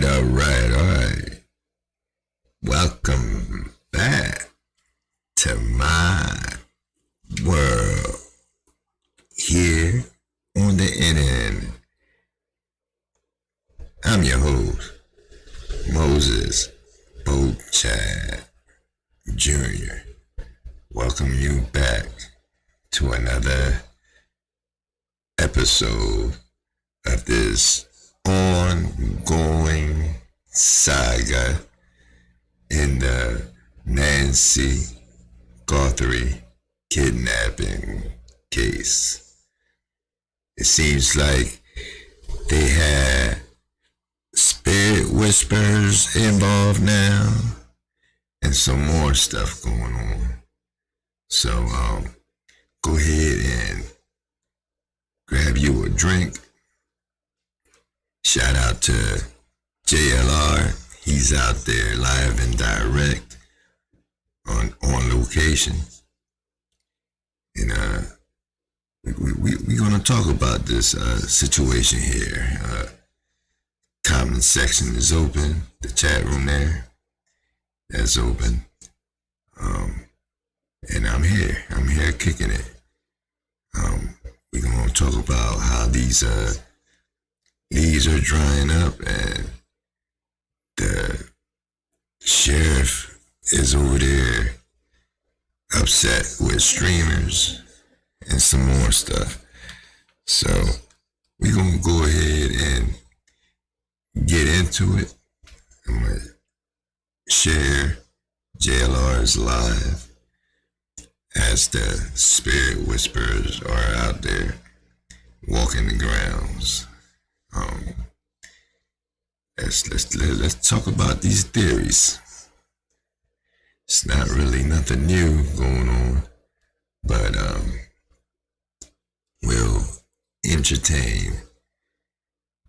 All right. Welcome back to my world here on the internet. I'm your host, Moises Beauchamp Jr. Welcome you back to another episode of this ongoing saga in the Nancy Guthrie kidnapping case. It seems like they had spirit whispers involved now and some more stuff going on. So go ahead and grab you a drink. Shout out to JLR. He's out there live and direct on location. And we're going to talk about this situation here. Comment section is open. The chat room there, that's open. And I'm here. I'm here kicking it. We're going to talk about how these leaves are drying up, and the sheriff is over there upset with streamers and some more stuff. So we're going to go ahead and get into it. I'm going to share JLR's live as the spirit whisperers are out there walking the grounds. Let's talk about these theories. It's not really nothing new going on, but we'll entertain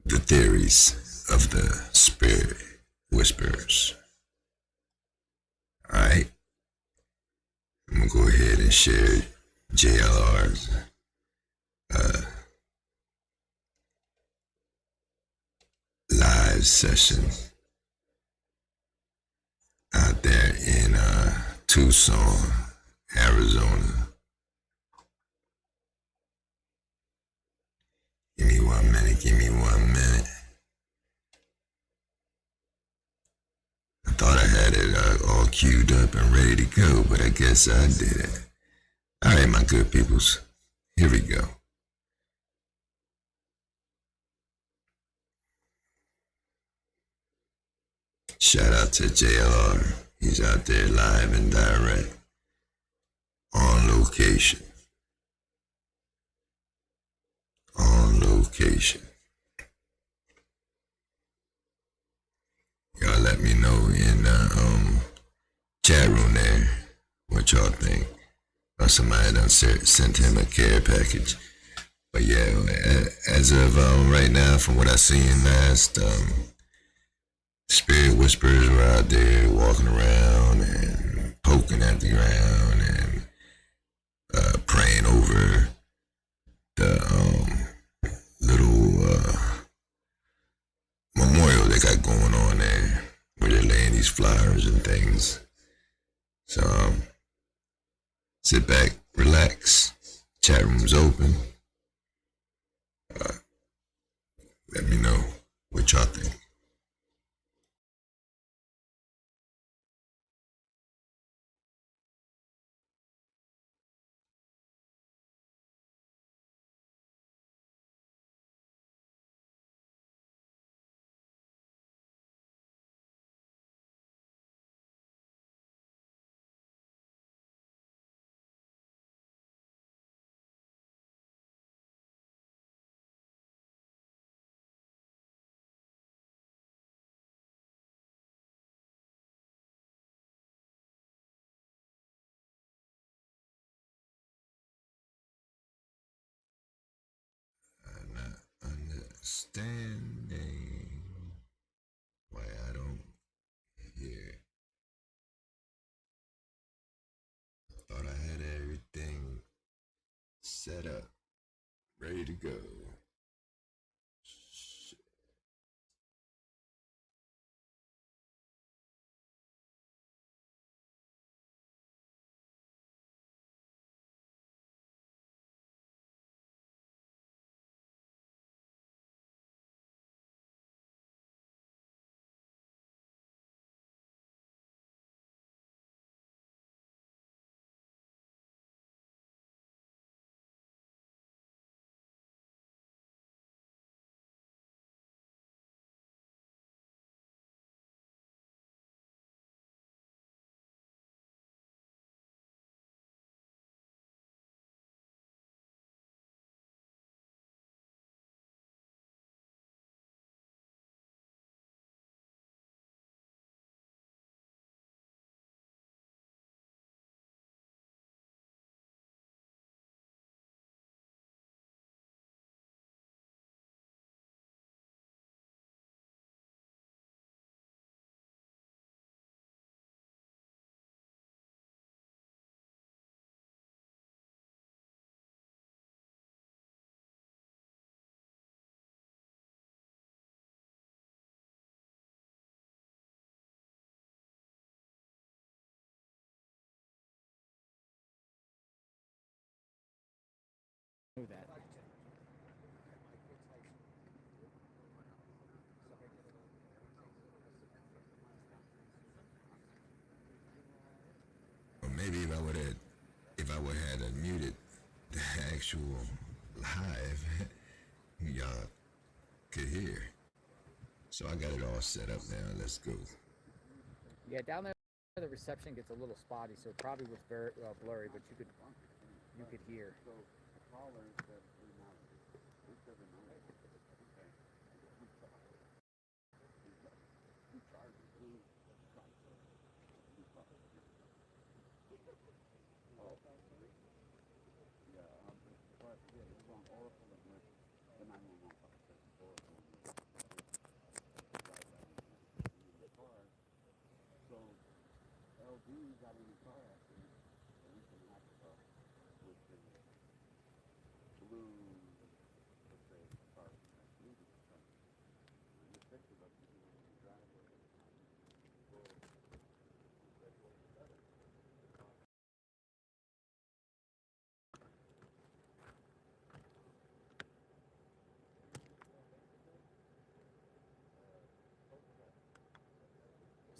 the theories of the spirit whisperers. Alright, I'm gonna go ahead and share JLR's live session out there in Tucson, Arizona. Give me 1 minute. I thought I had it all queued up and ready to go, but I guess I didn't. Alright, my good peoples, here we go. Shout out to JLR. He's out there live and direct on location. Y'all let me know in the chat room there what y'all think. Or somebody done sent him a care package. But yeah, as of right now, from what I seen last, spirit whisperers were out there walking around and poking at the ground and praying over the little memorial they got going on there, where they're laying these flowers and things. So sit back, relax. Chat room's open. Let me know what y'all think. Understanding why I don't hear. Thought I had everything set up, ready to go. that. Or maybe if I would have had muted the actual live, y'all could hear. So I got it all set up now. Let's go. Yeah, down there the reception gets a little spotty, so it probably was very blurry, but you could hear.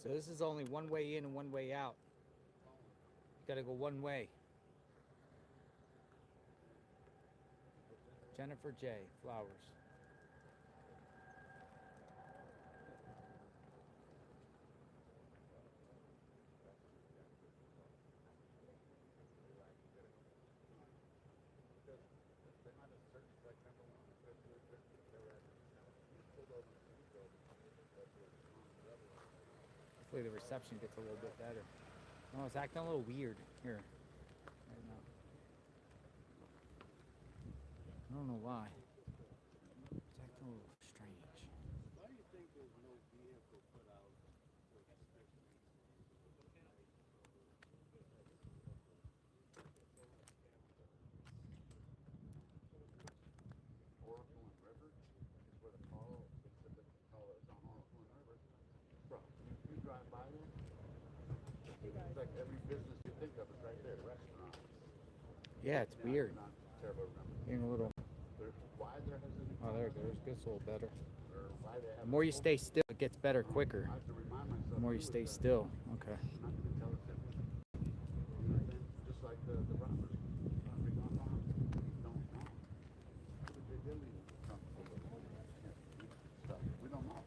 So this is only one way in and one way out. You gotta go one way. Jennifer J. Flowers. Hopefully the reception gets a little bit better. Oh, it's acting a little weird here right now. I don't know why. It's acting a little strange. Why do you think there's no vehicle put out for inspection? Oracle and River is where the call, they said that the call is on Oracle and River. Bro, you drive by there, it's like every business you think of is right there, restaurants. Yeah, it's weird. Not terrible, remember. Getting a little. Why there hasn't been. Oh, there it goes. Gets a little better. Or why they The haven't. more you stay still, it gets better quicker. I have to remind myself. The more you stay still. Okay. I'm not going to tell it to you. You know what I mean? Just like the robbers. Robbery gone wrong. Don't know. But they're dealing with something. Stuff. We don't know.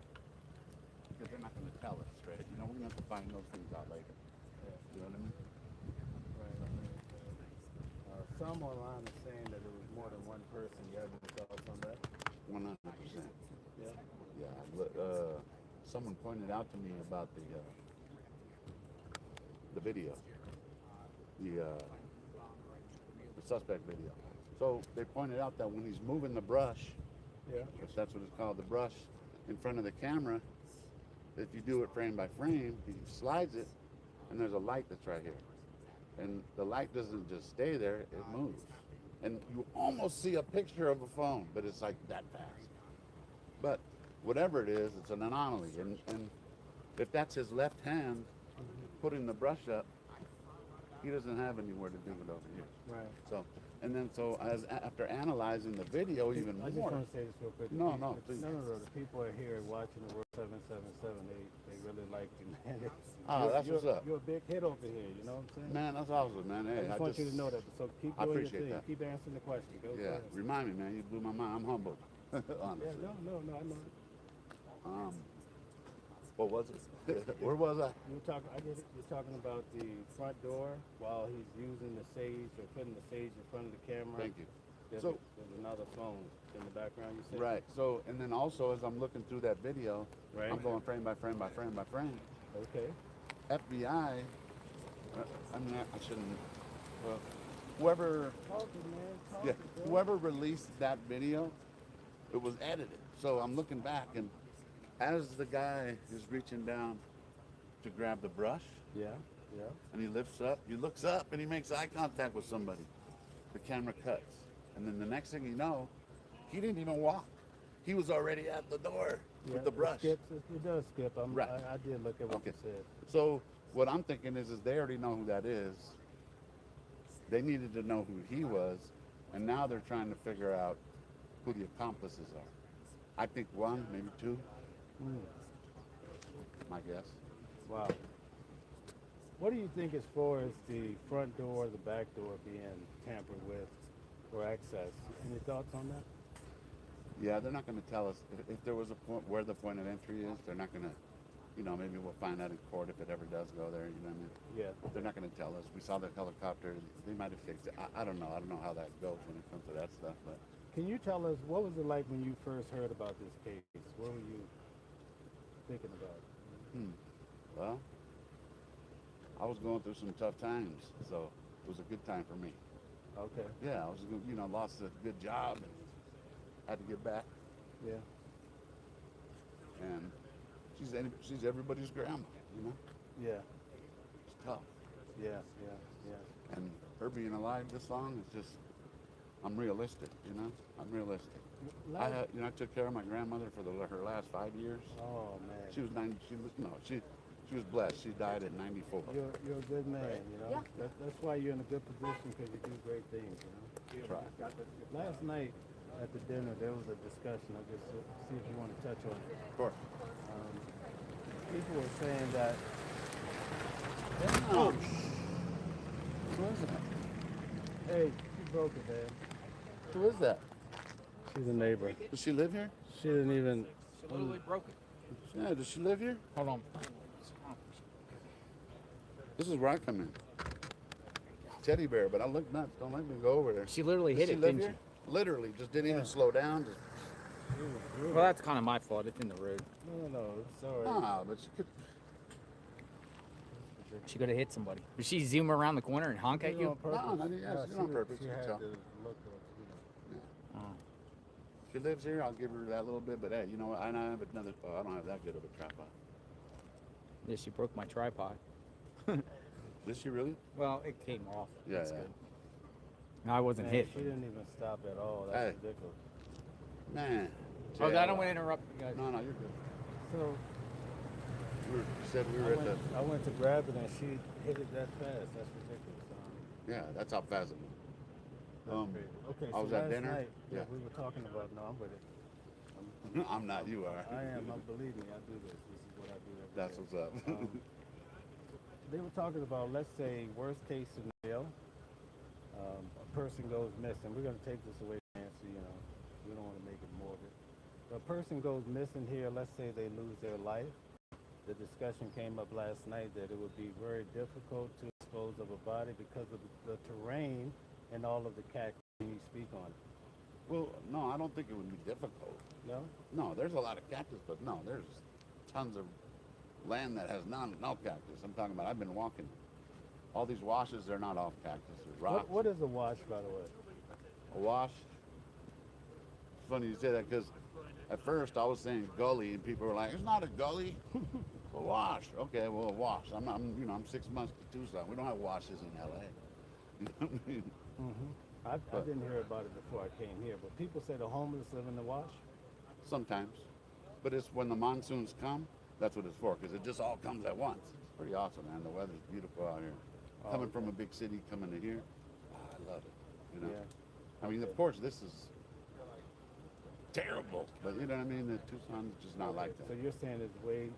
Because they're not going to tell us, right? You know, we're going to have to find those things out later. You know what I mean? Right. Some online are saying that it was more than one person. You have any thoughts on that? 100%. Yeah. Yeah. Someone pointed out to me about the video, the suspect video. So they pointed out that when he's moving the brush, Yeah. if that's what it's called, the brush in front of the camera, if you do it frame by frame, he slides it, and there's a light that's right here. And the light doesn't just stay there, it moves. And you almost see a picture of a phone, but it's like that fast. But whatever it is, it's an anomaly. And if that's his left hand putting the brush up, he doesn't have anywhere to do it over here. Right. So after analyzing the video even I just more. want to say this real quick. No, please. No. The people are here watching the World 777. They really like you, man. That's what's up. You're a big hit over here. You know what I'm saying? Man, that's awesome, man. Hey, I just want you to know that. So keep I doing your appreciate thing. that. Keep answering the question. Go Yeah, ahead. remind me, man. You blew my mind. I'm humbled, honestly. Yeah. No. I know. What was it? Where was I? You were talking. I get it. You're talking about the front door while he's using the sage or putting the sage in front of the camera. Thank you. There's another phone in the background. You said. Right. So, and then also as I'm looking through that video, Right. I'm going frame by frame by frame by frame. Okay. FBI. I mean, I shouldn't. Well, whoever. Yeah, whoever released that video, it was edited. So I'm looking back, and as the guy is reaching down to grab the brush, Yeah. and he looks up, and he makes eye contact with somebody. The camera cuts, and then the next thing you know, he didn't even walk. He was already at the door with the brush. It does skip. Right. I did look at what Okay. you said. So what I'm thinking is they already know who that is. They needed to know who he was, And now they're trying to figure out who the accomplices are. I think one, maybe two. My guess. Wow. What do you think as far as the front door, the back door being tampered with for access? Any thoughts on that? Yeah, they're not going to tell us if there was a point where the point of entry is. They're not going to, maybe we'll find out in court if it ever does go there. You know what I mean? Yeah. They're not going to tell us. We saw the helicopter. They might have fixed it. I don't know. I don't know how that goes when it comes to that stuff. But Can you tell us what was it like when you first heard about this case? What were you thinking about? Well, I was going through some tough times, so it was a good time for me. Okay. Yeah, I was, lost a good job and had to get back. Yeah. And she's everybody's grandma, Yeah. It's tough. Yeah. Yeah. Yeah. And her being alive this long is just, I'm realistic, I'm realistic. I took care of my grandmother for her last 5 years. Oh man. She was 90. She was blessed. She died at 94. You're a good man, Yeah. That's why you're in a good position because you do great things, Right. Last night at the dinner there was a discussion. I just see if you want to touch on it. Of course. People were saying that. Oh, Who is that? Hey, she broke it, man. who is that? She's a neighbor. Does she live here? She didn't even. She literally broke it. Yeah, does she live here? Hold on. This is where I come in. Teddy bear, but I look nuts. Don't let me go over there. She literally Does hit she it, live didn't here? Literally, just didn't even slow down. Just, she? Well, that's kind of my fault. It's in the road. No, it's all right. but she could. She could have hit somebody. Did she zoom around the corner and honk at you? No, she did on purpose. She You can had tell. to look at, Oh. She lives here. I'll give her that little bit, but hey, you know what? I don't have another. I don't have that good of a tripod. Yeah, she broke my tripod. Did she really? Well, it came off. Yeah, That's yeah. good. No, I wasn't Man, hit. she didn't even stop at all. That's Hey. ridiculous. Man. Oh, I Jay, don't want to interrupt you guys. No, you're good. So You said we were at the. I went to grab it and she hit it that fast. That's ridiculous. Yeah, that's how fast it went. That's crazy. Okay, I was so at last dinner. night, Yeah. we were talking about. No, I'm with it. I'm not. You are. I am. Believe me, I do this. This is what I do every That's day. what's up. They were talking about, let's say, worst case scenario, a person goes missing. We're going to take this away, Nancy, we don't want to make it morbid. A person goes missing here, let's say they lose their life. The discussion came up last night that it would be very difficult to dispose of a body because of the terrain and all of the cactus. Can you speak on it? Well, no, I don't think it would be difficult. No? No, there's a lot of cactus, but no, there's tons of land that has no cactus. I'm talking about, I've been walking. All these washes, they're not all cactus. There's rocks. What is a wash, by the way? A wash? It's funny you say that because at first I was saying gully and people were like, it's not a gully. It's a wash. Okay, well, a wash. I'm 6 months to Tucson. We don't have washes in LA. You know what I mean? I didn't hear about it before I came here, but people say the homeless live in the wash. Sometimes. But it's when the monsoons come, that's what it's for, because it just all comes at once. It's pretty awesome, man. The weather's beautiful out here. Coming from a big city, coming to here, I love it. Yeah. I mean, of course, this is terrible, but you know what I mean? The Tucson's just not like that. So you're saying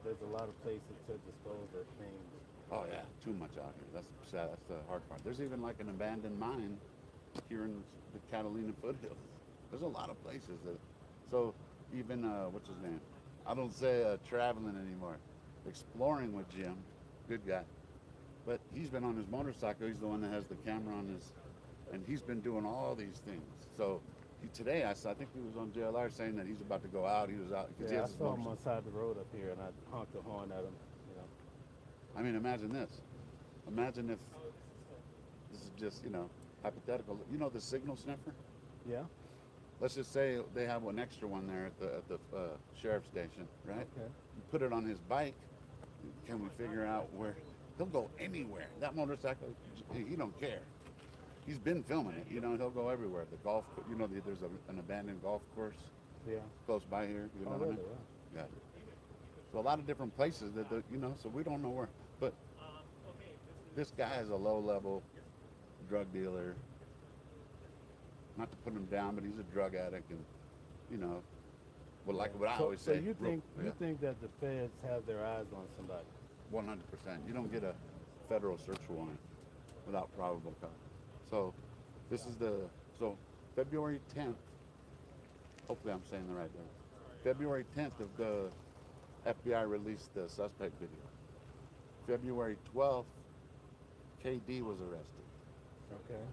there's a lot of places to dispose of things. Oh yeah, too much out here. That's sad. That's the hard part. There's even like an abandoned mine here in the Catalina foothills. There's a lot of places that. So even what's his name? I don't say traveling anymore. Exploring with Jim, good guy. But he's been on his motorcycle. He's the one that has the camera on his, and he's been doing all these things. So today I think he was on JLR saying that he's about to go out. He was out because he Yeah, I has his saw him motorcycle. on side the road up here, and I honked the horn at him. I mean, imagine this. Imagine if this is just, hypothetical. You know the signal sniffer? Yeah. Let's just say they have one extra one there at the sheriff's station, right? Okay. You put it on his bike. Can we figure out where he'll go anywhere? That motorcycle, he don't care. He's been filming it. He'll go everywhere. The golf, there's an abandoned golf course Yeah. close by here. You know Oh, what I really? mean? Wow. Yeah. So a lot of different places that so we don't know where. But this guy is a low-level drug dealer. not to put him down, but he's a drug addict, and you know, well, like what I So, always so say. you think yeah, you think that the feds have their eyes on somebody? 100%. You don't get a federal search warrant without probable cause. So this is so February 10th. Hopefully, I'm saying the right day. February 10th of the FBI released the suspect video. February 12th, KD was arrested. Okay.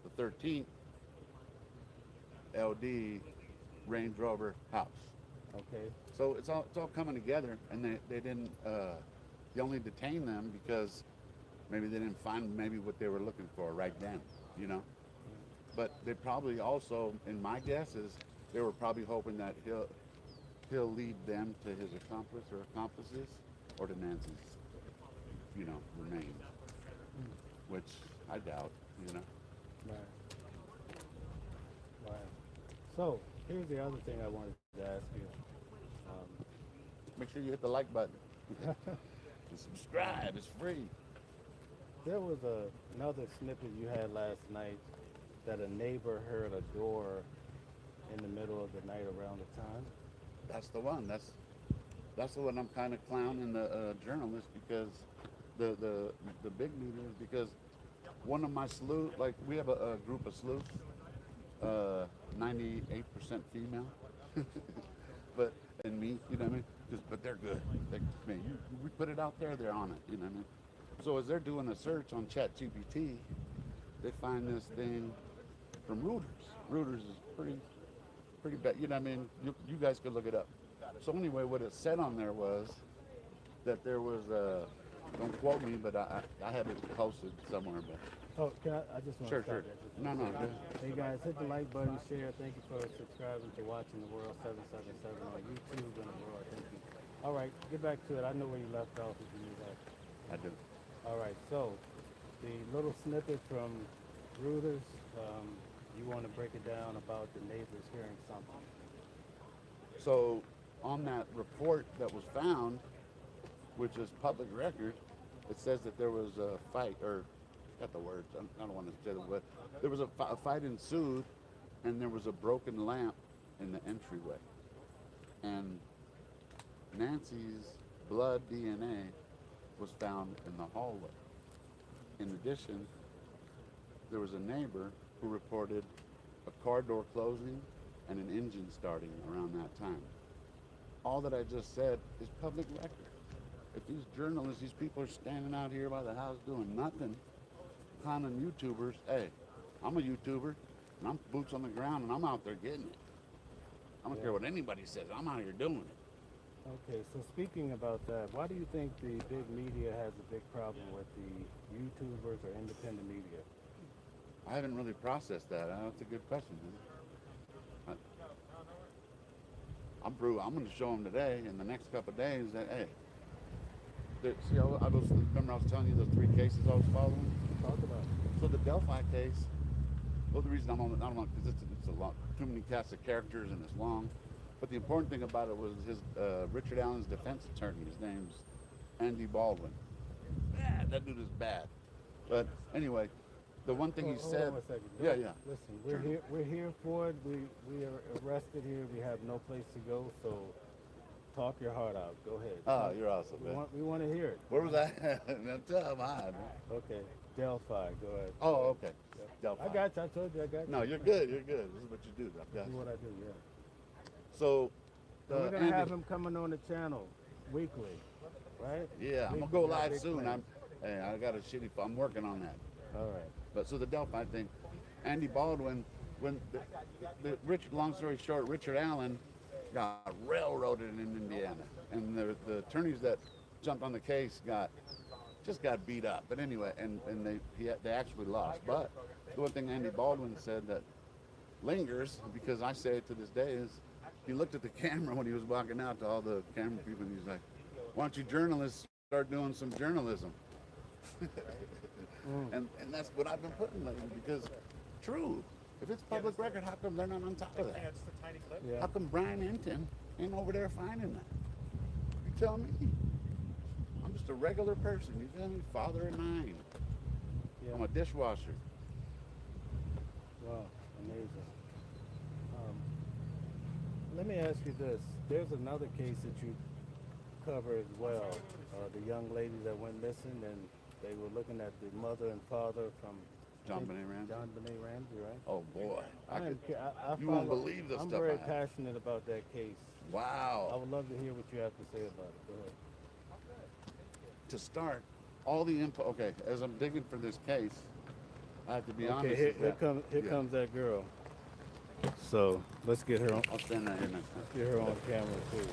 The 13th, LD Range Rover house. Okay. So it's all coming together, and they didn't they only detained them because maybe they didn't find maybe what they were looking for right then, you know. But they probably also, in my guess, is they were probably hoping that he'll lead them to his accomplice or accomplices, or to Nancy's, you know, remains, which I doubt, you know. Right. Right. So here's the other thing I wanted to ask you. Make sure you hit the like button and subscribe. It's free. There was another snippet you had last night that a neighbor heard a door in the middle of the night around the time. That's the one. That's the one I'm kind of clowning the journalist, because the big media is because one of my sleuths, like we have a group of sleuths, 98% female, but and me, you know what I mean? But they're good. We put it out there, they're on it, you know what I mean? So as they're doing a search on ChatGPT, they find this thing from Reuters. Reuters is pretty bad, you know what I mean? You guys could look it up. So anyway, what it said on there was that there was don't quote me, but I had it posted somewhere, but. Oh, can I just want Sure, to stop sure. there. No, good. Hey guys, hit the like button, share. Thank you for subscribing to Watching the World 777 on YouTube and the world. Thank you. All right, get back to it. I know where you left off if you knew that. I do. All right, so the little snippet from Reuters, you want to break it down about the neighbors hearing something. So on that report that was found, which is public record, it says that there was a fight, or got the words, I don't want to say the word. There was a fight ensued, and there was a broken lamp in the entryway. And Nancy's blood DNA was found in the hallway. In addition, there was a neighbor who reported a car door closing and an engine starting around that time. All that I just said is public record. If these journalists, these people are standing out here by the house doing nothing, clowning YouTubers, hey, I'm a YouTuber, and I'm boots on the ground, and I'm out there getting it. I don't care what anybody says, I'm out here doing it. Okay, so speaking about that, why do you think the big media has a big problem with the YouTubers or independent media? I haven't really processed that. That's a good question, man. I'm going to show them today, in the next couple of days, that, hey, see, remember I was telling you the 3 cases I was following? Talk about it. So the Delphi case, well, the reason I don't know, because it's a lot, too many casts of characters and it's long. But the important thing about it was his Richard Allen's defense attorney. His name's Andy Baldwin. Yeah, that dude is bad. But anyway, the one thing he said. Hold on a second. Yeah. Listen, we're here for it. We are arrested here. We have no place to go. So talk your heart out. Go ahead. Oh, you're awesome, man. We want to hear it. Where was I? Tell him man. Okay, Delphi. Go ahead. Oh, okay. Delphi. I got you. I told you I got you. No, you're good. You're good. This is what you do. This is what I do. Yeah. So We're gonna have him coming on the channel weekly, right? Yeah, I'm gonna go live soon. I got a shitty. I'm working on that. All right. But so the Delphi thing, Andy Baldwin, when long story short, Richard Allen got railroaded in Indiana, and the attorneys that jumped on the case got beat up. But anyway, and they actually lost. But the one thing Andy Baldwin said that lingers, because I say it to this day, is he looked at the camera when he was walking out to all the camera people, and he's like, "Why don't you journalists start doing some journalism?" And that's what I've been putting lately, because true, if it's public record, how come they're not on top of that? Yeah. How come Brian Hinton ain't over there finding that? You tell me. I'm just a regular person, you feel me? Father of 9. Yeah. I'm a dishwasher. Wow, amazing. Let me ask you this. There's another case that you cover as well. The young lady that went missing, and they were looking at the mother and father from John Benet Ramsey. John Benet Ramsey, right? Oh boy, I you won't believe the I'm stuff very I have. passionate about that case. I Wow. would love to hear what you have to say about it. Go ahead. To start, all the info. Okay, as I'm digging for this case, I have to be honest. Okay, is that- here yeah. comes that girl. So let's get her on. I'll stand right here next time. Get her on camera too.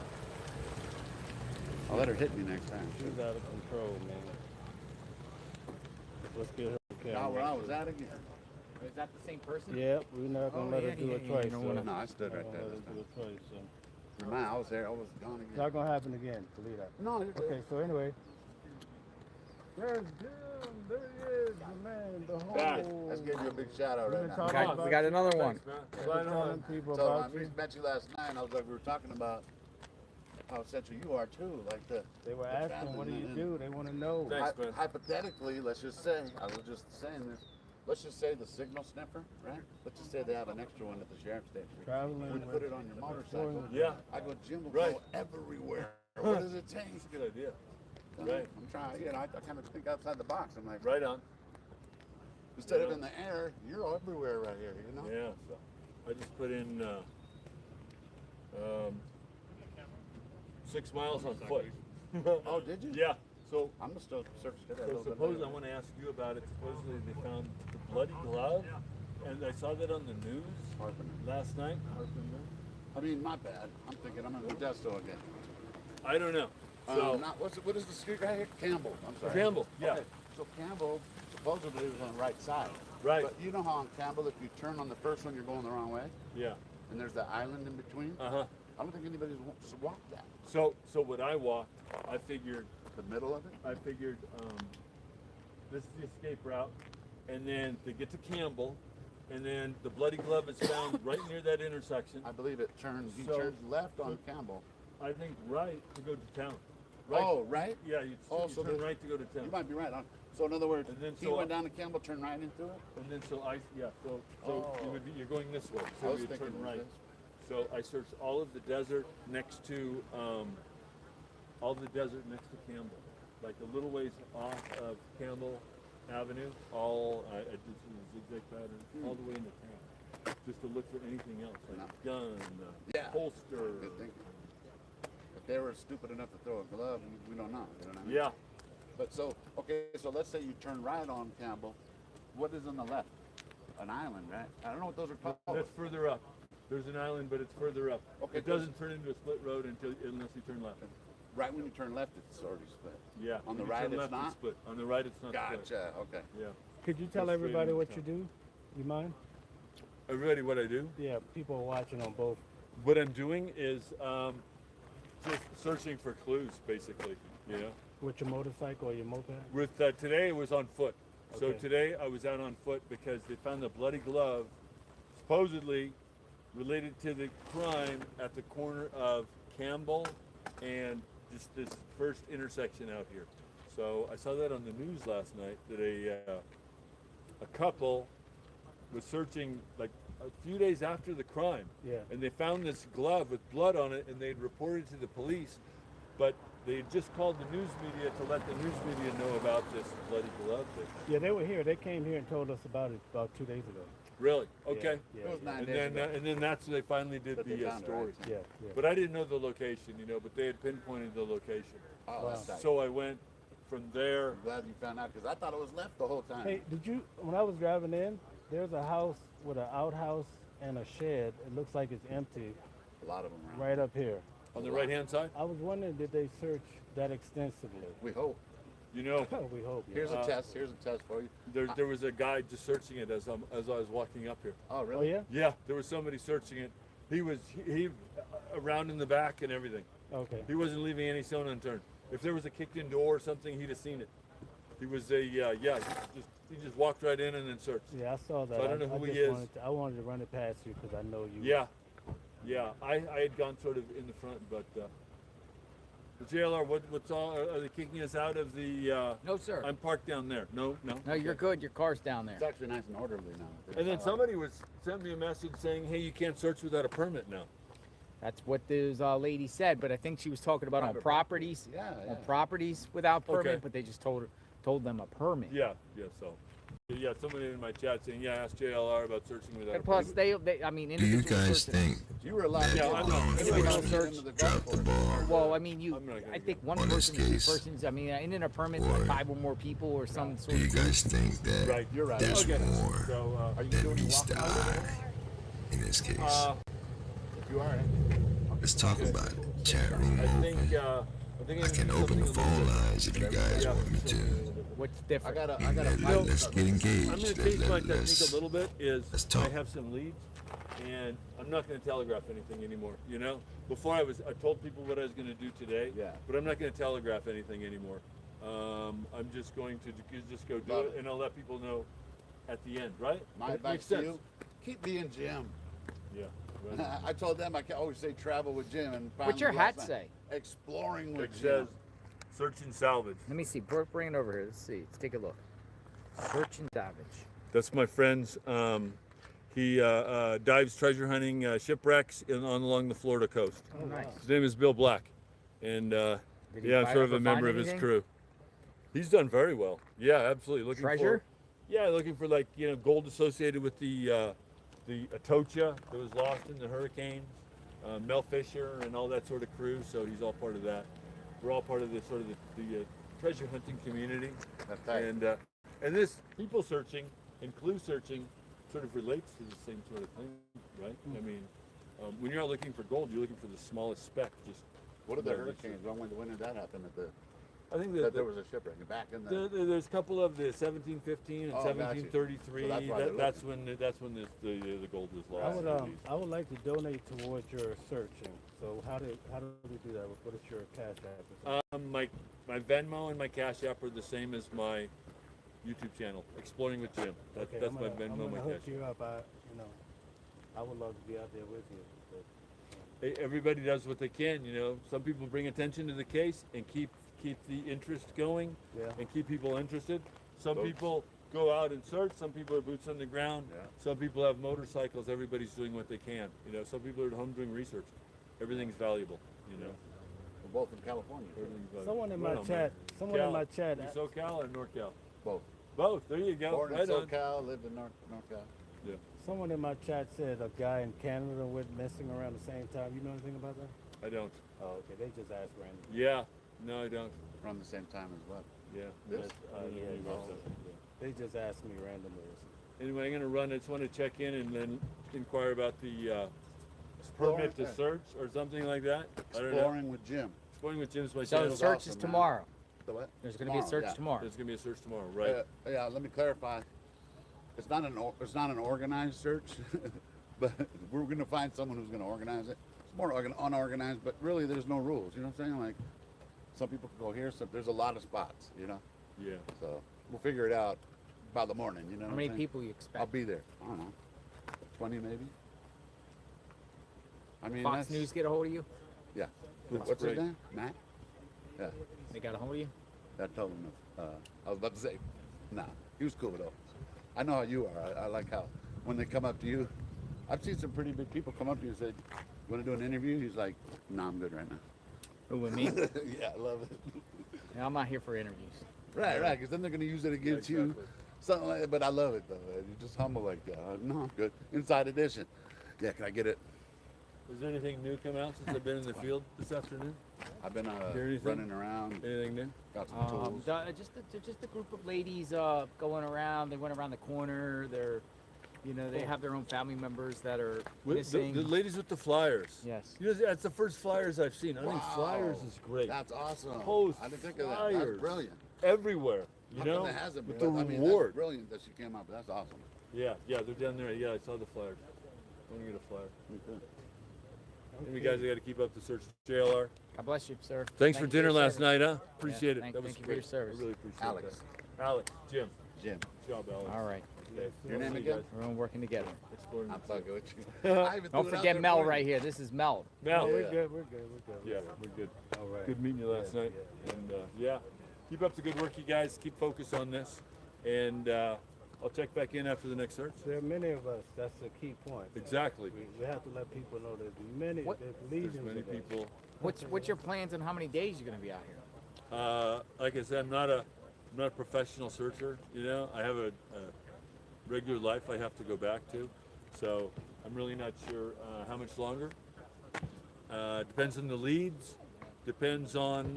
I'll let her hit me next time. She's out of control, man. Let's get her on camera. Now where I was at again. Is that the same person? Yeah, we're not gonna Oh, let yeah, her do yeah, it yeah, twice. you don't so wanna- No, I stood we're right not there gonna this let her do time. it twice. So. Remind, I was there. I was gone again. It's not gonna happen again. Believe that. No, you're good. Okay, so anyway. There's Jim. There he is, the man, the Back. whole. Let's give you a big shout out We've right been now. talking We got another one. We've been telling people So about when we you. met you last night, I was like, we were talking about how essential you are too. Like They were the asking, what do family, you man. do? They want to know. Thanks, man. Hypothetically, let's just say, I was just saying this. Let's just say the signal sniffer, right? Let's just say they have an extra one at the sheriff's station. Traveling We with put it on your motorcycle. Yeah. I go, Jim will Right. go everywhere. What does it take? That's a good idea. I'm Right. trying, I kind of think outside the box. I'm like, Right on. instead of Yeah. in the air, you're everywhere right here, you know? Yeah. So I just put in 6 miles on foot. Oh, did you? Yeah. So, I'm gonna still search it a so little bit suppose later. I want to ask you about it. Supposedly they found the bloody glove, and I saw that on the news Harping. last night. I mean, my bad. I'm thinking I'm in Modesto again. I don't know. So What is the street right here? Campbell. I'm sorry. Campbell, yeah. Okay, so Campbell supposedly was on the right side. Right. But you know how on Campbell, if you turn on the first one, you're going the wrong way, yeah. and there's the island in between. Uh-huh. I don't think anybody's walked that. So when I walked, I figured The middle of it. this is the escape route, and then they get to Campbell, and then the bloody glove is found right near that intersection. I believe it turns. He So- turns left on Campbell. I think right to go to town. Right. Oh, right. Yeah, you So turn the- right to go to town. You might be right. So in other words, And then he so went I- down to Campbell, turned right into it. And then so Oh. you're going this way. I So was you thinking turn right. this. So I searched all of the desert next to Campbell, like a little ways off of Campbell Avenue. I did some zigzag pattern all the way into town, just to look for anything else, like a gun, Yeah. holster. Good thinking. If they were stupid enough to throw a glove, we don't know. You know what I mean? Yeah. But so let's say you turn right on Campbell. What is on the left? An island, right? I don't know what those are called. That's further up. There's an island, but it's further up. Okay, It doesn't turn into a split road unless you turn left. Right when you turn left, it's already split. Yeah. On the when you right, turn it's left, not? split. On the right, it's not split. Gotcha. Okay. Yeah. Could you tell Go straight everybody into what town. you do? You mind? Everybody, what I do? Yeah, people are watching on both. What I'm doing is just searching for clues, basically. You know. With your motorcycle or your moped? With today, it was on foot. So Okay. today I was out on foot because they found the bloody glove, supposedly related to the crime at the corner of Campbell and just this first intersection out here. So I saw that on the news last night that a couple was searching like a few days after the crime. Yeah. And they found this glove with blood on it, and they'd reported to the police, but they had just called the news media to let the news media know about this bloody glove thing. Yeah, they were here. They came here and told us about it about 2 days ago. Really? Okay. Yeah, It was yeah, 9 And days then, ago. and then that's when they finally did But they the found it, story. right? yeah, yeah. But I didn't know the location, but they had pinpointed the location. Oh, that's tight. So I went from there. I'm glad you found out because I thought it was left the whole time. Hey, when I was driving in, there's a house with an outhouse and a shed. It looks like it's empty A lot of them around. right up here. On the right-hand side? I was wondering, did they search that extensively? We hope. You know, We hope. Yeah. Here's a test. Here's a test for you. there was a guy just searching it as I was walking up here. Oh, Oh, really? yeah? Yeah, there was somebody searching it. He was around in the back and everything. Okay. He wasn't leaving any stone unturned. If there was a kicked-in door or something, he'd have seen it. He was he just walked right in and then searched. Yeah, I saw that. So I don't know who he just is. I wanted to run it past you because I know you. Yeah, I had gone sort of in the front, but The JLR. What's all? Are they kicking us out of the? No, sir. I'm parked down there. No. No, you're good. Your car's down there. It's actually nice and orderly now. And then somebody sent me a message saying, "Hey, you can't search without a permit now." That's what this lady said, but I think she was talking about on Private properties. Yeah, yeah. On properties without permit, Okay. but they just told them a permit. Yeah. So. Yeah, somebody in my chat saying, "Yeah, ask JLR about searching without a And plus, permit." they I mean, Do you individual guys searches- think You were allowed to Yeah, get I'm on not- it. individual Into search- the golf drop the course. ball Well, I mean, I'm not gonna I think go. one On this person, two case. persons. I mean, and in a permit, Or- like 5 or more people, or some Do sort you of. guys think that Right, you're right. there's Okay. more So, Are you than doing meets the walk eye in this case? If you are, Let's talk about it. Chat room I think. open. I think I can open the phone lines if you guys want me to. What's I different? Let's get engaged. I'm going to change my technique Let's- a little bit. let's I talk. have some leads, and I'm not going to telegraph anything anymore. You know, before I told people what I was going to do today. Yeah. But I'm not going to telegraph anything anymore. I'm just going to just go do Love it, it. and I'll let people know at the end. Right? my That advice makes to sense. you, keep being Jim. Yeah. Right. I told them I can always say travel with Jim. And What's your finally hat last night, say? Exploring It with says Jim. search and salvage. Let me see. Bring it over here. Let's see. Let's take a look. Search and salvage. That's my friend's. He dives treasure hunting shipwrecks along the Florida coast. Oh, nice. His name is Bill Black, and Did he yeah, I'm fi- sort of ever a member find of his anything? crew. He's done very well. Yeah, absolutely. Looking Treasure? looking for like gold associated with the Atocha that was lost in the hurricane, Mel Fisher and all that sort of crew. So he's all part of that. We're all part of the sort of the treasure hunting community, That's tight. and this people searching and clue searching sort of relates to the same sort of thing, right? I mean, when you're out looking for gold, you're looking for the smallest speck. Just What are the Yeah, hurricanes? When did that happen? I think That there was a shipwreck back in the. there's a couple of the 1715 and Oh, got you. 1733. So that's why they're That's when the gold was lost. I would like to donate towards your searching. So how do we do that? What is your cash app? My Venmo and my Cash App are the same as my YouTube channel, Exploring with Jim. That's I'm my gonna Venmo, my hook Cash you App. up. I would love to be out there with you. But, Everybody does what they can, you know. Some people bring attention to the case and keep the interest going Yeah. and keep people interested. Some Boats. people go out and search. Some people are boots on the ground. Yeah. Some people have motorcycles. Everybody's doing what they can. You know, some people are at home doing research. Everything's valuable, you know. We're both in California. Everything's valuable. someone in Right my on, chat. man. Someone in my chat. You SoCal or NorCal? Both. Both. There you go. Born in Right on. SoCal, lived in NorCal. Yeah. Someone in my chat said a guy in Canada went missing around the same time. You know anything about that? I don't. Oh, okay. They just asked randomly. Yeah. No, I don't. Around the same time as well. Yeah. This? I don't Yeah, know yeah. about that. They just asked me randomly. Anyway, I'm going to run. I just want to check in and then inquire about the permit to search or something like that. I don't know. Exploring with Jim. Exploring with Jim's my So the channel. search awesome, is man. tomorrow. The what? There's going to be a Tomorrow, search yeah. tomorrow. There's going to be a search tomorrow, right? Yeah, let me clarify. It's not an organized search, but we're going to find someone who's going to organize it. It's more unorganized, but really there's no rules. You know what I'm saying? Like some people can go here, so there's a lot of spots. You know, Yeah. so we'll figure it out by the morning. You know, How what many I'm saying? people you expect? I'll be there. I don't know, 20 maybe. I mean, Fox that's, News get a hold of you? Yeah. That's What's his great. name? Matt. Yeah. They got a hold of you? I told him. I was about to say, nah. He was cool though. I know how you are. I like how when they come up to you. I've seen some pretty big people come up to you and say, "You want to do an interview?" He's like, "No, I'm good right now." Who, with me? Yeah, I love it. Yeah, I'm not here for interviews. Right, right. Because then they're gonna use it against you. exactly. Something like that. But I love it though. Man. You're just humble like that. No, I'm good. Inside edition. Yeah, can I get it? Is there anything new come out since I've been in the field this afternoon? I've been Hear anything? running around. Anything new? Got some tools. Just a group of ladies going around. They went around the corner. They have their own family members that are missing. The ladies with the flyers. Yes. You know, that's the first flyers I've seen. I think flyers Wow. is great. That's awesome. Post I didn't think of that. That's flyers. brilliant. Everywhere. You How know, come it hasn't with been? the I mean, reward. that's brilliant that she came up. That's awesome. Yeah, they're down there. Yeah, I saw the flyers. I want to get a flyer. Anyway, guys, I got to keep up the search. JLR. God bless you, sir. Thanks Thank for you dinner your last service. night, huh? Appreciate it. thank That was you for great. your service. I really appreciate Alex. that. Alex, Jim. Jim. Good job, Alex. All right. Yes, Your sir. name See you again? guys. Everyone working together. Exploring I'm the city. fucking with you. I even Don't threw it out forget there Mel for you. right here. This is Mel. Mel. We're Yeah. good. We're good. We're good. Yeah, we're good. All right. Good meeting you last Yeah, night. yeah. And yeah, keep up the good work, you guys. Keep focused on this. And I'll check back in after the next search. There are many of us. That's the key point. Exactly. We have to let people know there's many, What- there's There's legions many of us. people. What's your plans on how many days you're gonna be out here? Like I said, I'm not a professional searcher. You know, I have a regular life I have to go back to, so I'm really not sure how much longer. Depends on the leads. Depends on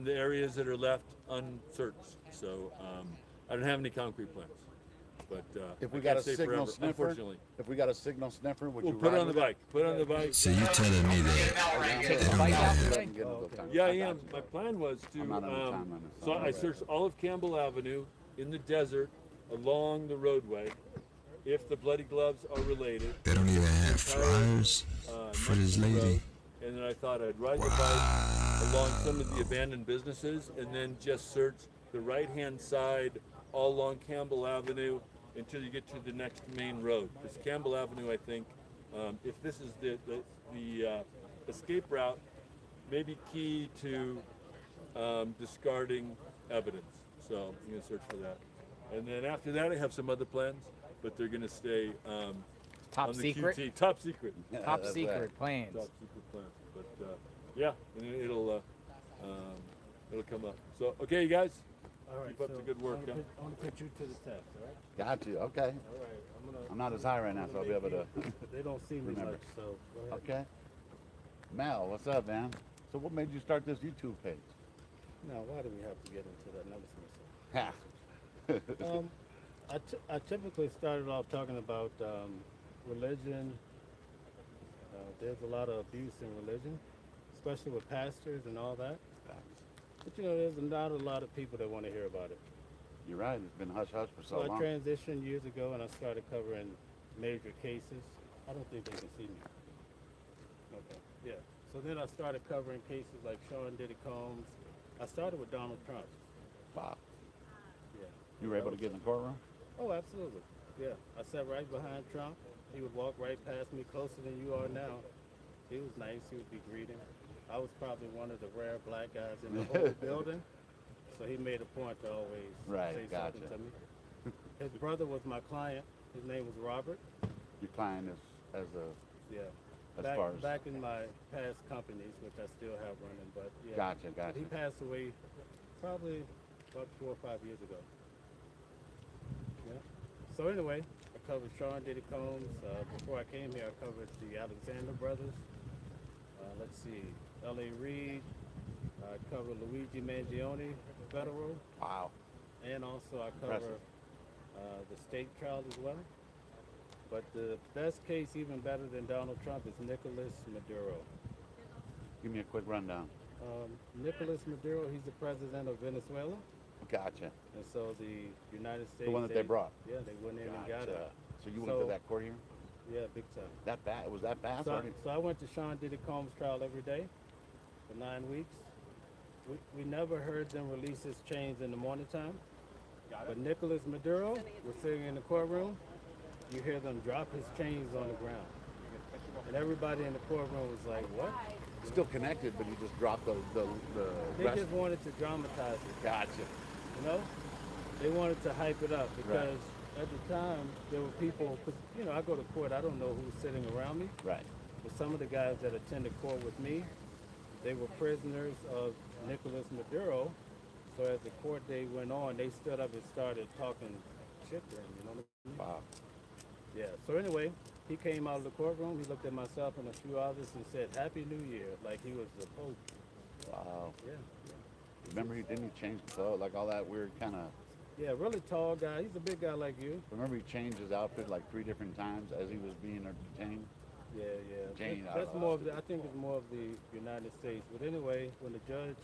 the areas that are left unsearched. So I don't have any concrete plans. But If I we got can't a say signal forever, sniffer, unfortunately. if we got a signal sniffer, would We'll you put it ride on the with bike. Put it on the bike. So you telling me that Take they the don't bike even out have, today? Yeah, I am. My plan was to. I'm not on the time limit, so So I'm I all searched all of Campbell Avenue in the desert along the roadway. If the bloody gloves are related, they don't even have flyers for this next to the lady. road, and then I thought I'd ride the bike along some of the abandoned businesses, and then just search the right-hand side all along Campbell Avenue until you get to the next main road. Because Campbell Avenue, I think, if this is the escape route, may be key to discarding evidence. So I'm going to search for that. And then after that, I have some other plans, but they're going to stay Top on the secret. QT. Top secret. Yeah, Top that's secret right. plans. Top secret plans. But yeah, and it'll come up. So okay, you guys. All right. Keep up the good work, I want to put you to the test. All right. Got you. Okay. All right. I'm not as high right now, so I'll be able to. They don't see me Remember. much, so go ahead. Okay. Mel, what's up, man? So what made you start this YouTube page? Now, why do we have to get into that? Never Ha. I typically started off talking about religion. There's a lot of abuse in religion, especially with pastors and all that. But you know, there's not a lot of people that want to hear about it. You're right. It's been hush hush for so So I long. transitioned years ago and I started covering major cases. I don't think they can see me. Okay. Yeah. So then I started covering cases like Sean Diddy Combs. I started with Donald Trump. Wow. Yeah. You were able to get in the courtroom? Oh, absolutely. Yeah. I sat right behind Trump. He would walk right past me, closer than you are now. He was nice. He would be greeting. I was probably one of the rare black guys in the whole building. So he made a point to always Right, say gotcha. something to me. His brother was my client. His name was Robert. Your client is as a Yeah. as far as Back in my past companies, which I still have running, but yeah. Gotcha. He passed away probably about 4 or 5 years ago. Yeah. So anyway, I covered Sean Diddy Combs. Before I came here, I covered the Alexander brothers. Let's see, L.A. Reid. I covered Luigi Mangione, federal, Wow. and also I cover Impressive. the state trial as well. But the best case, even better than Donald Trump, is Nicolas Maduro. Give me a quick rundown. Nicolas Maduro, he's the president of Venezuela. Gotcha. And so the United States... The one that they brought. Yeah, they went in and got Gotcha. it. So you went to So- that court hearing? Yeah, big time. That fast? Was that fast? So, already? so I went to Sean Diddy Combs' trial every day for 9 weeks. We never heard them release his chains in the morning time. But Nicolas Maduro was sitting in the courtroom. You hear them drop his chains on the ground. And everybody in the courtroom was like, what? Still connected, but you just dropped the They rest. just wanted to dramatize it. Gotcha. You know, they wanted to hype it up because at the time there were people. Cause, you know, I go to court. I don't know who's sitting around me, Right. but some of the guys that attended court with me, they were prisoners of Nicolas Maduro. So as the court day went on, they stood up and started talking shit to him. You know what I mean? Wow. Yeah. So anyway, he came out of the courtroom. He looked at myself and a few others and said, "Happy New Year," like he was the Pope. Wow. Yeah. Remember, didn't he change the clothes, like all that weird kind of? Yeah, really tall guy. He's a big guy like you. Remember, he changed his outfit like 3 different times as he was being detained. Yeah, yeah. Jane, That's I more of the, I think it's more of the United States. But anyway, when the judge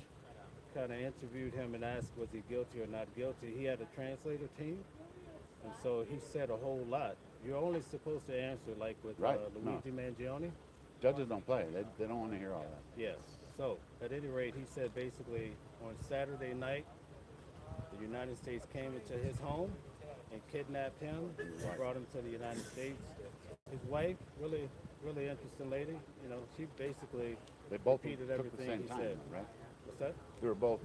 kind of interviewed him and asked was he guilty or not guilty, he had a translator team. And so he said a whole lot. You're only supposed to answer like with Right, Luigi Mangione. Judges don't play. They don't want to hear all that. Yes. So at any rate, he said basically on Saturday night, the United States came into his home and kidnapped him and brought him to the United States. His wife, really, really interesting lady. You know, she basically They both repeated took everything the same he time, said. right? What's that? They were both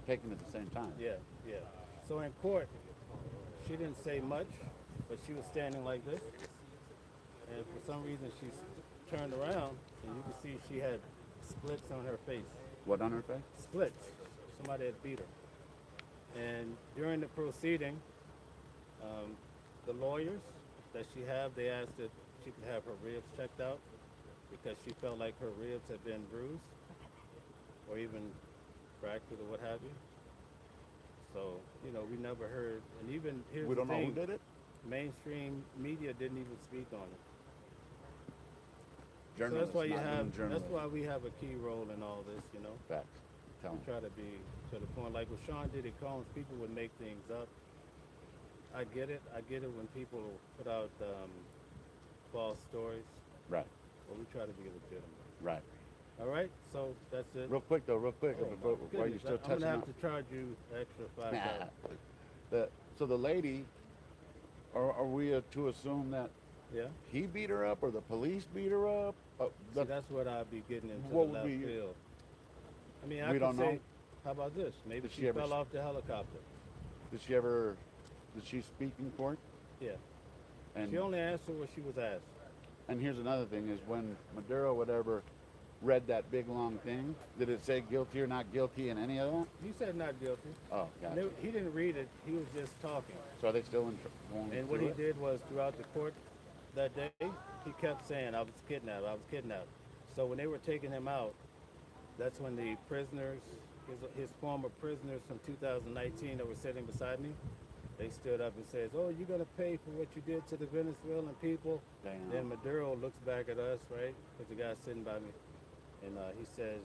taken at the same time. Yeah, yeah. So in court, she didn't say much, but she was standing like this, and for some reason she turned around, and you could see she had splits on her face. What on her face? Splits. Somebody had beat her. And during the proceeding, the lawyers that she had, they asked that she could have her ribs checked out because she felt like her ribs had been bruised or even fractured or what have you. So, you know, we never heard, and even here's We the don't know who thing, did it. mainstream media didn't even speak on it. So Journalists, that's why you not have, even that's journalists. why we have a key role in all this, you know. Facts. Tell We 'em. try to be to the point, like with Sean Diddy Combs, people would make things up. I get it. I get it when people put out false stories, Right. but we try to be legitimate. Right. All right, so that's it. Real quick though, real quick, Oh, before, my while you're goodness, still I'm touching gonna have on. to charge you extra $5. So the lady, are we to assume that Yeah. he beat her up or the police beat her up? See, that's what I'd be getting into What the would left be- field. I mean, We I could don't say, know. how about this? Maybe Did she she ever fell s- off the helicopter. Did she speak in court? Yeah. And She only answered what she was asked. and here's another thing is when Maduro whatever read that big long thing, did it say guilty or not guilty in any of that? He said not guilty. Oh, gotcha. He didn't read it. He was just talking. So are they still going And what through he it? did was throughout the court that day, he kept saying, I was kidnapped, I was kidnapped. So when they were taking him out, that's when the prisoners, his former prisoners from 2019 that were sitting beside me, they stood up and says, oh, you're going to pay for what you did to the Venezuelan people. Damn. Then Maduro looks back at us, right? Because the guy's sitting by me. And he says,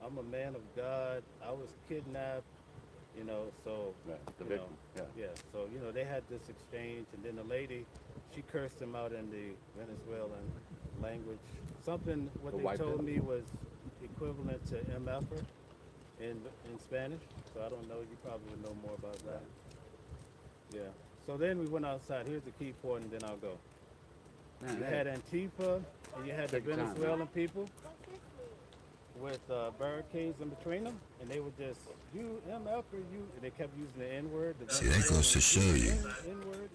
I'm a man of God. I was kidnapped, you know, so, Right, the you victim, know, yeah. so, you know, they had this exchange. And then the lady, she cursed him out in the Venezuelan language. Something, what The they white told bit? me was equivalent to MFer in Spanish. So I don't know. You probably would know more about that. Yeah. So then we went outside. Here's the key point, and then I'll go. Man, You hey, had Antifa, and you had the Take your time, man. Venezuelan people with barricades in between them, and they would just, you MF or you, and they kept using the N-word. the See, that goes to show you. N-word.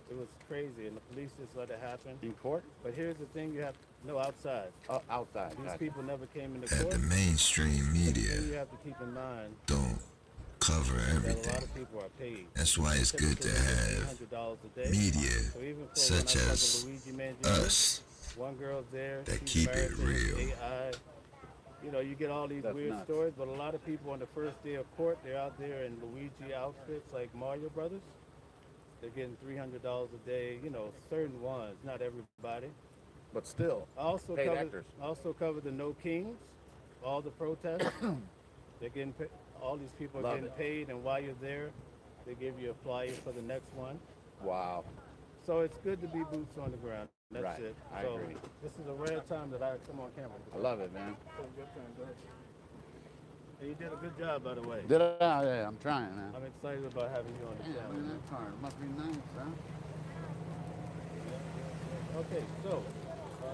It was crazy, and the police just let it happen. in court? But here's the thing, you have, no, outside. Outside. These Gotcha. people never came into That court. the mainstream media And you have to keep in mind don't cover that a lot everything. of people are paid. That's why it's good to have $300 a day. media So even for such when I as cover Luigi Mangione, us one girl's there, that she's keep it married to this real. AI. You know, you get all these That's weird nuts. stories, but a lot of people on the first day of court, they're out there in Luigi outfits like Mario Brothers. They're getting $300 a day. You know, certain ones, not everybody. But still, I also paid covered, actors. also covered the No Kings, all the protests. They're getting all these people are Love getting it. paid, and while you're there, they give you a flyer for the next one. Wow. So it's good to be boots on the ground. That's Right. it. I So agree. this is a rare time that I come on camera. I love it, man. And you did a good job, by the way. Did I? Yeah, I'm trying, man. I'm excited about having you on the Man, channel. look at that car. It must be nice, huh? Okay, so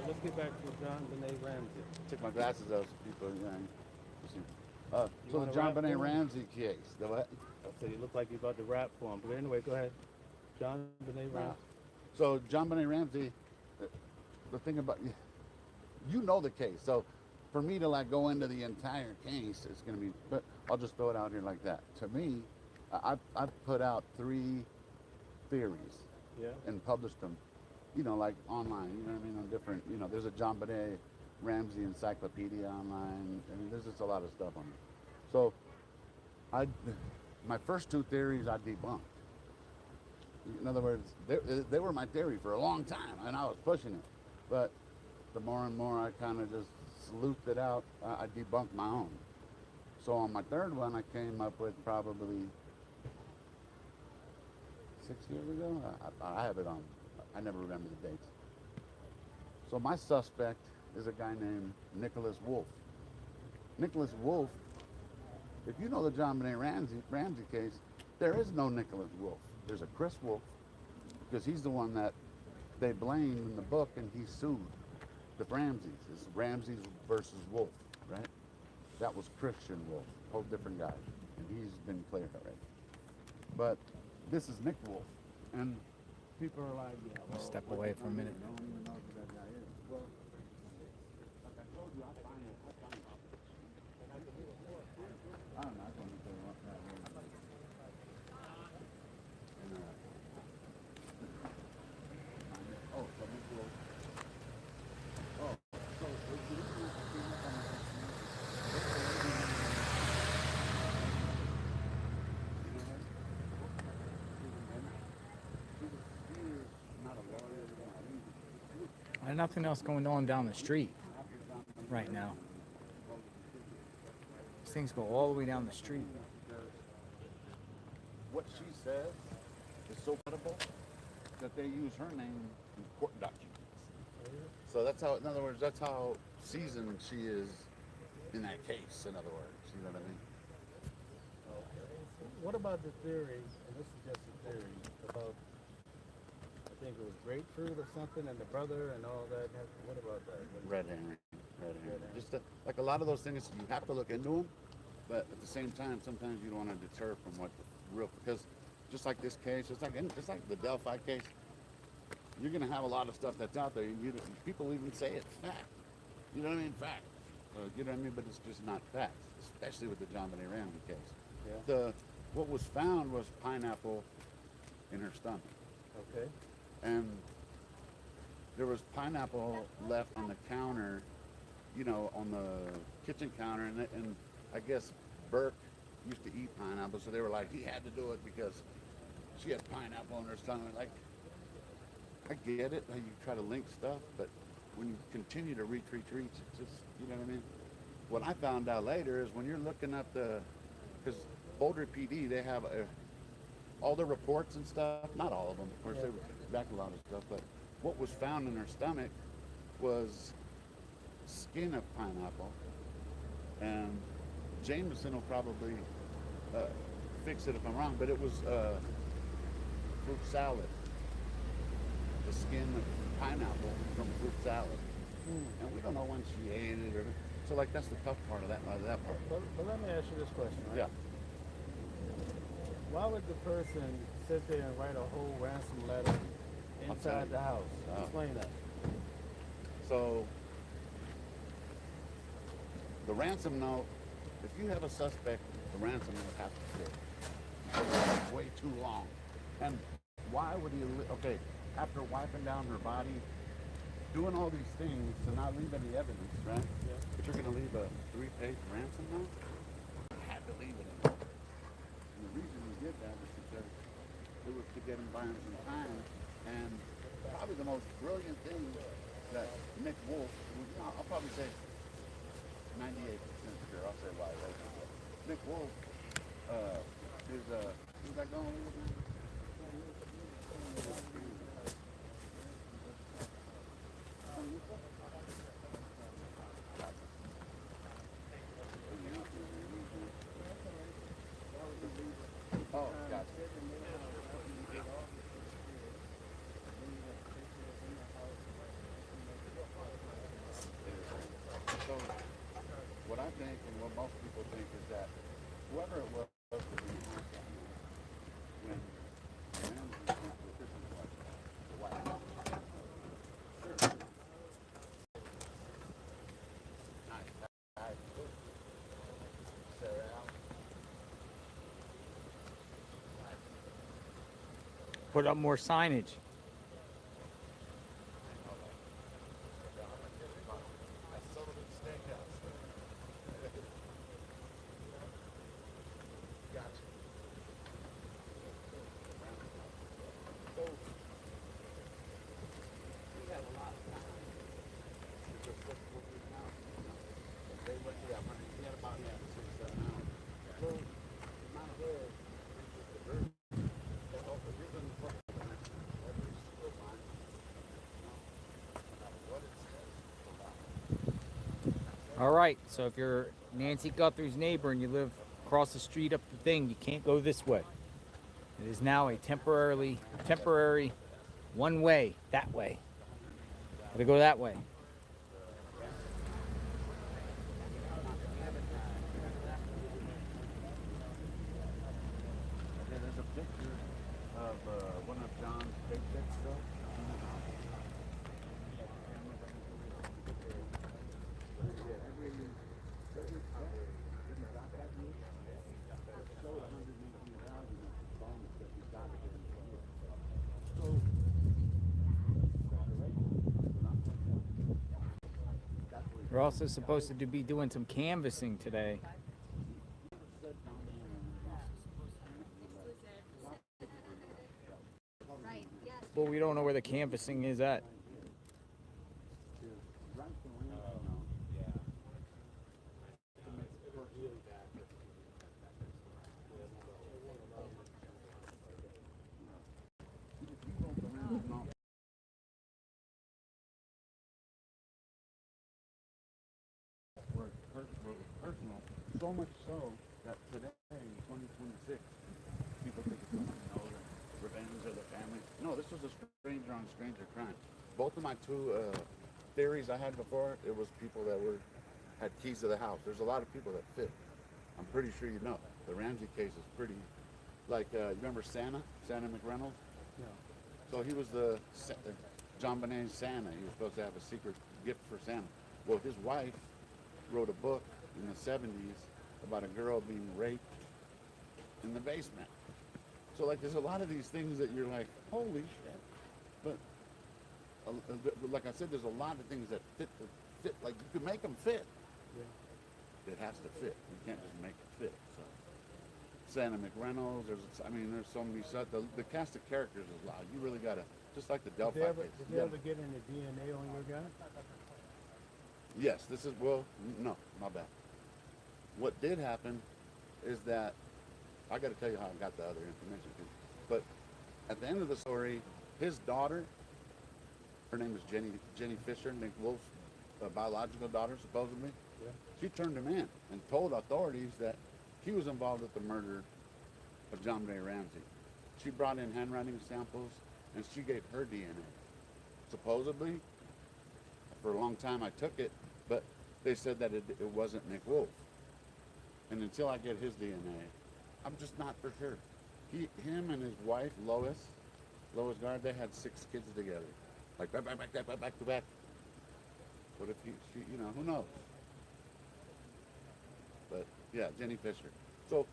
let's get back to John Benet Ramsey. Took my glasses out so people, yeah. So the wanna John rap Benet for him? Ramsey case. The what? So you look like you're about to rap for him. But anyway, go ahead. John Benet Ramsey. So John Benet Ramsey, the thing about you know the case. So for me to like go into the entire case, it's gonna be. But I'll just throw it out here like that. To me, I've put out 3 theories Yeah. and published them. You know, like online. You know what I mean? On different. You know, there's a John Benet Ramsey encyclopedia online. I mean, there's just a lot of stuff on it. So my first 2 theories I debunked. In other words, they were my theory for a long time, and I was pushing it. But the more and more I kind of just sleuthed it out, I debunked my own. So on my 3rd one, I came up with probably 6 years ago. I have it on. I never remember the dates. So my suspect is a guy named Nicholas Wolf. Nicholas Wolf, if you know the John Benet Ramsey case, there is no Nicholas Wolf. there's a Chris Wolf, because he's the one that they blame in the book, and he sued the Ramseys. It's Ramses versus Wolf, right? That was Christian Wolf, whole different guy, and he's been cleared already. But this is Nick Wolf, and people are like, yeah, well, Step away for a minute. I don't even know who that guy is. Well, like I told you, I find it. I don't know. I don't know what that is. And, oh, so Nick Wolf. Oh, so the reason I came up on this, you know her? She was not a lawyer, There's nothing else going on down the street right now. These things go all the way down the street. what she says is so credible that they use her name in court documents. So that's how, in other words, that's how seasoned she is in that case, in other words. You know what I mean? What about the theory, and this is just a theory, about, I think it was grapefruit or something, and the brother and all that? What about that? Red herring. Red herring. Just like a lot of those things, you have to look into them, but at the same time, sometimes you don't want to deter from what the real, because just like this case, just like the Delphi case, you're going to have a lot of stuff that's out there. People even say it's fact. You know what I mean? Fact. You know what I mean? But it's just not facts, especially with the John Benet Ramsey case. Yeah. What was found was pineapple in her stomach. Okay. And there was pineapple left on the counter, you know, on the kitchen counter, and I guess Burke used to eat pineapple, so they were like, he had to do it because she had pineapple in her stomach. Like, I get it, how you try to link stuff, but when you continue to reach, it's just, you know what I mean? What I found out later is when you're looking at because Boulder PD, they have all the reports and stuff, not all of them, of course, they back a lot of stuff, but what was found in her stomach was skin of pineapple, and Jameson will probably fix it if I'm wrong, but it was fruit salad, the skin of pineapple from fruit salad, and we don't know when she ate it, or so like that's the tough part of that part. But let me ask you this question, right? Yeah. Why would the person sit there and write a whole ransom letter inside the house? Explain that. So the ransom note, if you have a suspect, the ransom note has to stay. It's way too long. And why would he, okay, after wiping down her body, doing all these things to not leave any evidence, right? Yeah. But you're going to leave a 3-page ransom note? You had to leave it in there. And the reason he did that was because it was to get him buying some time. And probably the most brilliant thing that Nick Wolf, I'll probably say 98% sure, I'll say why right now. Nick Wolf is that going on? Oh, gotcha. So, what I think and what most people think is that whoever it was that we had that night, when Ramsey went to the Christmas party, the White House. Sure. Nice. Nice. Sarah Allen. Put up more signage. All right, so if you're Nancy Guthrie's neighbor and you live across the street up the thing, you can't go this way. It is now a temporary one way, that way. Gotta go that way. Okay, there's a picture of one of John's paychecks, though. We're also supposed to be doing some canvassing today. Well, we don't know where the canvassing is at. Personal, so much so that today, in 2026, people think it's the revenge of the family. No, this was a stranger on stranger crime. Both of my two theories I had before, it was people that had keys to the house. There's a lot of people that fit. I'm pretty sure you know. The Ramsey case is pretty, like, you remember Santa McReynolds? Yeah. So he was John Bonet's Santa. He was supposed to have a secret gift for Santa. Well, his wife wrote a book in the 70s about a girl being raped in the basement. So, like, there's a lot of these things that you're like, holy shit. But, like I said, there's a lot of things that fit. Like, you can make them fit. Yeah. It has to fit. You can't just make it fit. So, Santa McReynolds, there's so many. The cast of characters is loud. You really got to, just like the Delphi case. Did you ever get any DNA on your guy? Yes, no, my bad. What did happen is that, I got to tell you how I got the other information, but at the end of the story, his daughter, her name is Jenny Fisher, Nick Wolf's biological daughter, supposedly, Yeah. she turned him in and told authorities that he was involved with the murder of John Ray Ramsey. She brought in handwriting samples, and she gave her DNA. Supposedly, for a long time I took it, but they said that it wasn't Nick Wolf. And until I get his DNA, I'm just not for sure. Him and his wife, Lois Gard, they had 6 kids together. Like back to back. What if she, who knows? But yeah, Jenny Fisher. So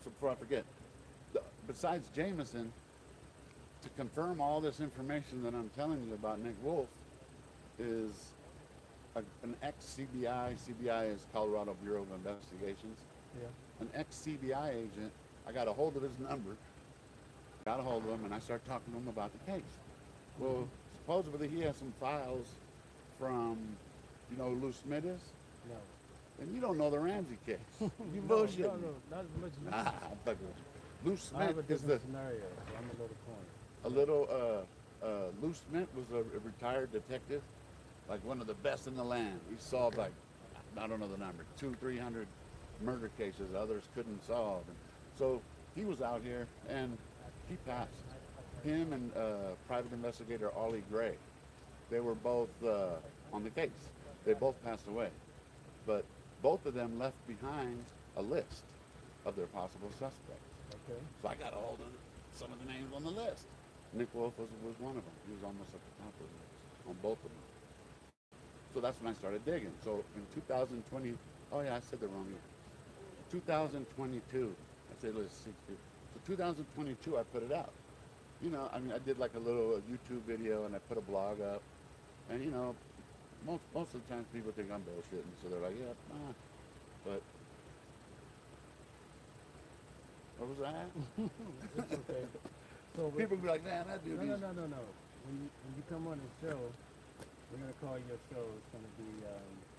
before I forget, besides Jameson, to confirm all this information that I'm telling you about Nick Wolf, is an ex-CBI. CBI is Colorado Bureau of Investigations. Yeah. An ex-CBI agent. I got a hold of his number. Got a hold of him, and I started talking to him about the case. Well, supposedly he has some files from, you know who Lou Smith is? No. And you don't know the Ramsey case. You No, bullshit. no, not as much as I'm fucking with you. Lou I have a Smith is different scenario, so I'm a little corner. Lou Smith was a retired detective, like one of the best in the land. He solved like, I don't know the number, 200-300 murder cases others couldn't solve. And so he was out here and he passed. Him and private investigator Ollie Gray, they were both on the case. They both passed away. But both of them left behind a list of their possible suspects. Okay. So I got a hold of some of the names on the list. Nick Wolf was one of them. He was almost at the top of the list on both of them. So that's when I started digging. So in 2020, oh yeah, I said the wrong year. 2022, I said let's see. So 2022, I put it out. You know, I mean, I did like a little YouTube video and I put a blog up. And you know, most of the times people think I'm bullshitting, so they're like, yeah, nah. But what was that? It's okay. So People be like, man, that dude. no. When you come on the show, we're gonna call your show. It's gonna be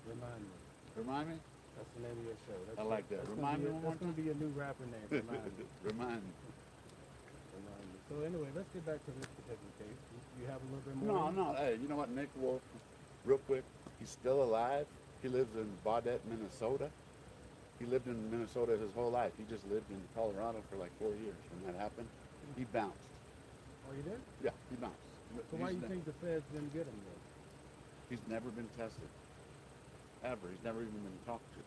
Remind Me. Remind me? That's the name of your show. I like that. That's Remind me one more That's gonna be your new rapper name. Remind Me. Remind me. Remind Me. So anyway, let's get back to this particular case. You have a little bit more. No. Hey, you know what? Nick Wolf, real quick, he's still alive. He lives in Baudette, Minnesota. He lived in Minnesota his whole life. He just lived in Colorado for like 4 years when that happened. He bounced. Oh, you did? Yeah, he bounced. So why do you think the feds didn't get him then? He's never been tested. Ever. He's never even been talked to.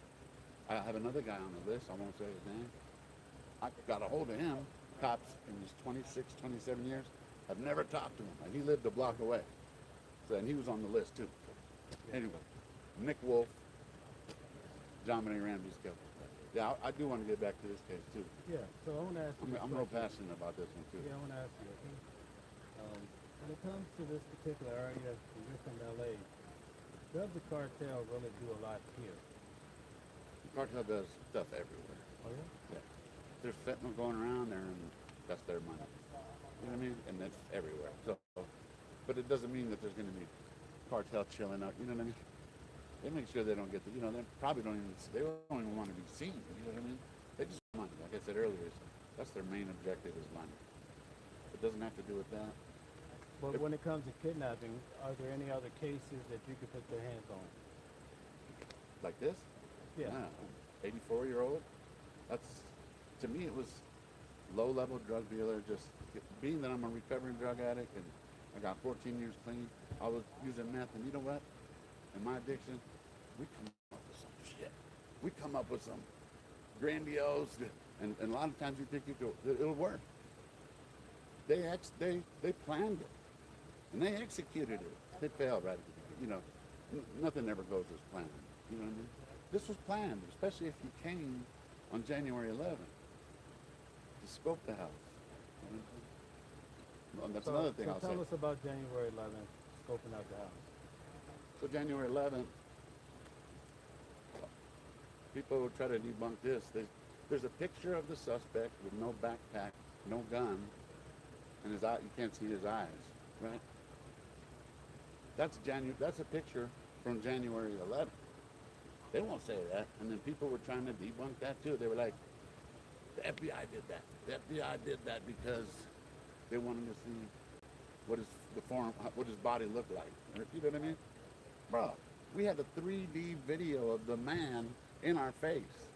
I have another guy on the list. I won't say his name. I got a hold of him. Cops in his 26, 27 years have never talked to him. And he lived a block away. So, and he was on the list too. Anyway, Nick Wolf, John Benet Ramsey's killed. Yeah, I do want to get back to this case too. Yeah, so I want to ask you. I'm real passionate about this one too. Yeah, I want to ask you. Okay? When it comes to this particular area, and you're from LA, does the cartel really do a lot here? The cartel does stuff everywhere. Oh yeah. Yeah. There's fentanyl going around there, and that's their money. You know what I mean? And that's everywhere. So, but it doesn't mean that there's going to be cartel chilling out. You know what I mean? They make sure they don't get the. You know, they probably don't even. They don't even want to be seen. You know what I mean? They just want money. Like I said earlier, that's their main objective is money. It doesn't have to do with that. But when it comes to kidnapping, are there any other cases that you could put your hands on? Like this? Yeah. 84-year-old. That's, to me, it was low-level drug dealer. Just being that I'm a recovering drug addict and I got 14 years clean, I was using meth, and you know what? In my addiction, we come up with some shit. We come up with some grandiose, and a lot of times you think it'll work. They planned it, and they executed it. They failed right at the beginning. You know, nothing ever goes as planned. You know what I mean? This was planned, especially if you came on January 11th to scope the house. You know what I'm saying? Well, that's another thing I'll say. Tell us about January 11th, scoping out the house. So January 11th, people will try to debunk this. There's a picture of the suspect with no backpack, no gun, and his eye, you can't see his eyes, right? That's a picture from January 11th. They won't say that. And then people were trying to debunk that too. They were like, the FBI did that. The FBI did that because they wanted to see what his body looked like. You know what I mean? Bro, we had a 3D video of the man in our face.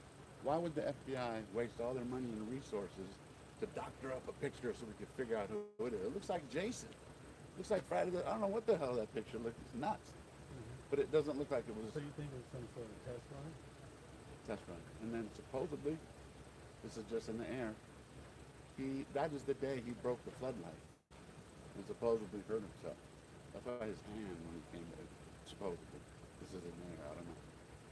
Why would the FBI waste all their money and resources to doctor up a picture so we could figure out who it is? It looks like Jason. It looks like Friday I don't know what the hell that picture looks. It's nuts. But it doesn't look like it was. So you think it was some sort of test run? Test run. And then supposedly, this is just in the air, that is the day he broke the floodlight and supposedly hurt himself. That's why his hand when he came in, supposedly. This is in the air, I don't know.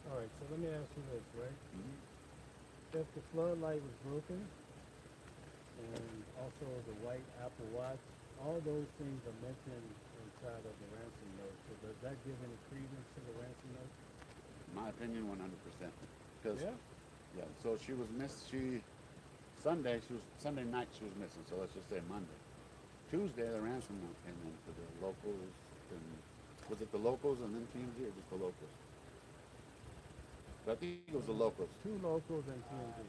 All right, so let me ask you this, right? Mm-hmm. If the floodlight was broken, and also the white Apple Watch, all those things are mentioned inside of the ransom note. So does that give any credence to the ransom note? In my opinion, 100%. Because yeah, so she was Sunday night she was missing. So let's just say Monday. Tuesday the ransom note came in to the locals, and was it the locals and then TMZ or just the locals? But I think it was the locals. Two locals and TMZ.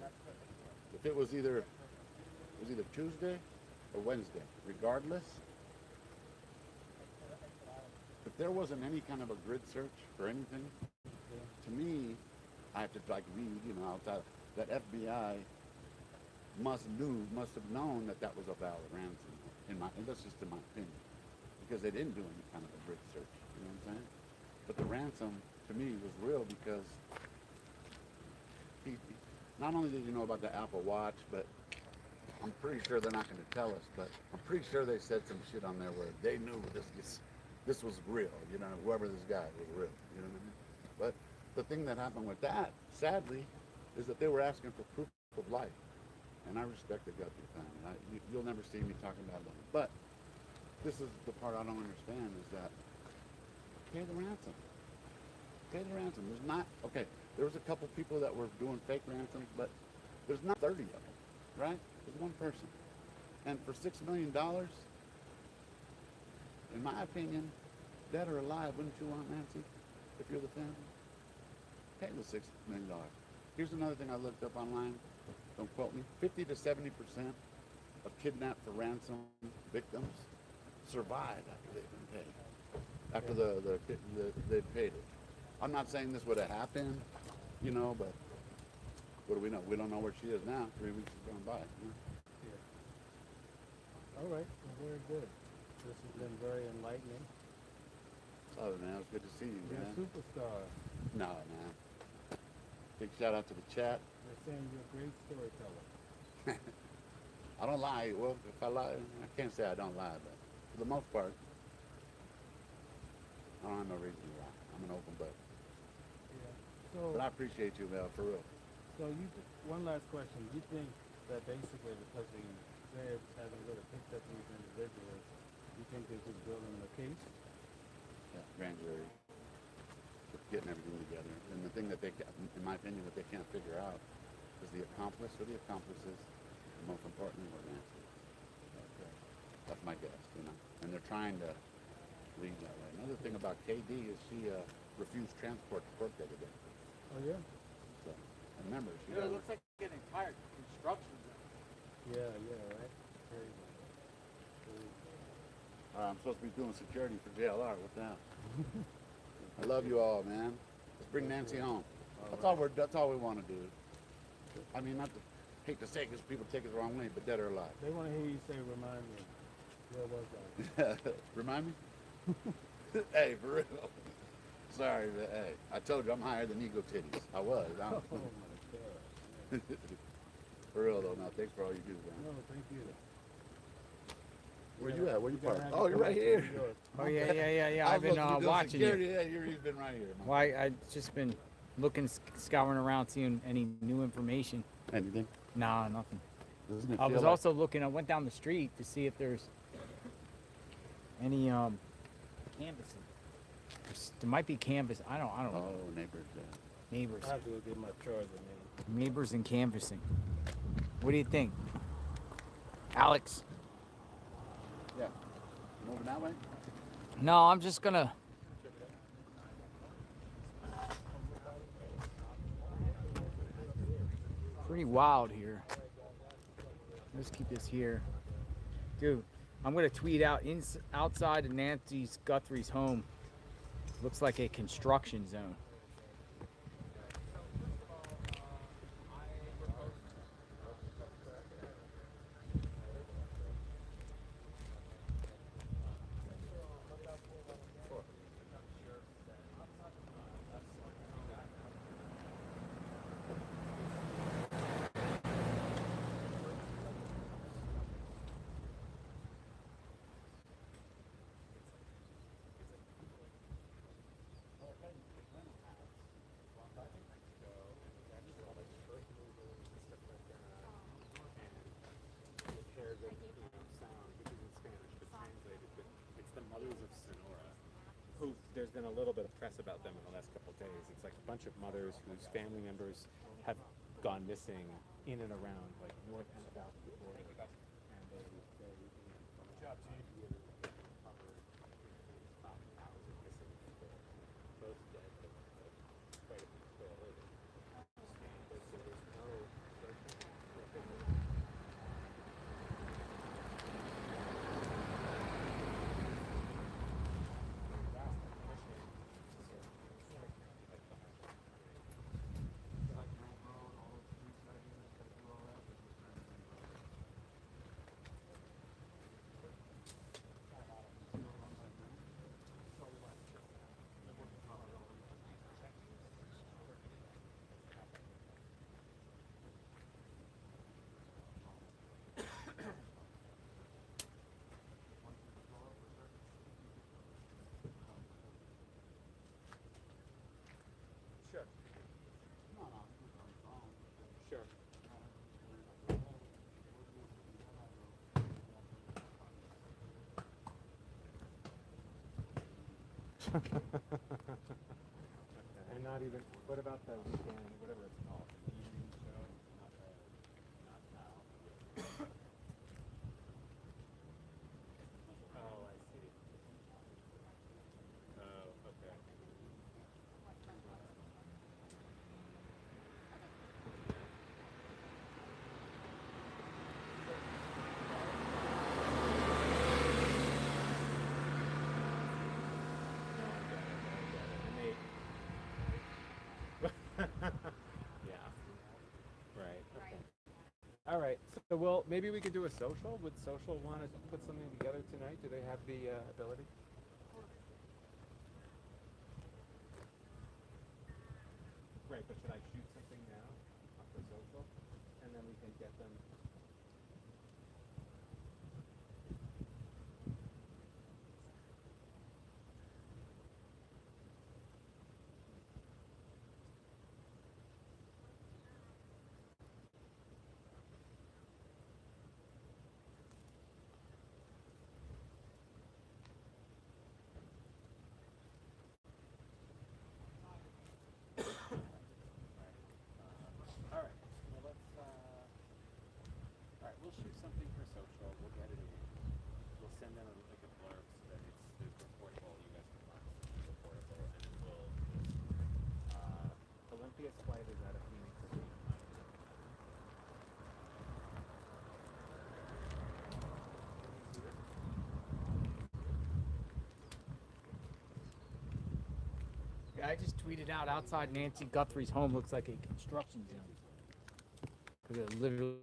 If it was either Tuesday or Wednesday, regardless, if there wasn't any kind of a grid search for anything, to me, I have to read, outside that FBI must have known that was a valid ransom. And that's just in my opinion, because they didn't do any kind of a grid search. You know what I'm saying? But the ransom to me was real because not only did you know about the Apple Watch, but I'm pretty sure they're not going to tell us, but I'm pretty sure they said some shit on there where they knew this was real, whoever this guy was real, you know what I mean? But the thing that happened with that, sadly, is that they were asking for proof of life. And I respect the Guthrie family. You'll never see me talking about them. But this is the part I don't understand is that pay the ransom. Pay the ransom. There's not, okay, there was a couple people that were doing fake ransoms, but there's not 30 of them, right? There's one person. And for $6 million, in my opinion, dead or alive, wouldn't you want Nancy if you're the family? Pay the $6 million. Here's another thing I looked up online. Don't quote me. 50 to 70% of kidnapped for ransom victims survive after they've been paid. After they paid it. I'm not saying this would have happened, but what do we know? We don't know where she is now. 3 weeks has gone by. All right, well, very good. This has been very enlightening. Oh man, it was good to see you, You're man. a superstar. No, man. Big shout out to the chat. They're saying you're a great storyteller. I don't lie. Well, if I lie, I can't say I don't lie, but for the most part, I don't have no reason to lie. I'm an open book. Yeah. But I appreciate you, Mel, for real. So one last question. You think that basically because the feds haven't really picked up these individuals, you think they're just building a case? Yeah, grand jury, getting everything together. And the thing that they, in my opinion, that they can't figure out is the accomplice or the accomplices, and most importantly, what Nancy is. Okay. That's my guess, you know. And they're trying to lead that way. Another thing about KD is she refused transport to court the other day. Oh yeah. So, and remember, she Dude, got it looks like an entire construction zone. Yeah, right. Crazy. I'm supposed to be doing security for JLR. What the hell? I love you all, man. Let's bring Nancy home. That's all we want to do. I mean, not to hate to say it because people take it the wrong way, but dead or alive. They want to hear you say, "Remind me." Where was I? Remind me? Hey, for real. Sorry, but hey, I told you I'm higher than ego titties. I was. Oh my God. For real though. No, thanks for all you do, man. No, thank you. Where you at? Where you gotta parked? have Oh, to you're come right back to here. New York. Oh yeah. I I've was been supposed to be doing watching security. you. Yeah, you've been right here. Man. Why I just been looking, scouring around, seeing any new information. Anything? Nah, nothing. Doesn't it I feel was like- also looking. I went down the street to see if there's any canvassing. There might be canvas. I don't know. Oh, neighbors. Neighbors, I have to go get my charger, man. neighbors and canvassing. What do you think, Alex? Yeah. Moving that way? No, I'm just gonna. Pretty wild here. Let's keep this here, dude. I'm gonna tweet out outside of Nancy Guthrie's home. Looks like a construction zone. Who there's been a little bit of press about them in the last couple of days. It's like a bunch of mothers whose family members have gone missing in and around like north and south of the border. And they both dead, but quite a few still living. And so there's no Sure. And not even. What about the weekend? Whatever it's called, the evening show. Not now. Oh, I see. Oh, okay. And they, yeah. So, well, maybe we could do a social. Would social want to put something together tonight? Do they have the ability? Right, but should I shoot something now for social, and then we can get them? All right. Well, let's. All right, we'll shoot something for social. We'll get it in. We'll send them like a blurb so that there's reportable. You guys can mark it's reportable, and then we'll. Olympia's flight is out of Phoenix. Yeah, I just tweeted out outside Nancy Guthrie's home looks like a construction zone. Because it literally.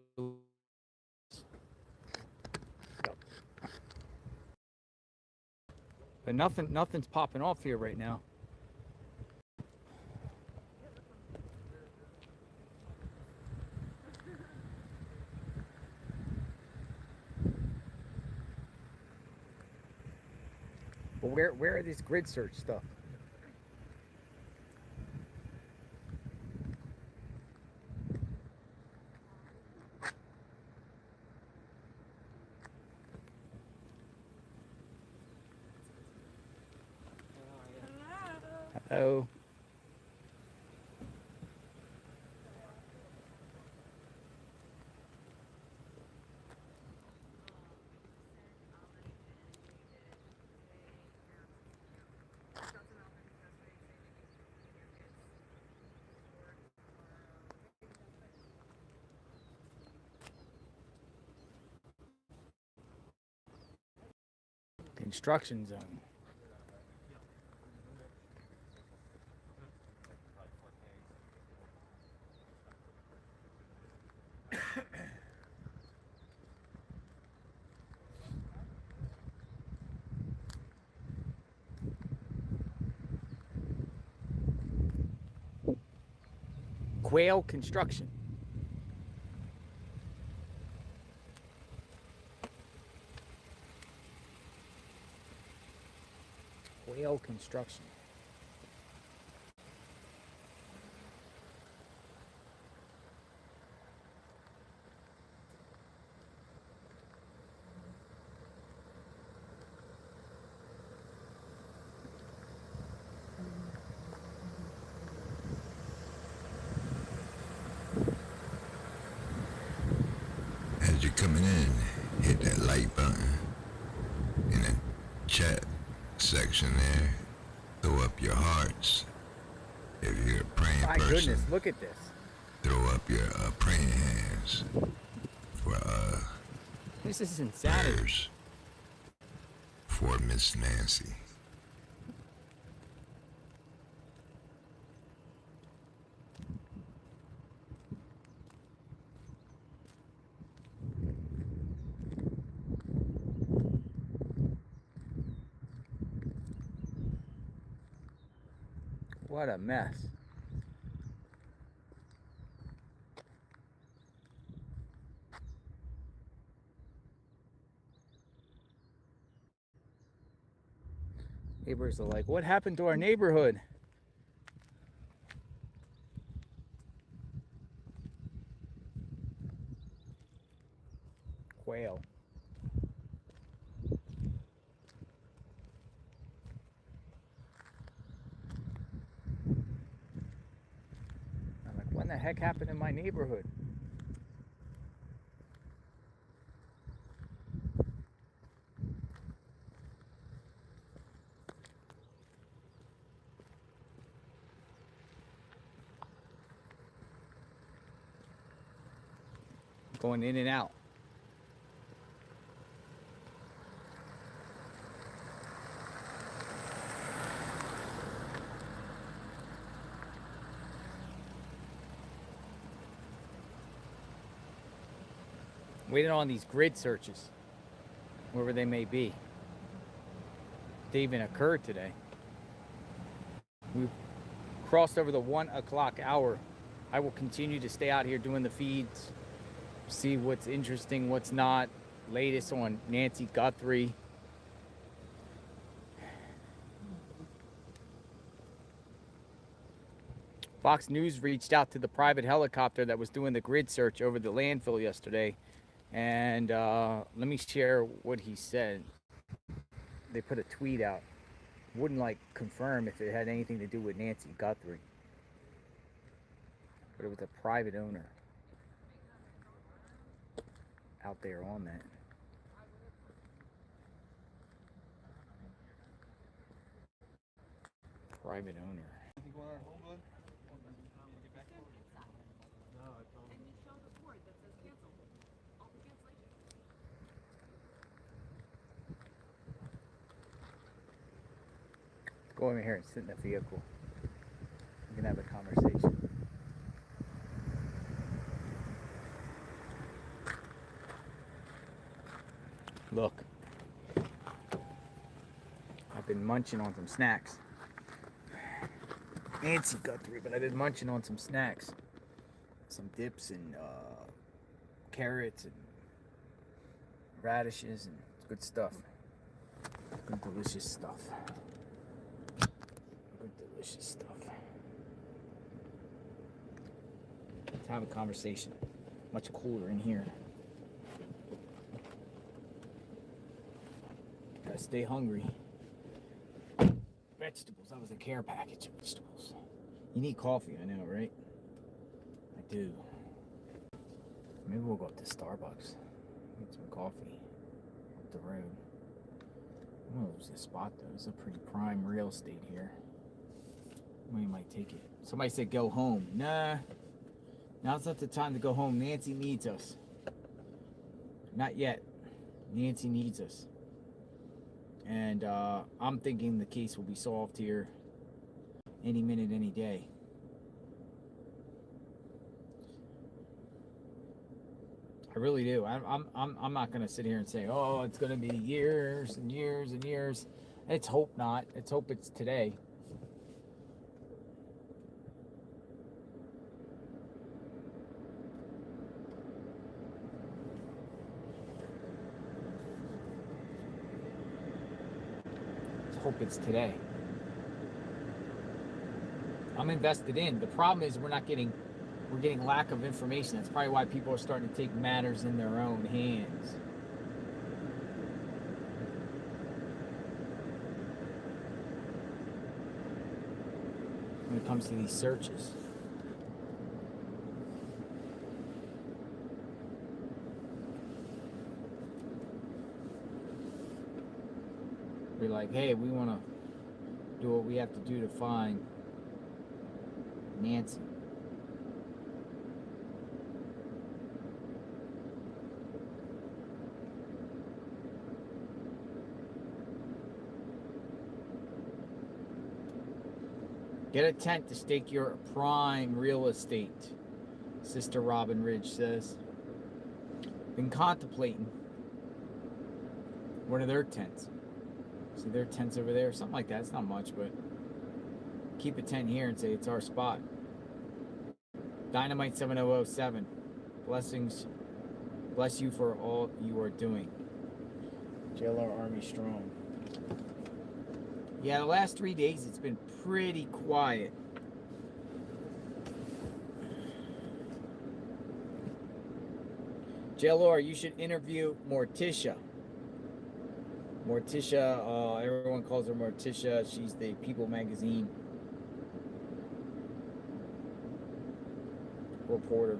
But nothing's popping off here right now. But where are these grid search stuff? Hello. Construction zone. Quail construction. Quail construction. As you're coming in, hit that like button in the chat section there. Throw up your hearts. If you're a praying My person, goodness, look at this. throw up your praying hands for This is insanity. prayers for Miss Nancy. What a mess. Neighbors are like, what happened to our neighborhood? Quail. I'm like, what the heck happened in my neighborhood? Going in and out. Waiting on these grid searches, wherever they may be. They even occurred today. We crossed over the 1 o'clock hour. I will continue to stay out here doing the feeds, see what's interesting, what's not. Latest on Nancy Guthrie. Fox News reached out to the private helicopter that was doing the grid search over the landfill yesterday. And let me share what he said. They put a tweet out. Wouldn't like confirm if it had anything to do with Nancy Guthrie. But it was a private owner out there on that. Private owner. Go over here and sit in the vehicle. We can have a conversation. Look, I've been munching on some snacks. Nancy Guthrie, but I've been munching on some snacks. Some dips and carrots and radishes and good stuff. Good delicious stuff. Good delicious stuff. Let's have a conversation. Much cooler in here. Gotta stay hungry. Vegetables. That was a care package of vegetables. You need coffee, I know, right? I do. Maybe we'll go up to Starbucks. Get some coffee. Up the road. I'm gonna lose this spot though. It's a pretty prime real estate here. We might take it. Somebody said go home. Nah. Now's not the time to go home. Nancy needs us. Not yet. Nancy needs us. And I'm thinking the case will be solved here any minute, any day. I really do. I'm not gonna sit here and say, oh, it's gonna be years and years and years. Let's hope not. Let's hope it's today. Hope it's today. I'm invested in. The problem is we're getting lack of information. That's probably why people are starting to take matters in their own hands. When it comes to these searches. Be like, hey, we want to do what we have to do to find Nancy. Get a tent to stake your prime real estate, Sister Robin Ridge says. Been contemplating one of their tents. See their tents over there? Something like that. It's not much, but keep a tent here and say it's our spot. Dynamite 7007. Blessings. Bless you for all you are doing. JLR Army Strong. Yeah, the last 3 days it's been pretty quiet. JLR, you should interview Morticia. Morticia, everyone calls her Morticia. She's the People magazine reporter.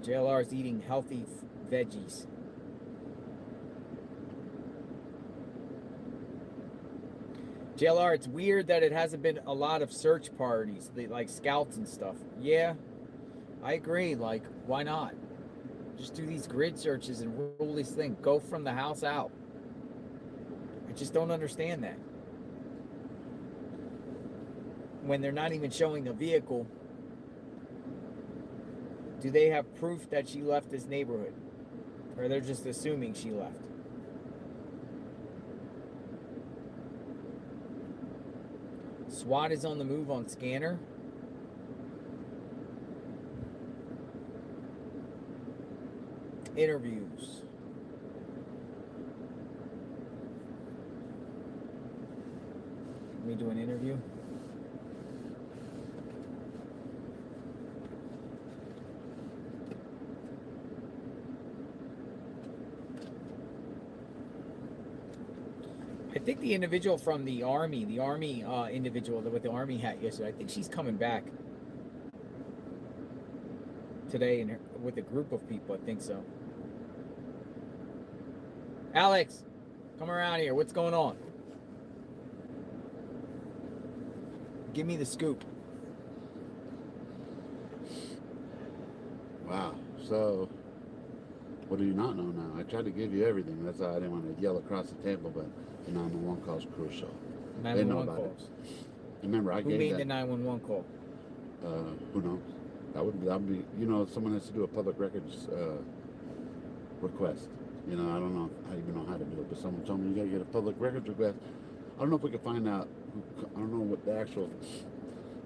JLR is eating healthy veggies. JLR, it's weird that it hasn't been a lot of search parties, like scouts and stuff. Yeah, I agree. Like, why not? Just do these grid searches and rule this thing. Go from the house out. I just don't understand that. When they're not even showing the vehicle Do they have proof that she left this neighborhood? Or they're just assuming she left? SWAT is on the move on scanner. Interviews. Let me do an interview. I think the individual from the army individual with the army hat yesterday, I think she's coming back today with a group of people. I think so. Alex, come around here. What's going on? Give me the scoop. Wow. So, what do you not know now? I tried to give you everything. That's why I didn't want to yell across the table, but the 911 call is crucial. 911 calls. Remember, I Who gave made that. the 911 call? Who knows? That would be, someone has to do a public records request. I don't know how you know how to do it, but someone told me you gotta get a public records request. I don't know if we could find out. I don't know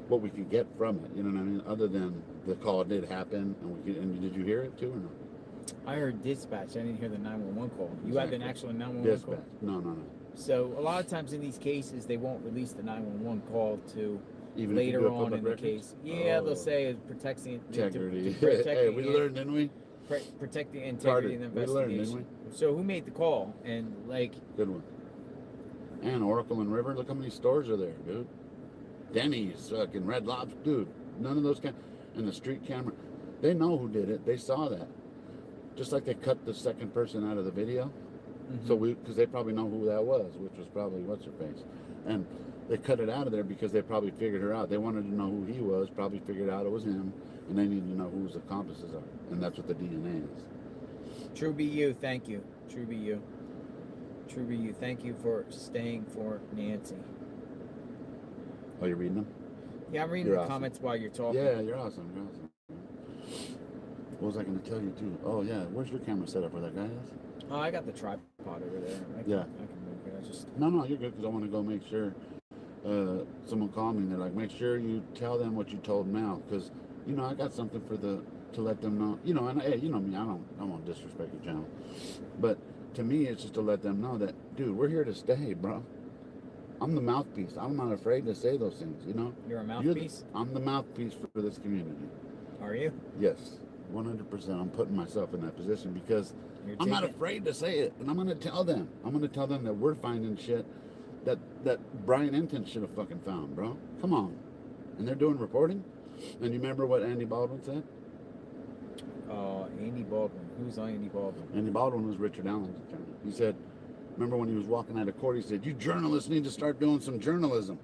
what we could get from it. You know what I mean? Other than the call did happen, and did you hear it too or no? I heard dispatch. I didn't hear the 911 call. You had an actual 911 Dispatch. call? No. So a lot of times in these cases, they won't release the 911 call to Even if you later do a on public in the records? case. Yeah, Oh. they'll say it protects the Integrity. protect Hey, the we learned, didn't we? protect the integrity of the We learned, investigation. didn't So who made the call? And Good one. And Oracle and River, look how many stores are there, dude. Denny's, fucking Red Lobster, dude. None of those and the street camera. They know who did it. They saw that. Just like they cut the second person out of the video. So because they probably know who that was, which was probably what's her face. And they cut it out of there because they probably figured her out. They wanted to know who he was, probably figured out it was him, and they needed to know who his accomplices are. And that's what the DNA is. True be you, thank you. True be you. True be you. Thank you for staying for Nancy. Oh, you're reading them? Yeah, I'm reading You're the awesome. comments while you're talking. Yeah, you're awesome. You're awesome. What was I going to tell you too? Oh yeah, where's your camera set up where that guy is? Oh, I got the tripod over there. I can move it. I just. No, you're good because I want to go make sure. Someone called me and they're like, make sure you tell them what you told Mel because I got something to let them know. And hey, you know me, I won't disrespect your channel, but to me it's just to let them know that, dude, we're here to stay, bro. I'm the mouthpiece. I'm not afraid to say those things. You're a mouthpiece? I'm the mouthpiece for this community. Are you? Yes, 100%. I'm putting myself in that position because I'm not afraid to say it, and I'm gonna tell them. I'm gonna tell them that we're finding shit that Brian Enton should have fucking found, bro. Come on. And they're doing reporting. And you remember what Andy Baldwin said? Andy Baldwin. Who's Andy Baldwin? Andy Baldwin was Richard Allen's attorney. He said, remember when he was walking out of court, he said, you journalists need to start doing some journalism.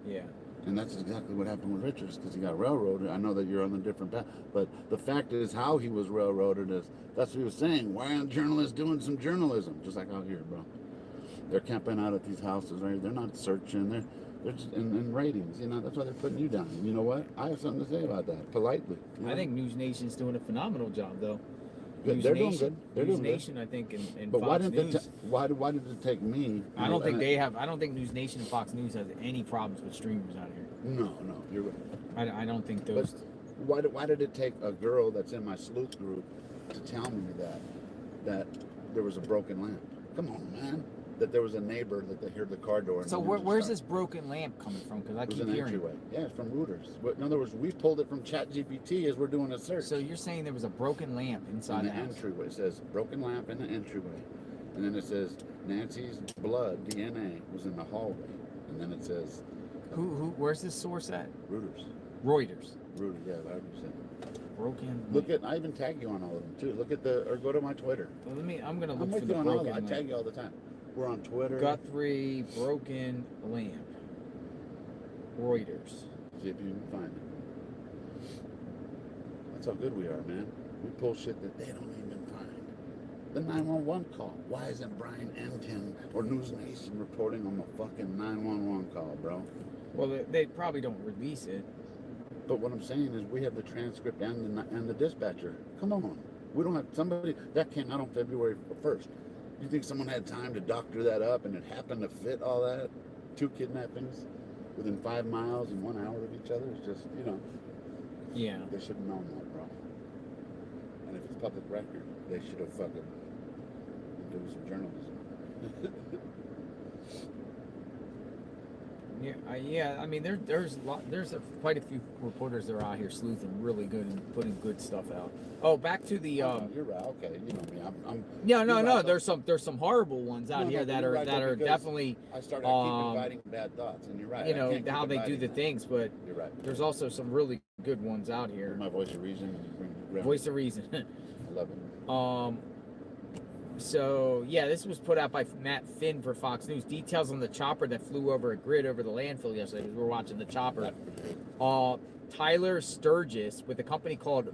Yeah. And that's exactly what happened with Richards because he got railroaded. I know that you're on a different path, but the fact is how he was railroaded is that's what he was saying. Why aren't journalists doing some journalism? Just like out here, bro. They're camping out at these houses, right? They're not searching. They're just in ratings. That's why they're putting you down. You know what? I have something to say about that, politely. I think News Nation's doing a phenomenal job, though. Good. They're doing good. They're News doing Nation, I think, and but Fox News. why did it take me? I don't think they have. I don't think News Nation and Fox News has any problems with streamers out here. No, you're right. I don't think those. But why did it take a girl that's in my sleuth group to tell me that there was a broken lamp? Come on, man. That there was a neighbor that they heard the car door. And So where's this broken lamp coming from? Because I keep hearing. Entryway. Yeah, it's from Reuters. But in other words, we pulled it from ChatGPT as we're doing a search. So you're saying there was a broken lamp inside in the house? entryway. It says broken lamp in the entryway, and then it says Nancy's blood DNA was in the hallway, and then it says Where's this source at? Reuters. Reuters. Yeah, 100%. Broken. Look at. I even tag you on all of them too. Look at or go to my Twitter. Well, I'm gonna I'm look for with the you on all broken of them. I lamp. tag you all the time. We're on Twitter. Guthrie broken lamp. Reuters. See if you can find it. That's how good we are, man. We pull shit that they don't even find. The 911 call. Why isn't Brian Enton or News Nation reporting on the fucking 911 call, bro? Well, they probably don't release it. But what I'm saying is we have the transcript and the dispatcher. Come on. We don't have somebody that came out on February 1st. You think someone had time to doctor that up and it happened to fit all that? 2 kidnappings within 5 miles and 1 hour of each other? It's just, you know. Yeah. They should have known that, bro. And if it's public record, they should have fucking do some journalism. Yeah. I mean, there's quite a few reporters that are out here sleuthing really good and putting good stuff out. Oh, back to the. You're right. Okay, you know me. I'm No. There's some horrible ones out here that are because definitely. I started keep inviting bad thoughts, and you're right. You I know can't keep how they do inviting the that. things, but You're right. there's also some really good ones out here. My voice of reason. Voice of reason. I love it. So yeah, this was put out by Matt Finn for Fox News. Details on the chopper that flew over a grid over the landfill yesterday. Because we were watching the chopper. Tyler Sturgis with a company called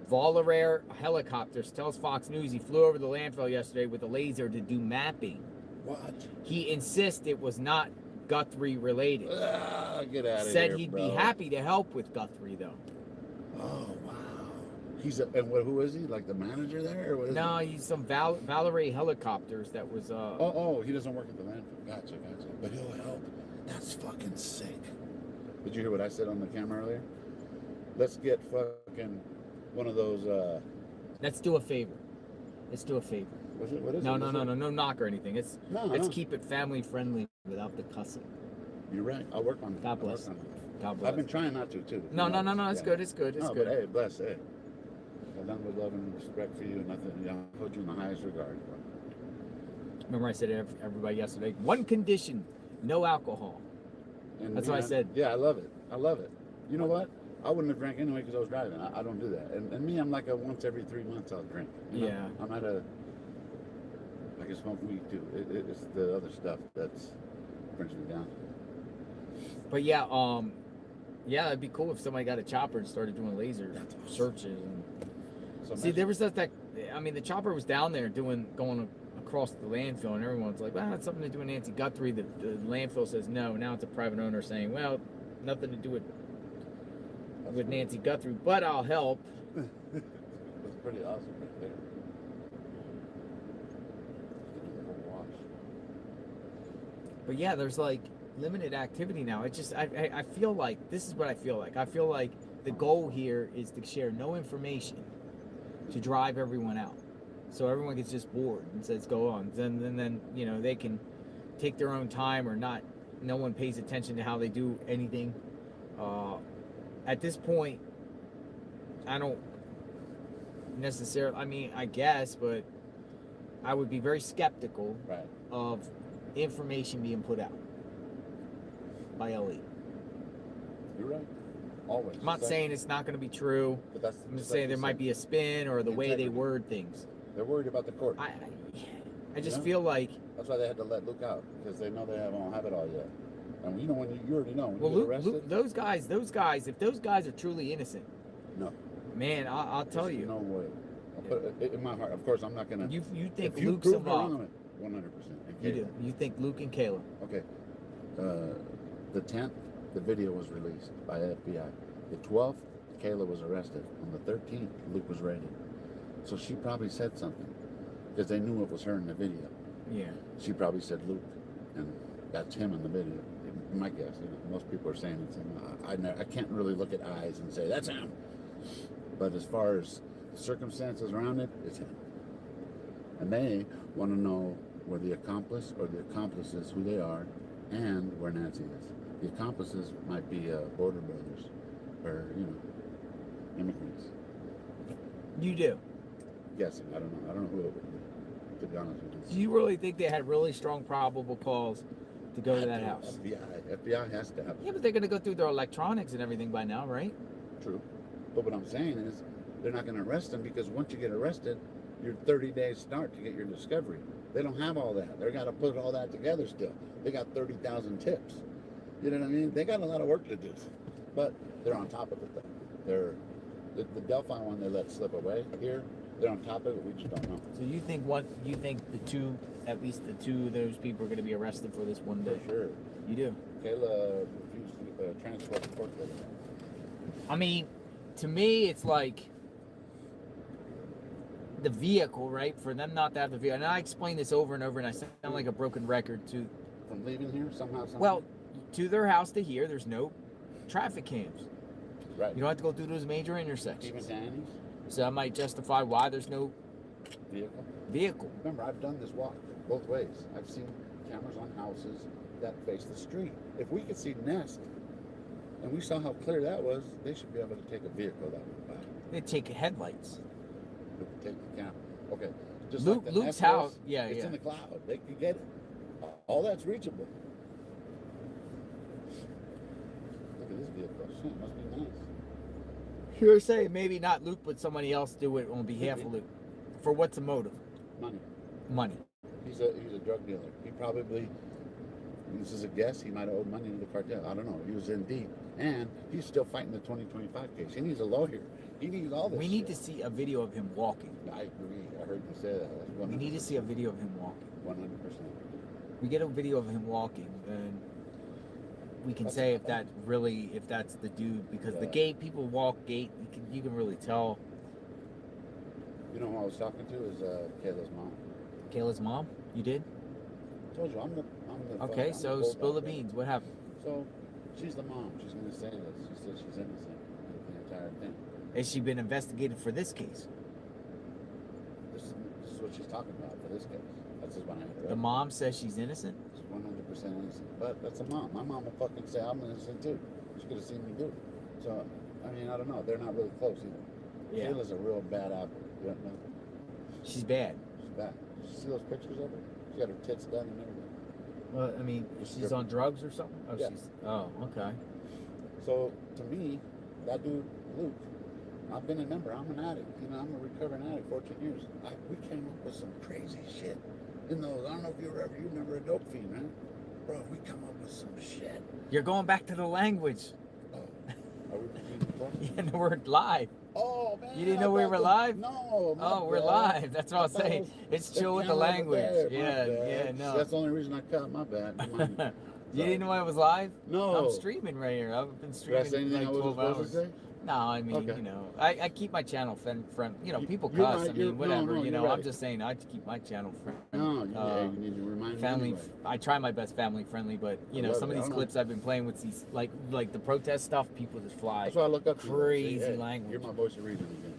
Volare Helicopters tells Fox News he flew over the landfill yesterday with a laser to do mapping. What? He insists it was not Guthrie related. Get out of here, Said he'd bro. be happy to help with Guthrie though. Oh wow. Who is he? Like the manager there? Or what is No, he? he's some Valerie Helicopters that was He doesn't work at the landfill. Gotcha. But he'll help. That's fucking sick. Did you hear what I said on the camera earlier? Let's get fucking one of those. Let's do a favor. What is No, no knock or anything. Let's No. keep it family friendly without the cussing. You're right. I'll work on it. God bless. God bless. I've been trying not to too. No. It's good. It's No, good. but hey, bless. Hey, I've done with love and respect for you, and nothing. You know, I hold you in the highest regard. Remember I said to everybody yesterday, one condition, no alcohol. And That's what I said. Yeah, I love it. You know what? I wouldn't have drank anyway because I was driving. I don't do that. And me, I'm like a once every 3 months I'll drink. You know? Yeah. I'm at a. I can smoke weed too. It's the other stuff that's brings me down. But yeah, it'd be cool if somebody got a chopper and started doing laser searches. And So see, there was that. I mean, the chopper was down there going across the landfill, and everyone's like, "Well, it's something to do with Nancy Guthrie." The landfill says no. Now it's a private owner saying, "Well, nothing to do with Nancy Guthrie, but I'll help." That's pretty awesome right there. But yeah, there's like limited activity now. It just I feel like this is what I feel like. I feel like the goal here is to share no information to drive everyone out. So everyone gets just bored and says go on. Then you know, they can take their own time or not. No one pays attention to how they do anything. At this point, I don't necessarily, I mean, I guess, but I would be very skeptical of information being put out by LE. You're right. Always. I'm not saying it's not going to be true. But that's, I'm just saying there might be a spin or the way they word things. They're worried about the court. I just feel like. That's why they had to let Luke out, because they know they don't have it all yet. And you know, when you already know. When Well, you get arrested, Luke, those guys, if those guys are truly innocent, no, man, I'll tell you. No way. I'll put it in my heart. Of course, I'm not gonna. You think if you Luke's prove me involved? wrong, 100%. You do. You think Luke and Kayla? Okay. The 10th, the video was released by FBI. The 12th, Kayla was arrested. On the 13th, Luke was raided. So she probably said something, because they knew it was her in the video. Yeah. She probably said Luke, and that's him in the video. My guess, you know, most people are saying it's him. I can't really look at eyes and say that's him. But as far as circumstances around it, it's him. And they want to know where the accomplice or the accomplices, who they are, and where Nancy is. The accomplices might be border brothers, or immigrants. You do. Guessing. I don't know who it would be, to be honest with you. Do you really think they had really strong probable cause to go to that house? FBI has to have. Yeah, but they're going to go through their electronics and everything by now, right? True. But what I'm saying is, they're not going to arrest them, because once you get arrested, your 30 days start to get your discovery. They don't have all that. They've got to put all that together still. They got 30,000 tips. You know what I mean? They got a lot of work to do. But they're on top of it, though. They're the Delphi one they let slip away here. They're on top of it. We just don't know. So you think at least the two of those people are going to be arrested for this one day? For sure. You do. Kayla refused to transport the court. I mean, to me, it's like the vehicle, right? For them not to have the vehicle. And I explain this over and over, and I sound like a broken record to. From leaving here somehow. Well, to their house to here, there's no traffic cams. Right. You don't have to go through those major intersections. Even Danny's So that might justify why there's no vehicle. Remember, I've done this walk both ways. I've seen cameras on houses that face the street. If we could see Nest, and we saw how clear that was, they should be able to take a vehicle that went by. They take headlights. They could take the camera. Okay. Just Luke, like the Luke's Nest house, was, yeah, it's yeah. in the cloud. They could get it. All that's reachable. Look at this vehicle. Shit, must be nice. You're saying maybe not Luke, but somebody else do it on behalf of Luke. For what's the motive? Money. Money. He's a drug dealer. He probably, this is a guess, he might have owed money to the cartel. I don't know. He was in deep. And he's still fighting the 2025 case. He needs a lawyer. He needs all this We need shit. to see a video of him walking. I agree. I heard you say that. That's 100%. We need to see a video of him walking. 100%. We get a video of him walking, and we can say if that really, if that's the dude, because the gate, people walk gate, you can really tell. You know who I was talking to is Kayla's mom. Kayla's mom? You did? I told you, I'm the Okay, I'm so the spill the bulldog guy. beans. What happened? So, she's the mom. She's going to say this. She said she's innocent of the entire thing. Has she been investigated for this case? This is what she's talking about for this case. That's just when I heard The mom says she's innocent? She's 100% innocent. But that's a mom. My mom will fucking say I'm innocent too. She could have seen me do it. So, I mean, I don't know. They're not really close either. Yeah. Kayla's a real bad apple. You don't know? She's bad. She's bad. Did you see those pictures of her? She got her tits done and everything. Well, I mean, she's on drugs or something? Oh, Yeah. Oh, okay. So, to me, that dude, Luke, I've been a member. I'm an addict. You know, I'm a recovering addict, 14 years. We came up with some crazy shit. In those, I don't know if you remember a dope fiend, right? Bro, we come up with some shit. You're going back to the language. Oh, are we talking? Yeah, the word live. Oh, man. You didn't know we were live? No. Oh, we're live. That's what I was saying. It's chill with the language. Yeah, no. That's the only reason I cut. My bad. Come on. You didn't know I was live? No. I'm streaming right here. I've been Did I streaming say anything like I wasn't 12 supposed hours. to say? No, I mean, Okay. you know, I keep my channel friend. You know, people you're cuss. right, I mean, whatever. no, you you're know, right. I'm just saying I keep my channel friend. No, you need to remind Family. me. Anyway. I try my best family friendly, but you know, love some it. of I these don't clips I've been playing with these like the protest stuff, people just fly. That's why I look up to you. Crazy Say, hey, language. You're my voice of reason again.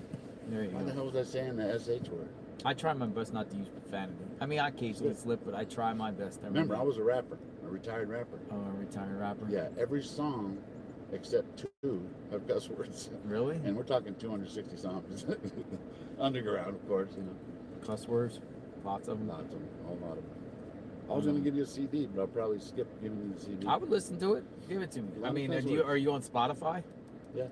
There you Why the go. hell was I saying the SH word? I try my best not to use profanity. I mean, I occasionally slip, but I try my best. Remember, I was a rapper, a retired rapper. Oh, a retired rapper. Yeah, every song except 2 have cuss words. Really? And we're talking 260 songs. Underground, of course, you know. Cuss words, lots of them. Lots of them, a whole lot of them. I was going to give you a CD, but I'll probably skip giving you the CD. I would listen to it. Give it to me. I mean, cuss are words. you on Spotify? Yeah.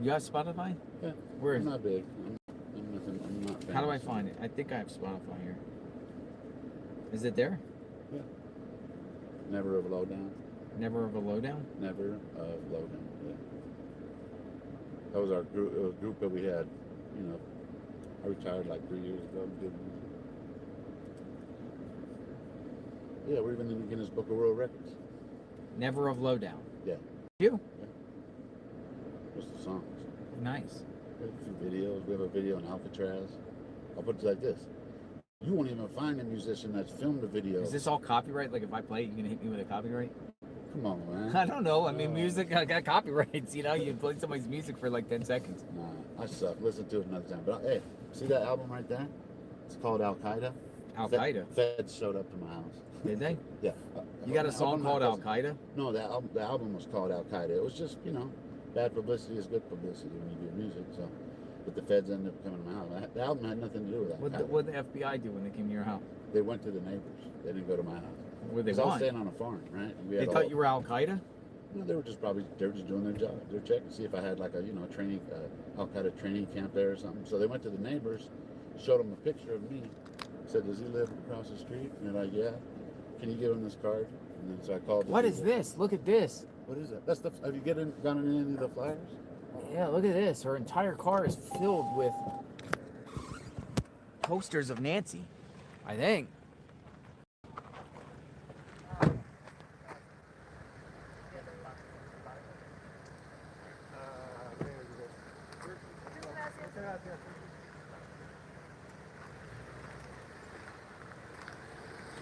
You have Spotify? Yeah. Where I'm is it? not big. I'm not famous. How do I find it? I think I have Spotify here. Is it there? Yeah. Never of a Lowdown. Never of a lowdown? Never of Lowdown. Yeah. That was our group that we had. You know, I retired like 3 years ago. Did music. Yeah, we're even in the Guinness Book of World Records. Never of lowdown. Yeah. You? Just the songs. Nice. We have a few videos. We have a video on Alcatraz. I'll put it like this. You won't even find a musician that's filmed a video. Is this all copyright? Like if I play it, you're gonna hit me with a copyright? Come on, man. I don't know. I mean, music I got copyrights. You know, you play somebody's music for like 10 seconds. Nah, I suck. Listen to it another time. But hey, see that album right there? It's called Al Qaeda. Al Qaeda. Feds showed up to my house. Did they? Yeah. You got a song called Al Qaeda? No, the album was called Al Qaeda. It was just, you know, bad publicity is good publicity when you do music. So, but the feds ended up coming to my house. The album had nothing to do with that. What did the FBI do when they came to your house? They went to the neighbors. They didn't go to my house. Where they Because I was want? staying on a farm, right? And we They had thought you were Al Qaeda? No, they were just doing their job. They're checking to see if I had like a, you know, training, Al Qaeda training camp there or something. So they went to the neighbors, showed them a picture of me, said, "Does he live across the street?" And they're like, "Yeah." Can you give him this card? And then so I called. What is this? Look at this. What is that? That's the. Have you gotten any of the flyers? Yeah, look at this. Her entire car is filled with posters of Nancy, I think.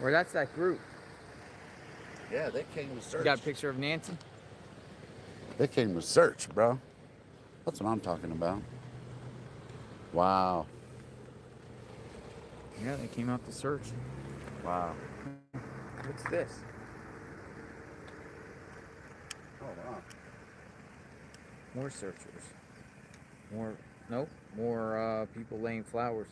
Or that's that group. Yeah, they came to search. You got a picture of Nancy? They came to search, bro. That's what I'm talking about. Wow. Yeah, they came out to search. Wow. What's this? Oh, wow. More searchers. More, nope, more people laying flowers.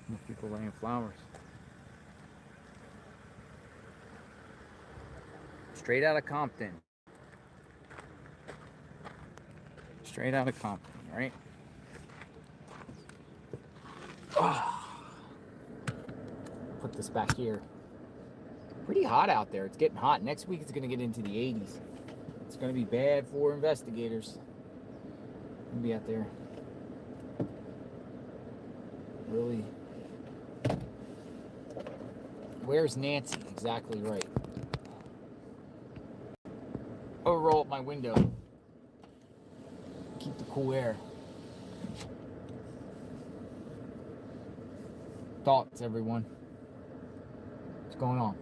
More people laying flowers. Straight out of Compton. Straight out of Compton, right? Put this back here. Pretty hot out there. It's getting hot. Next week it's going to get into the 80s. It's going to be bad for investigators. We'll be out there. Really. Where's Nancy? Exactly right. I'll roll up my window. Keep the cool air. Thoughts, everyone? What's going on?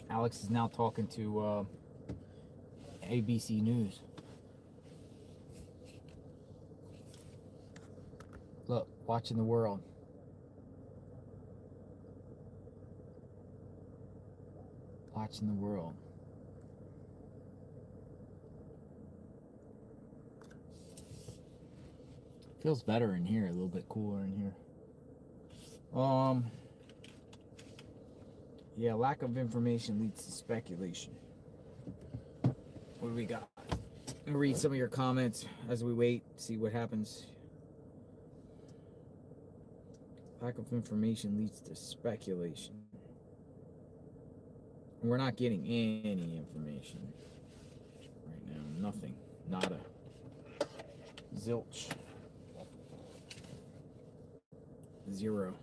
Alex is now talking to ABC News. Look, watching the world. Watching the world. Feels better in here, a little bit cooler in here. Yeah, lack of information leads to speculation. What do we got? I'm gonna read some of your comments as we wait, see what happens. Lack of information leads to speculation. We're not getting any information right now. Nothing. Nada. Zilch. Zero.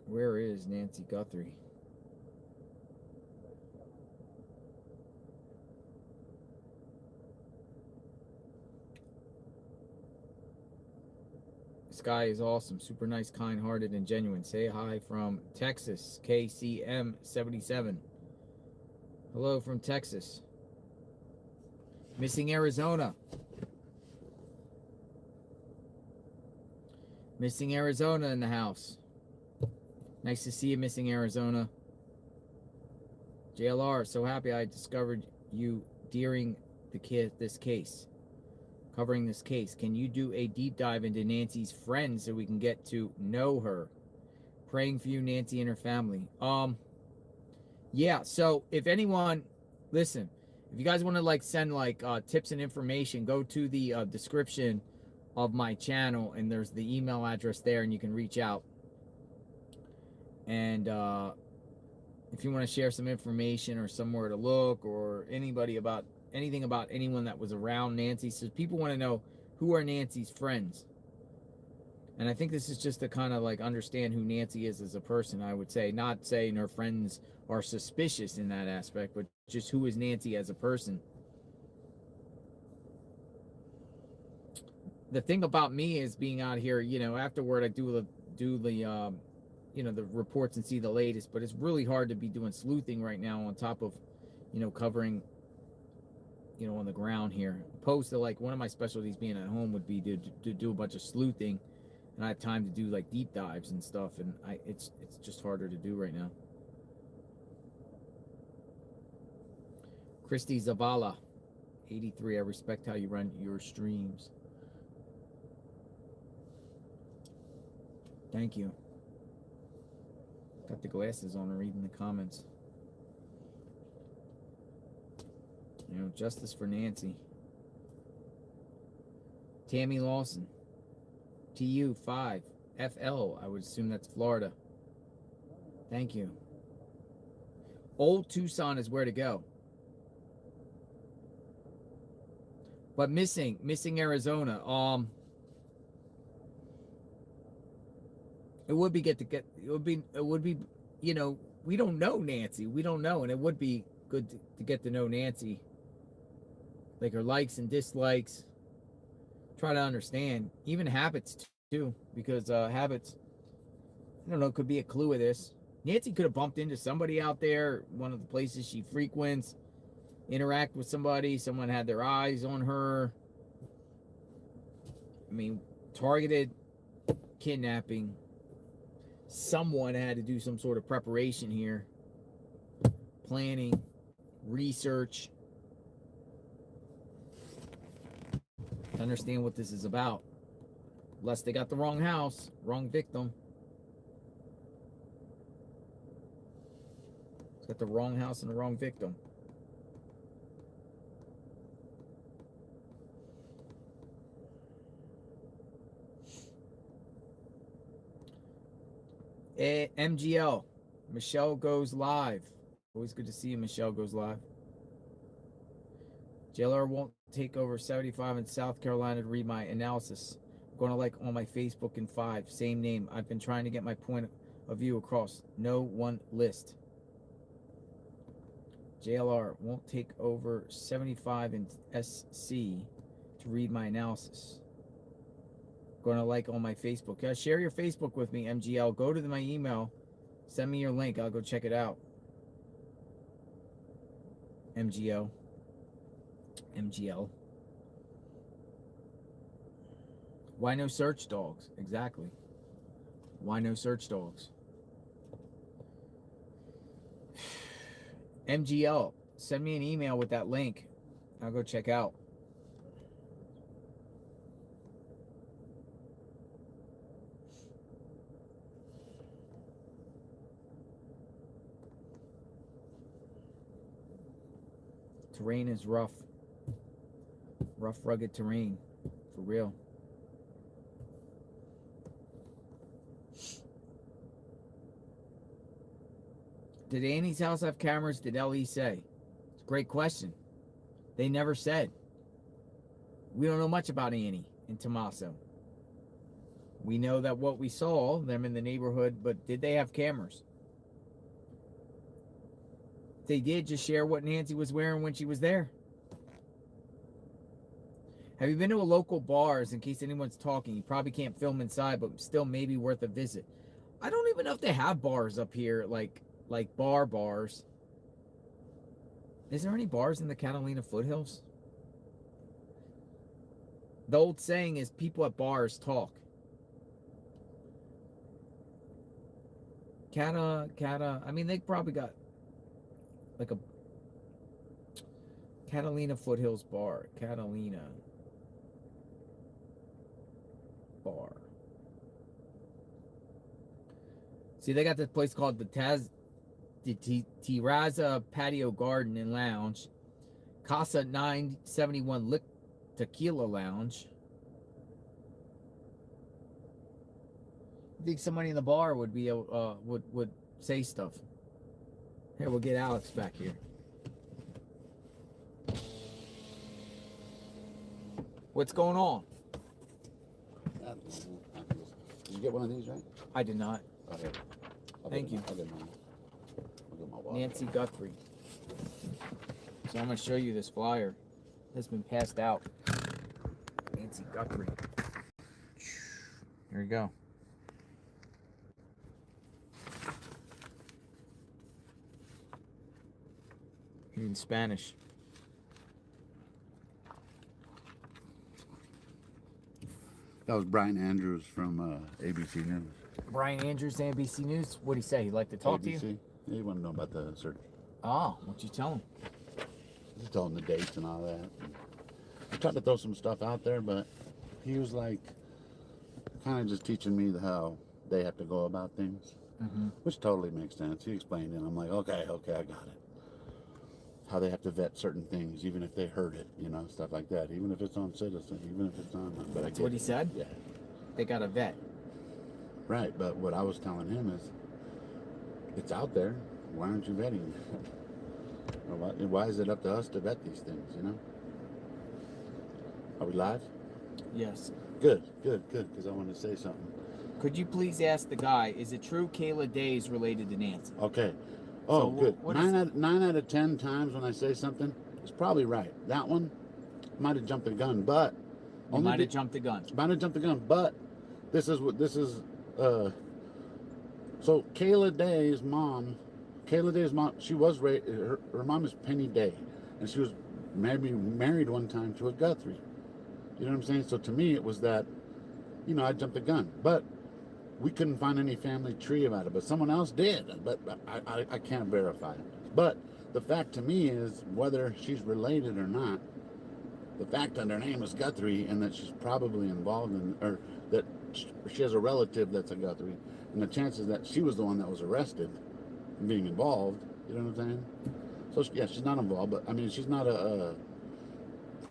Where is Nancy Guthrie? This guy is awesome, super nice, kind-hearted, and genuine. Say hi from Texas, KCM77. Hello from Texas. Missing Arizona. Missing Arizona in the house. Nice to see you, Missing Arizona. JLR, so happy I discovered you during this case. Covering this case. Can you do a deep dive into Nancy's friends so we can get to know her? Praying for you, Nancy, and her family. Yeah, so if anyone, listen, if you guys want to like send like tips and information, go to the description of my channel and there's the email address there and you can reach out. And if you want to share some information or somewhere to look or anything about anyone that was around Nancy, so people want to know who are Nancy's friends. And I think this is just to kind of like understand who Nancy is as a person, I would say. Not saying her friends are suspicious in that aspect, but just who is Nancy as a person. The thing about me is being out here, you know, afterward I do the you know, the reports and see the latest, but it's really hard to be doing sleuthing right now on top of, you know, covering, you know, on the ground here. Opposed to like one of my specialties being at home would be to do a bunch of sleuthing, and I have time to do like deep dives and stuff, and it's just harder to do right now. Christy Zavala, 83. I respect how you run your streams. Thank you. Got the glasses on and reading the comments. You know, justice for Nancy. Tammy Lawson. TU5. FL. I would assume that's Florida. Thank you. Old Tucson is where to go. But missing Arizona. It would be you know, we don't know Nancy. We don't know, and it would be good to get to know Nancy. Like her likes and dislikes. Try to understand. Even habits too, because habits, I don't know, could be a clue of this. Nancy could have bumped into somebody out there, one of the places she frequents, interact with somebody, someone had their eyes on her. I mean, targeted kidnapping. Someone had to do some sort of preparation here. Planning, research. To understand what this is about. Unless they got the wrong house, wrong victim. It's got the wrong house and the wrong victim. MGL. Michelle goes live. Always good to see you, Michelle goes live. JLR won't take over 75 in South Carolina to read my analysis. I'm going to like on my Facebook in 5. Same name. I've been trying to get my point of view across. No one list. JLR won't take over 75 in SC to read my analysis. Going to like on my Facebook. Share your Facebook with me, MGL. Go to my email. Send me your link. I'll go check it out. MGL. Why no search dogs? Exactly. Why no search dogs? MGL. Send me an email with that link. I'll go check out. Terrain is rough. Rough, rugged terrain. For real. Did Annie's house have cameras? Did LE say? It's a great question. They never said. We don't know much about Annie and Tommaso. We know that what we saw, them in the neighborhood, but did they have cameras? They did, just share what Nancy was wearing when she was there. Have you been to a local bars? In case anyone's talking, you probably can't film inside, but still maybe worth a visit. I don't even know if they have bars up here, like bars. Is there any bars in the Catalina foothills? The old saying is people at bars talk. I mean, they probably got like a Catalina Foothills bar. Catalina bar. See, they got this place called the Terraza Patio Garden and Lounge. Casa 971 Tequila Lounge. I think somebody in the bar would be would say stuff. Here, we'll get Alex back here. What's going on? Did you get one of these, right? I did not. Okay. Thank you. I'll get mine. I'll get my water. Nancy Guthrie. So I'm going to show you this flyer that's been passed out. Nancy Guthrie. Here you go. In Spanish. That was Brian Andrews from ABC News. Brian Andrews, ABC News. What'd he say? He'd like to talk to you? Yeah, he wanted to know about the search. Oh, what'd you tell him? Just told him the dates and all that. I tried to throw some stuff out there, but he was like, kind of just teaching me how they have to go about things, which totally makes sense. He explained it. I'm like, okay, I got it. how they have to vet certain things, even if they heard it, you know, stuff like that. Even if it's on Citizen, even if it's on. But That's what he said? Yeah. They got a vet. Right, but what I was telling him is, it's out there. Why aren't you vetting it? Or why is it up to us to vet these things, you know? Are we live? Yes. Good, because I want to say something. Could you please ask the guy, is it true Kayla Day is related to Nancy? Okay. Oh, So good. what Nine out of 10 times when I say something, it's probably right. That one might have jumped the gun, but You might have jumped the gun. Might have jumped the gun, but this is. So Kayla Day's mom, she was her mom is Penny Day, and she was married one time to a Guthrie. You know what I'm saying? So to me, it was that, you know, I jumped the gun, but we couldn't find any family tree about it. But someone else did, but I can't verify it. But the fact to me is, whether she's related or not, the fact that her name is Guthrie and that she's probably involved in, or that she has a relative that's a Guthrie, and the chances that she was the one that was arrested and being involved, you know what I'm saying? So yeah, she's not involved, but I mean, she's not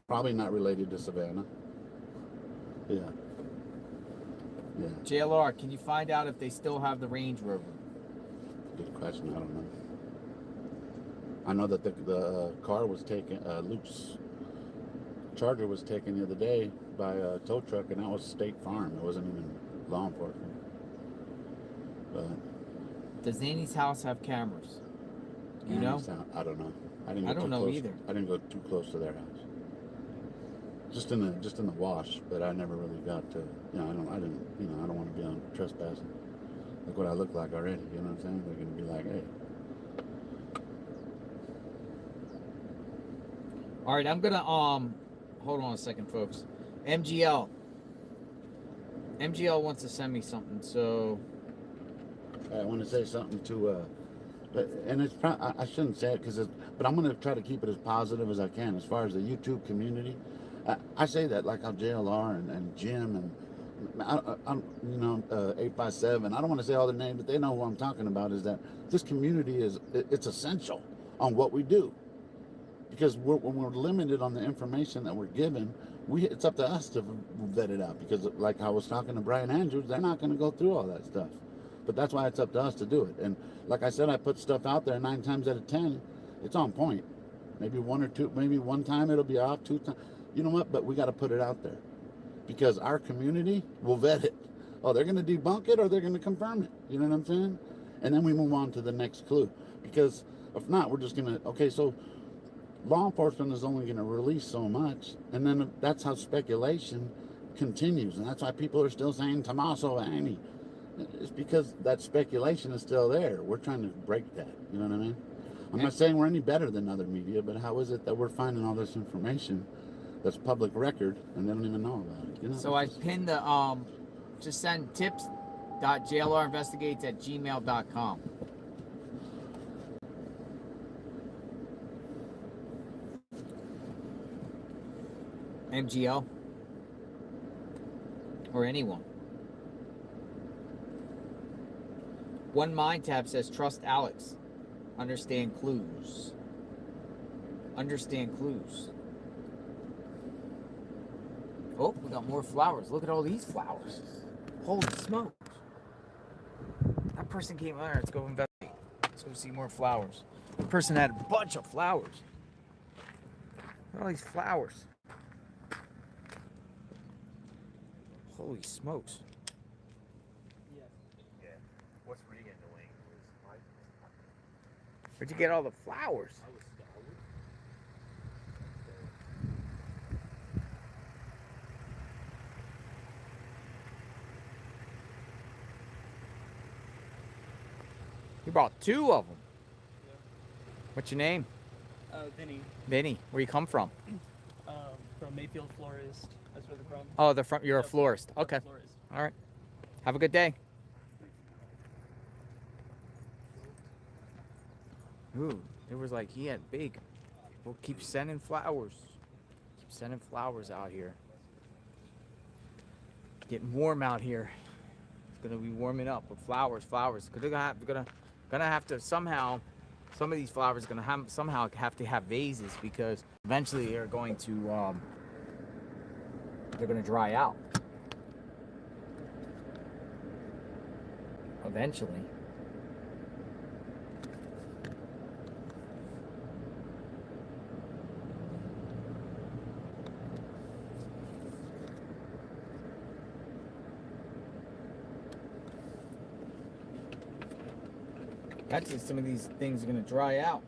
probably not related to Savannah. Yeah. Yeah. JLR, can you find out if they still have the Range Rover? Good question. I don't know. I know that the car was taken. Luke's Charger was taken the other day by a tow truck, and that was State Farm. It wasn't even law enforcement. But Does Nanny's house have cameras? You know? I don't know. I don't know either. I didn't go too close to their house. Just in the wash, but I never really got to. You know, I don't want to be on trespassing. Look what I look like already. You know what I'm saying? They're gonna be like, hey. All right, I'm gonna hold on a second, folks. MGL wants to send me something, so I want to say something to, and it's I shouldn't say it but I'm going to try to keep it as positive as I can as far as the YouTube community. I say that like how JLR and Jim and I'm 8x7. I don't want to say all their names, but they know who I'm talking about. Is that this community it's essential on what we do, because when we're limited on the information that we're given, it's up to us to vet it out. Because like I was talking to Brian Andrews, they're not going to go through all that stuff. But that's why it's up to us to do it. And like I said, I put stuff out there 9 times out of 10, it's on point. Maybe one or two, maybe one time it'll be off, 2 times. You know what? But we got to put it out there, because our community will vet it. Oh, they're going to debunk it or they're going to confirm it. You know what I'm saying? And then we move on to the next clue. Because if not, we're just going to, okay, so law enforcement is only going to release so much. And then that's how speculation continues. And that's why people are still saying Tommaso Annie. It's because that speculation is still there. We're trying to break that. You know what I mean? I'm not saying we're any better than other media, but how is it that we're finding all this information that's public record and they don't even know about it? You know? So I pinned the just send tips.jlrinvestigates@gmail.com. MGL or anyone. One Mind Tab says, trust Alex. Understand clues. Understand clues. Oh, we got more flowers. Look at all these flowers. Holy smokes. That person came over. Let's go investigate. Let's go see more flowers. The person had a bunch of flowers. Look at all these flowers. Holy smokes. What's really annoying is Where'd you get all the flowers? I was scoured. You brought 2 of them. Yeah. What's your name? Vinny, Vinny. Where you come from? from Mayfield Florist. That's where they're from. Oh, they're from. You're a Yep. florist. Yep, Okay. Florist. All right. Have a good day. Ooh, it was like he had big. We'll keep sending flowers. Keep sending flowers out here. Getting warm out here. It's gonna be warming up with flowers. Cause they're gonna have to somehow some of these flowers are going to somehow have to have vases because eventually they're going to dry out. Eventually. Actually, some of these things are going to dry out.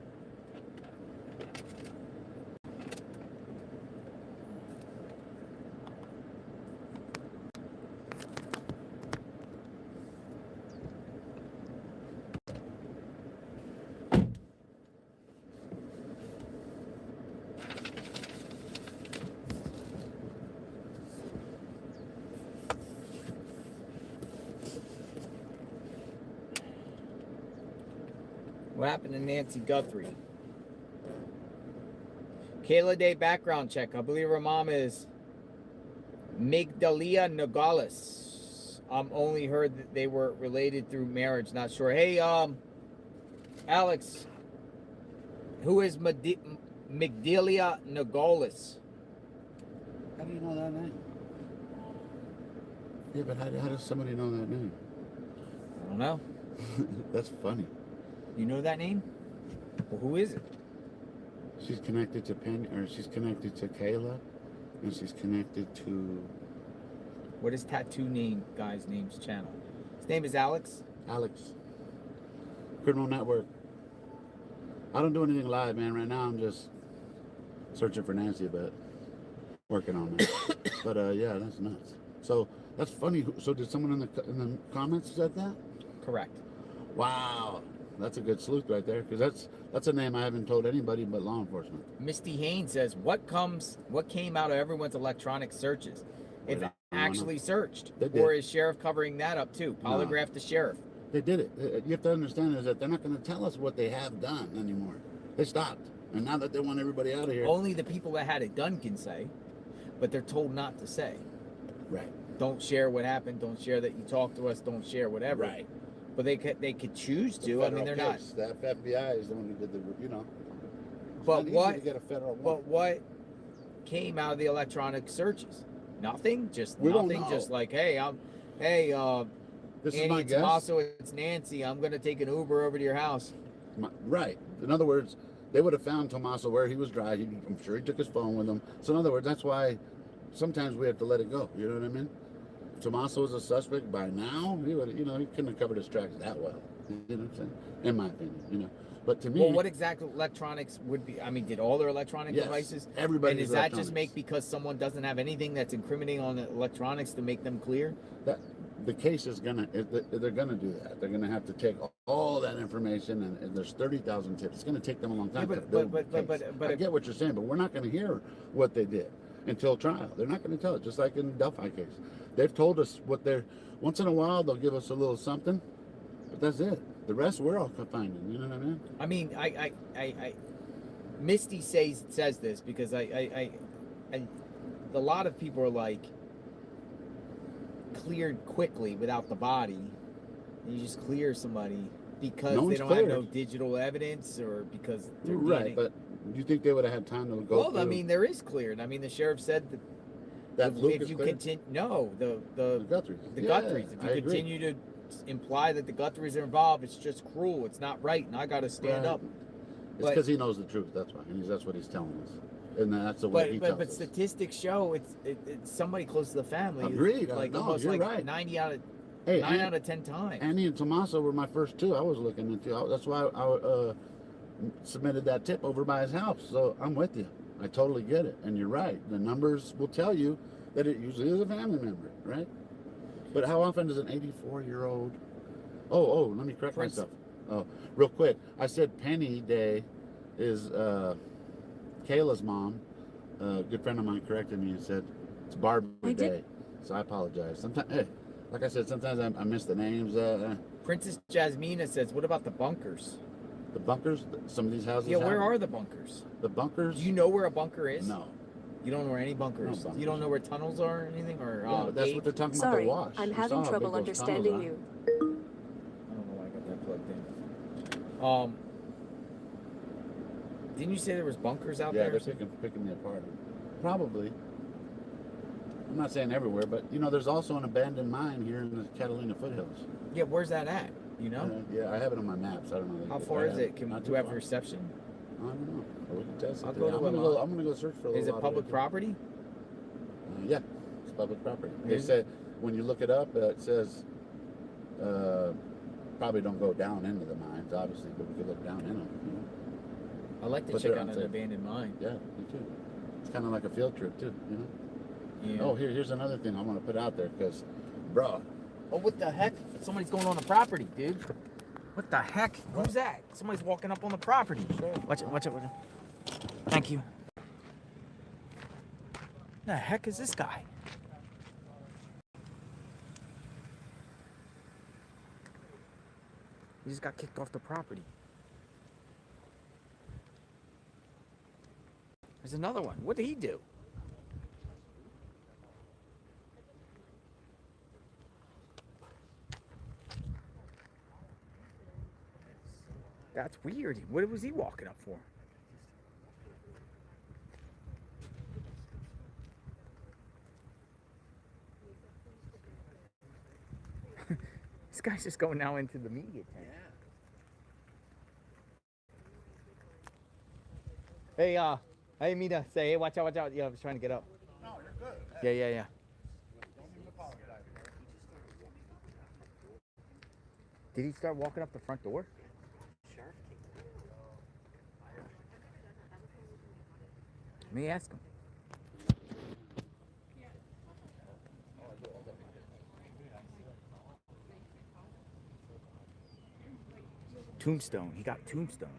What happened to Nancy Guthrie? Kayla Day background check. I believe her mom is Migdalia Nogales. Only heard that they were related through marriage. Not sure. Hey, Alex, who is Migdalia Nogales? How do you know that name? Yeah, but how does somebody know that name? I don't know. That's funny. You know that name? Well, who is it? She's connected to Penny, or she's connected to Kayla, and she's connected to What is tattoo name guy's name's channel? His name is Alex. Alex. Criminal Network. I don't do anything live, man. Right now I'm just searching for Nancy a bit. Working on that. But yeah, that's nuts. So that's funny. So did someone in the comments said that? Correct. Wow. That's a good sleuth right there, because that's a name I haven't told anybody but law enforcement. Misty Haynes says, what came out of everyone's electronic searches? It's actually searched. Or is sheriff covering that up too? Polygraph the sheriff. They did it. You have to understand is that they're not going to tell us what they have done anymore. They stopped. And now that they want everybody out of here. Only the people that had it done can say, but they're told not to say. Right. Don't share what happened. Don't share that you talked to us. Don't share whatever. Right. But they could choose to. I mean, they're not. The FBI is the one who did the, you know. But what? To get a federal but what came out of the electronic searches? Nothing. Just we nothing. Don't know. Just like, hey, this Annie, is my it's guess. also it's Nancy. I'm gonna take an Uber over to your house. Right. In other words, they would have found Tommaso where he was driving. I'm sure he took his phone with him. So in other words, that's why sometimes we have to let it go. You know what I mean? If Tommaso was a suspect by now, he would, he couldn't have covered his tracks that well. You know what I'm saying? In my opinion, But to me, well, what exactly electronics would be? I mean, did all their electronic devices? Everybody. And does that just make because someone doesn't have anything that's incriminating on the electronics to make them clear? That the case is they're gonna do that. They're gonna have to take all that information, and there's 30,000 tips. It's gonna take them a long time to build the case. I get what you're saying, but we're not gonna hear what they did until trial. They're not gonna tell it, just like in the Delphi case. They've told us what they're. Once in a while, they'll give us a little something, but that's it. The rest we're all finding. You know what I mean? I mean, Misty says this because a lot of people are like cleared quickly without the body. You just clear somebody because they don't have no digital evidence or because they're right. But do you think they would have had time to go? Well, I mean, there is cleared. I mean, the sheriff said that if you continue, no, the Guthries. The Guthries. If you continue to imply that the Guthries are involved, it's just cruel. It's not right, and I got to stand up. It's because he knows the truth. That's why, and that's what he's telling us, and that's the way he tells us. But statistics show it's somebody close to the family. Agreed. Like no, almost you're like right. 9 out of 10 times. Annie and Tommaso were my first two I was looking into. That's why I submitted that tip over by his house. So I'm with you. I totally get it, and you're right. The numbers will tell you that it usually is a family member, right? But how often does an 84-year-old? Oh, let me correct myself. Oh, real quick. I said Penny Day is Kayla's mom. A good friend of mine corrected me and said it's Barbie Day. So I apologize. Sometimes, hey, like I said, sometimes I miss the names. Princess Jasmina says, "What about the bunkers?" The bunkers? Some of these houses. Yeah, where are the bunkers? The bunkers? Do you know where a bunker is? No. You don't know where any bunkers? No bunkers. You don't know where tunnels are or anything? Or yeah, that's what they're talking about. Sorry, The wash. I'm having trouble understanding you. I don't know why I got that plugged in. Didn't you say there was bunkers out Yeah, there? they're picking me apart. Probably. I'm not saying everywhere, but you know, there's also an abandoned mine here in the Catalina foothills. Yeah, where's that at? You know? Yeah, I have it on my maps. I don't know. How far is it? Do you have reception? I don't know. Well, we can test it. I'll today. go to I'm gonna go search for a Is it lot of public property? Yeah, it's public property. They Is said when you look it up, it says probably don't go down into the mines, obviously, but we could look down in them. You know? I like to But check they're out an unsafe. abandoned mine. Yeah, me too. It's kind of like a field trip too, you know. Yeah. Oh, here's another thing I want to put out there because, bro. Oh, what the heck? Somebody's going on the property, dude. What the heck? Who's that? Somebody's walking up on the property. Watch it, watch it, watch it. Thank you. The heck is this guy? He just got kicked off the property. There's another one. What did he do? That's weird. What was he walking up for? This guy's just going now into the media tent. Hey, I didn't mean to say, hey, watch out, watch out. Yeah, I was trying to get up. No, you're good. Yeah, yeah, yeah. Don't even apologize. Did he start walking up the front door? Let me ask him. Tombstone. He got tombstone.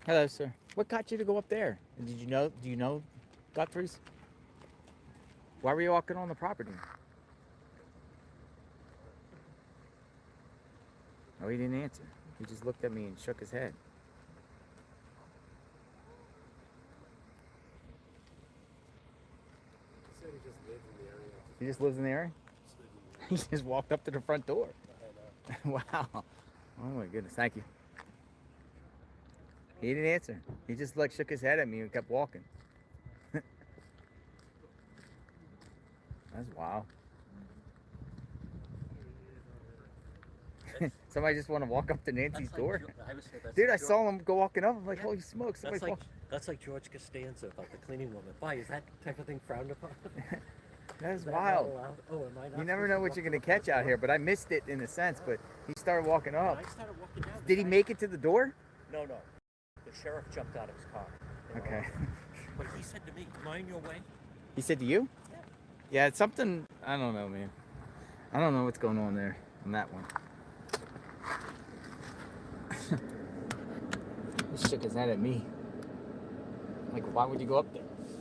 Hello, sir. What got you to go up there? Did you know? Do you know Guthrie's? Why were you walking on the property? Oh, he didn't answer. He just looked at me and shook his head. He said he just lives in the area. He just lives in the area? He just walked up to the front door. Wow. Oh my goodness. Thank you. He didn't answer. He just like shook his head at me and kept walking. That's wild. Somebody just want to walk up to Nancy's door. Dude, I saw him go walking up. I'm like, holy smokes. That's like George Costanza about the cleaning woman. Why, is that type of thing frowned upon? That's wild. Oh, am I not? You never know what you're going to catch out here, but I missed it in a sense, but he started walking up. I started walking down. Did he make it to the door? No. The sheriff jumped out of his car. Okay. But he said to me, mind your way. He said to you? Yeah, it's something, I don't know, man. I don't know what's going on there on that one. He shook his head at me. Like, why would you go up there? It's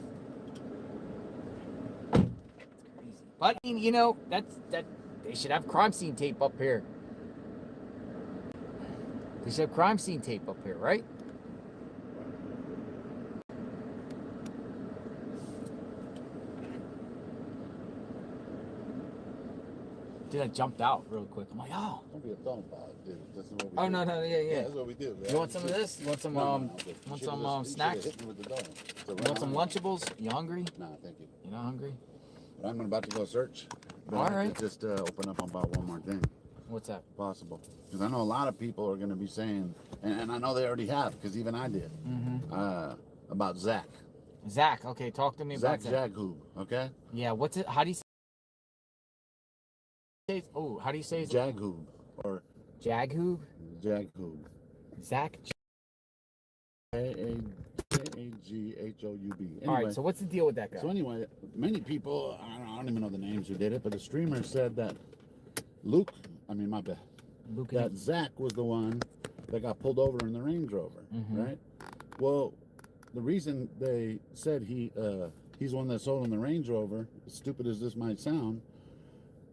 crazy. But, you know, that they should have crime scene tape up here. They should have crime scene tape up here, right? Dude, I jumped out real quick. I'm like, oh. Don't be a phone ball, dude. This is what we do. Oh, no, yeah. Yeah, that's what we do. Man. You want some of this? You want some, snacks? Hit me with the dome. So You want some Lunchables? You hungry? Nah, thank you. You not hungry? But I'm about to go search. But All I have right. to just open up about one more thing. What's that? Possible. Because I know a lot of people are going to be saying, and I know they already have, because even I did, about Zach. Zach, okay, talk to me about Zach Zach. Jaghoob, okay? Yeah, what's it? How do you say? Oh, how do you say his Jaghoob or Jaghoob? Jaghoob. Zach. Jaghoob. All right, so what's the deal with that guy? So anyway, many people, I don't even know the names who did it, but the streamer said that that Zach was the one that got pulled over in the Range Rover, right? Well, the reason they said he's the one that sold him the Range Rover, as stupid as this might sound,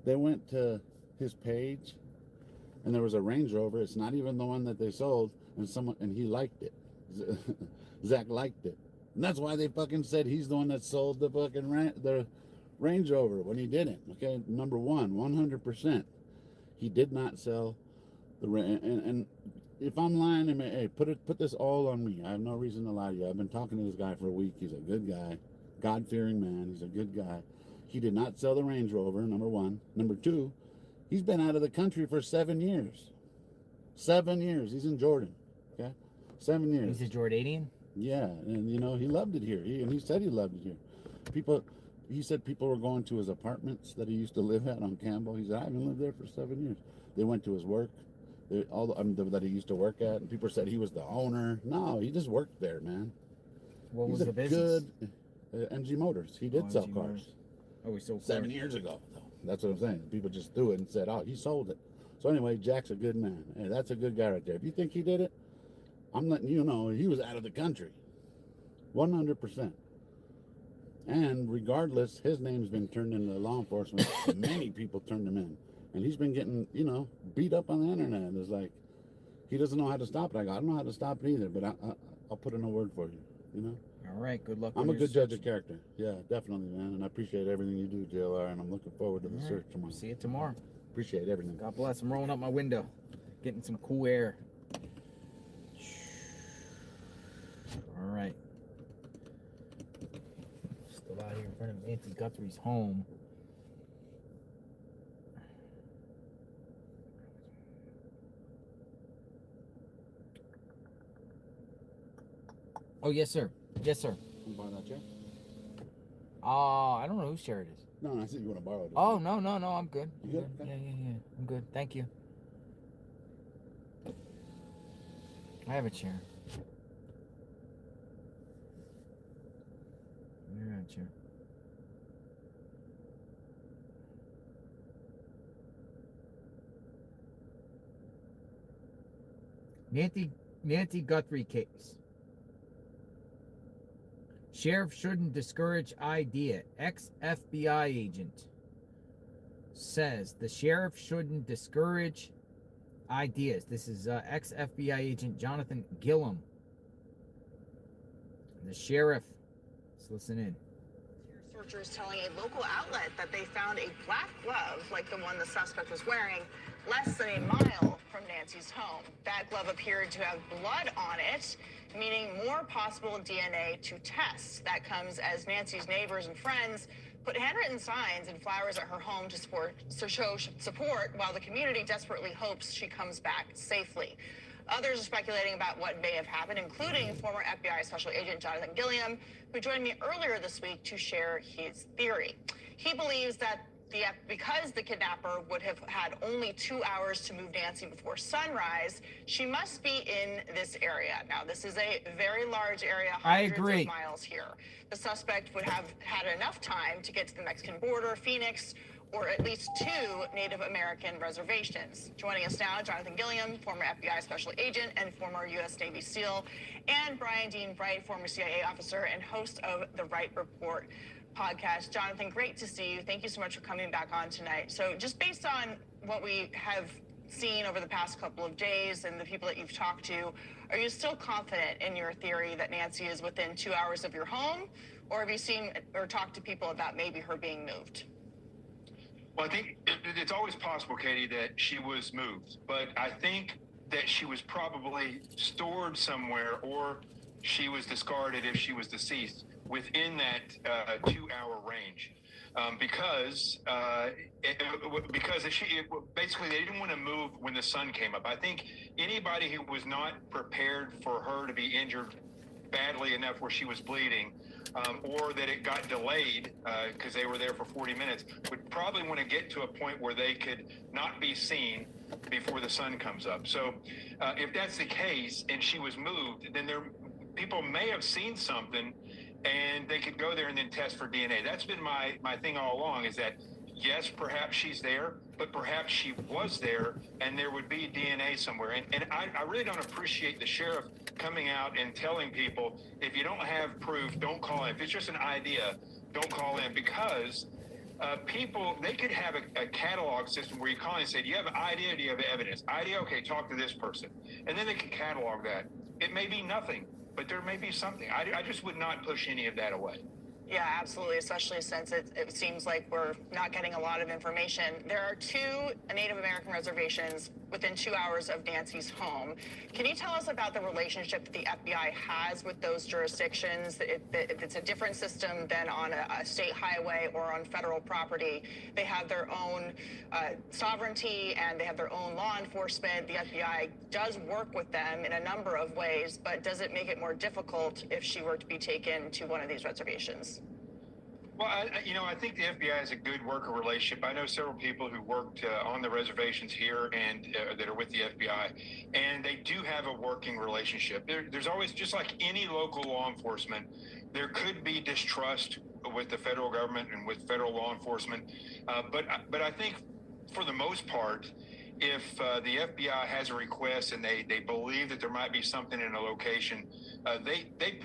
they went to his page, and there was a Range Rover. It's not even the one that they sold, and he liked it. Zach liked it, and that's why they fucking said he's the one that sold the fucking the Range Rover when he didn't. Okay, number one, 100%, he did not sell the and if I'm lying, I mean, hey, put this all on me. I have no reason to lie to you. I've been talking to this guy for a week. He's a good guy, God-fearing man. He's a good guy. He did not sell the Range Rover, number one. Number two, he's been out of the country for 7 years. 7 years. He's in Jordan. Okay, 7 years. He's a Jordanian. Yeah, and he loved it here. He said he loved it here. He said people were going to his apartments that he used to live at on Campbell. He said, I haven't lived there for 7 years. They went to his work, that he used to work at, and people said he was the owner. No, he just worked there, man. What was the business? Good MG Motors. He did sell cars. Oh, he sold 7 years ago. That's what I'm saying. People just threw it and said, oh, he sold it. So anyway, Jack's a good man. Hey, that's a good guy right there. If you think he did it, I'm letting you know he was out of the country. 100%. And regardless, his name's been turned into law enforcement. Many people turned him in. And he's been getting, beat up on the internet. It's like, he doesn't know how to stop it. I don't know how to stop it either, but I'll put in a word for you, All right, good luck. I'm a good judge of character. Yeah, definitely, man. And I appreciate everything you do, JLR, and I'm looking forward to the search tomorrow. See you tomorrow. Appreciate everything. God bless. I'm rolling up my window, getting some cool air. All right. Still out here in front of Nancy Guthrie's home. Oh, yes, sir. Yes, sir. You borrow that chair? I don't know whose chair it is. No, I said you want to borrow it. Oh, no, I'm good. You good? Yeah. I'm good. Thank you. I have a chair. You're right, chair. Nancy Guthrie case. Sheriff shouldn't discourage idea. Ex-FBI agent says the sheriff shouldn't discourage ideas. This is ex-FBI agent Jonathan Gilliam. The sheriff. Let's listen in. Searchers telling a local outlet that they found a black glove like the one the suspect was wearing less than a mile from Nancy's home. That glove appeared to have blood on it, meaning more possible DNA to test. That comes as Nancy's neighbors and friends put handwritten signs and flowers at her home to show support while the community desperately hopes she comes back safely. Others are speculating about what may have happened, including former FBI Special Agent Jonathan Gilliam, who joined me earlier this week to share his theory. He believes that because the kidnapper would have had only 2 hours to move Nancy before sunrise, she must be in this area. Now, this is a very large area, hundreds of miles here. The suspect would have had enough time to get to the Mexican border, Phoenix, or at least 2 Native American reservations. Joining us now, Jonathan Gilliam, former FBI Special Agent and former U.S. Navy SEAL, and Brian Dean Wright, former CIA officer and host of the Wright Report podcast. Jonathan, great to see you. Thank you so much for coming back on tonight. So just based on what we have seen over the past couple of days and the people that you've talked to, are you still confident in your theory that Nancy is within 2 hours of your home? Or have you seen or talked to people about maybe her being moved? Well, I think it's always possible, Katie, that she was moved. But I think that she was probably stored somewhere, or she was discarded if she was deceased within that 2 hour range. because basically they didn't want to move when the sun came up. I think anybody who was not prepared for her to be injured badly enough where she was bleeding, or that it got delayed because they were there for 40 minutes, would probably want to get to a point where they could not be seen before the sun comes up. So if that's the case and she was moved, then people may have seen something and they could go there and then test for DNA. That's been my thing all along, is that yes, perhaps she's there, but perhaps she was there and there would be DNA somewhere. And I really don't appreciate the sheriff coming out and telling people, if you don't have proof, don't call in. If it's just an idea, don't call in, because people, they could have a catalog system where you call in and say, do you have an idea? Do you have evidence? Idea? Okay, talk to this person. And then they can catalog that. It may be nothing, but there may be something. I just would not push any of that away. Yeah, absolutely, especially since it seems like we're not getting a lot of information. There are 2 Native American reservations within 2 hours of Nancy's home. Can you tell us about the relationship that the FBI has with those jurisdictions? If it's a different system than on a state highway or on federal property, they have their own sovereignty and they have their own law enforcement. The FBI does work with them in a number of ways, but does it make it more difficult if she were to be taken to one of these reservations? Well, I think the FBI has a good working relationship. I know several people who worked on the reservations here and that are with the FBI, and they do have a working relationship. There's always, just like any local law enforcement, there could be distrust with the federal government and with federal law enforcement. But I think for the most part, if the FBI has a request and they believe that there might be something in a location, they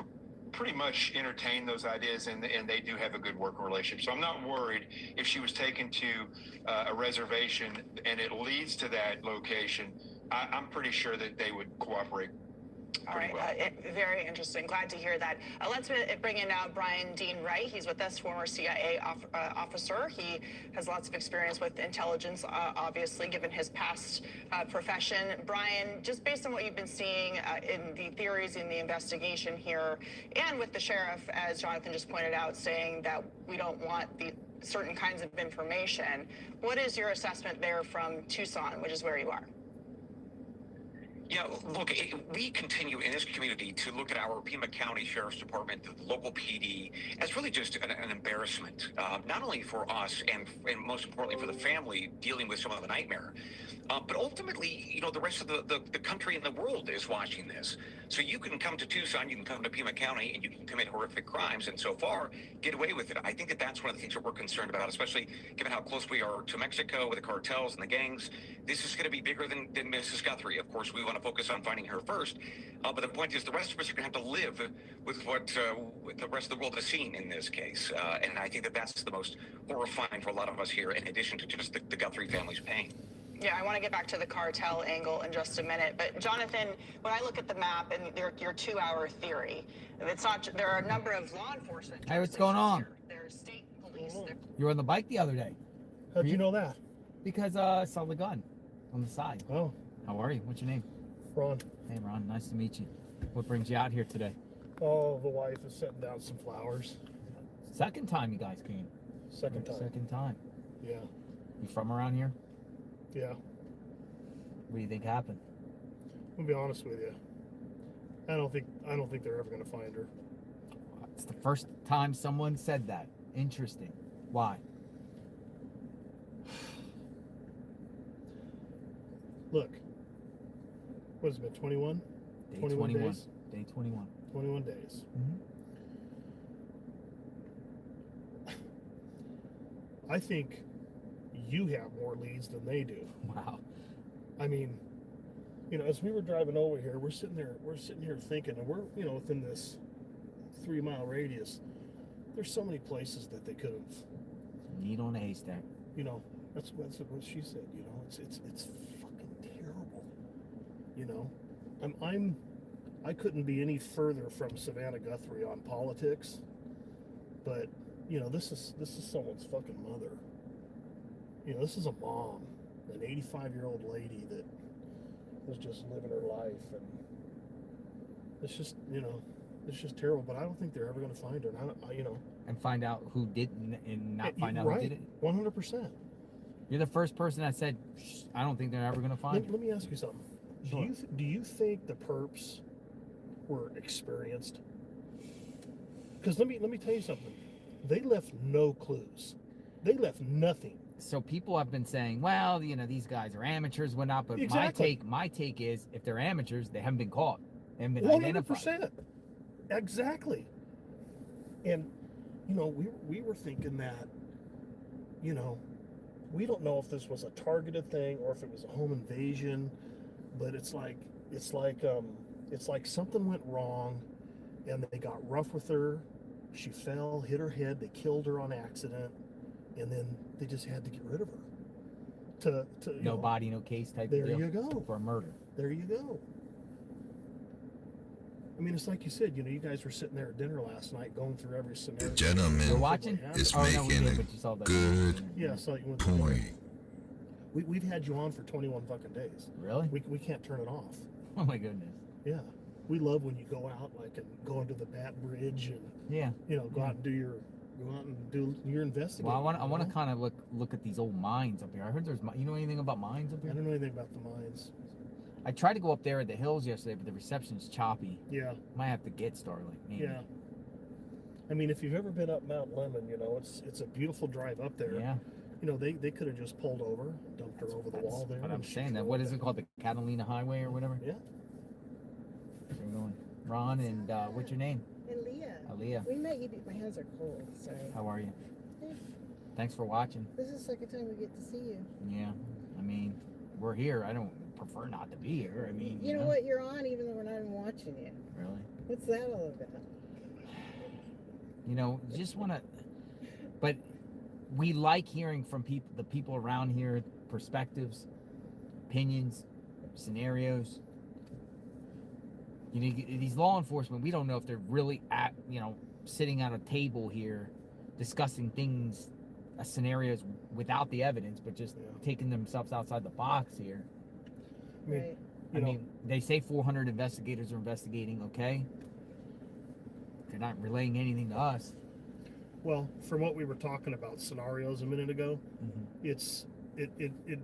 pretty much entertain those ideas, and they do have a good working relationship. So I'm not worried if she was taken to a reservation and it leads to that location. I'm pretty sure that they would cooperate. All right, very interesting. Glad to hear that. Let's bring in now Brian Dean Wright. He's with us, former CIA officer. He has lots of experience with intelligence, obviously, given his past profession. Brian, just based on what you've been seeing in the theories in the investigation here, and with the sheriff, as Jonathan just pointed out, saying that we don't want the certain kinds of information, what is your assessment there from Tucson, which is where you are? Yeah, look, we continue in this community to look at our Pima County Sheriff's Department, the local PD, as really just an embarrassment, not only for us and most importantly for the family dealing with some of the nightmare, but ultimately, the rest of the country and the world is watching this. So you can come to Tucson, you can come to Pima County, and you can commit horrific crimes, and so far get away with it. I think that's one of the things that we're concerned about, especially given how close we are to Mexico with the cartels and the gangs. This is going to be bigger than Mrs. Guthrie. Of course, we want to focus on finding her first, but the point is the rest of us are going to have to live with what the rest of the world has seen in this case, and I think that's the most horrifying for a lot of us here, in addition to just the Guthrie family's pain. Yeah, I want to get back to the cartel angle in just a minute. But Jonathan, when I look at the map and your 2-hour theory, it's not. There are a number of law enforcement. Hey, what's going on? There's state police. You were on the bike the other day. How'd you know that? Because I saw the gun on the side. Oh. How are you? What's your name? Ron. Hey, Ron. Nice to meet you. What brings you out here today? Oh, the wife is setting down some flowers. Second time you guys came. Second time. Second time. Yeah. You from around here? Yeah. What do you think happened? I'll be honest with you. I don't think they're ever gonna find her. It's the first time someone said that. Interesting. Why? Look. What has it been, 21? Day 21 days? Day 21. 21 days. I think you have more leads than they do. Wow. I mean, as we were driving over here, we're sitting here thinking, and we're, within this 3-mile radius, there's so many places that they could have. Needle in a haystack. That's what she said. It's fucking terrible. I couldn't be any further from Savannah Guthrie on politics, but this is someone's fucking mother. This is a mom, an 85-year-old lady that was just living her life, and it's just It's just terrible. But I don't think they're ever going to find her. And And find out who did and not find out right, who did it. 100%. You're the first person that said, I don't think they're ever going to find Let me ask you something. Sure. Do you think the perps were experienced? Because let me tell you something. They left no clues. They left nothing. So people have been saying, well, these guys are amateurs, whatnot. But Exactly. my take is, if they're amateurs, they haven't been caught. They haven't been 100%. identified. Exactly. And we were thinking that, we don't know if this was a targeted thing or if it was a home invasion, but it's like something went wrong, and they got rough with her. She fell, hit her head. They killed her on accident, and then they just had to get rid of her. No body, no case type there of deal. you go. For a murder. There you go. I mean, it's like you said, you guys were sitting there at dinner last night going through every scenario. The gentleman You're watching? is Oh, no, we making did, a but you saw that. good Yeah, so you went to point. We've had you on for 21 fucking days. Really? We can't turn it off. Oh my goodness. Yeah. We love when you go out and go into the Bat Bridge and Yeah. go out and do your investigating. Well, I want to kind of look at these old mines up here. I heard you know anything about mines up I here? don't know anything about the mines. I tried to go up there at the hills yesterday, but the reception's choppy. Yeah. Might have to get Starlink. Maybe. Yeah. I mean, if you've ever been up Mount Lemon, it's a beautiful drive up there. Yeah. They could have just pulled over, dumped her over the wall there. But I'm and she saying that. drove What is back. it called? The Catalina Highway or whatever? Yeah. So we're going. Ron and what's your name? And Leah. Aaliyah. We met you. My hands are cold. Sorry. How are you? Hey, Thanks for watching. this is the second time we get to see you. Yeah. I mean, we're here. I don't prefer not to be here. I mean, You know what? You're on even though we're not even watching you. Really? What's that all about? Just want to. But we like hearing from the people around here, perspectives, opinions, scenarios. These law enforcement, we don't know if they're really sitting at a table here discussing things, scenarios without the evidence, but just taking themselves outside the box here. Right. I mean, they say 400 investigators are investigating, okay? They're not relaying anything to us. Well, from what we were talking about scenarios a minute ago, Mm-hmm. it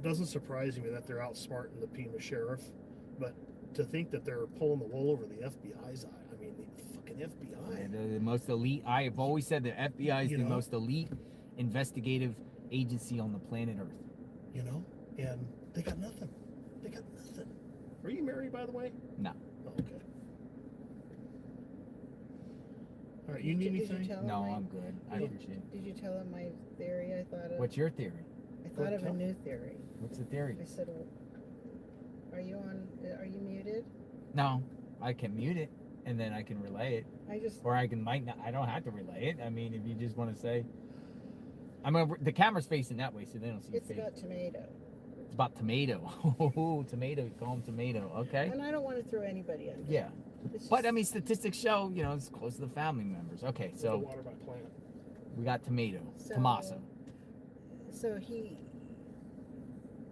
doesn't surprise me that they're outsmarting the Pima sheriff, but to think that they're pulling the wool over the FBI's eye. I mean, the fucking FBI. They're the most elite. I have always said the FBI is the most elite investigative agency on the planet Earth. And they got nothing. They got nothing. Are you married, by the way? No. Oh, okay. All right, you need anything? Did you tell him No, my- I'm good. I appreciate it. Did you tell him my theory? I thought of. What's your theory? I thought of a new theory. What's the theory? I said, "Are you on? Are you muted?" No, I can mute it and then I can relay it. Or I might not. I don't have to relay it. I mean, if you just want to say, the camera's facing that way, so they don't see your It's face. about tomato. It's about tomato. Oh, tomato. You call them tomato. Okay. And I don't want to throw anybody under. Yeah. It's But I mean, statistics show, it's close to the family members. Okay, The so water by plant. we got tomato, So- Tommaso. So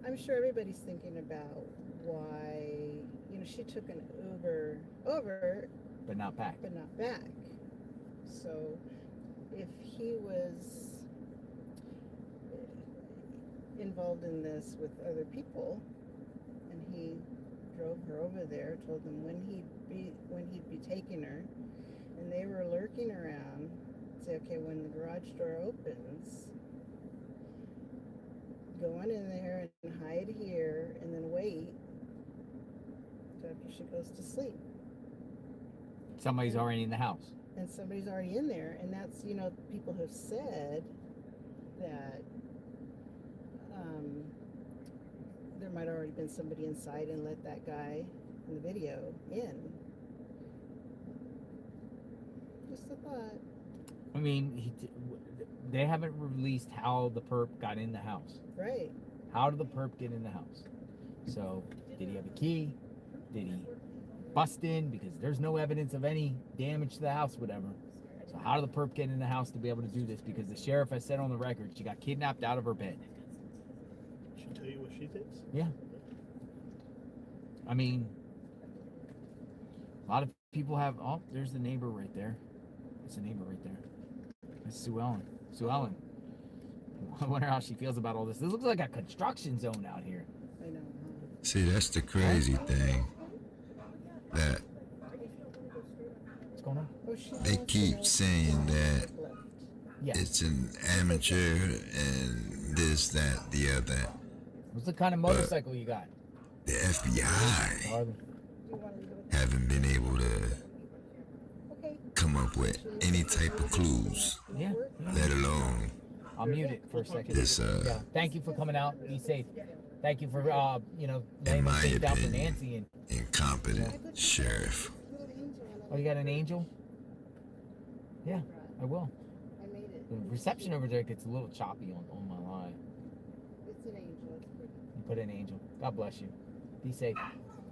I'm sure everybody's thinking about why, she took an Uber over, But not back. but not back. So if he was involved in this with other people, and he drove her over there, told them when he'd be taking her, and they were lurking around, say, okay, when the garage door opens, go on in there and hide here, and then wait till after she goes to sleep. Somebody's already in the house. And somebody's already in there, and that's, people have said that there might have already been somebody inside and let that guy in the video in. Just a thought. I mean, they haven't released how the perp got in the house. Right. How did the perp get in the house? So, did he have a key? Did he bust in? Because there's no evidence of any damage to the house, whatever. So, how did the perp get in the house to be able to do this? Because the sheriff has said on the record she got kidnapped out of her bed. She tell you what she thinks? Yeah. I mean, a lot of people have. Oh, there's the neighbor right there. It's the neighbor right there. It's Sue Ellen. Sue Ellen. I wonder how she feels about all this. This looks like a construction zone out here. I know. See, that's the crazy thing. That What's going on? they keep saying that Yeah. it's an amateur and this, that, the other. What's the kind of motorcycle you got? The FBI Harley. haven't been able to come up with any type of clues, Yeah. let alone I'll mute it for a second. this, Yeah. Thank you for coming out. Be safe. Thank you for you know, in laying the my things out for opinion, Nancy and. incompetent sheriff. Oh, you got an angel? Yeah, I will. I made it. The reception over there gets a little choppy on my line. It's an angel. It's pretty. You put an angel. God bless you. Be safe.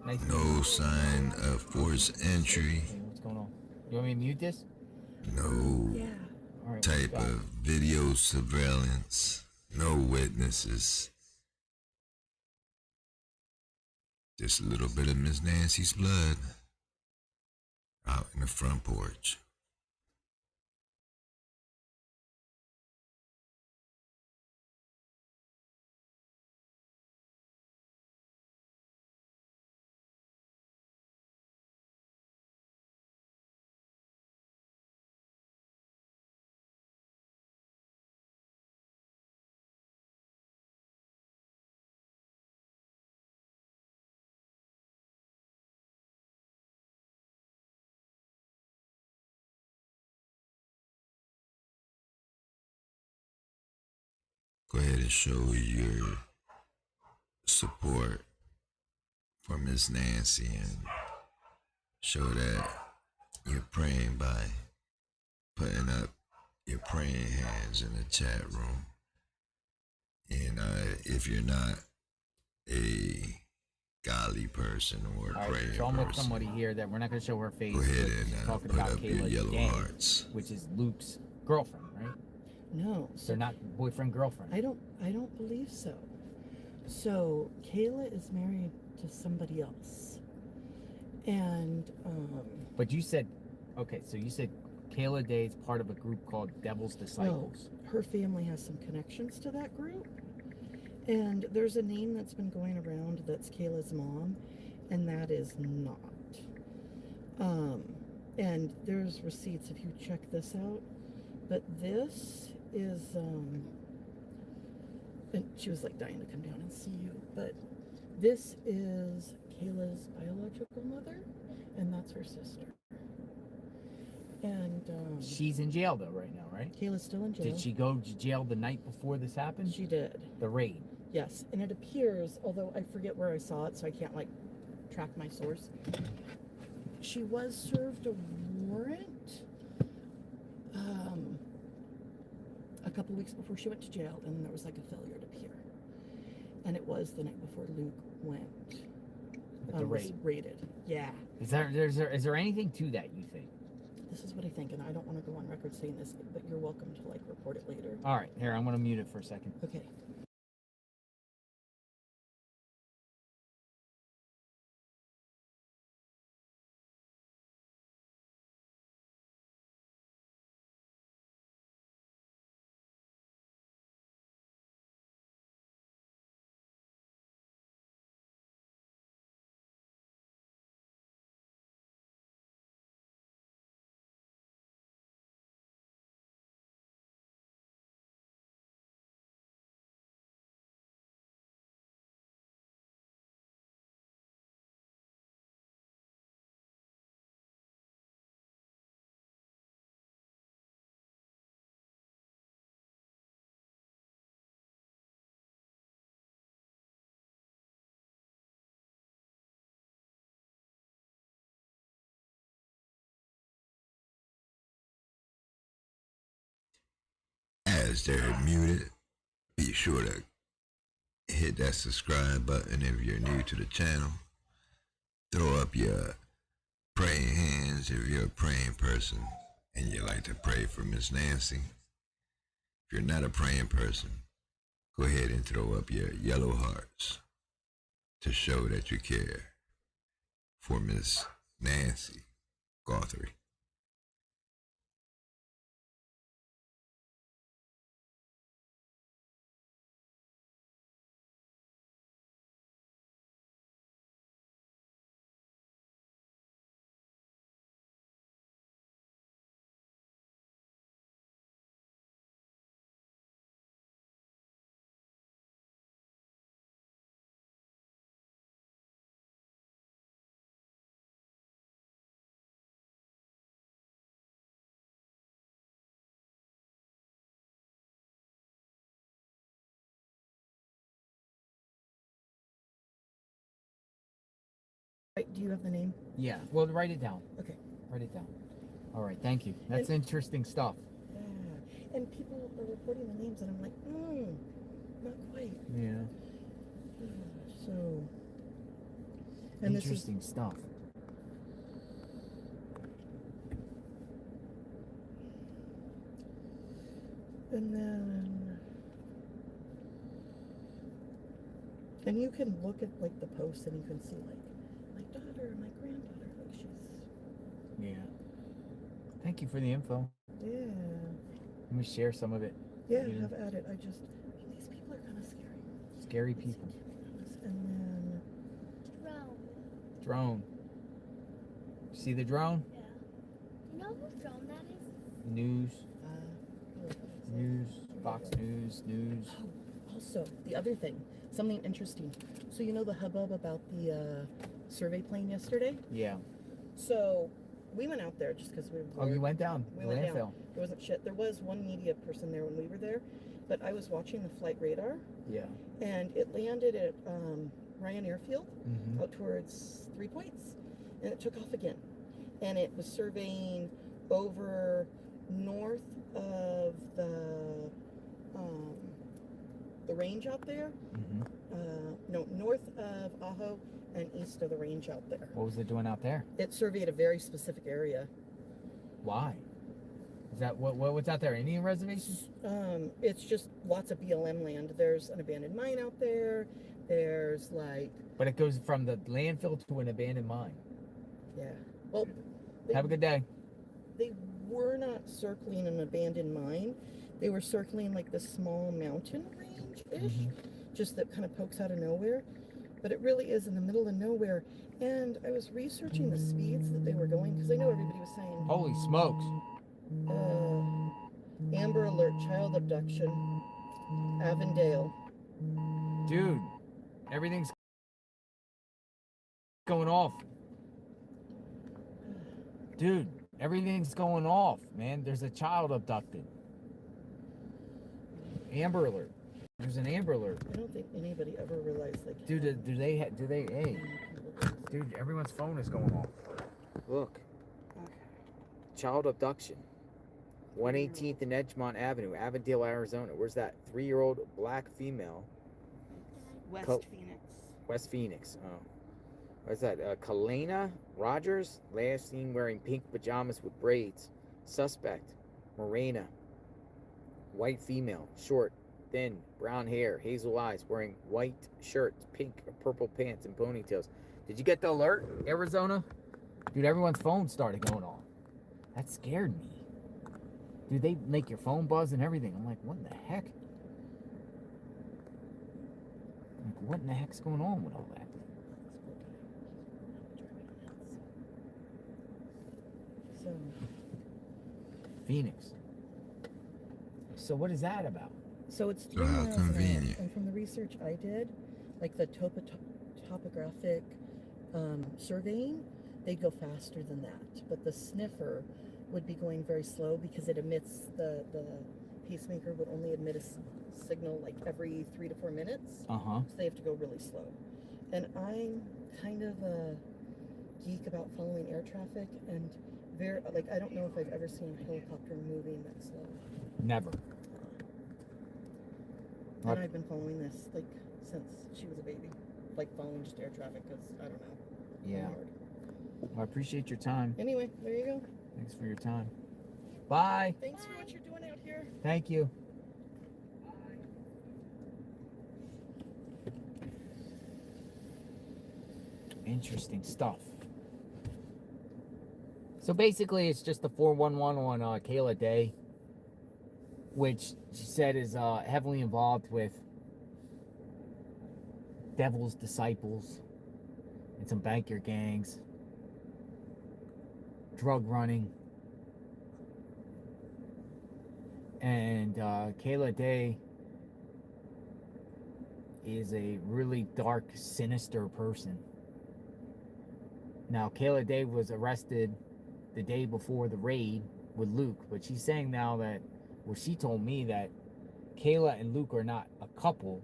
Nice. No sign of forced entry. Hey, what's going on? You want me to mute this? No Yeah. All right. type got it. of video surveillance. No witnesses. Just a little bit of Miss Nancy's blood out in the front porch. Go ahead and show your support for Miss Nancy and show that you're praying by putting up your praying hands in the chat room. And if you're not a godly person or a All praying right, so I'm with person, somebody here that we're not going to show her face. go ahead but and she's talking put about up your Kayla yellow Day, hearts. which is Luke's girlfriend, right? No. They're not boyfriend girlfriend. I don't believe so. So Kayla is married to somebody else, and But you said, okay, so you said Kayla Day is part of a group called Devil's Disciples. no, her family has some connections to that group, and there's a name that's been going around that's Kayla's mom, and that is not. And there's receipts if you check this out, but this is and she was like dying to come down and see you, but this is Kayla's biological mother, and that's her sister. And She's in jail though right now, right? Kayla's still in jail. Did she go to jail the night before this happened? She did. The raid. Yes, and it appears, although I forget where I saw it, so I can't like track my source. She was served a warrant a couple weeks before she went to jail, and there was like a failure to appear. And it was the night before Luke went. At the Was raid. raided. Yeah. Is there anything to that, you think? This is what I think, and I don't want to go on record saying this, but you're welcome to like report it later. All right, here, I'm going to mute it for a second. Okay. As they're muted, be sure to hit that subscribe button if you're new to the channel. Throw up your praying hands if you're a praying person and you like to pray for Miss Nancy. If you're not a praying person, go ahead and throw up your yellow hearts to show that you care for Miss Nancy. Guthrie. Right, do you have the name? Yeah. Well, write it down. Okay. Write it down. All right. Thank you. That's interesting stuff. Yeah. And people are reporting the names, and I'm like, not quite. Yeah. So. And interesting stuff. And then. And you can look at like the posts, and you can see like my daughter, my granddaughter, like she's. Yeah. Thank you for the info. Yeah. Let me share some of it. Yeah, have at it. These people are kind of scary. Scary people. And then. Drone. See the drone? Yeah. You know whose drone that is? News. News. Fox News. News. Oh, also, the other thing. Something interesting. So you know the hubbub about the survey plane yesterday? Yeah. So we went out there just because we were bored. Oh, you went down? We went down. There wasn't shit. There was one media person there when we were there, but I was watching the flight radar. Yeah. And it landed at Ryan Airfield out towards 3 Points, and it took off again. And it was surveying over north of the range out there. No, north of Ajo and east of the range out there. What was it doing out there? It surveyed a very specific area. Why? Is that what's out there? Indian reservations? It's just lots of BLM land. There's an abandoned mine out there. There's like. But it goes from the landfill to an abandoned mine. Yeah. Well. Have a good day. They were not circling an abandoned mine. They were circling like this small mountain range-ish, just that kind of pokes out of nowhere. But it really is in the middle of nowhere. And I was researching the speeds that they were going because I know everybody was saying. Holy smokes. Amber Alert, child abduction, Avondale. Dude, everything's going off. Dude, everything's going off, man. There's a child abducted. Amber Alert. There's an Amber Alert. I don't think anybody ever realized like. Dude, hey. Dude, everyone's phone is going off. Look. Child abduction. 118th and Edgemont Avenue, Avondale, Arizona. Where's that? 3-year-old black female. West Phoenix. Oh. What's that? Kalena Rogers, last seen wearing pink pajamas with braids. Suspect, Morena. White female, short, thin, brown hair, hazel eyes, wearing white shirts, pink or purple pants, and ponytails. Did you get the alert, Arizona? Dude, everyone's phone started going off. That scared me. Dude, they make your phone buzz and everything. I'm like, what in the heck? Like, what in the heck's going on with all that? So. Phoenix. So what is that about? So it's 3 how miles an hour. convenient. And from the research I did, like the topographic surveying, they'd go faster than that. But the sniffer would be going very slow because it emits the pacemaker would only emit a signal like every 3 to 4 minutes. So they have to go really slow. And I'm kind of a geek about following air traffic, and I don't know if I've ever seen a helicopter moving that slow. Never. And I've been following this like since she was a baby, like following just air traffic because I don't know. Yeah. Well, I appreciate your time. Anyway, there you go. Thanks for your time. Bye. Thanks for what you're doing out here. Thank you. Interesting stuff. So basically, it's just the 411 on Kayla Day, which she said is heavily involved with devil's disciples and some banker gangs, drug running. And Kayla Day is a really dark, sinister person. Now, Kayla Day was arrested the day before the raid with Luke, but she's saying now that, well, she told me that Kayla and Luke are not a couple,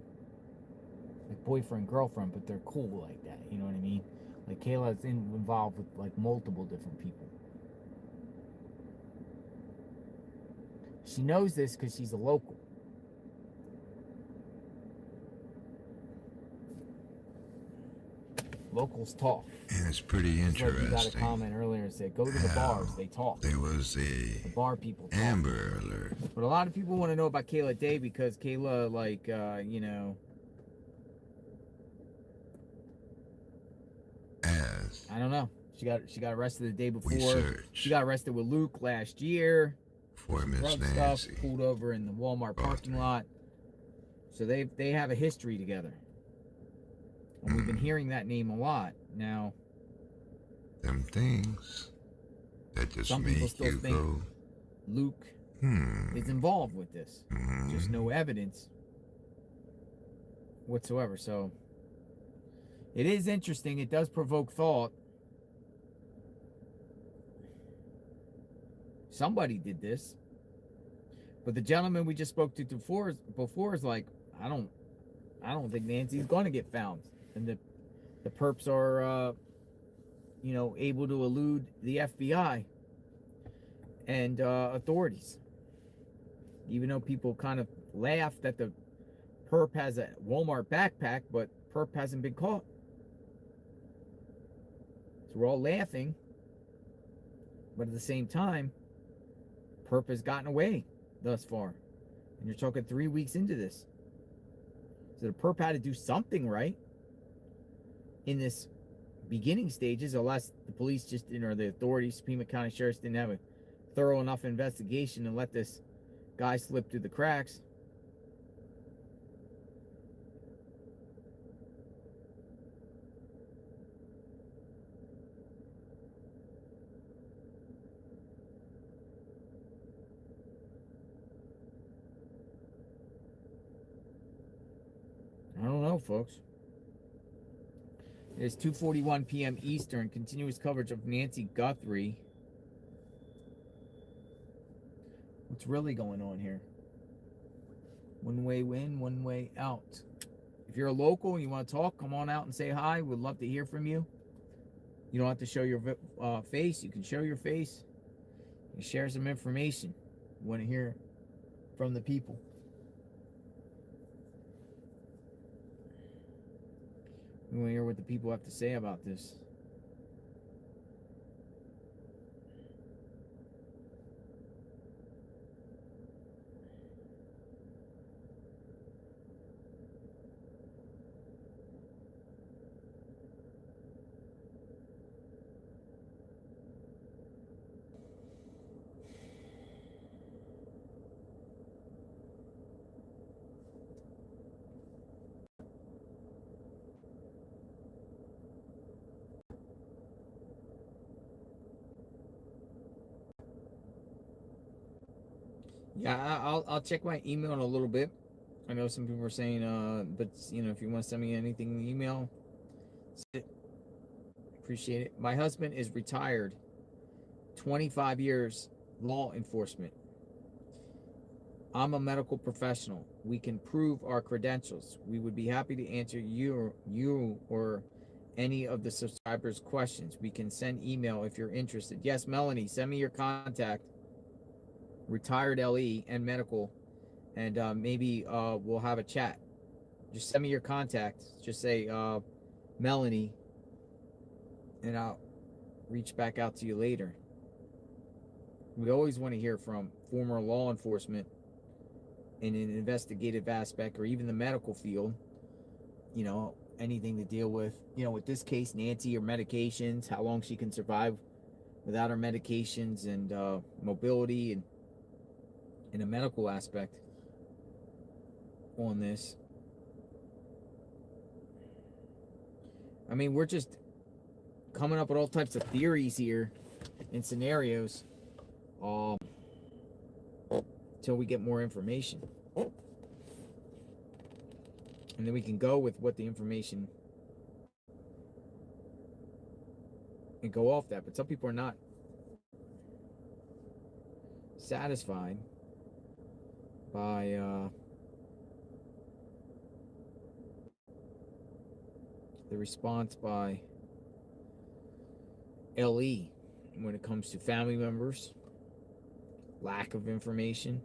like boyfriend, girlfriend, but they're cool like that, you know what I mean? Like, Kayla's involved with, like, multiple different people. She knows this because she's a local. Locals talk. And it's pretty Just like you got a interesting. comment earlier and said, go to the bars, they talk. There was The bar people talk. Amber Alert. But a lot of people want to know about Kayla Day because Kayla, like, you know, I don't know. She got arrested the day before. She got arrested with Luke last year. For Miss Drug Nancy. stuff, pulled over in the Walmart parking lot. So they have a history together. And we've been hearing that name a lot. Now, them things that just some people make still you think go, Luke is involved with this. Just no evidence whatsoever. So it is interesting. It does provoke thought. Somebody did this. But the gentleman we just spoke to before is like, I don't think Nancy's gonna get found. And the perps are you know, able to elude the FBI and authorities. Even though people kind of laugh that the perp has a Walmart backpack, but perp hasn't been caught. So we're all laughing. But at the same time, perp has gotten away thus far. And you're talking 3 weeks into this. So the perp had to do something right in this beginning stages, unless the police just didn't, or the authorities, Superior County Sheriff's didn't have a thorough enough investigation and let this guy slip through the cracks. I don't know, folks. It is 2:41 p.m. Eastern. Continuous coverage of Nancy Guthrie. What's really going on here? One way in, one way out. If you're a local and you want to talk, come on out and say hi. We'd love to hear from you. You don't have to show your face. You can show your face and share some information. We want to hear from the people. We want to hear what the people have to say about this. Yeah, I'll check my email in a little bit. I know some people are saying, but you know, if you want to send me anything in the email, appreciate it. My husband is retired, 25 years law enforcement. I'm a medical professional. We can prove our credentials. We would be happy to answer you or any of the subscribers' questions. We can send email if you're interested. Yes, Melanie, send me your contact. Retired LE and medical, and maybe we'll have a chat. Just send me your contact. Just say Melanie, and I'll reach back out to you later. We always want to hear from former law enforcement in an investigative aspect, or even the medical field. You know, anything to deal with, you know, with this case, Nancy, or medications, how long she can survive without her medications and mobility and in a medical aspect on this. I mean, we're just coming up with all types of theories here and scenarios until we get more information. And then we can go with what the information and go off that. But some people are not satisfied by the response by LE when it comes to family members, lack of information.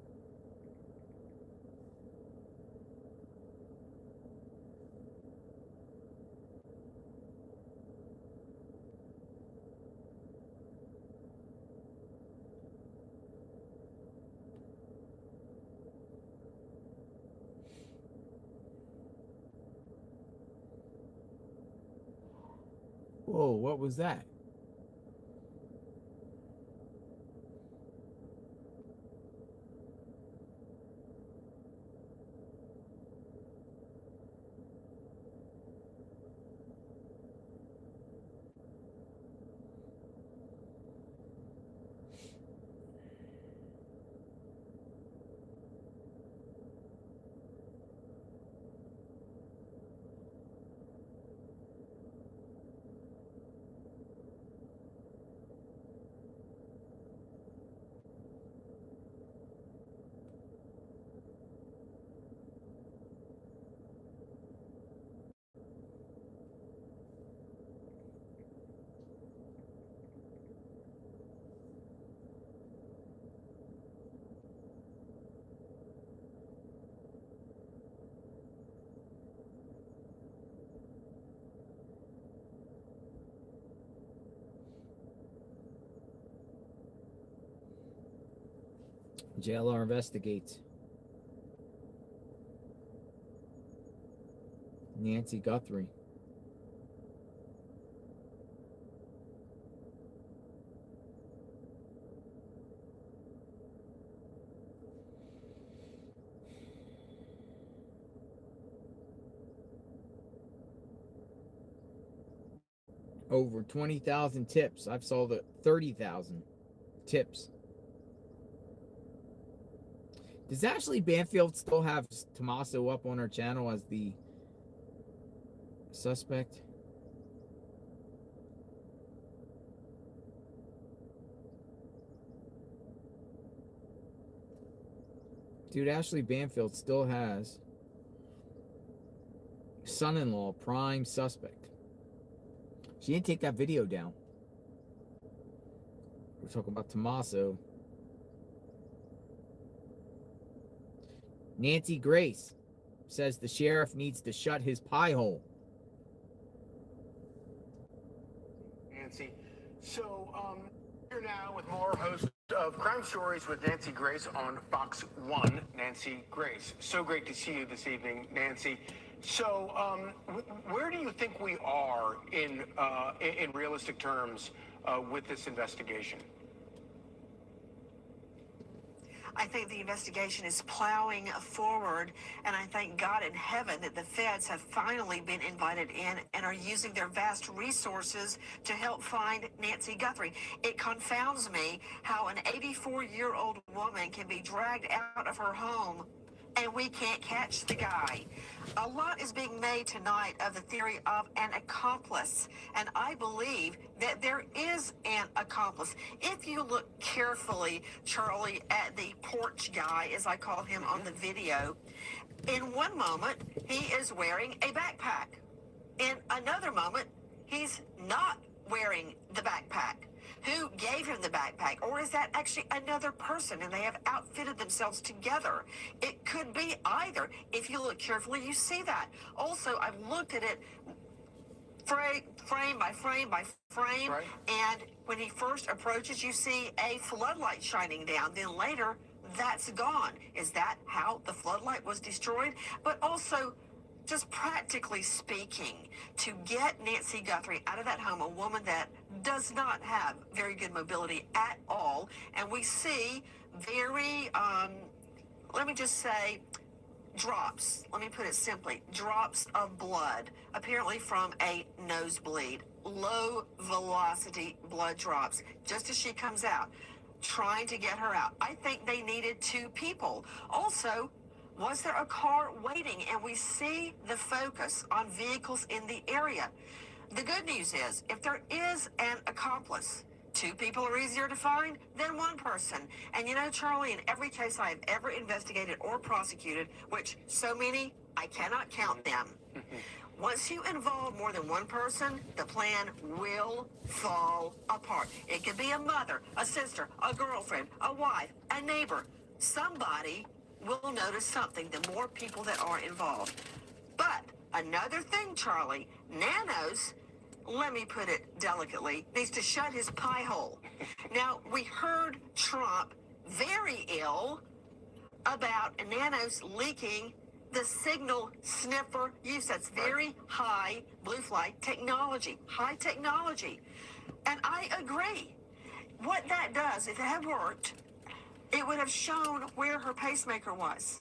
Whoa, what was that? JLR investigates. Nancy Guthrie. Over 20,000 tips. I've saw the 30,000 tips. Does Ashley Banfield still have Tommaso up on her channel as the suspect? Dude, Ashley Banfield still has son-in-law prime suspect. She didn't take that video down. We're talking about Tommaso. Nancy Grace says the sheriff needs to shut his pie hole. Nancy. So, here now with more host of Crime Stories with Nancy Grace on Fox 1. Nancy Grace. So great to see you this evening, Nancy. So, where do you think we are in realistic terms with this investigation? I think the investigation is plowing forward, and I thank God in heaven that the feds have finally been invited in and are using their vast resources to help find Nancy Guthrie. It confounds me how an 84-year-old woman can be dragged out of her home and we can't catch the guy. A lot is being made tonight of the theory of an accomplice, and I believe that there is an accomplice. If you look carefully, Charlie, at the porch guy, as I call him on the video, in one moment, he is wearing a backpack. In another moment, he's not wearing the backpack. Who gave him the backpack? Or is that actually another person and they have outfitted themselves together? It could be either. If you look carefully, you see that. Also, I've looked at it frame by frame by frame. Right. And when he first approaches, you see a floodlight shining down. Then later, that's gone. Is that how the floodlight was destroyed? But also, just practically speaking, to get Nancy Guthrie out of that home, a woman that does not have very good mobility at all, and we see very, let me just say, drops, let me put it simply, drops of blood, apparently from a nosebleed, low velocity blood drops, just as she comes out, trying to get her out. I think they needed two people. Also, was there a car waiting? And we see the focus on vehicles in the area. The good news is, if there is an accomplice, two people are easier to find than one person. And you know, Charlie, in every case I have ever investigated or prosecuted, which so many, I cannot count them. Once you involve more than one person, the plan will fall apart. It could be a mother, a sister, a girlfriend, a wife, a neighbor. Somebody will notice something the more people that are involved. But another thing, Charlie, Nanos, let me put it delicately, needs to shut his pie hole. Now, we heard Trump very ill about Nanos leaking the signal sniffer use. That's very high blue flight technology, high technology. And I agree. What that does, if it had worked, it would have shown where her pacemaker was.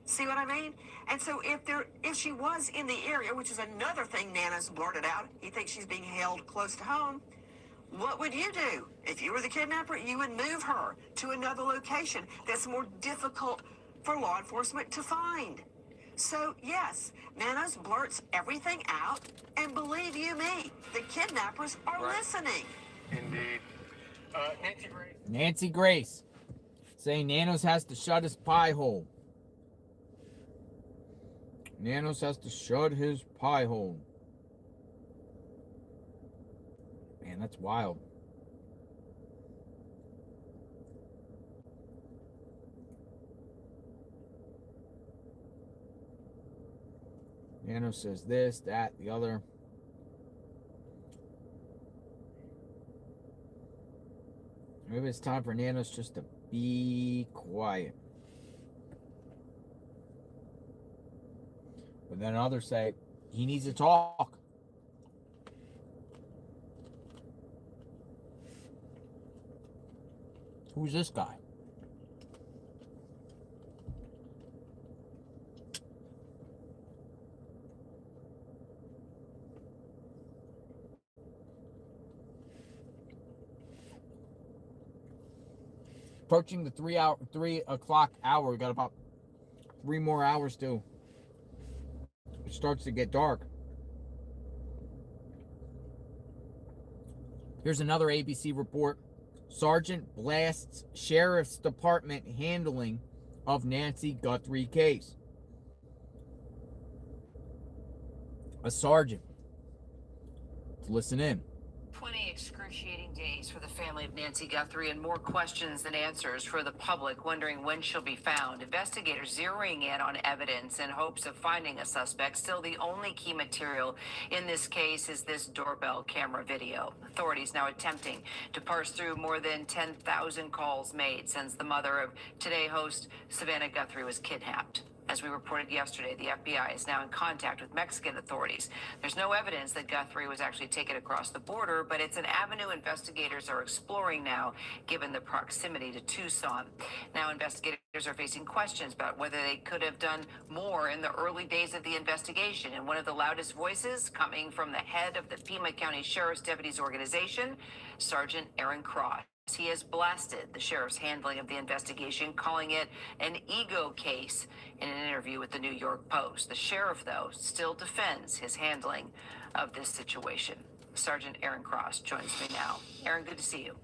See what I mean? And so if she was in the area, which is another thing Nana's blurted out, he thinks she's being held close to home, what would you do? If you were the kidnapper, you would move her to another location that's more difficult for law enforcement to find. So yes, Nana's blurts everything out, and believe you me, the kidnappers are listening. Indeed. Nancy Grace. Nancy Grace saying Nanos has to shut his pie hole. Nanos has to shut his pie hole. Man, that's wild. Nanos says this, that, the other. Maybe it's time for Nanos just to be quiet. But then others say he needs to talk. Who's this guy? Approaching the 3 o'clock hour. We got about 3 more hours to. It starts to get dark. Here's another ABC report. Sergeant blasts Sheriff's Department handling of Nancy Guthrie case. A sergeant. Let's listen in. 20 excruciating days for the family of Nancy Guthrie and more questions than answers for the public wondering when she'll be found. Investigators zeroing in on evidence in hopes of finding a suspect. Still, the only key material in this case is this doorbell camera video. Authorities now attempting to parse through more than 10,000 calls made since the mother of Today host Savannah Guthrie was kidnapped. As we reported yesterday, the FBI is now in contact with Mexican authorities. There's no evidence that Guthrie was actually taken across the border, but it's an avenue investigators are exploring now, given the proximity to Tucson. Now, investigators are facing questions about whether they could have done more in the early days of the investigation. And one of the loudest voices coming from the head of the Pima County Sheriff's Deputies Organization, Sergeant Aaron Cross. He has blasted the sheriff's handling of the investigation, calling it an ego case in an interview with the New York Post. The sheriff, though, still defends his handling of this situation. Sergeant Aaron Cross joins me now. Aaron, good to see you.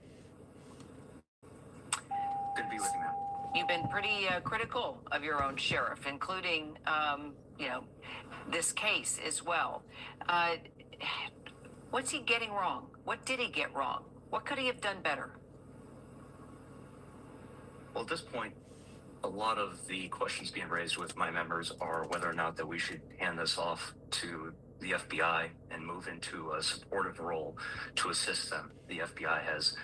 Good to be with you, ma'am. You've been pretty critical of your own sheriff, including, this case as well. What's he getting wrong? What did he get wrong? What could he have done better? Well, at this point, a lot of the questions being raised with my members are whether or not that we should hand this off to the FBI and move into a supportive role to assist them. The FBI has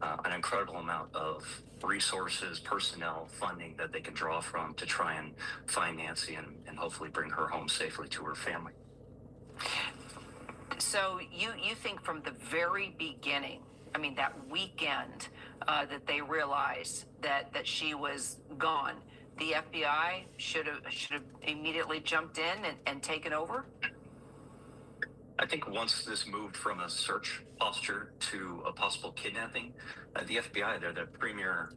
an incredible amount of resources, personnel, funding that they can draw from to try and find Nancy and hopefully bring her home safely to her family. So you think from the very beginning, I mean, that weekend that they realized that she was gone, the FBI should have immediately jumped in and taken over? I think once this moved from a search posture to a possible kidnapping, the FBI, they're the premier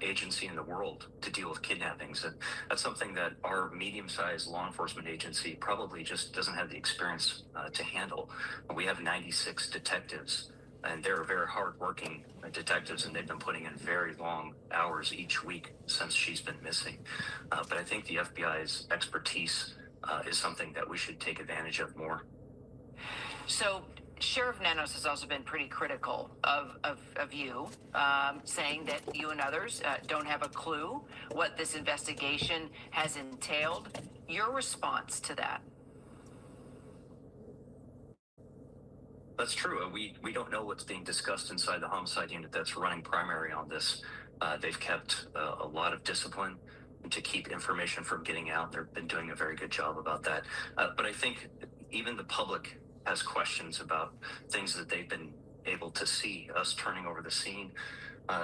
agency in the world to deal with kidnappings. And that's something that our medium-sized law enforcement agency probably just doesn't have the experience to handle. We have 96 detectives, and they're very hardworking detectives, and they've been putting in very long hours each week since she's been missing. But I think the FBI's expertise is something that we should take advantage of more. So Sheriff Nanos has also been pretty critical of you, saying that you and others don't have a clue what this investigation has entailed. Your response to that? That's true. We don't know what's being discussed inside the homicide unit that's running primary on this. They've kept a lot of discipline to keep information from getting out. They've been doing a very good job about that. But I think even the public has questions about things that they've been able to see, us turning over the scene.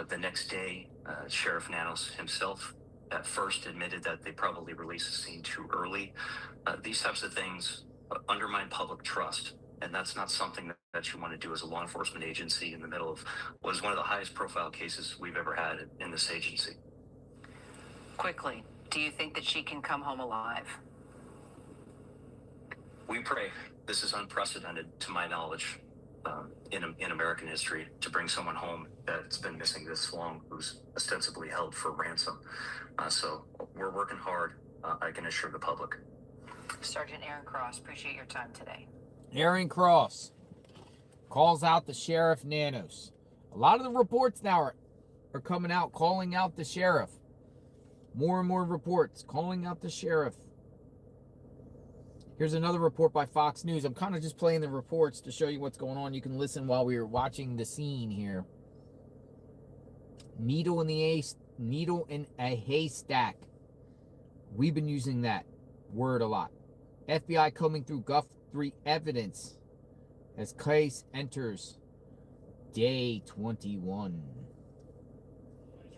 The next day, Sheriff Nanos himself at first admitted that they probably released the scene too early. These types of things undermine public trust, and that's not something that you want to do as a law enforcement agency in the middle of what is one of the highest profile cases we've ever had in this agency. Quickly, do you think that she can come home alive? We pray. This is unprecedented, to my knowledge, in American history, to bring someone home that's been missing this long, who's ostensibly held for ransom. So we're working hard, I can assure the public. Sergeant Aaron Cross, appreciate your time today. Aaron Cross calls out the Sheriff Nanos. A lot of the reports now are coming out calling out the sheriff. More and more reports calling out the sheriff. Here's another report by Fox News. I'm kind of just playing the reports to show you what's going on. You can listen while we are watching the scene here. Needle in a haystack. We've been using that word a lot. FBI combing through Guthrie evidence as case enters day 21.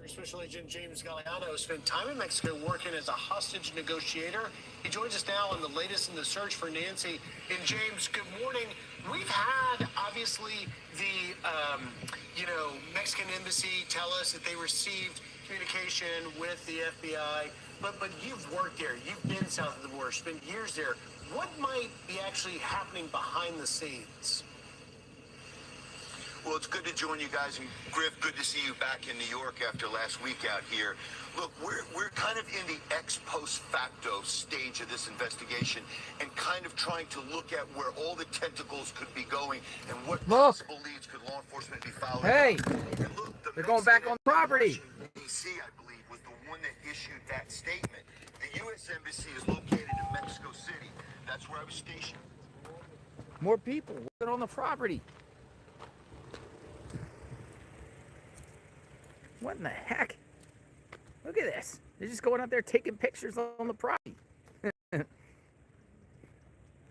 Special Agent James Galliano spent time in Mexico working as a hostage negotiator. He joins us now on the latest in the search for Nancy. And James, good morning. We've had, obviously, the, Mexican embassy tell us that they received communication with the FBI. But you've worked there. You've been south of the border, spent years there. What might be actually happening behind the scenes? Well, it's good to join you guys, and Griff, good to see you back in New York after last week out here. Look, we're kind of in the ex post facto stage of this investigation and kind of trying to look at where all the tentacles could be going and what possible leads could law enforcement be following. Hey, they're going back on property. DC, I believe, was the one that issued that statement. The U.S. Embassy is located in Mexico City. That's where I was stationed. More people working on the property. What in the heck? Look at this. They're just going out there taking pictures on the property. You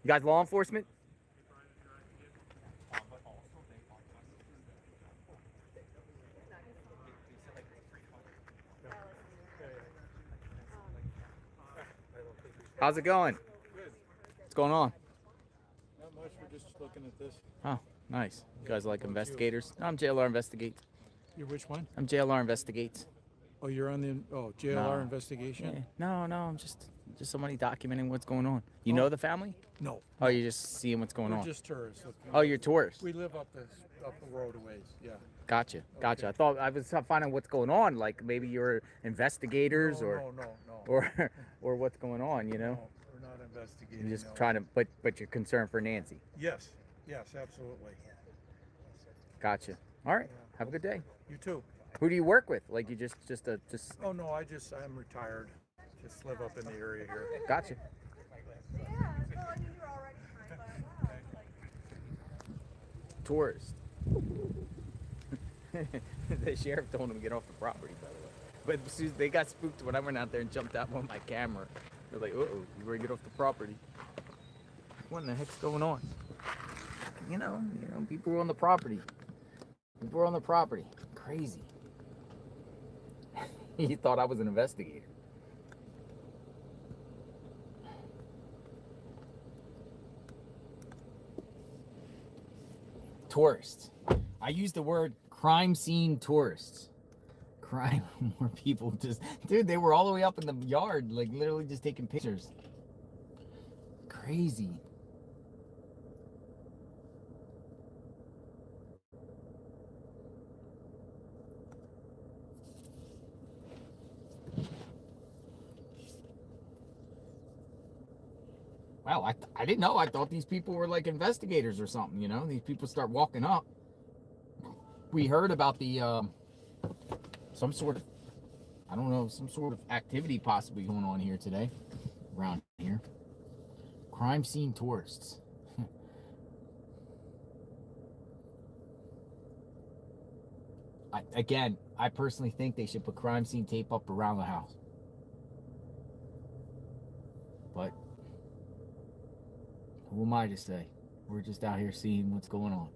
guys law enforcement? How's it going? What's going on? Not much. We're just looking at this. Oh, nice. You guys like investigators? I'm JLR Investigates. You're which one? I'm JLR Investigates. Oh, you're on the JLR No. investigation? Yeah. No, I'm just somebody documenting what's going on. You know the family? No. Oh, you're just seeing what's going We're on. just tourists. Looking. Oh, you're tourists. We live up the road a ways. Yeah. Gotcha. I thought I was finding what's going on. Like maybe you're investigators No. or what's going on. You know. No, we're not investigating. You're just no. trying to, but you're concerned for Nancy. Yes, absolutely. Gotcha. All right. Have a good day. You too. Who do you work with? Like you just. Oh no, I'm retired. Just live up in the area here. Gotcha. Tourist. The sheriff told him to get off the property, by the way. But as soon as they got spooked when I went out there and jumped out with my camera. They're like, uh-oh, you better get off the property. What in the heck's going on? You know, people were on the property. People were on the property. Crazy. He thought I was an investigator. Tourists. I use the word crime scene tourists. Crime, more people just, dude, they were all the way up in the yard, like literally just taking pictures. Crazy. Wow, I didn't know. I thought these people were like investigators or something, you know? These people start walking up. We heard about the, some sort of, I don't know, some sort of activity possibly going on here today, around here. Crime scene tourists. I personally think they should put crime scene tape up around the house. But who am I to say? We're just out here seeing what's going on.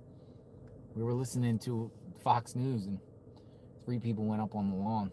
We were listening to Fox News and 3 people went up on the lawn.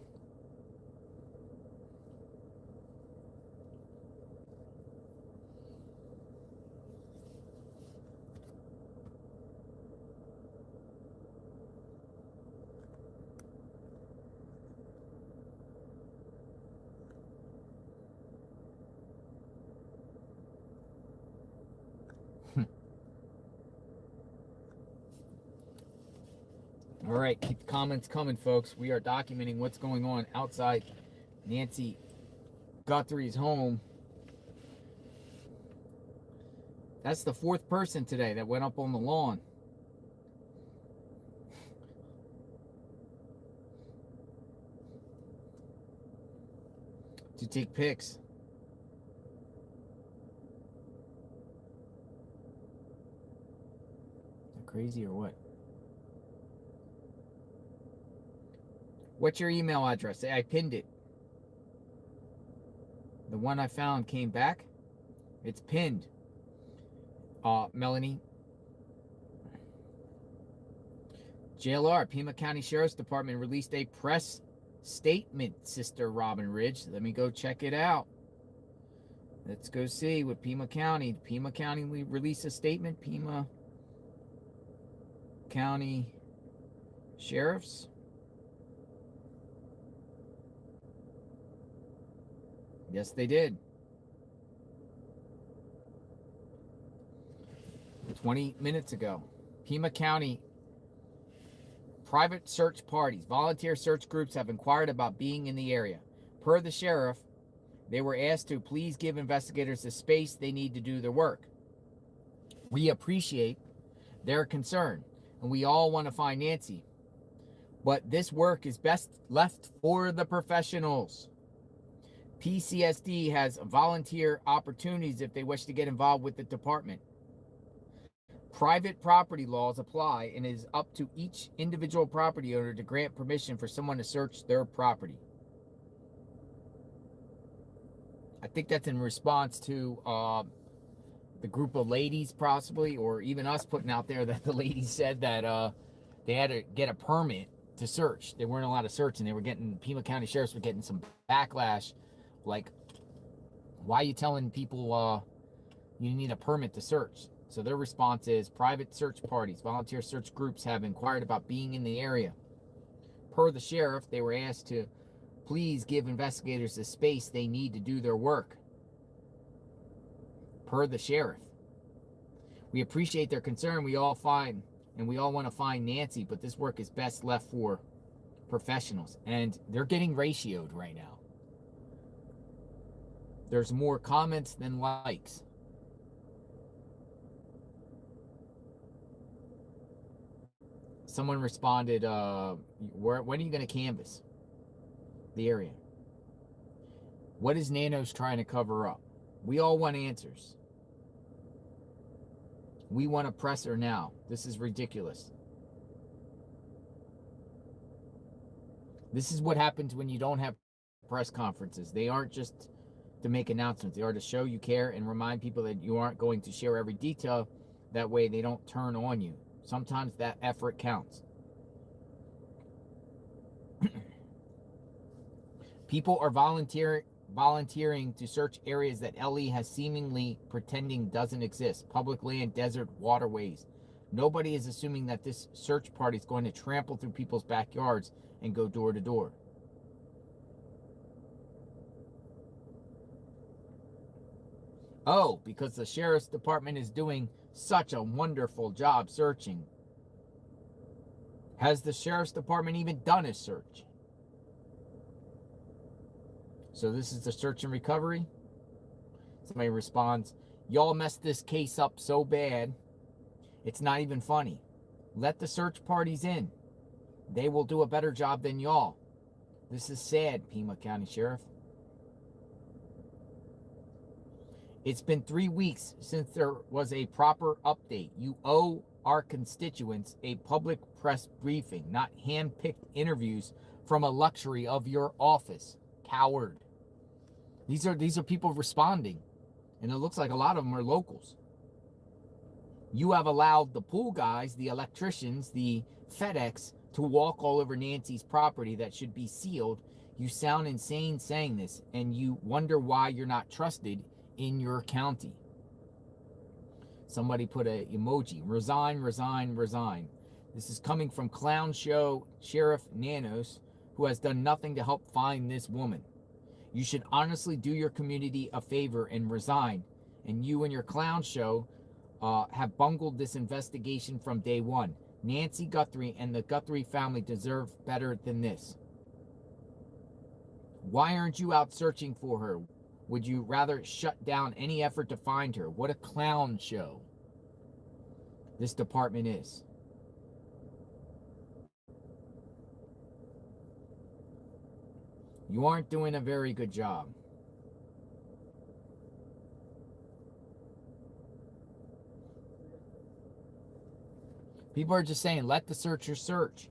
All right, keep the comments coming, folks. We are documenting what's going on outside Nancy Guthrie's home. That's the 4th person today that went up on the lawn. To take pics. Crazy or what? What's your email address? I pinned it. The one I found came back. It's pinned. Melanie. JLR, Pima County Sheriff's Department released a press statement, Sister Robin Ridge. Let me go check it out. Let's go see what Pima County. Pima County, we released a statement. Pima County Sheriffs. Yes, they did. 20 minutes ago. Pima County private search parties, volunteer search groups have inquired about being in the area. Per the sheriff, they were asked to please give investigators the space they need to do their work. We appreciate their concern, and we all want to find Nancy. But this work is best left for the professionals. PCSD has volunteer opportunities if they wish to get involved with the department. Private property laws apply, and it is up to each individual property owner to grant permission for someone to search their property. I think that's in response to the group of ladies possibly, or even us putting out there that the ladies said that they had to get a permit to search. They weren't allowed to search, and they were getting, Pima County Sheriffs were getting some backlash. Like, why are you telling people you need a permit to search? So their response is, private search parties, volunteer search groups have inquired about being in the area. Per the sheriff, they were asked to please give investigators the space they need to do their work. Per the sheriff. We appreciate their concern. We all want to find Nancy, but this work is best left for professionals. And they're getting ratioed right now. There's more comments than likes. Someone responded, when are you going to canvass the area? What is Nanos trying to cover up? We all want answers. We want to press her now. This is ridiculous. This is what happens when you don't have press conferences. They aren't just to make announcements. They are to show you care and remind people that you aren't going to share every detail. That way they don't turn on you. Sometimes that effort counts. People are volunteering to search areas that LE has seemingly pretending doesn't exist. Public land, desert, waterways. Nobody is assuming that this search party is going to trample through people's backyards and go door to door. Oh, because the sheriff's department is doing such a wonderful job searching. Has the sheriff's department even done a search? So this is the search and recovery. Somebody responds, y'all messed this case up so bad, it's not even funny. Let the search parties in. They will do a better job than y'all. This is sad, Pima County Sheriff. It's been 3 weeks since there was a proper update. You owe our constituents a public press briefing, not hand-picked interviews from a luxury of your office. Coward. These are people responding, and it looks like a lot of them are locals. You have allowed the pool guys, the electricians, the FedEx to walk all over Nancy's property that should be sealed. You sound insane saying this, and you wonder why you're not trusted in your county. Somebody put a emoji. Resign, resign, resign. This is coming from Clown Show Sheriff Nanos, who has done nothing to help find this woman. You should honestly do your community a favor and resign. And you and your clown show have bungled this investigation from day one. Nancy Guthrie and the Guthrie family deserve better than this. Why aren't you out searching for her? Would you rather shut down any effort to find her? What a clown show this department is. You aren't doing a very good job. People are just saying, let the searchers search.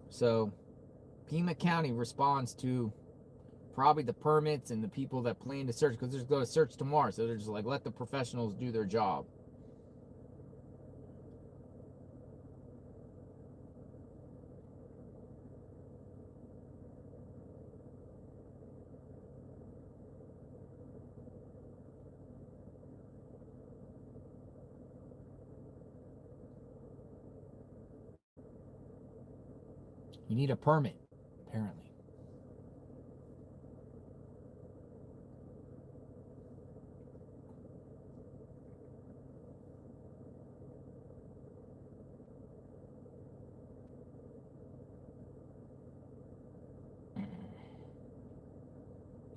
So, Pima County responds to probably the permits and the people that plan to search, because they're going to search tomorrow. So they're just like, let the professionals do their job. You need a permit, apparently.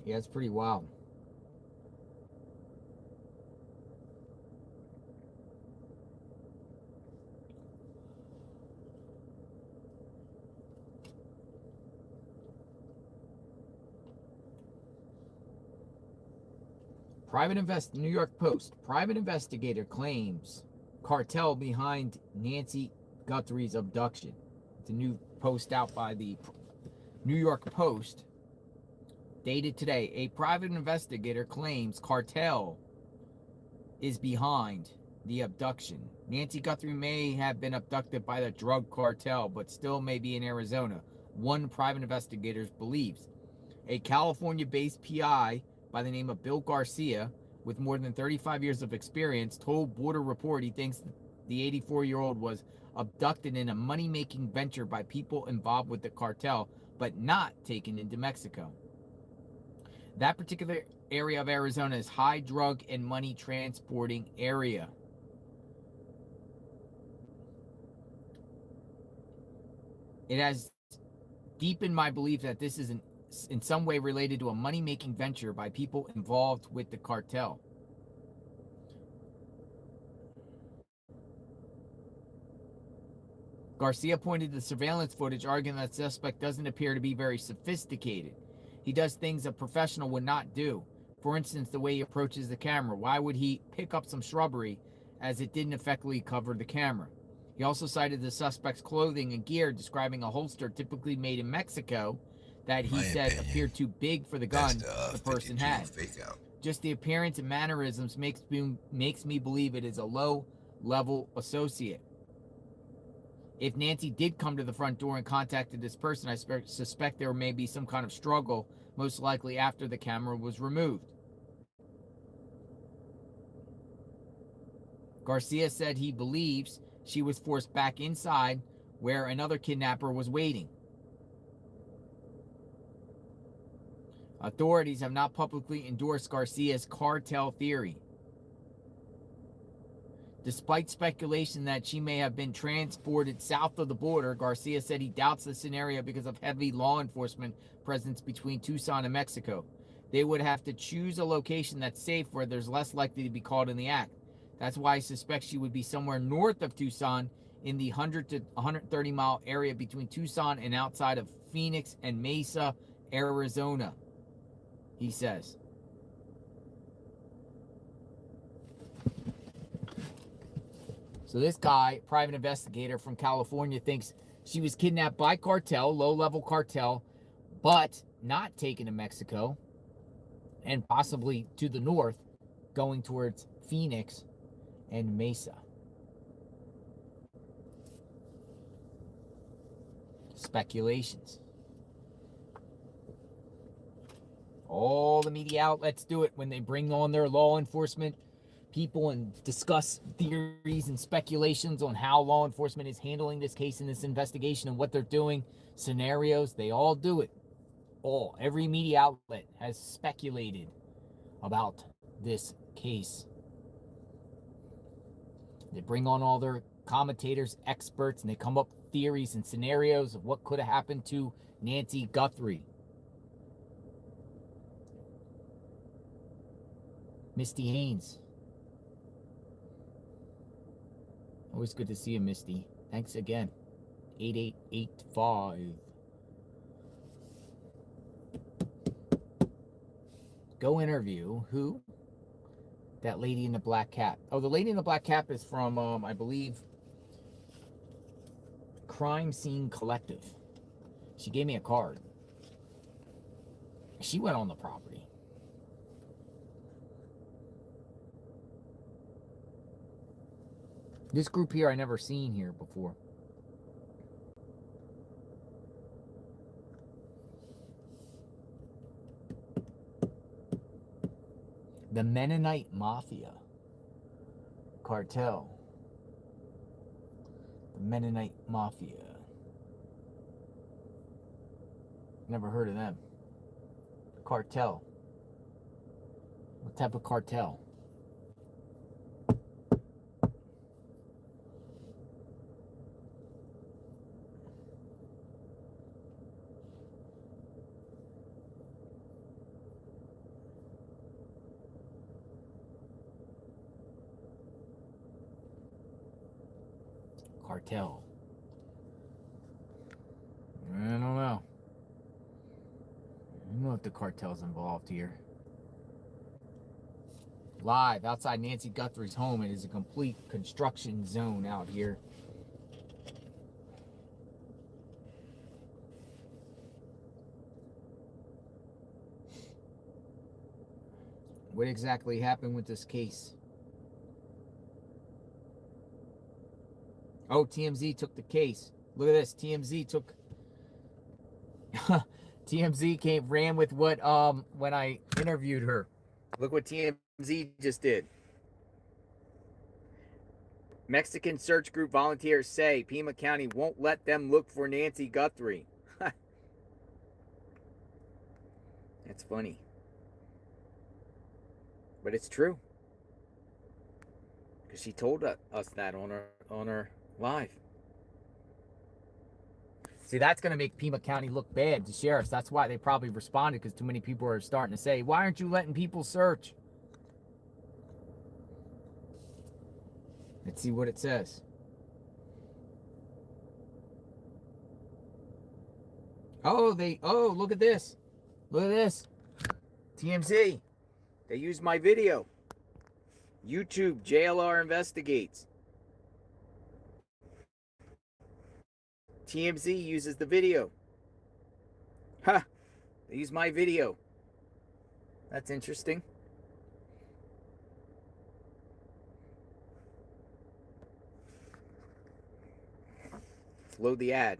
Yeah, it's pretty wild. New York Post. Private investigator claims cartel behind Nancy Guthrie's abduction. It's a new post out by the New York Post, dated today. A private investigator claims cartel is behind the abduction. Nancy Guthrie may have been abducted by the drug cartel, but still may be in Arizona, one private investigator believes. A California-based PI by the name of Bill Garcia, with more than 35 years of experience, told Border Report he thinks the 84-year-old was abducted in a money-making venture by people involved with the cartel, but not taken into Mexico. That particular area of Arizona is high drug and money transporting area. It has deepened my belief that this is in some way related to a money-making venture by people involved with the cartel. Garcia pointed to the surveillance footage, arguing that the suspect doesn't appear to be very sophisticated. He does things a professional would not do. For instance, the way he approaches the camera. Why would he pick up some shrubbery as it didn't effectively cover the camera. He also cited the suspect's clothing and gear, describing a holster typically made in Mexico that he said appeared too big for the gun the person had. Just the appearance and mannerisms makes me believe it is a low-level associate. If Nancy did come to the front door and contacted this person, I suspect there may be some kind of struggle, most likely after the camera was removed. Garcia said he believes she was forced back inside where another kidnapper was waiting. Authorities have not publicly endorsed Garcia's cartel theory. Despite speculation that she may have been transported south of the border, Garcia said he doubts the scenario because of heavy law enforcement presence between Tucson and Mexico. They would have to choose a location that's safe where there's less likely to be caught in the act. That's why I suspect she would be somewhere north of Tucson in the 100 to 130 mile area between Tucson and outside of Phoenix and Mesa, Arizona, he says. So this guy, private investigator from California, thinks she was kidnapped by cartel, low-level cartel, but not taken to Mexico and possibly to the north, going towards Phoenix and Mesa. Speculations. All the media outlets do it when they bring on their law enforcement people and discuss theories and speculations on how law enforcement is handling this case and this investigation and what they're doing, scenarios. They all do it. Every media outlet has speculated about this case. They bring on all their commentators, experts, and they come up with theories and scenarios of what could have happened to Nancy Guthrie. Misty Haynes. Always good to see you, Misty. Thanks again. 8885. Go interview who? That lady in the black cap. Oh, the lady in the black cap is from, I believe, Crime Scene Collective. She gave me a card. She went on the property. This group here I never seen here before. The Mennonite Mafia Cartel. The Mennonite Mafia. Never heard of them. Cartel. What type of cartel? Cartel. I don't know. I don't know if the cartel's involved here. Live outside Nancy Guthrie's home. It is a complete construction zone out here. What exactly happened with this case? Oh, TMZ took the case. Look at this. TMZ took... TMZ ran with what, when I interviewed her. Look what TMZ just did. Mexican search group volunteers say Pima County won't let them look for Nancy Guthrie. That's funny. But it's true. Because she told us that on her live. See, that's going to make Pima County look bad to sheriffs. That's why they probably responded, because too many people are starting to say, why aren't you letting people search? Let's see what it says. Oh, look at this. Look at this. TMZ. They used my video. YouTube, JLR investigates. TMZ uses the video. Ha! They use my video. That's interesting. Let's load the ad.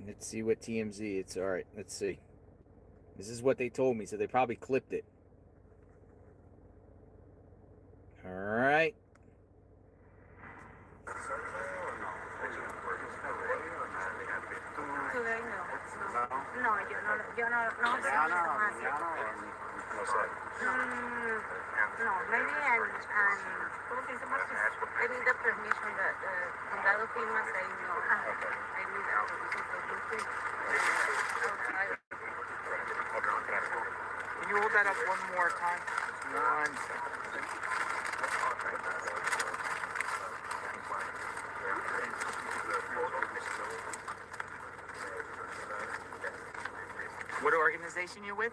Let's see what TMZ. It's all right. Let's see. This is what they told me, so they probably clipped it. All right. Today, no. No, yo no sé información. No, maybe ¿cómo se dice? I need the permission that condado FEMA say no. I need the permission for Guthrie. Can you hold that up one more time? Just 1 second. What organization you with?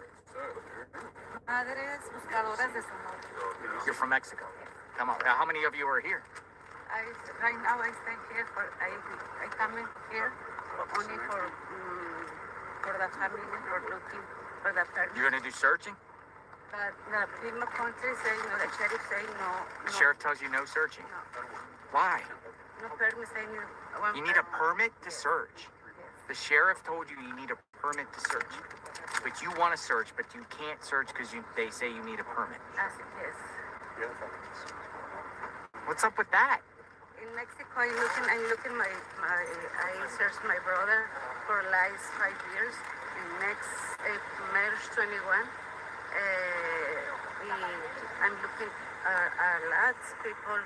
Madres Buscadoras de Sonora. You're from Mexico. Come on. How many of you are here? Right now I stay here I come in here only for the family, for looking for the person. You're gonna do searching? But the FEMA country say no, the sheriff say no. The sheriff tells you no searching? No. Why? No permit say no. You need a permit to search. The sheriff told you need a permit to search. But you want to search, but you can't search because they say you need a permit. Yes. What's up with that? In Mexico, I'm looking I searched my brother for last 5 years. In next March 21, I'm looking lots of people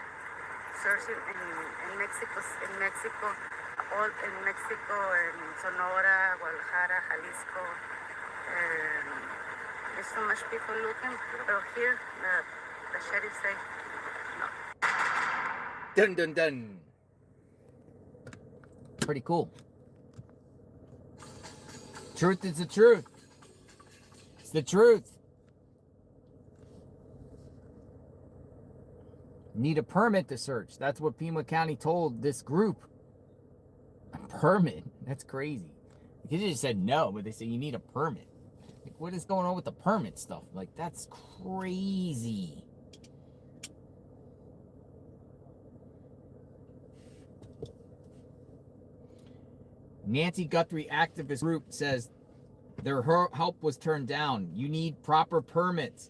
searching in Mexico, in Sonora, Guadalajara, Jalisco. There's so much people looking, but here the sheriff say no. Dun dun dun. Pretty cool. Truth is the truth. It's the truth. Need a permit to search. That's what Pima County told this group. A permit? That's crazy. They just said no, but they said you need a permit. Like, what is going on with the permit stuff? Like, that's crazy. Nancy Guthrie activist group says their help was turned down. You need proper permits.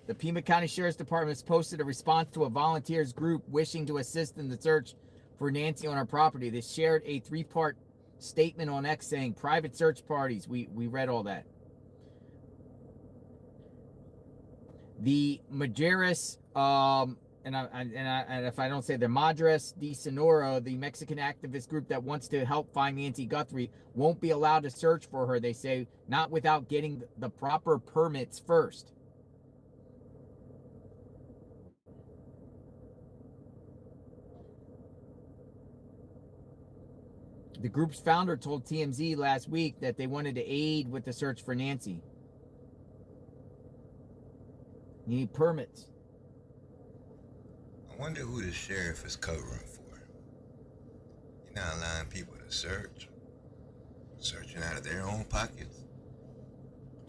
The Pima County Sheriff's Department has posted a response to a volunteers group wishing to assist in the search for Nancy on our property. They shared a 3-part statement on X saying private search parties. We read all that. The Maderas, and if I don't say the Madres de Sonora, the Mexican activist group that wants to help find Nancy Guthrie, won't be allowed to search for her. They say not without getting the proper permits first. The group's founder told TMZ last week that they wanted to aid with the search for Nancy. You need permits. I wonder who the sheriff is covering for. You're not allowing people to search. Searching out of their own pockets.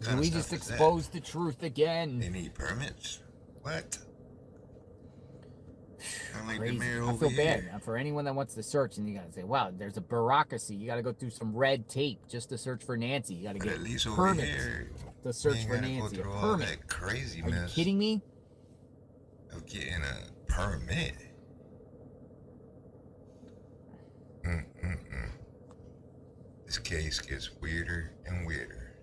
So we just exposed the truth again. They need permits? What? Like Crazy. the mayor I over feel here. bad for anyone that wants to search, and you gotta say, "Wow, there's a bureaucracy. You gotta go through some red tape just to search for Nancy. You gotta But get at least over permits here, to search you for ain't gotta Nancy. Go A through all permit? that crazy Are you mess kidding me? of getting a permit. This case gets weirder and weirder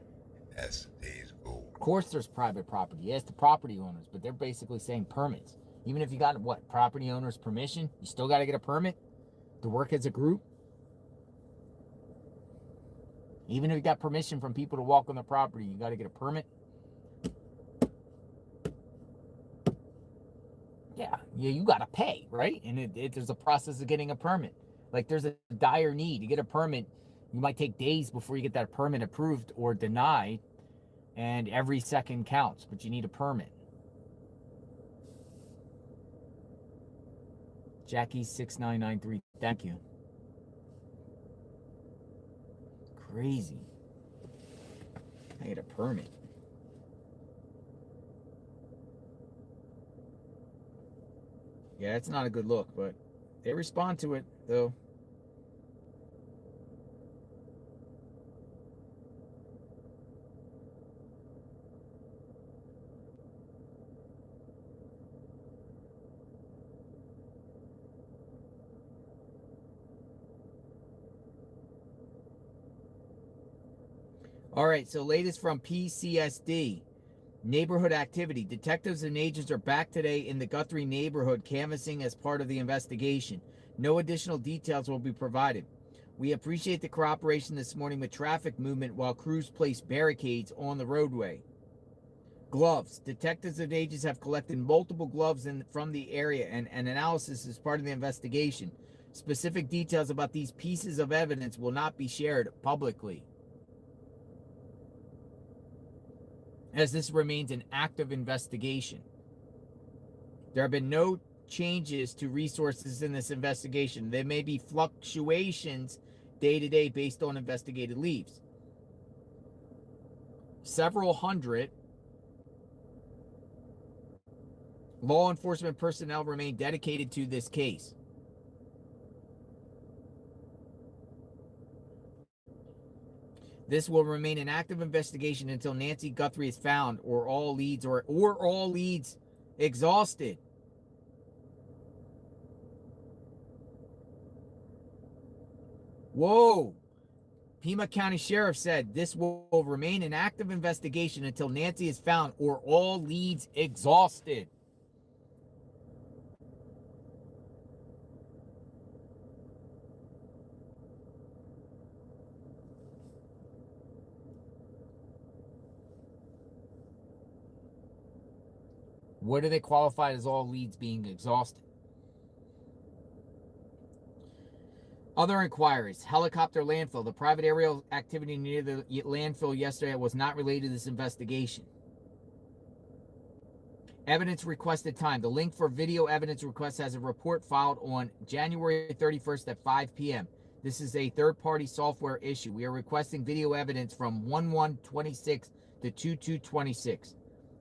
as the days go. Of course, there's private property. Yes, the property owners, but they're basically saying permits. Even if you got property owner's permission, you still got to get a permit to work as a group. Even if you got permission from people to walk on the property, you got to get a permit. Yeah, you got to pay, right? And there's a process of getting a permit. Like there's a dire need. You get a permit, you might take days before you get that permit approved or denied, and every second counts, but you need a permit. Jackie6993, thank you. Crazy. I get a permit. Yeah, it's not a good look, but they respond to it, though. All right, so latest from PCSD. Neighborhood activity. Detectives and agents are back today in the Guthrie neighborhood canvassing as part of the investigation. No additional details will be provided. We appreciate the cooperation this morning with traffic movement while crews place barricades on the roadway. Gloves. Detectives and agents have collected multiple gloves from the area, and an analysis is part of the investigation. Specific details about these pieces of evidence will not be shared publicly, as this remains an active investigation. There have been no changes to resources in this investigation. There may be fluctuations day to day based on investigated leads. Several hundred law enforcement personnel remain dedicated to this case. This will remain an active investigation until Nancy Guthrie is found or all leads exhausted. Whoa. Pima County Sheriff said this will remain an active investigation until Nancy is found or all leads exhausted. What do they qualify as all leads being exhausted? Other inquiries. Helicopter landfill. The private aerial activity near the landfill yesterday was not related to this investigation. Evidence requested time. The link for video evidence request has a report filed on January 31st at 5 p.m. This is a third-party software issue. We are requesting video evidence from 1/1/26 to 2/2/26.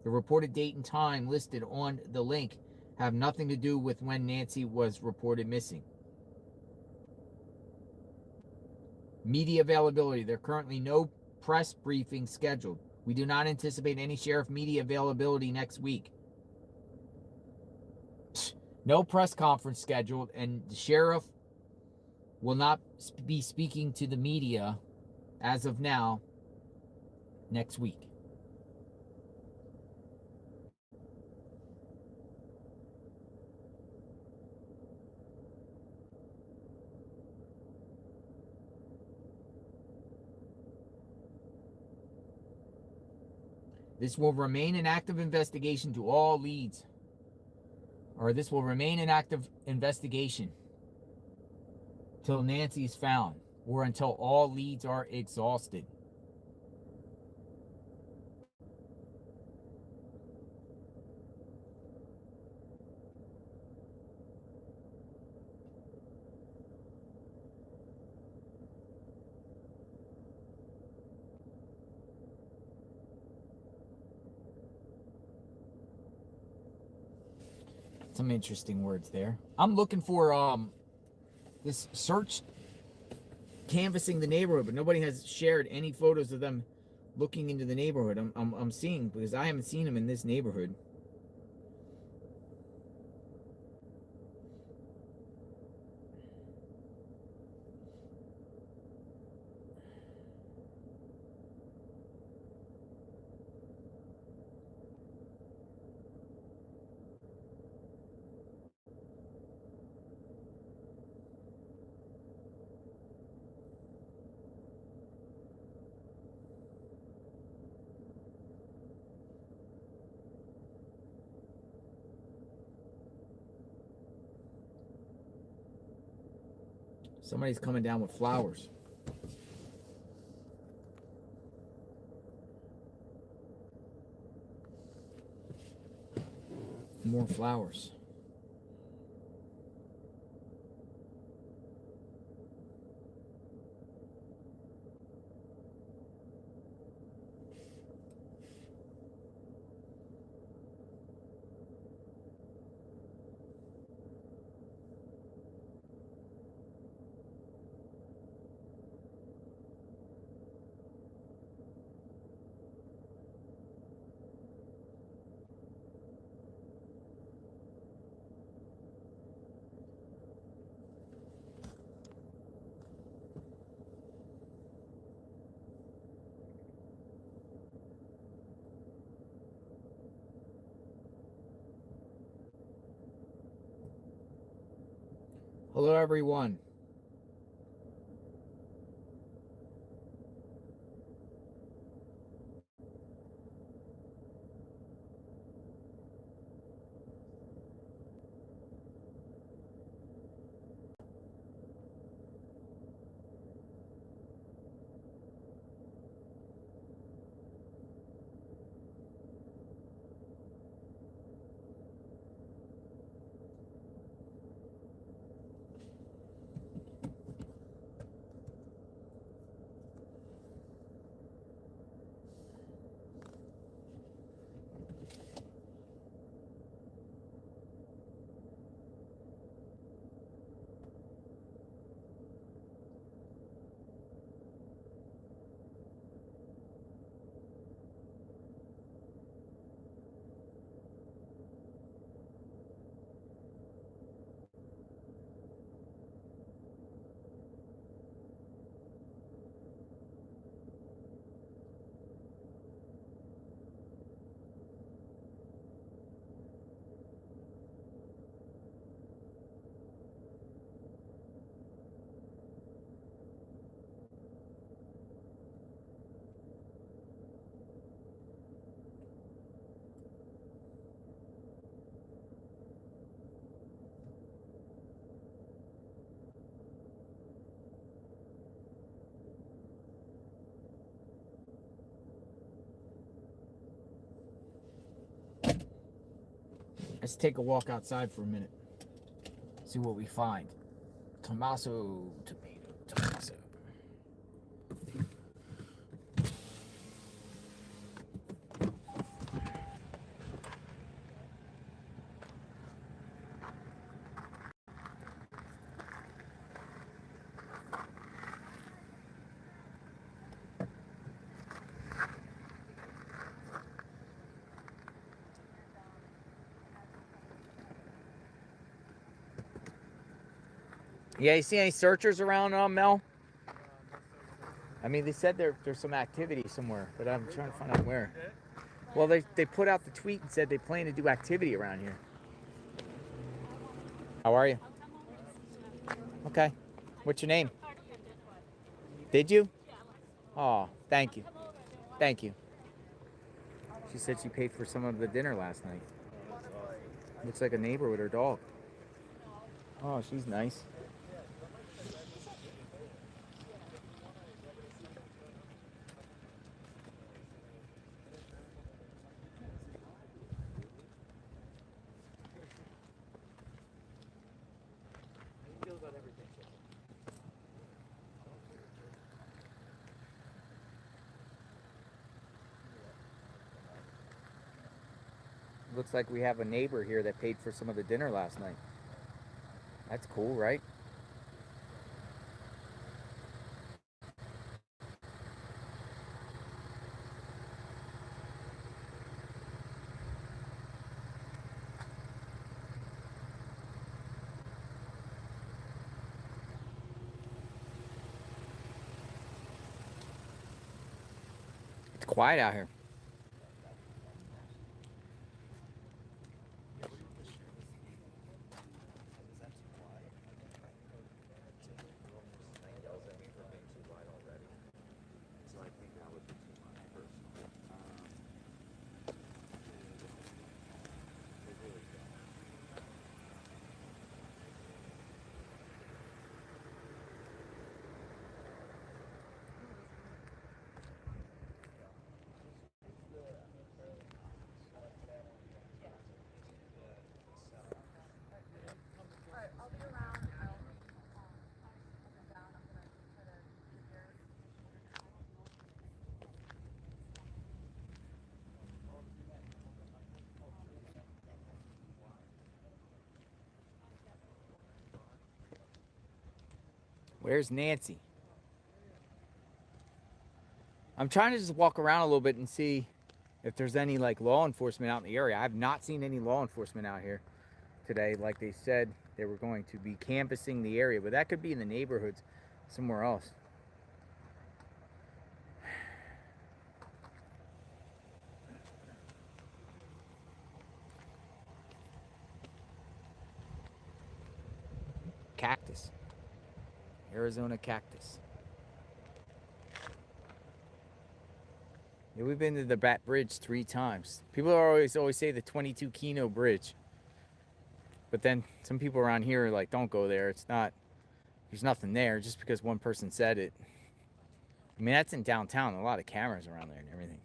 The reported date and time listed on the link have nothing to do with when Nancy was reported missing. Media availability. There are currently no press briefings scheduled. We do not anticipate any sheriff media availability next week. No press conference scheduled, and the sheriff will not be speaking to the media as of now next week. This will remain an active investigation to all leads. Or this will remain an active investigation till Nancy is found or until all leads are exhausted. Some interesting words there. I'm looking for this search canvassing the neighborhood, but nobody has shared any photos of them looking into the neighborhood. I'm seeing, because I haven't seen them in this neighborhood. Somebody's coming down with flowers. More flowers. Hello, everyone. Let's take a walk outside for a minute. See what we find. Tommaso, tomato, Tommaso. Yeah, you see any searchers around, Mel? I mean, they said there's some activity somewhere, but I'm trying to find out where. Well, they put out the tweet and said they plan to do activity around here. How are you? Okay. What's your name? Did you? Oh, thank you. Thank you. She said she paid for some of the dinner last night. Looks like a neighbor with her dog. Oh, she's nice. Looks like we have a neighbor here that paid for some of the dinner last night. That's cool, right? It's quiet out here. Where's Nancy? I'm trying to just walk around a little bit and see if there's any like law enforcement out in the area. I've not seen any law enforcement out here today. Like they said they were going to be canvassing the area, but that could be in the neighborhoods somewhere else. Cactus. Arizona cactus. Yeah, we've been to the Bat Bridge 3 times. People always say the 22 Kino Bridge. But then some people around here are like, don't go there. It's not, there's nothing there just because one person said it. I mean, that's in downtown. A lot of cameras around there and everything.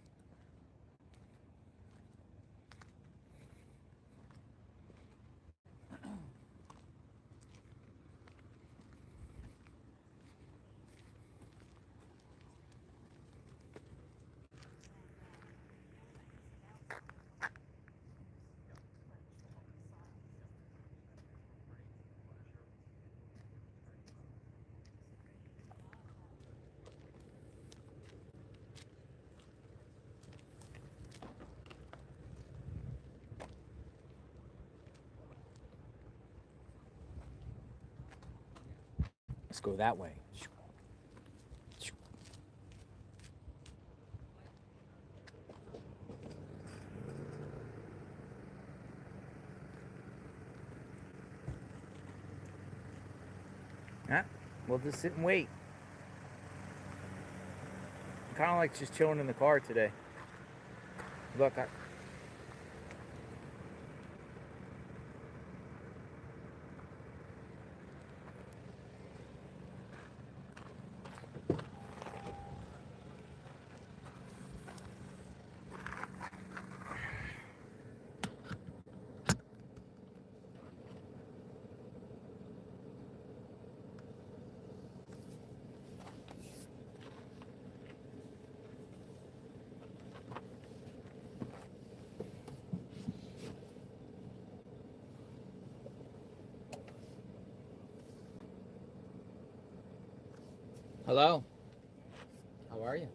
Let's go that way. Yeah, we'll just sit and wait. I'm kind of like just chilling in the car today. Look, hello. How are you?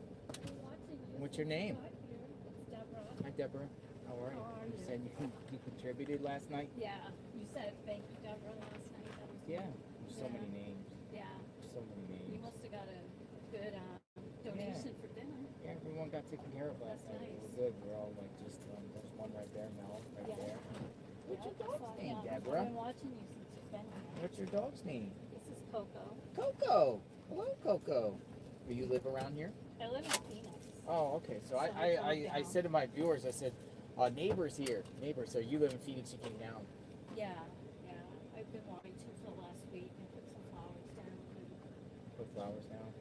What's your name? Hi, Deborah. How are you? You said you contributed last night? Yeah, you said thank you, Deborah, last night. That was Yeah. There's so many names. Yeah. So many names. You must have got a good donation for dinner. Yeah, everyone got taken care of last night. It was good. We're all like just, there's one right there, Mel, right there. What's your dog's name, Deborah? I've been watching you since you've been here. What's your dog's name? This is Coco. Coco. Hello, Coco. Do you live around here? I live in Phoenix. Oh, okay. So I said to my viewers, I said, neighbors here. Neighbors. So you live in Phoenix, you came down. Yeah, yeah. I've been wanting to for the last week and put some flowers down. Put flowers down?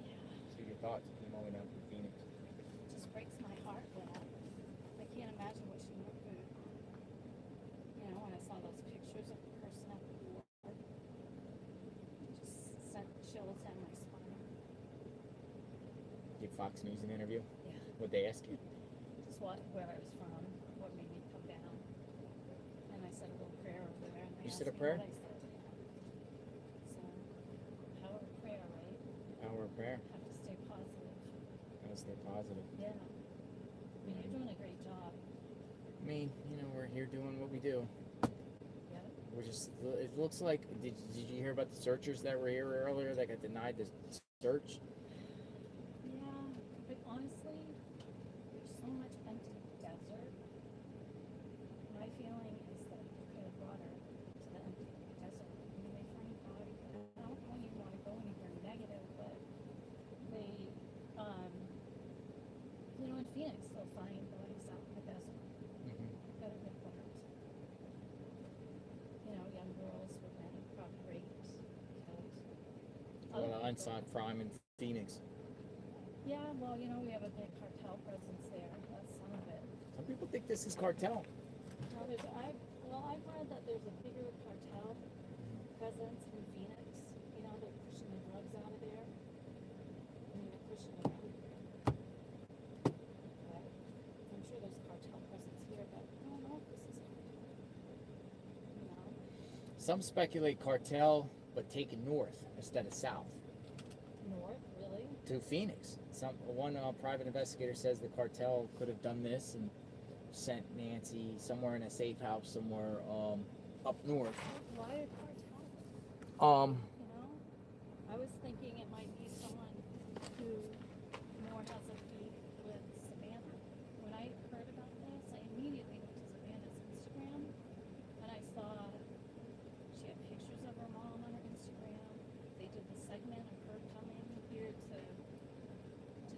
Yeah. So your thoughts came all the way down from Phoenix. It just breaks my heart that I can't imagine what she went through. You know, when I saw those pictures of the person at the door, it just sent chills down my spine. Did Fox News an interview? Yeah. What'd they ask you? Just where I was from, what made me come down. And I said a little prayer over there. And they You said a asked me prayer? what I said. So, power of prayer, right? Power of prayer. Have to stay positive. Gotta stay positive. Yeah. I mean, you're doing a great job. I mean, you know, we're here doing what we do. Yeah. We're just, it looks like, did you hear about the searchers that were here earlier that got denied the search? Yeah, but honestly, there's so much empty desert. My feeling is that they could have brought her to the empty desert. I mean, they find bodies. I don't even want to go anywhere negative, but they, you know, in Phoenix, they'll find bodies out in the desert that have been burnt. You know, young girls with men probably raped, killed. Well, unsolved crime in Phoenix. Yeah, well, you know, we have a big cartel presence there. That's some of it. Some people think this is cartel. Well, I've read that there's a bigger cartel presence in Phoenix. You know, they're pushing the drugs out of there. I mean, they're pushing them everywhere. But I'm sure there's cartel presence here, but I don't know if this is cartel. You know? Some speculate cartel, but taken north instead of south North, really? to Phoenix. One private investigator says the cartel could have done this and sent Nancy somewhere in a safe house somewhere up north. Why a cartel? You know, I was thinking it might be someone who more has a beef with Savannah. When I heard about this, I immediately went to Savannah's Instagram and I saw she had pictures of her mom on her Instagram. They did the segment of her coming here to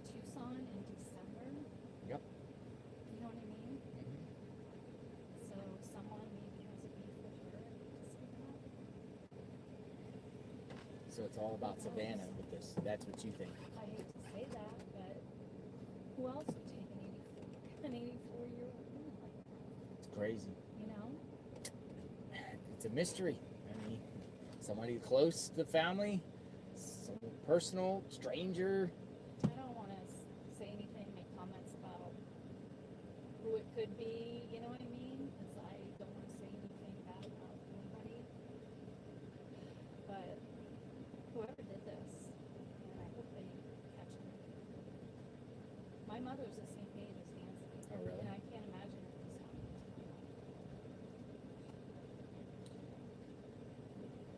Tucson in December. Yep. You know what I mean? So someone maybe has a beef with her. So it's all about Savannah with this. That's what you think. I hate to say that, but who else would take an 84-year-old woman like that? It's crazy. You know? It's a mystery. I mean, somebody close to the family, someone personal, stranger. I don't want to say anything, make comments about who it could be, you know what I mean? Because I don't want to say anything bad about anybody. But whoever did this, and I hope they catch him. My mother's the same age as Nancy. Oh, really? And I can't imagine if this happened to my mom.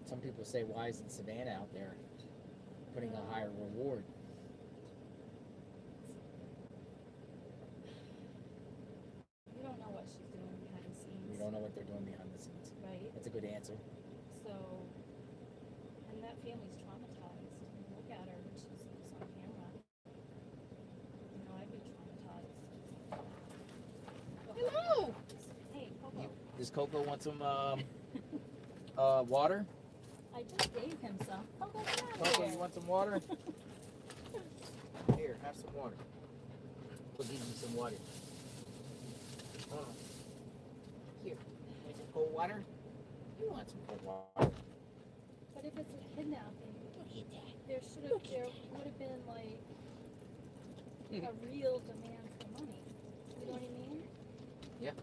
Some people say, why isn't Savannah out there putting a higher reward? We don't know what she's doing behind the scenes. We don't know what they're doing behind the scenes. Right. That's a good answer. So, and that family's traumatized. I mean, look at her when she's on camera. You know, I'd be traumatized. Hello! Hey, Coco. Does Coco want some water? I just gave him some. Coco, get out of Coco, here. you want some water? Here, have some water. We'll give you some water. Hold on. Here, want some cold water? You want some cold water? But if it's a kidnapping, there would have been like a real demand for money. You know what I mean? Yeah.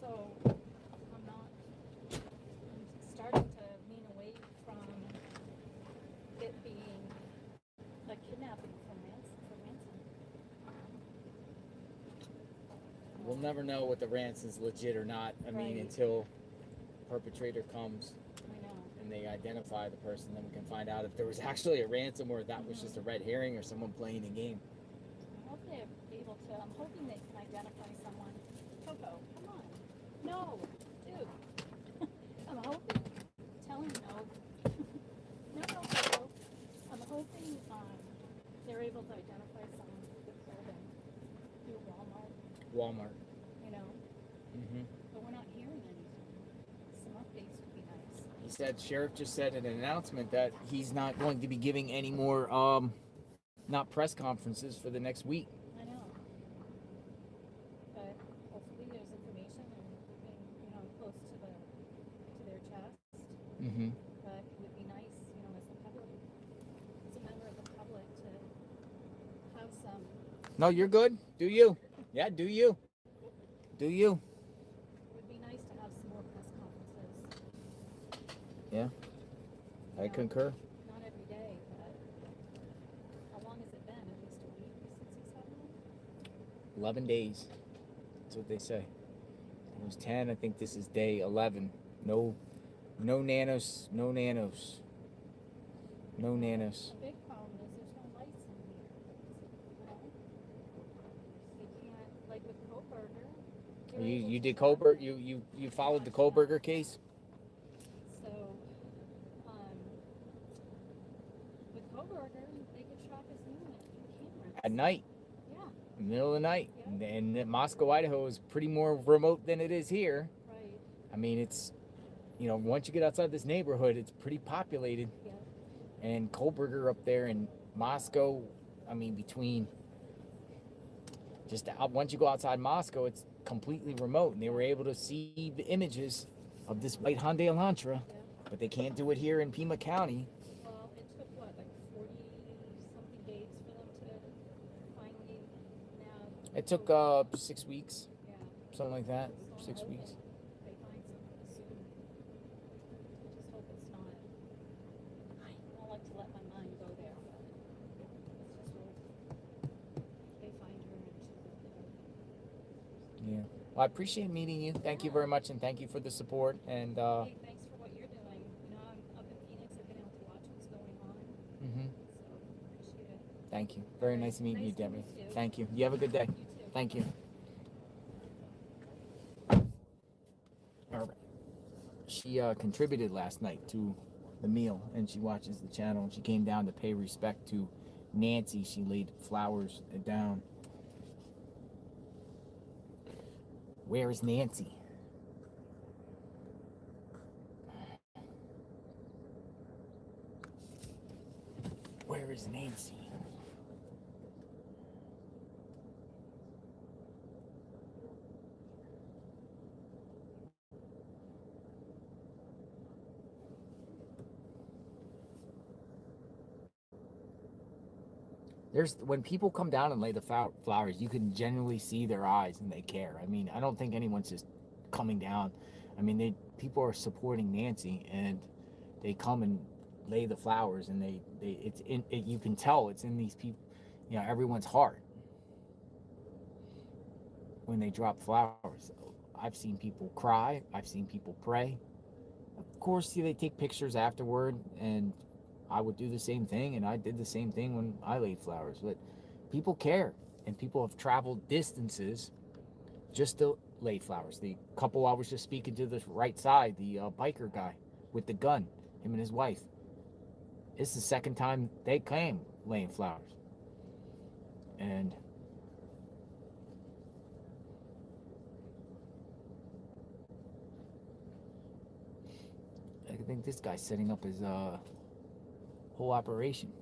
So I'm starting to lean away from it being a kidnapping for ransom. We'll never know what the ransom's legit or not. I mean, Right. until perpetrator comes I know. and they identify the person, then we can find out if there was actually a ransom or if that was just a red herring or someone playing a game. I hope they're able to. I'm hoping they can identify someone. Coco, come on. No, dude. I'm hoping. Tell him no. No, Coco. I'm hoping they're able to identify someone who could hold him through Walmart. you know. Mm-hmm. But we're not hearing anything. Some updates would be nice. He said, sheriff just said in an announcement that he's not going to be giving any more, not press conferences for the next week. I know. But hopefully there's information and you know, close to their chest. Mm-hmm. But it would be nice, you know, as the public, as a member of the public, to have some. No, you're good. Do you? Yeah, do you? Do you? It would be nice to have some more press conferences. Yeah, I concur. Not every day, but how long has it been? At least a week since he's had one? 11 days. That's what they say. It was 10. I think this is day 11. No nanos. No nanos. No nanos. The big problem is there's no lights in here. You know? You can't, like with Kohlberger. You did Kohlberger? You followed the Kohlberger case? So, with Kohlberger, they could track his movement through cameras. At night. Yeah. Middle of the night. And Moscow, Idaho is pretty more remote than it is here. Right. I mean, it's, you know, once you get outside this neighborhood, it's pretty populated. Yeah. And Kohlberger up there in Moscow, I mean, between just once you go outside Moscow, it's completely remote. And they were able to see the images of this white Hyundai Elantra, but they can't do it here in Pima County. Well, it took what, like 40-something days for them to finally now. It took 6 weeks, something like that, 6 weeks. They find something soon. I just hope it's not to let my mind go there, but it's just weird. They find her and she's not there. Yeah. Well, I appreciate meeting you. Thank you very much, and thank you for the support. And Hey, thanks for what you're doing. You know, I'm up in Phoenix. I've been able to watch what's going on. So appreciate it. thank you. Very nice meeting you, Debbie. Thank you. You have a good day. Thank you. All right. She contributed last night to the meal, and she watches the channel. And she came down to pay respect to Nancy. She laid flowers down. Where is Nancy? Where is Nancy? When people come down and lay the flowers, you can genuinely see their eyes and they care. I mean, I don't think anyone's just coming down. I mean, people are supporting Nancy, and they come and lay the flowers, and you can tell it's in these people, you know, everyone's heart when they drop flowers. I've seen people cry. I've seen people pray. Of course, they take pictures afterward, and I would do the same thing, and I did the same thing when I laid flowers. But people care, and people have traveled distances just to lay flowers. The couple I was just speaking to the right side, the biker guy with the gun, him and his wife. It's the second time they came laying flowers. And I think this guy's setting up his whole operation.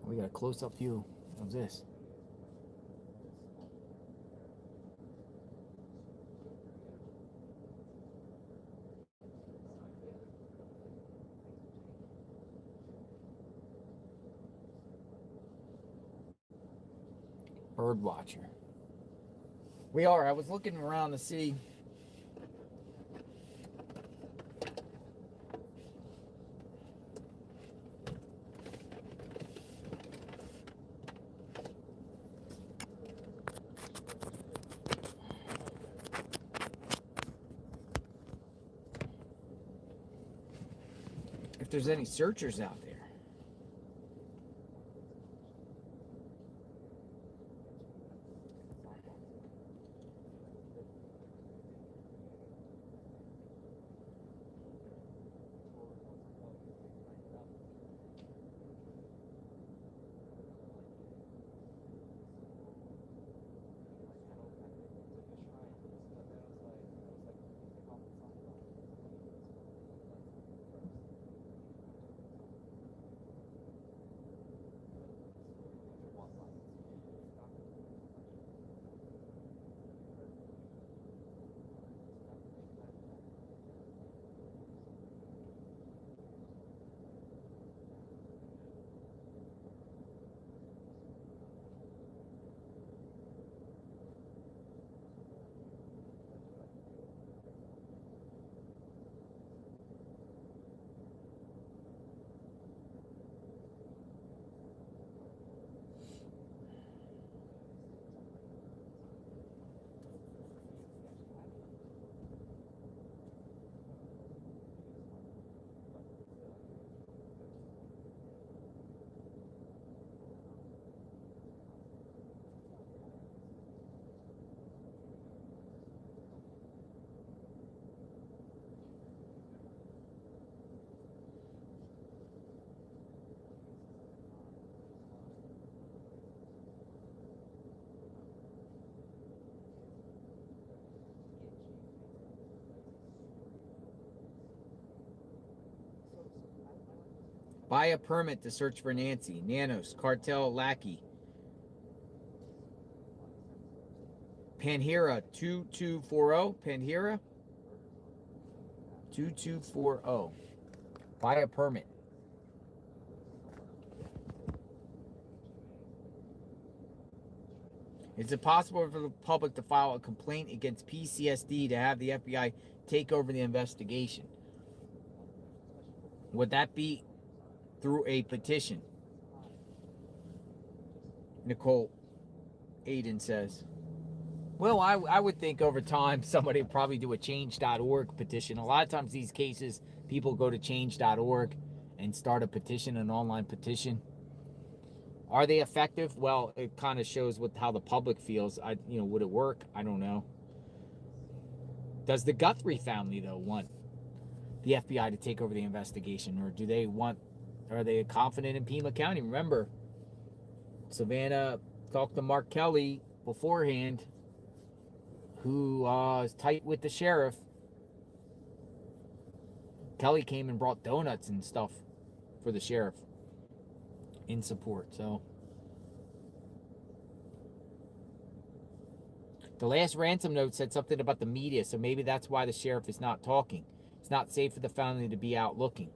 We got a close-up view of this. Bird watcher. We are. I was looking around to see. If there's any searchers out there. Buy a permit to search for Nancy. Nanos, Cartel Lackey. Panhera 2240. Panhera 2240. Buy a permit. Is it possible for the public to file a complaint against PCSD to have the FBI take over the investigation? Would that be through a petition? Nicole Aiden says. Well, I would think over time somebody would probably do a change.org petition. A lot of times these cases, people go to change.org and start a petition, an online petition. Are they effective? Well, it kind of shows how the public feels. Would it work? I don't know. Does the Guthrie family, though, want the FBI to take over the investigation, or are they confident in Pima County? Remember, Savannah talked to Mark Kelly beforehand, who is tight with the sheriff. Kelly came and brought donuts and stuff for the sheriff in support. So the last ransom note said something about the media, so maybe that's why the sheriff is not talking. It's not safe for the family to be out looking.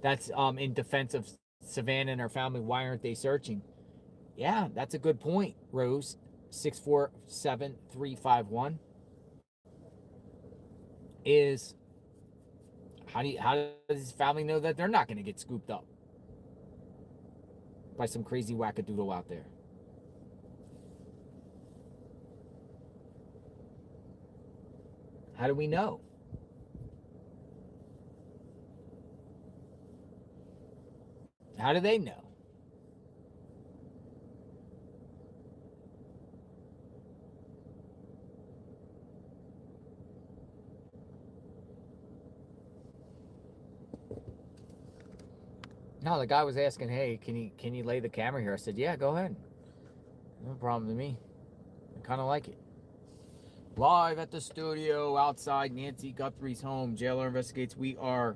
That's in defense of Savannah and her family. Why aren't they searching? Yeah, that's a good point, Rose. 647-351 is how does his family know that they're not going to get scooped up by some crazy wackadoodle out there? How do we know? How do they know? No, the guy was asking, hey, can you lay the camera here? I said, yeah, go ahead. No problem to me. I kind of like it. Live at the studio outside Nancy Guthrie's home. Jailer Investigates. We are,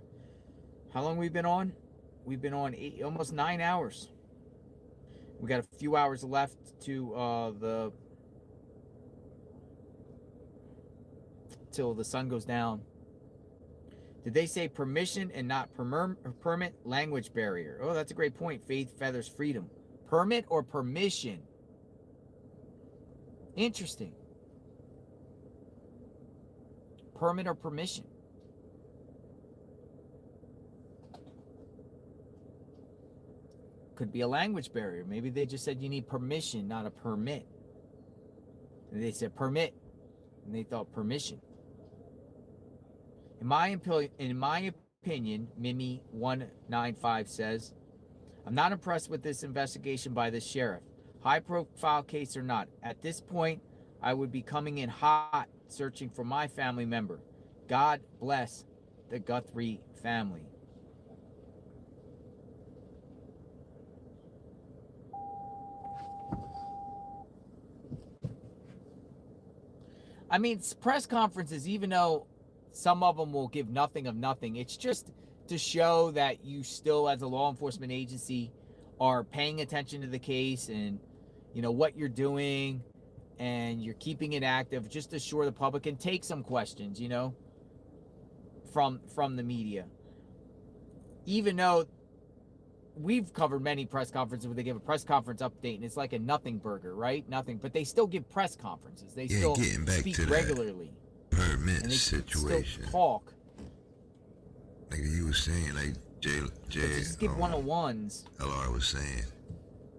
how long we been on? We've been on almost 9 hours. We got a few hours left to till the sun goes down. Did they say permission and not permit? Language barrier. Oh, that's a great point. Faith feathers freedom. Permit or permission? Interesting. Permit or permission? Could be a language barrier. Maybe they just said you need permission, not a permit. And they said permit, and they thought permission. In my opinion, Mimi195 says, I'm not impressed with this investigation by the sheriff. High-profile case or not. At this point, I would be coming in hot, searching for my family member. God bless the Guthrie family. I mean, press conferences, even though some of them will give nothing of nothing, it's just to show that you still, as a law enforcement agency, are paying attention to the case and, what you're doing, and you're keeping it active, just to assure the public and take some questions, from the media. Even though we've covered many press conferences where they give a press conference update and it's like a nothing burger, right? Nothing. But they still give press conferences. They still speak regularly. Permit and they situation. Still talk. Like you were saying, like Jay just give one-on-ones. LR was saying.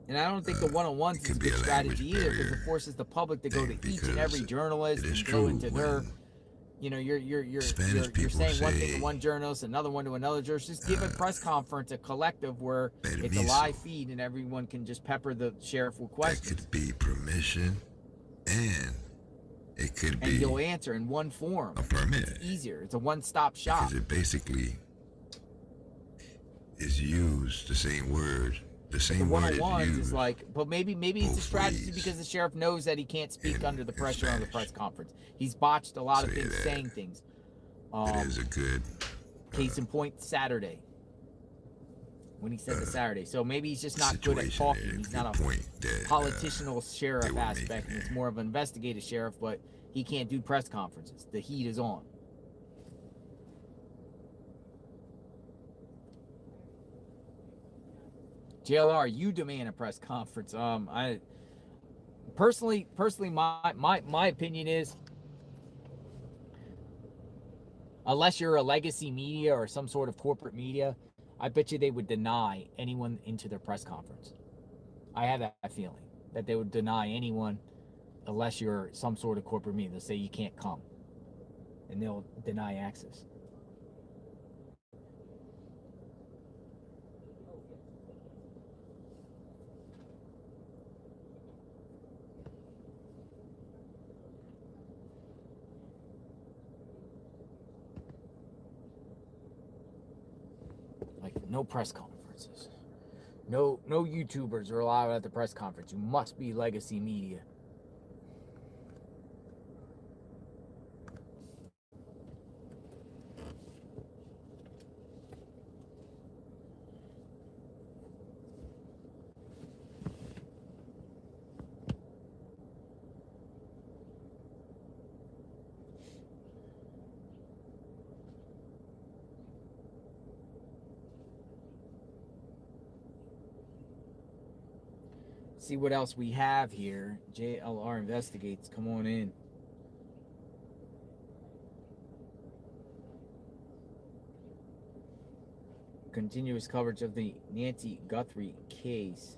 And I don't think the one-on-ones is a good strategy either, because it forces the public to go to each and every journalist and go into their, you're saying one thing to one journalist, another one to another journalist. Just give a press conference, a collective where it's a live feed and everyone can just pepper the sheriff with questions. That could be permission, and it could be. And you'll answer in one form. A permit. It's easier. It's a one-stop shop. Because it basically is used the same word. The same word is like, but maybe it's a strategy because the sheriff knows that he can't speak under the pressure on the press conference. He's botched a lot of things, saying things. It is a good case in point Saturday when he said the Saturday. So maybe he's just not good at talking. He's not a politicianal sheriff aspect. It's more of an investigative sheriff, but he can't do press conferences. The heat is on. JLR, you demand a press conference. I personally, my opinion is, unless you're a legacy media or some sort of corporate media, I bet you they would deny anyone into their press conference. I have that feeling that they would deny anyone unless you're some sort of corporate media. They'll say you can't come, and they'll deny access. Like, no press conferences. No YouTubers are allowed at the press conference. You must be legacy media. See what else we have here. JLR Investigates. Come on in. Continuous coverage of the Nancy Guthrie case.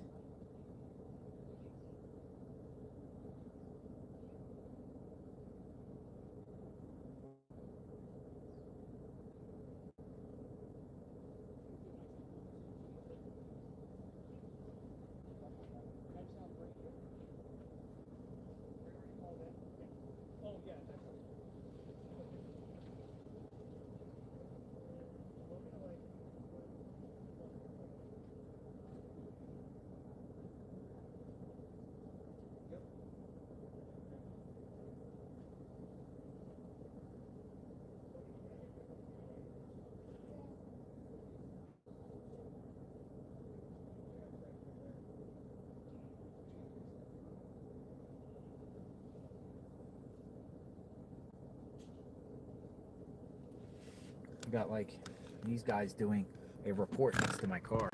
Got like these guys doing a report next to my car.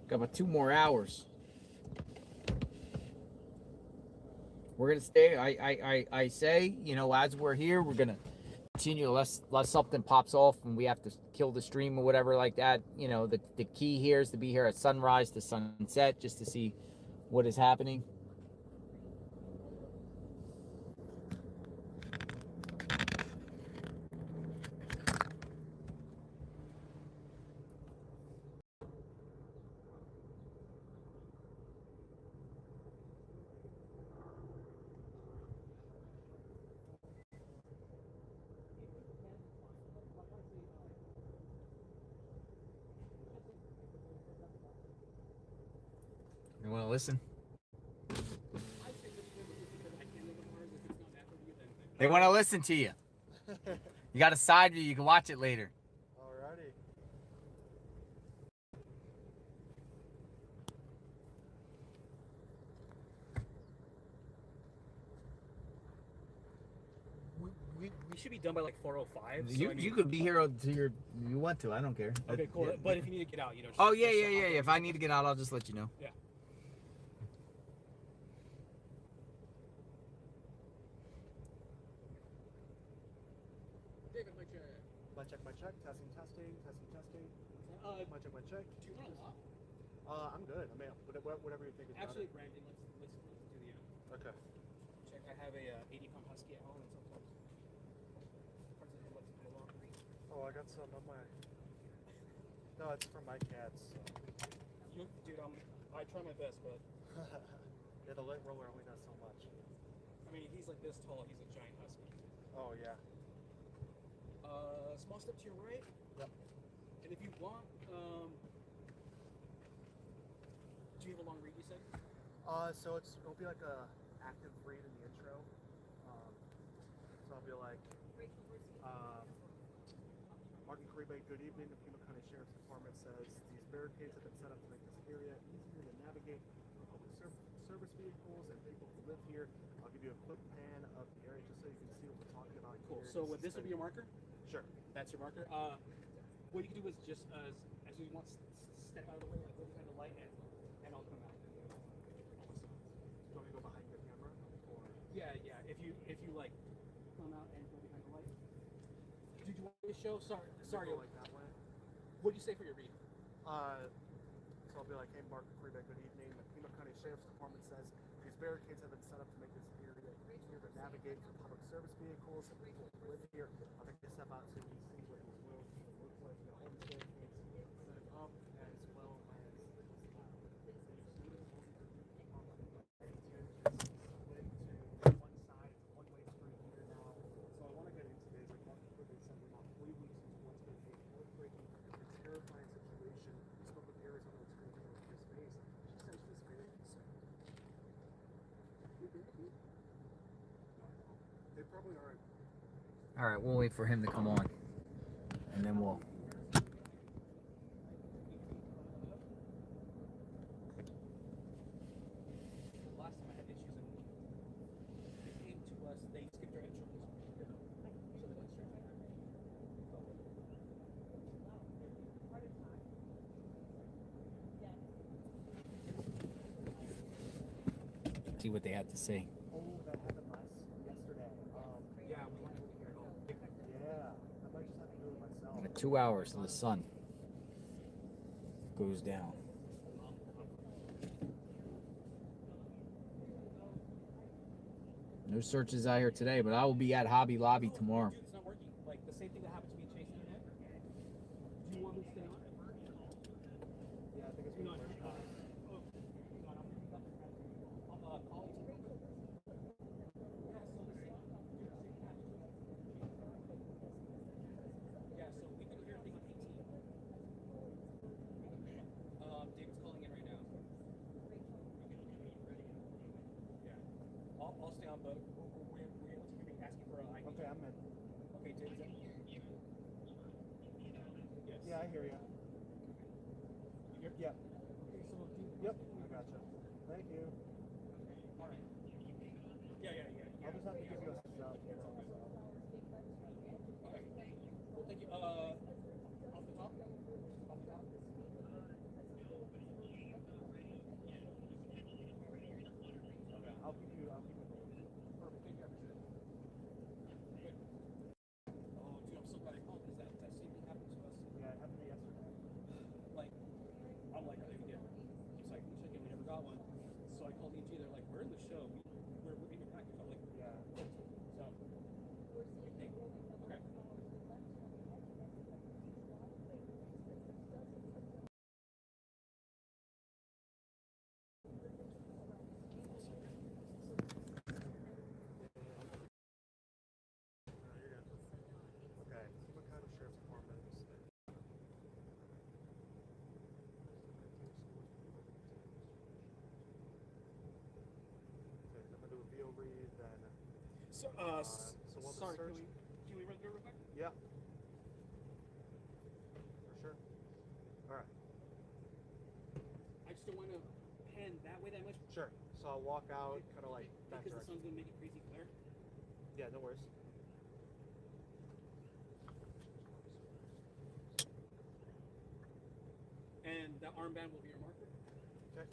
Got about 2 more hours. We're gonna stay. I say, you know, as we're here, we're gonna continue unless something pops off and we have to kill the stream or whatever like that. You know, the key here is to be here at sunrise to sunset just to see what is happening. You want to listen? They want to listen to you. You got a side view. You can watch it later. Alrighty. We should be done by like 4:05. So You could be here until you want to. I don't care. Okay, cool. Yeah. But if you need to get out, you know. Oh yeah. If I need to get out, I'll just let you know. Yeah. David, my check. My check. Testing. My check. Do you want a lot? I'm good. I mean, whatever you think is Actually, better. Brandon, let's do the Okay. check. I have a 80-pound husky at home and sometimes. Oh, I got some on my. No, it's for my cats. So. Dude, I try my best, but. Yeah, the lit roller only does so much. I mean, he's like this tall. He's a giant husky. Oh yeah. Small step to your right. Yep. And if you want, do you have a long read? You said. So it'll be like a active read in the intro. So I'll be like, Martin Caribe, good evening. The Pima County Sheriff's Department says these barricades have been set up to make this area easier to navigate for public service vehicles and people who live here. I'll give you a quick pan of the area just so you can see what we're talking about Cool. here. So would this would be your marker? Sure. That's your marker. What you can do is just as you want, step out of the way, like go behind the light, and I'll come out. Do you want me to go behind the camera? Or? Yeah. If you like come out and go behind the light. Did you want me to show? Sorry. Go like that way. What'd you say for your read? So I'll be like, hey, Mark Caribe, good evening. The Pima County Sheriff's Department says these barricades have been set up to make this area easier to navigate for public service vehicles and people who live here. I'll take a step out so you can see what this road looks like. The home barricades set up as well as one side, one-way street here now. So I want to get into this. Like, Mark Caribe said we're not 3 weeks into what's been a heartbreaking and terrifying situation. We spoke with Arizona attorney for his face. She says she's very concerned. They probably aren't. All right, we'll wait for him to come on, and then we'll. Last time I had issues, and they came to us. They skipped our insurance. So they went straight back. See what they have to say. Oh, that happened yesterday. Yeah, we weren't able to hear it all. Yeah, I might just have to do it myself. In 2 hours, the sun goes down. No searches out here today, but I will be at Hobby Lobby tomorrow. Dude, it's not working. Like the same thing that happened to me in Chase Internet. Do you want me to stay on? Yeah, I think it's No, going to work. call you. Yeah, so we can hear everything on 18. David's calling in right now. Yeah. I'll stay on, but we're able to hear me asking for an ID. Okay, I'm in. Okay, David's in. Yes. Yeah, I hear you. You hear? Yeah. Okay, so Yep, I gotcha. Thank you. All right. Yeah. I'll just have to give you a stop. Okay. Well, thank you. Off the top? Off the top? Okay, I'll keep you going. Perfect. Thank you. I appreciate it. Good. Oh, dude, I'm so glad I called because that same thing happened to us. Yeah, it happened to me yesterday. Like, I'm like, I didn't get it. He's like, we check it, we never got one. So I called EG, they're like, we're in the show. We're in your package. I'm like, yeah. So, okay. Okay, Pima County Sheriff's Department. Okay, I'm gonna do a VO read, then. So, so what's sorry, the search? can we run through it real quick? Yeah. For sure. All right. I just don't want to pan that way that much. Sure. So I'll walk out, kind of like that Because the direction. sun's going to make it crazy glare. Yeah, no worries. And that armband will be your marker. Okay.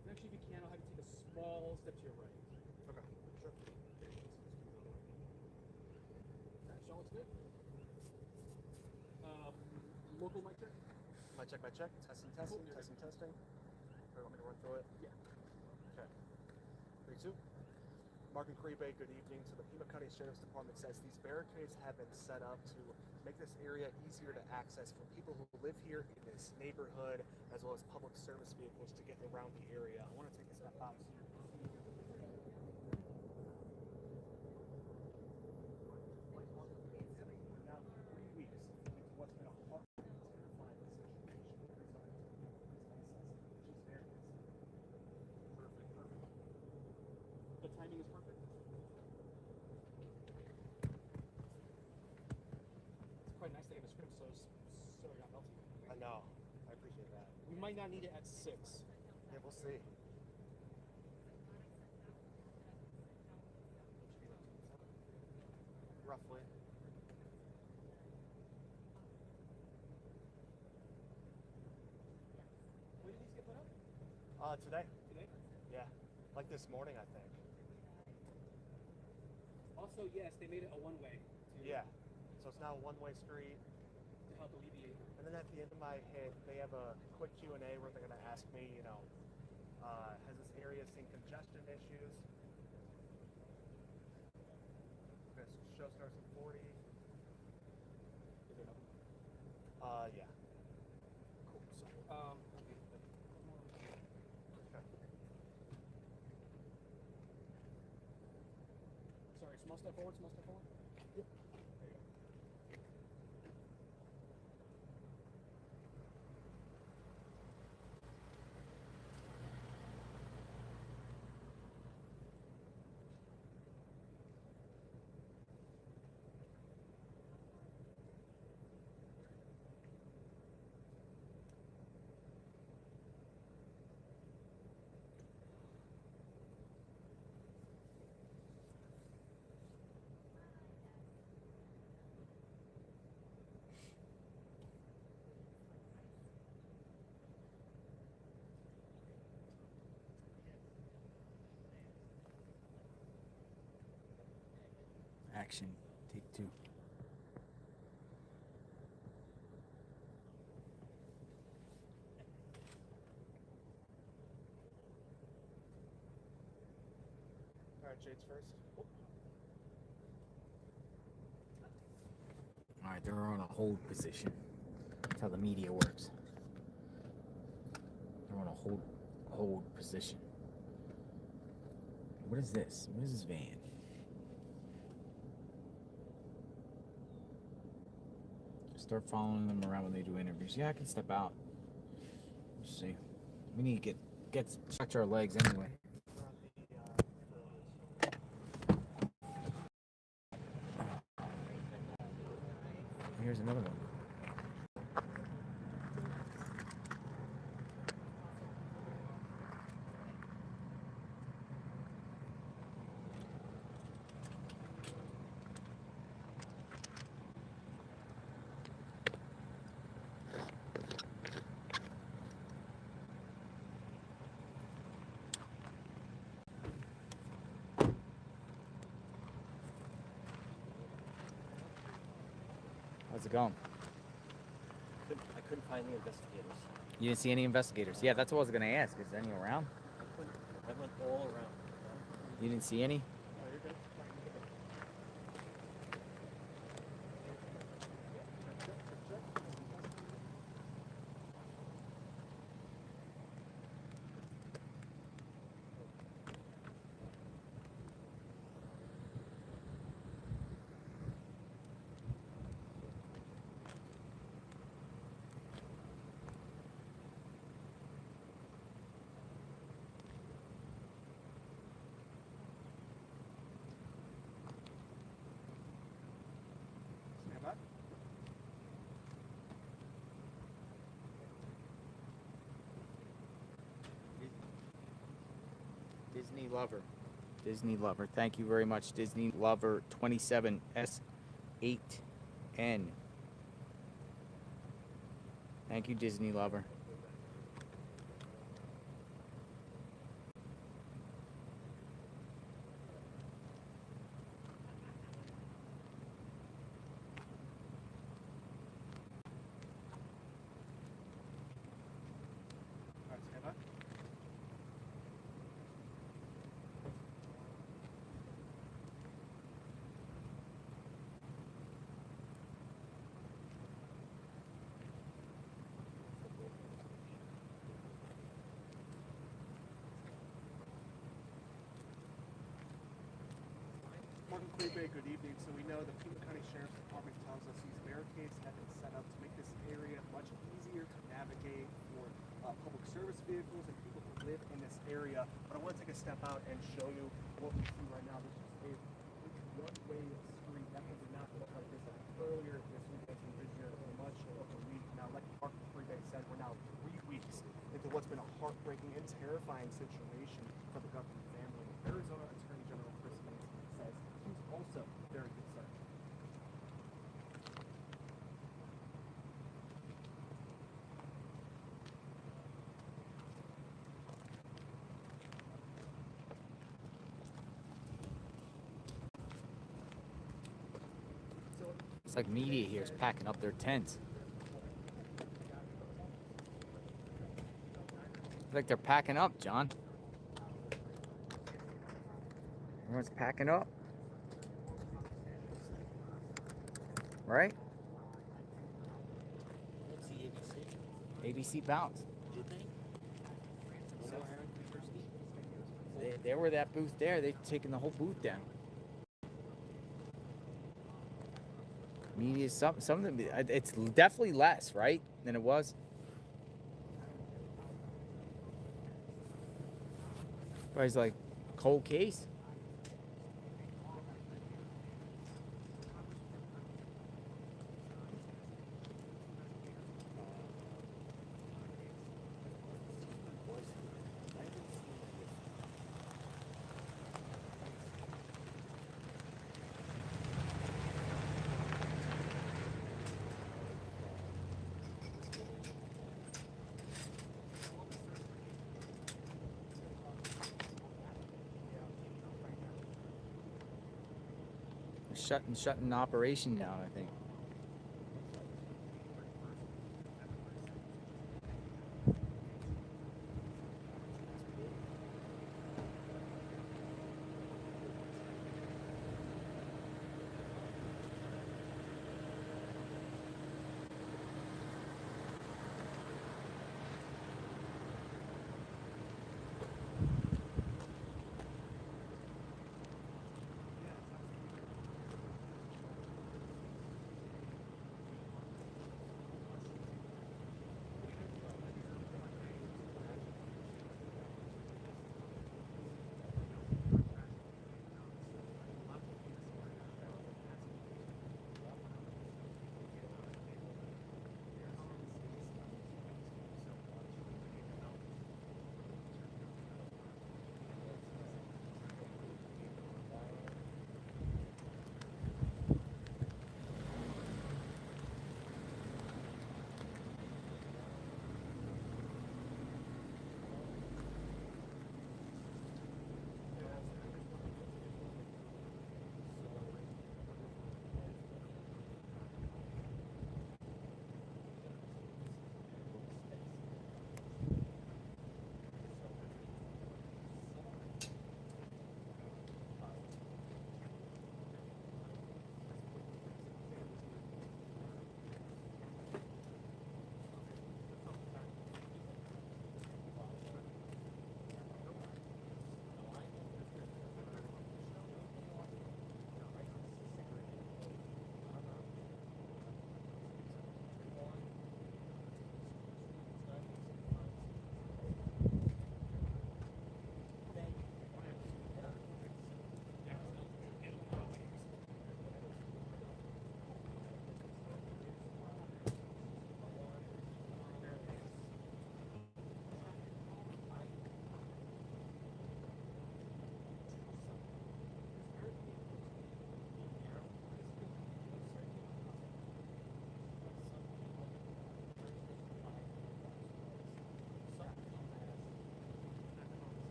And actually, if you can, I'll have you take a small step to your right. Okay. Sure. That shot looks good. Local mic check. My check. Testing. All right, want me to run through it? Yeah. Okay. 3, 2. Mark and Caribe, good evening. So the Pima County Sheriff's Department says these barricades have been set up to make this area easier to access for people who live here in this neighborhood, as well as public service vehicles to get around the area. I want to take a step out so you can see. Now, 3 weeks into what's been a hard and terrifying decision. We might not need it at 6. Yeah, we'll see. Roughly. When did these get put up? Today. Today? Yeah, like this morning, I think. Also, yes, they made it a one-way. Yeah, so it's now a one-way street. To help alleviate. And then at the end of my hit, they have a quick Q&A where they're going to ask me, has this area seen congestion issues? This show starts at 40. Is there nothing? Yeah. Cool. So, sorry, small step forward, small step forward. Yep. There you go. Action. Take 2. All right, Jade's first. All right, they're on a hold position. That's how the media works. They're on a hold position. What is this? What is this van? Just start following them around when they do interviews. Yeah, I can step out. Let's see. We need to get stretch our legs anyway. Here's another one. How's it going? I couldn't find the investigators. You didn't see any investigators? Yeah, that's what I was gonna ask. Is there any around? I went all around. You didn't see any? Oh, you're good. Stand by. Disney Lover. Disney Lover. Thank you very much, Disney Lover 27S8N. Thank you, Disney Lover. All right, stand by. Morgan Clearbay, good evening. So we know the Pima County Sheriff's Department tells us these barricades have been set up to make this area much easier to navigate for public service vehicles and people who live in this area. But I want to take a step out and show you what we see right now. This is a one-way street. That did not look like this earlier this week as we visit here much of the week. Now, like Mark Clearbay said, we're now 3 weeks weeks into what's been a heartbreaking and terrifying situation for the Guthrie family. Arizona Attorney General Chris Mason says he's also very concerned. It's like media here is packing up their tents. It's like they're packing up, John. Everyone's packing up. Right? ABC bounce. They were that booth there. They've taken the whole booth down. Media, some of them, it's definitely less, right, than it was. Everybody's like, cold case. Shutting operation down, I think.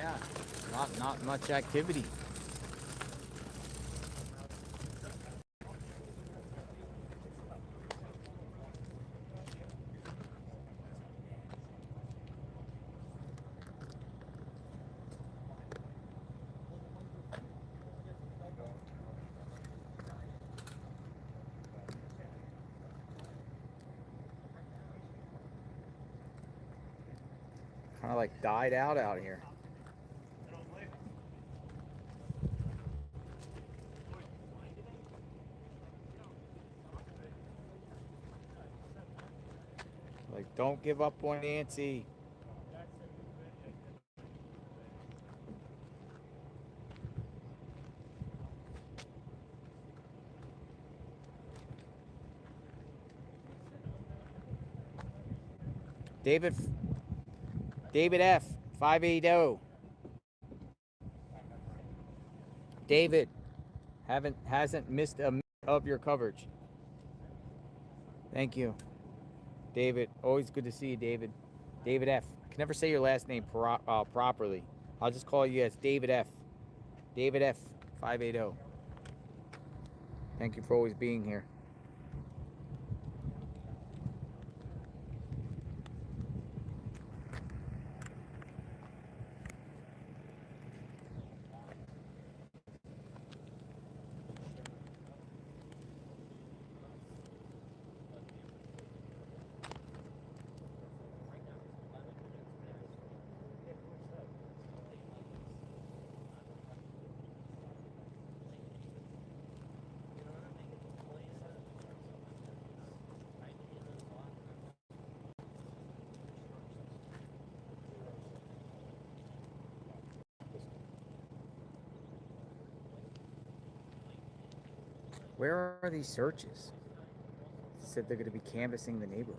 Yeah, not much activity. Kind of like died out here. Like, don't give up on Nancy. David F. 580. David hasn't missed a minute of your coverage. Thank you, David. Always good to see you, David. David F. I can never say your last name properly. I'll just call you as David F. David F. 580. Thank you for always being here. Where are these searches? They said they're going to be canvassing the neighborhood.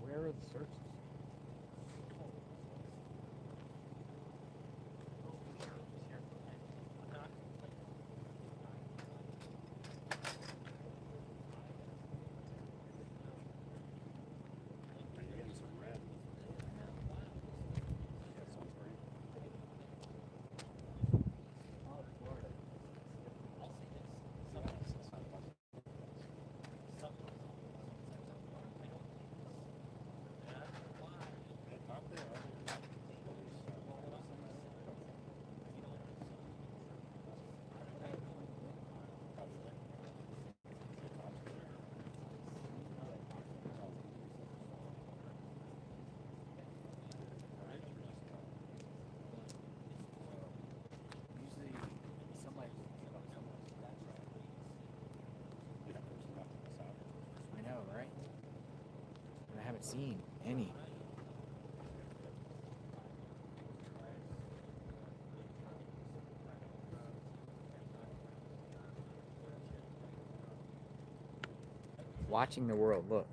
Where are the searches? I know, right? I haven't seen any. Watching the world, look.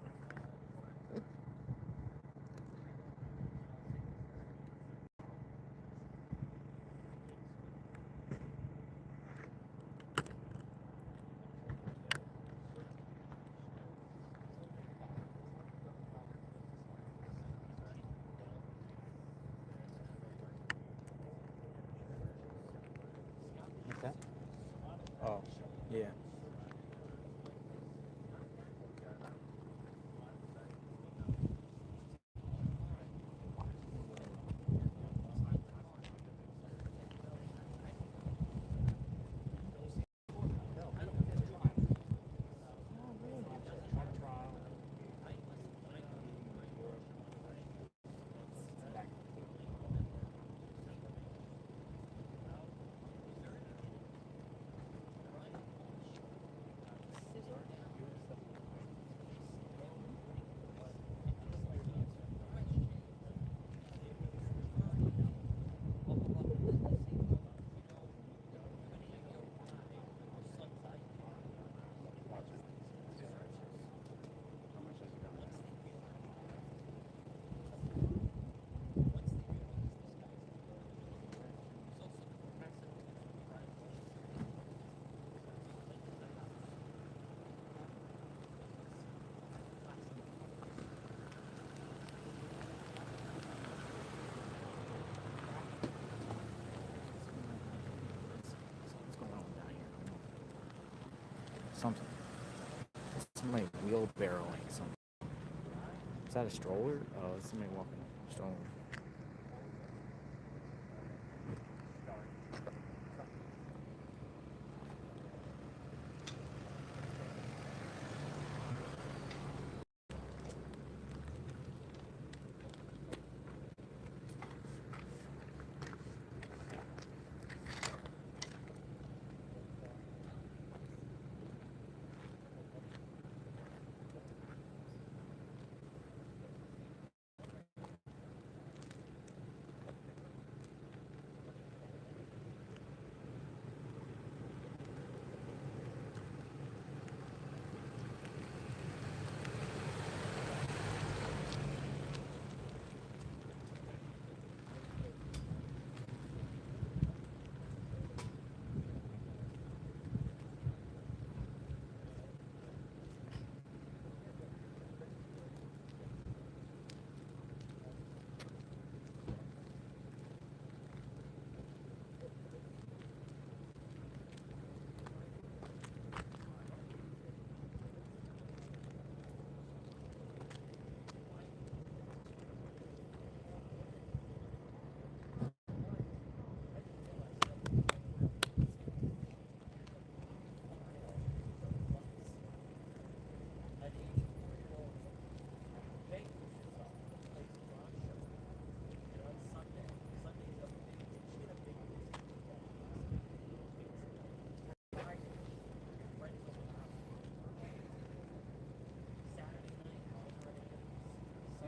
What's that? Oh, yeah. something. Somebody wheelbarrowing something. Is that a stroller? Oh, it's somebody walking a stroller.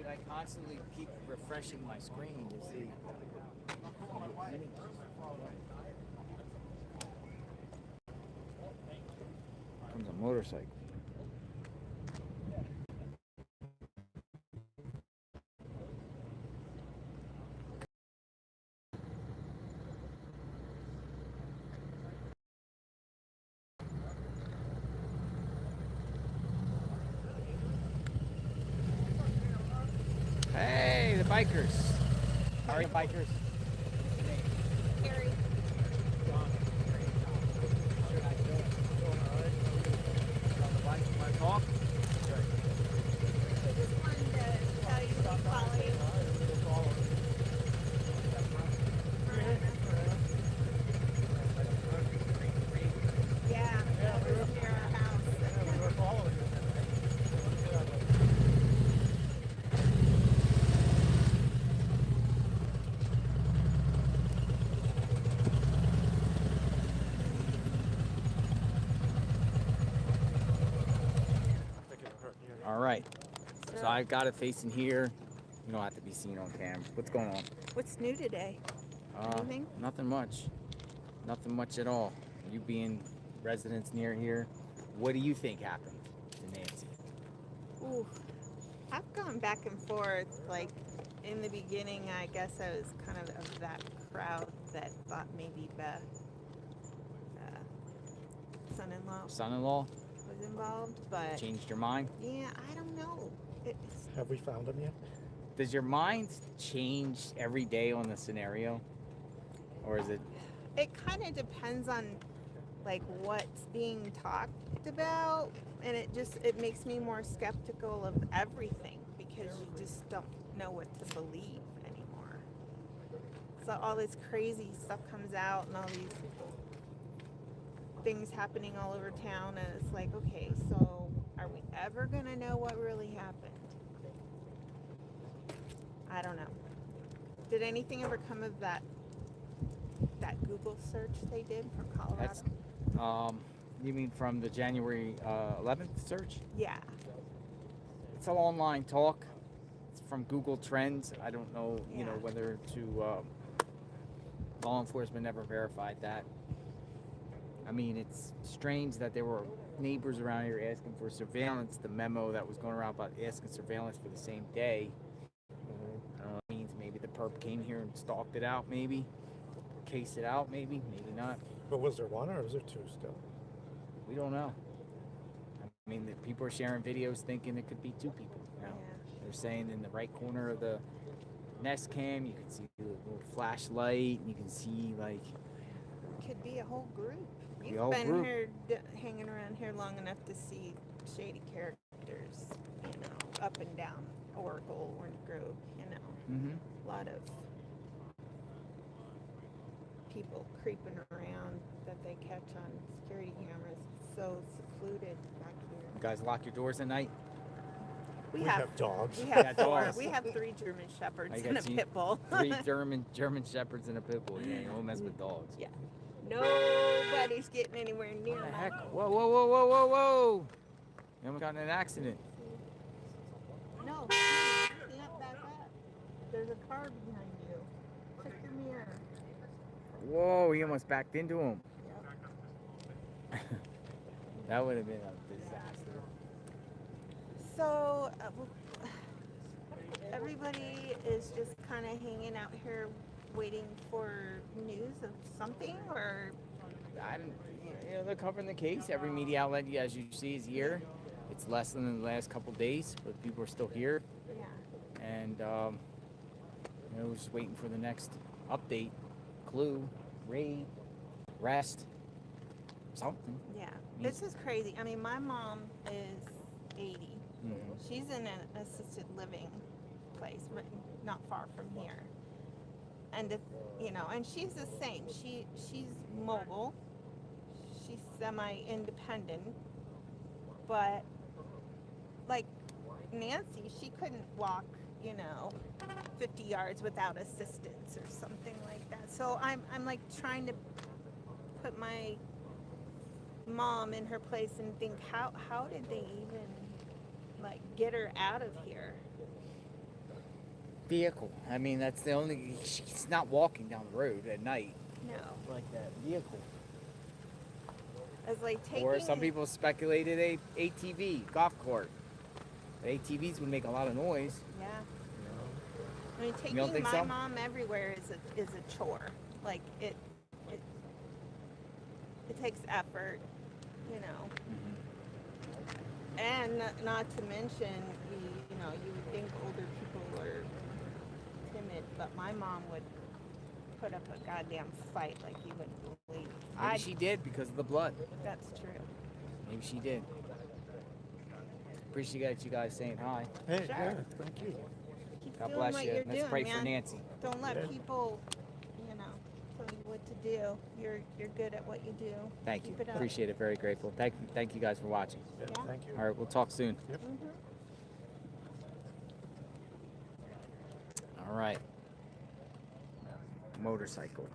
I constantly keep refreshing my screen to see. Comes a motorcycle. Hey, the bikers. How are you, bikers? Harry. Want to talk? I just wanted to tell you to follow you. Yeah, that was near our house. All right. So I've got it facing here. You don't have to be seen on camera. What's going on? What's new today? Anything? Nothing much. Nothing much at all. You being residents near here, what do you think happened to Nancy? Ooh, I've gone back and forth. Like, in the beginning, I guess I was kind of that crowd that thought maybe the son-in-law was involved, but Changed your mind? yeah, I don't know. Have we found him yet? Does your mind change every day on the scenario? Or is it? It kind of depends on like what's being talked about, and it makes me more skeptical of everything because you just don't know what to believe anymore. So all this crazy stuff comes out and all these things happening all over town, and it's like, okay, so are we ever gonna know what really happened? I don't know. Did anything ever come of that Google search they did for Colorado? That's, you mean from the January 11th search? Yeah. It's all online talk. It's from Google Trends. I don't know, you know, whether to law enforcement never verified that. I mean, it's strange that there were neighbors around here asking for surveillance. The memo that was going around about asking surveillance for the same day. I don't know, it means maybe the perp came here and stalked it out, maybe. Cased it out, maybe not. But was there one or was there two still? We don't know. I mean, people are sharing videos thinking it could be two people. Now, they're saying in the right corner of the Nest cam, you can see the little flashlight, and you can see like. Could be a whole group. The You've whole been group. here, hanging around here long enough to see shady characters, you know, up and down Oracle, Orange Grove, you know. Mm-hmm. A lot of people creeping around that they catch on security cameras. It's so secluded back here. You guys lock your doors at night? We have dogs. We have Yeah, four. dogs. We have 3 German Shepherds I and a got you. pit bull. 3 German Shepherds and a pit bull. Yeah, you don't mess with dogs. Yeah. Nobody's getting anywhere near What the my heck? dog. Whoa, whoa, whoa, whoa, whoa, whoa! You almost got in an accident. No, can't back up. There's a car behind you. Check your mirror. Whoa, he almost backed into him. Yep. That would have been a disaster. So, everybody is just kind of hanging out here waiting for news of something, or They're covering the case. Every media outlet, as you see, is here. It's less than the last couple days, but people are still here. yeah. And we're just waiting for the next update, clue, raid, arrest, something. Yeah, this is crazy. I mean, my mom is 80. Mhm. She's in an assisted living place, but not far from here. And and she's the same. She's mobile. She's semi-independent, but like Nancy, she couldn't walk, 50 yards without assistance or something like that. So I'm like trying to put my mom in her place and think, how did they even like get her out of here? Vehicle. I mean, that's the only. She's not walking down the road at night. No. Like that vehicle. It's like taking. Or some people speculated a ATV, golf cart. The ATVs would make a lot of noise. Yeah. I mean, You don't taking think my so? mom everywhere is a chore. Like it takes effort, And not to mention, you would think older people are timid, but my mom would put up a goddamn fight like you wouldn't believe. Maybe she did because of the blood. That's true. Maybe she did. Appreciate you guys saying hi. Hey, Sure. yeah, thank you. Keep God doing bless what you. you're Let's doing, pray man. for Nancy. Don't let Yeah. people, tell you what to do. You're good at what you do. Thank you. Keep it up. Appreciate it. Very grateful. Thank you guys for watching. Yeah, Yeah. thank you. All right, we'll talk soon. Yep. All right. Motorcycle.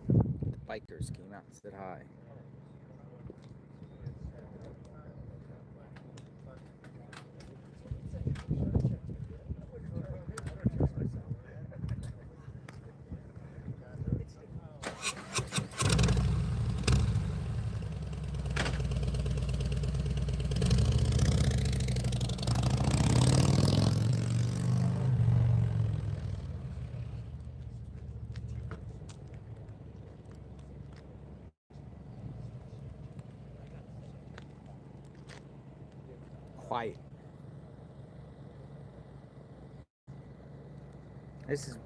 The bikers came out and said hi. Quiet. Is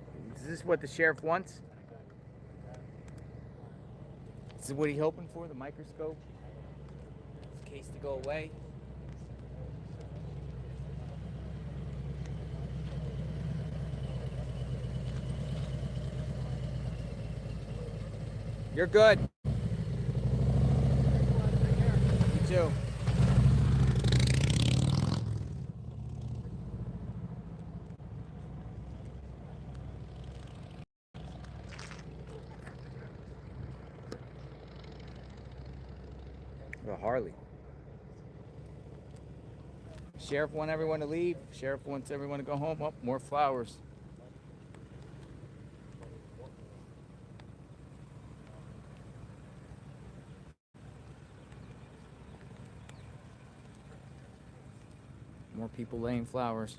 this what the sheriff wants? Is this what he's hoping for, the microscope? This case to go away? You're good. You too. The Harley. Sheriff wants everyone to leave. Sheriff wants everyone to go home. Oh, more flowers. More people laying flowers.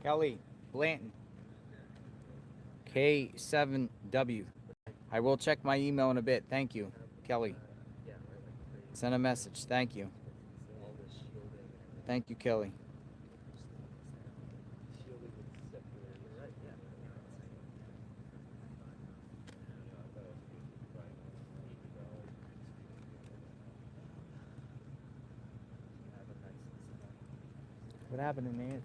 Kelly Blanton. K7W. I will check my email in a bit. Thank you, Kelly. Send a message. Thank you. Thank you, Kelly. What happened to Nancy?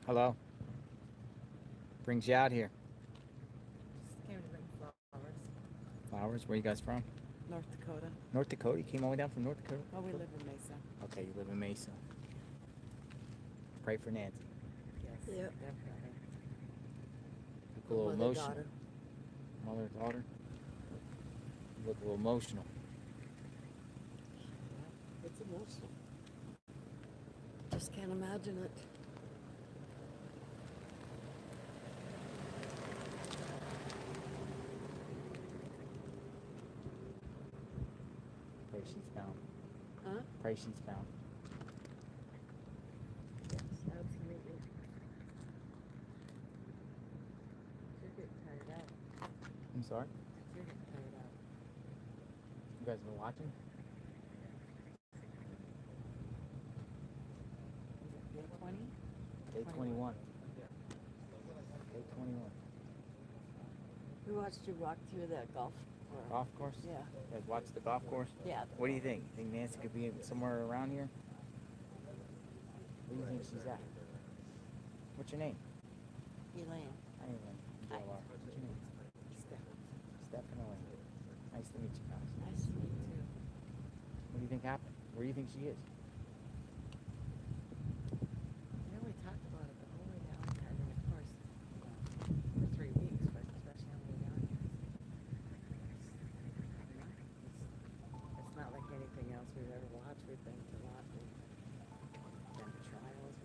Hello. Brings you out here. Just came to bring flowers. Flowers? Where you guys from? North Dakota. North Dakota? You came all the way down from North Dakota? Oh, we live in Mesa. Okay, you live in Mesa. Pray for Nancy. Yes. Yep. Definitely. Look a little Mother, emotional. daughter. Mother, daughter. You look a little emotional. It's emotional. Just can't imagine it. Pray she's found. Huh? Pray she's found. Yes, absolutely. You're getting tired out. I'm sorry? You're getting tired out. You guys been watching? Day 20? Day 21. Day 21. We watched you walk through that golf Course? Yeah. You guys watch the golf course? Yeah. What do you think? You think Nancy could be somewhere around here? Where do you think she's at? What's your name? Elaine. Hi, Elaine. What's your name? Steph and Elaine. Nice to meet you guys. Nice to meet you. What do you think happened? Where do you think she is? You know, we talked about it the whole way down here. I mean, of course, for 3 weeks, but especially on the way down here. It's not like anything else we've ever watched. We've been to a lot. We've been to trials.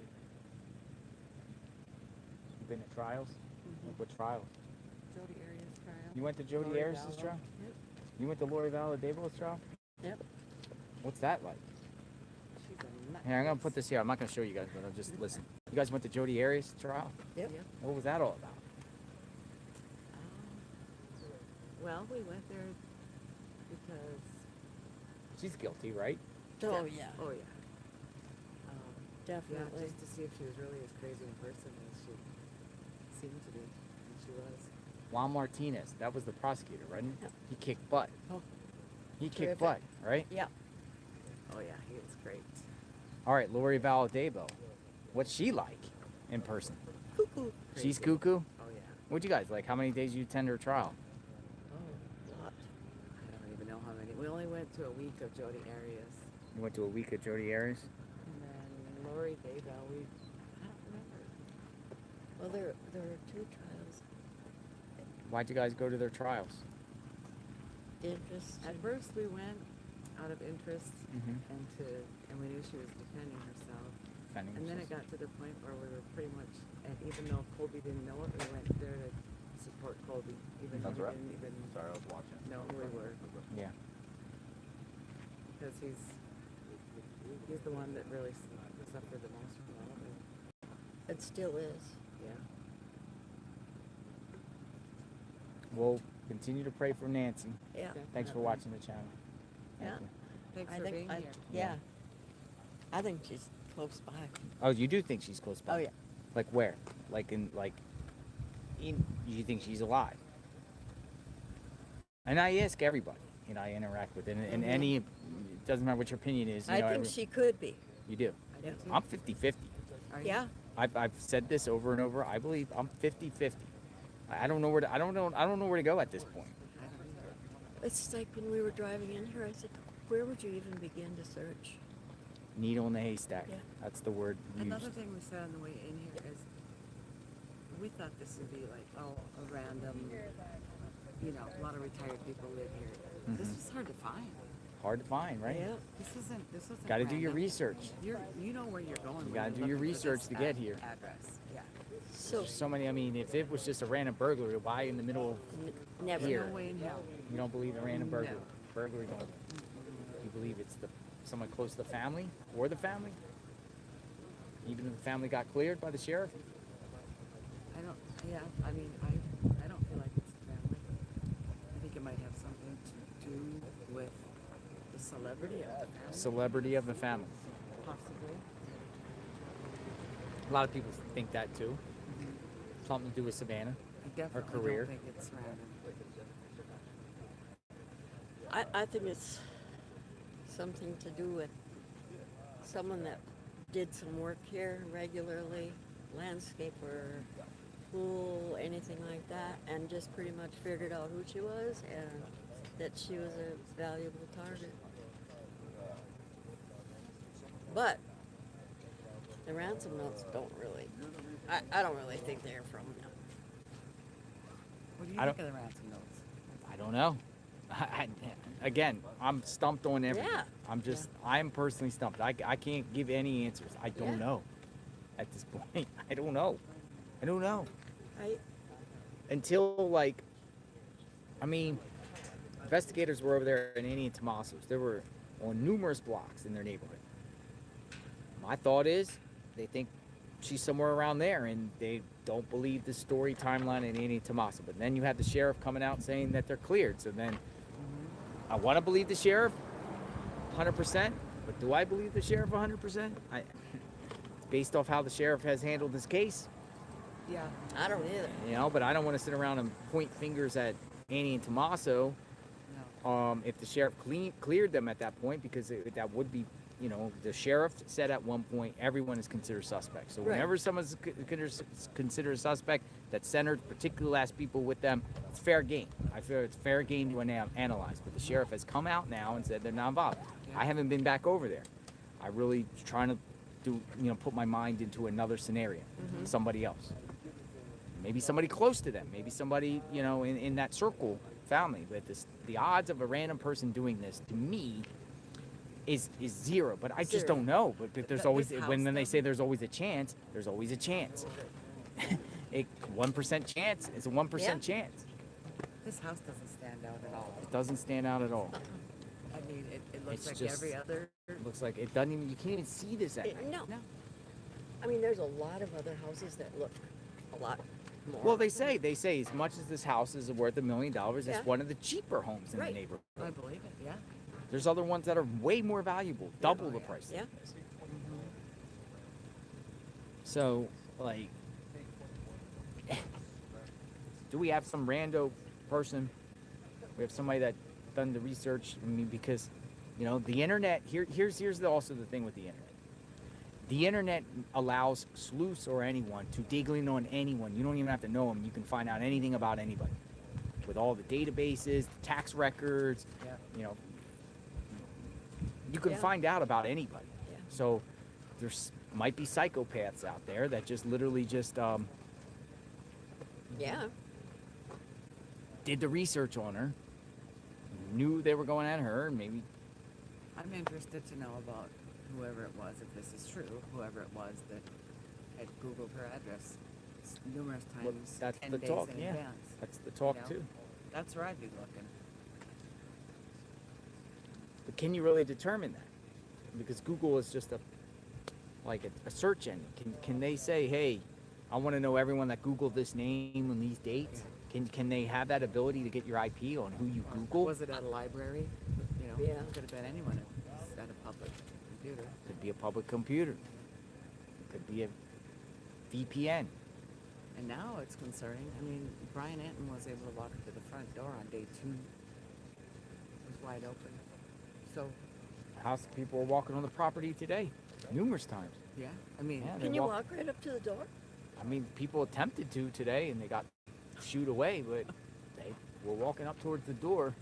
You've been to trials? Mhm. Like what trials? Jody Arias trial. You went to Jody Lori Arias' Vallow. trial? Yep. You went to Lori Vallow trial? Yep. What's that like? She's a nut. Here, I'm gonna put this here. I'm not gonna show you guys, but I'll just listen. You guys went to Jodi Arias' trial? Yep. What was that all about? Well, we went there because. She's guilty, right? Oh, yeah. Oh, yeah. Definitely. Yeah, just to see if she was really as crazy in person as she seemed to be, and she was. Juan Martinez, that was the prosecutor, right? Yep. He kicked butt. Oh, He kicked terrific. butt, right? Yeah. Oh yeah, he was great. All right, Lori Valadebo. What's she like in person? Cuckoo. She's Crazy. cuckoo? Oh yeah. What'd you guys like? How many days you attend her trial? Oh, lot. I don't even know how many. We only went to a week of Jodi Arias, You went to a week of Jodi Arias? and then Lori Daybell. I don't remember. Well, there were 2 trials. Why'd you guys go to their trials? Interest. At first, we went out of interest, Mhm. and we knew she was defending herself. Defending And then it herself. got to the point where we were pretty much, and even though Colby didn't know it, we went there to support Colby, even though That's he right. didn't even Sorry, I was watching. know who we were, Yeah. because he's the one that really suffered the most from all of it. It still is. Yeah. We'll continue to pray for Nancy. Yeah. Thanks for watching the channel. Thank Yeah. you. Thanks I for think being here. Yeah. I think she's close by. Oh, you do think she's close by? Oh, yeah. Like where? You think she's alive? And I ask everybody, I interact with, and any, it doesn't matter what your opinion is. I think she could be. You do. I do too. I'm 50-50. Are you? Yeah. I've said this over and over. I believe I'm 50-50. I don't know where to, I don't know where to go at this point. I don't either. It's like when we were driving in here, I said, where would you even begin to search? Needle in the haystack. Yeah. That's the word used. Another thing we said on the way in here is we thought this would be like, a random, a lot of retired people live here. This was hard to find. Hard to find, right? Yeah. This isn't Got to do your random. research. You know where you're going. You when gotta you're do your looking for research this to get here. Address. Yeah. So, So many. I mean, if it was just a random burglary, why in the middle never. here? No way in hell. You don't believe in random burglary? No. Burglary don't. You believe it's someone close to the family or the family? Even if the family got cleared by the sheriff? I don't. Yeah. I mean, I don't feel like it's a family. I think it might have something to do with the celebrity of the family. Celebrity of the family. Possibly. A lot of people think that too. Something to do with Savannah. I definitely career. don't think it's random. I think it's something to do with someone that did some work here regularly, landscaper, pool, anything like that, and just pretty much figured out who she was and that she was a valuable target. But the ransom notes don't really, I don't really think they're from them. What do you I think don't- of the ransom notes? I don't know. Again, I'm stumped on everything. Yeah. I'm personally stumped. I can't give any answers. I don't Yeah. know at this point. I don't know. Right? Until, investigators were over there in Annie and Tomaso's. They were on numerous blocks in their neighborhood. My thought is they think she's somewhere around there and they don't believe the story timeline in Annie and Tomaso. But then you have the sheriff coming out saying that they're cleared. So then I want to believe the sheriff 100%, but do I believe the sheriff 100%? Based off how the sheriff has handled this case, Yeah. I don't either. but I don't want to sit around and point fingers at Annie and Tomaso if the sheriff cleared them at that point, because that would be, the sheriff said at one point everyone is considered suspect. So Right. whenever someone's considered a suspect that centered particular last people with them, it's fair game. I feel it's fair game to analyze. But the sheriff has come out now and said they're not involved. I haven't been back over there. I really trying to put my mind into another scenario, somebody else. Maybe somebody close to them. Maybe somebody, in that circle, family. But the odds of a random person doing this, to me, is zero. But I just don't know. But there's always, when they say there's always a chance, there's always a chance. 1% chance is a 1% chance. This house doesn't stand out at all. It doesn't stand out at all. I mean, it looks It's like just- every other. It looks like it doesn't even. You can't even see this at night. No. I mean, there's a lot of other houses that look a lot more. Well, they say as much as this house is worth $1 million, Yeah. it's one of the cheaper homes in Right. the neighborhood. I believe it. Yeah. There's other ones that are way more valuable, double the price. Yeah. Of this. So, like, do we have some rando person? We have somebody that done the research. I mean, because, you know, the internet. Here's also the thing with the internet. The internet allows sleuths or anyone to dig in on anyone. You don't even have to know them. You can find out anything about anybody. With all the databases, the tax records, you know, you can Yeah. find out about anybody. Yeah. So there's might be psychopaths out there that just literally just Yeah. did the research on her, knew they were going at her, and maybe. I'm interested to know about whoever it was, if this is true, whoever it was that had Googled her address numerous Well, times, that's 10 the days talk, in yeah. advance. That's the talk, You know? too. That's where I'd be looking. But can you really determine that? Because Google is just a search engine. Can they say, hey, I want to know everyone that Googled this name and these dates? Can they have that ability to get your IP on who you Google? Was it at a library? You know, Yeah. it could have been anyone at a public computer. Could be a public computer. Could be a VPN. And now it's concerning. I mean, Brian Anton was able to walk to the front door on day 2. It was wide open. So, House people are walking on the property today, numerous times. yeah, I mean, Yeah, they Can you walk right up to the door? I mean, people attempted to today, and they got shooed away, but they were walking up towards the door.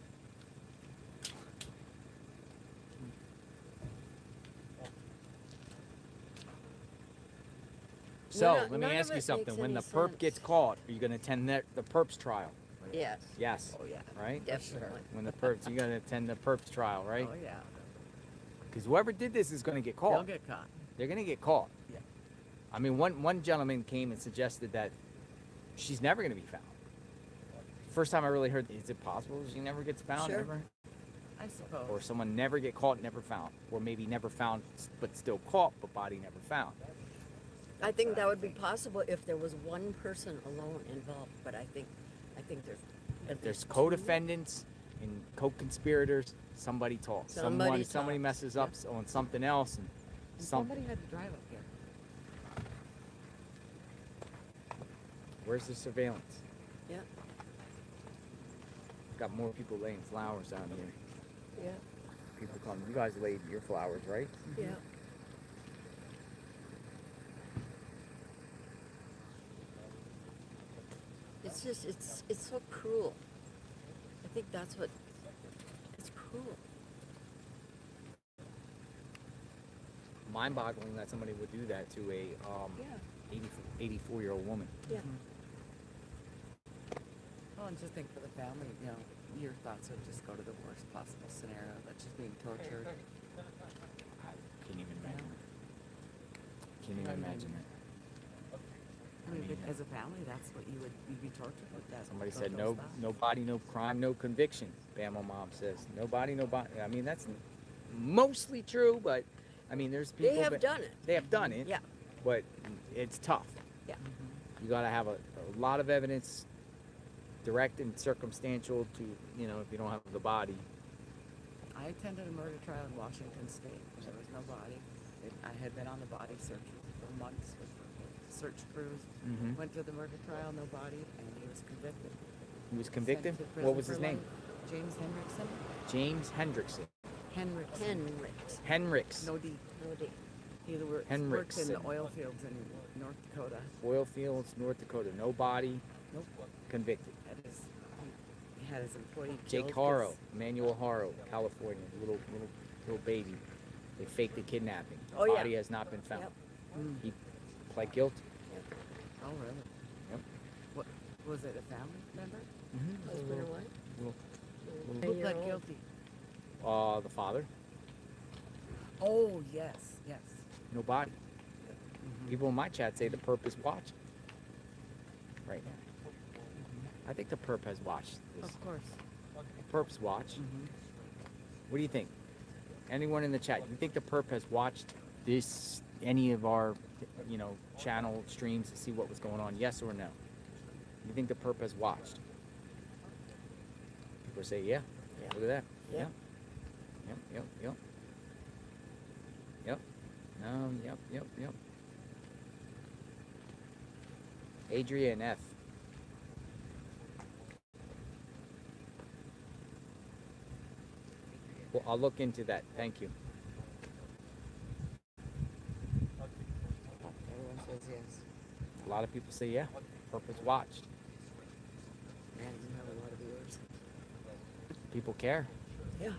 So, None- let me none of ask you it something. makes When the any perp sense. gets caught, are you going to attend the perp's trial? Yes. Yes. Oh, yeah. Right? Definitely. When the perps, you got to attend the perp's trial, right? oh, yeah. Because whoever did this is going to get They'll caught. get caught. They're going to get caught. Yeah. I mean, one gentleman came and suggested that she's never going to be found. First time I really heard, is it possible she never gets found? Sure. Ever? I suppose. Or someone never get caught, never found. Or maybe never found, but still caught, but body never found. I think that would be possible if there was one person alone involved, but I think there's If there's co-defendants and co-conspirators, somebody talks. Somebody Somebody talks, messes up on something else, and And something. somebody had to drive up here. Where's the surveillance? Yeah. Got more people laying flowers out here. Yeah. People come. You guys laid your flowers, right? Yeah. It's just it's so cruel. I think that's what it's cruel. Mind-boggling that somebody would do that to a 84-year-old woman. Yeah. Well, and just think for the family, you know, your thoughts would just go to the worst possible scenario, that she's being tortured. I can't even imagine it. Can't even imagine it. I mean, but as a family, that's what you'd be tortured with that. Somebody those said thoughts. no body, no crime, no conviction. Bama mom says no body, no body. I mean, that's mostly true, but I mean, there's people. They have done it. They have done it. Yeah. But it's tough. Yeah. You got to have a lot of evidence, direct and circumstantial, to, you know, if you don't have the body. I attended a murder trial in Washington State. There was no body. I had been on the body search for months with search crews. Mhm. Went to the murder trial, no body, and he was convicted. He was convicted? Sent to prison What was for his name? life. James Hendrickson. James Hendrickson. Henricks. Henricks. No D. No D. He worked in Henriksen. the oil fields in North Dakota. Oil fields, North Dakota. No body. Nope. Convicted. He had his employee Jake killed Haro, 'cause- Emmanuel Haro, California, little baby. They faked the kidnapping. The Oh, yeah. body has not been found. Yep. He pled guilty. Oh, really? Yep. What was it? A family member? Mm-hmm. Husband or wife? Who pled 10-year-old? guilty? The father. Oh, yes, yes. No body. People in my chat say the perp is watching right now. I think the perp has watched this. Of course. Perps watch. What do you think? Anyone in the chat? You think the perp has watched this, any of our, channel streams to see what was going on? Yes or no? You think the perp has watched? People say, yeah. Look at that. Yeah. Yep. No, yep. Adrian F. Well, I'll look into that. Thank you. Everyone says yes. A lot of people say, yeah. Perp has watched. Man, you have a lot of viewers. People care. Yeah.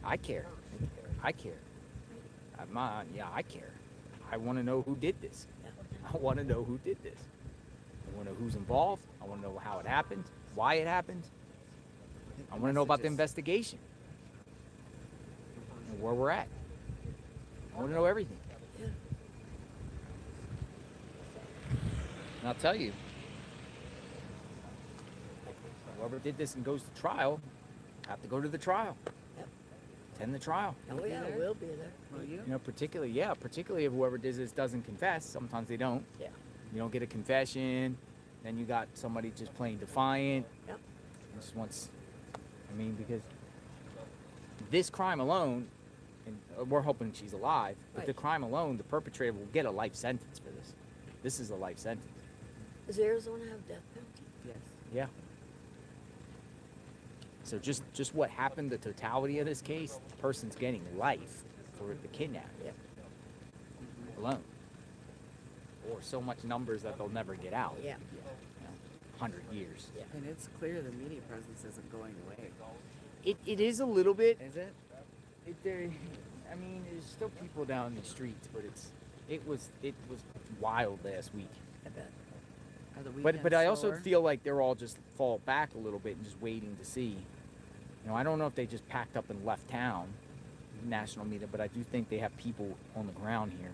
I care. I care. I care. I want to know who did this. I want to know who did this. I want to know who's involved. I want to know how it happened, why it happened. I want to know about the investigation and where we're at. I want to know everything. Yeah. And I'll tell you, whoever did this and goes to trial, have to go to the trial. Yep. Attend the trial. Oh yeah, we'll be there. Will you? Particularly if whoever did this doesn't confess. Sometimes they don't. Yeah. You don't get a confession. Then you got somebody just playing defiant. Yep. Just wants, because this crime alone, and we're hoping she's alive, but the crime alone, the perpetrator will get a life sentence for this. This is a life sentence. Does Arizona have death penalty? Yes. Yeah. So just what happened, the totality of this case, the person's getting life for the kidnapping. Yep. Alone. Or so much numbers that they'll never get out. Yeah. 100 years. Yeah. And it's clear the media presence isn't going away. It is a little bit. Is it? There's still people down the streets, but it was wild last week. I bet. Are the But weekends I also slower? feel like they're all just fall back a little bit and just waiting to see. I don't know if they just packed up and left town, national media, but I do think they have people on the ground here.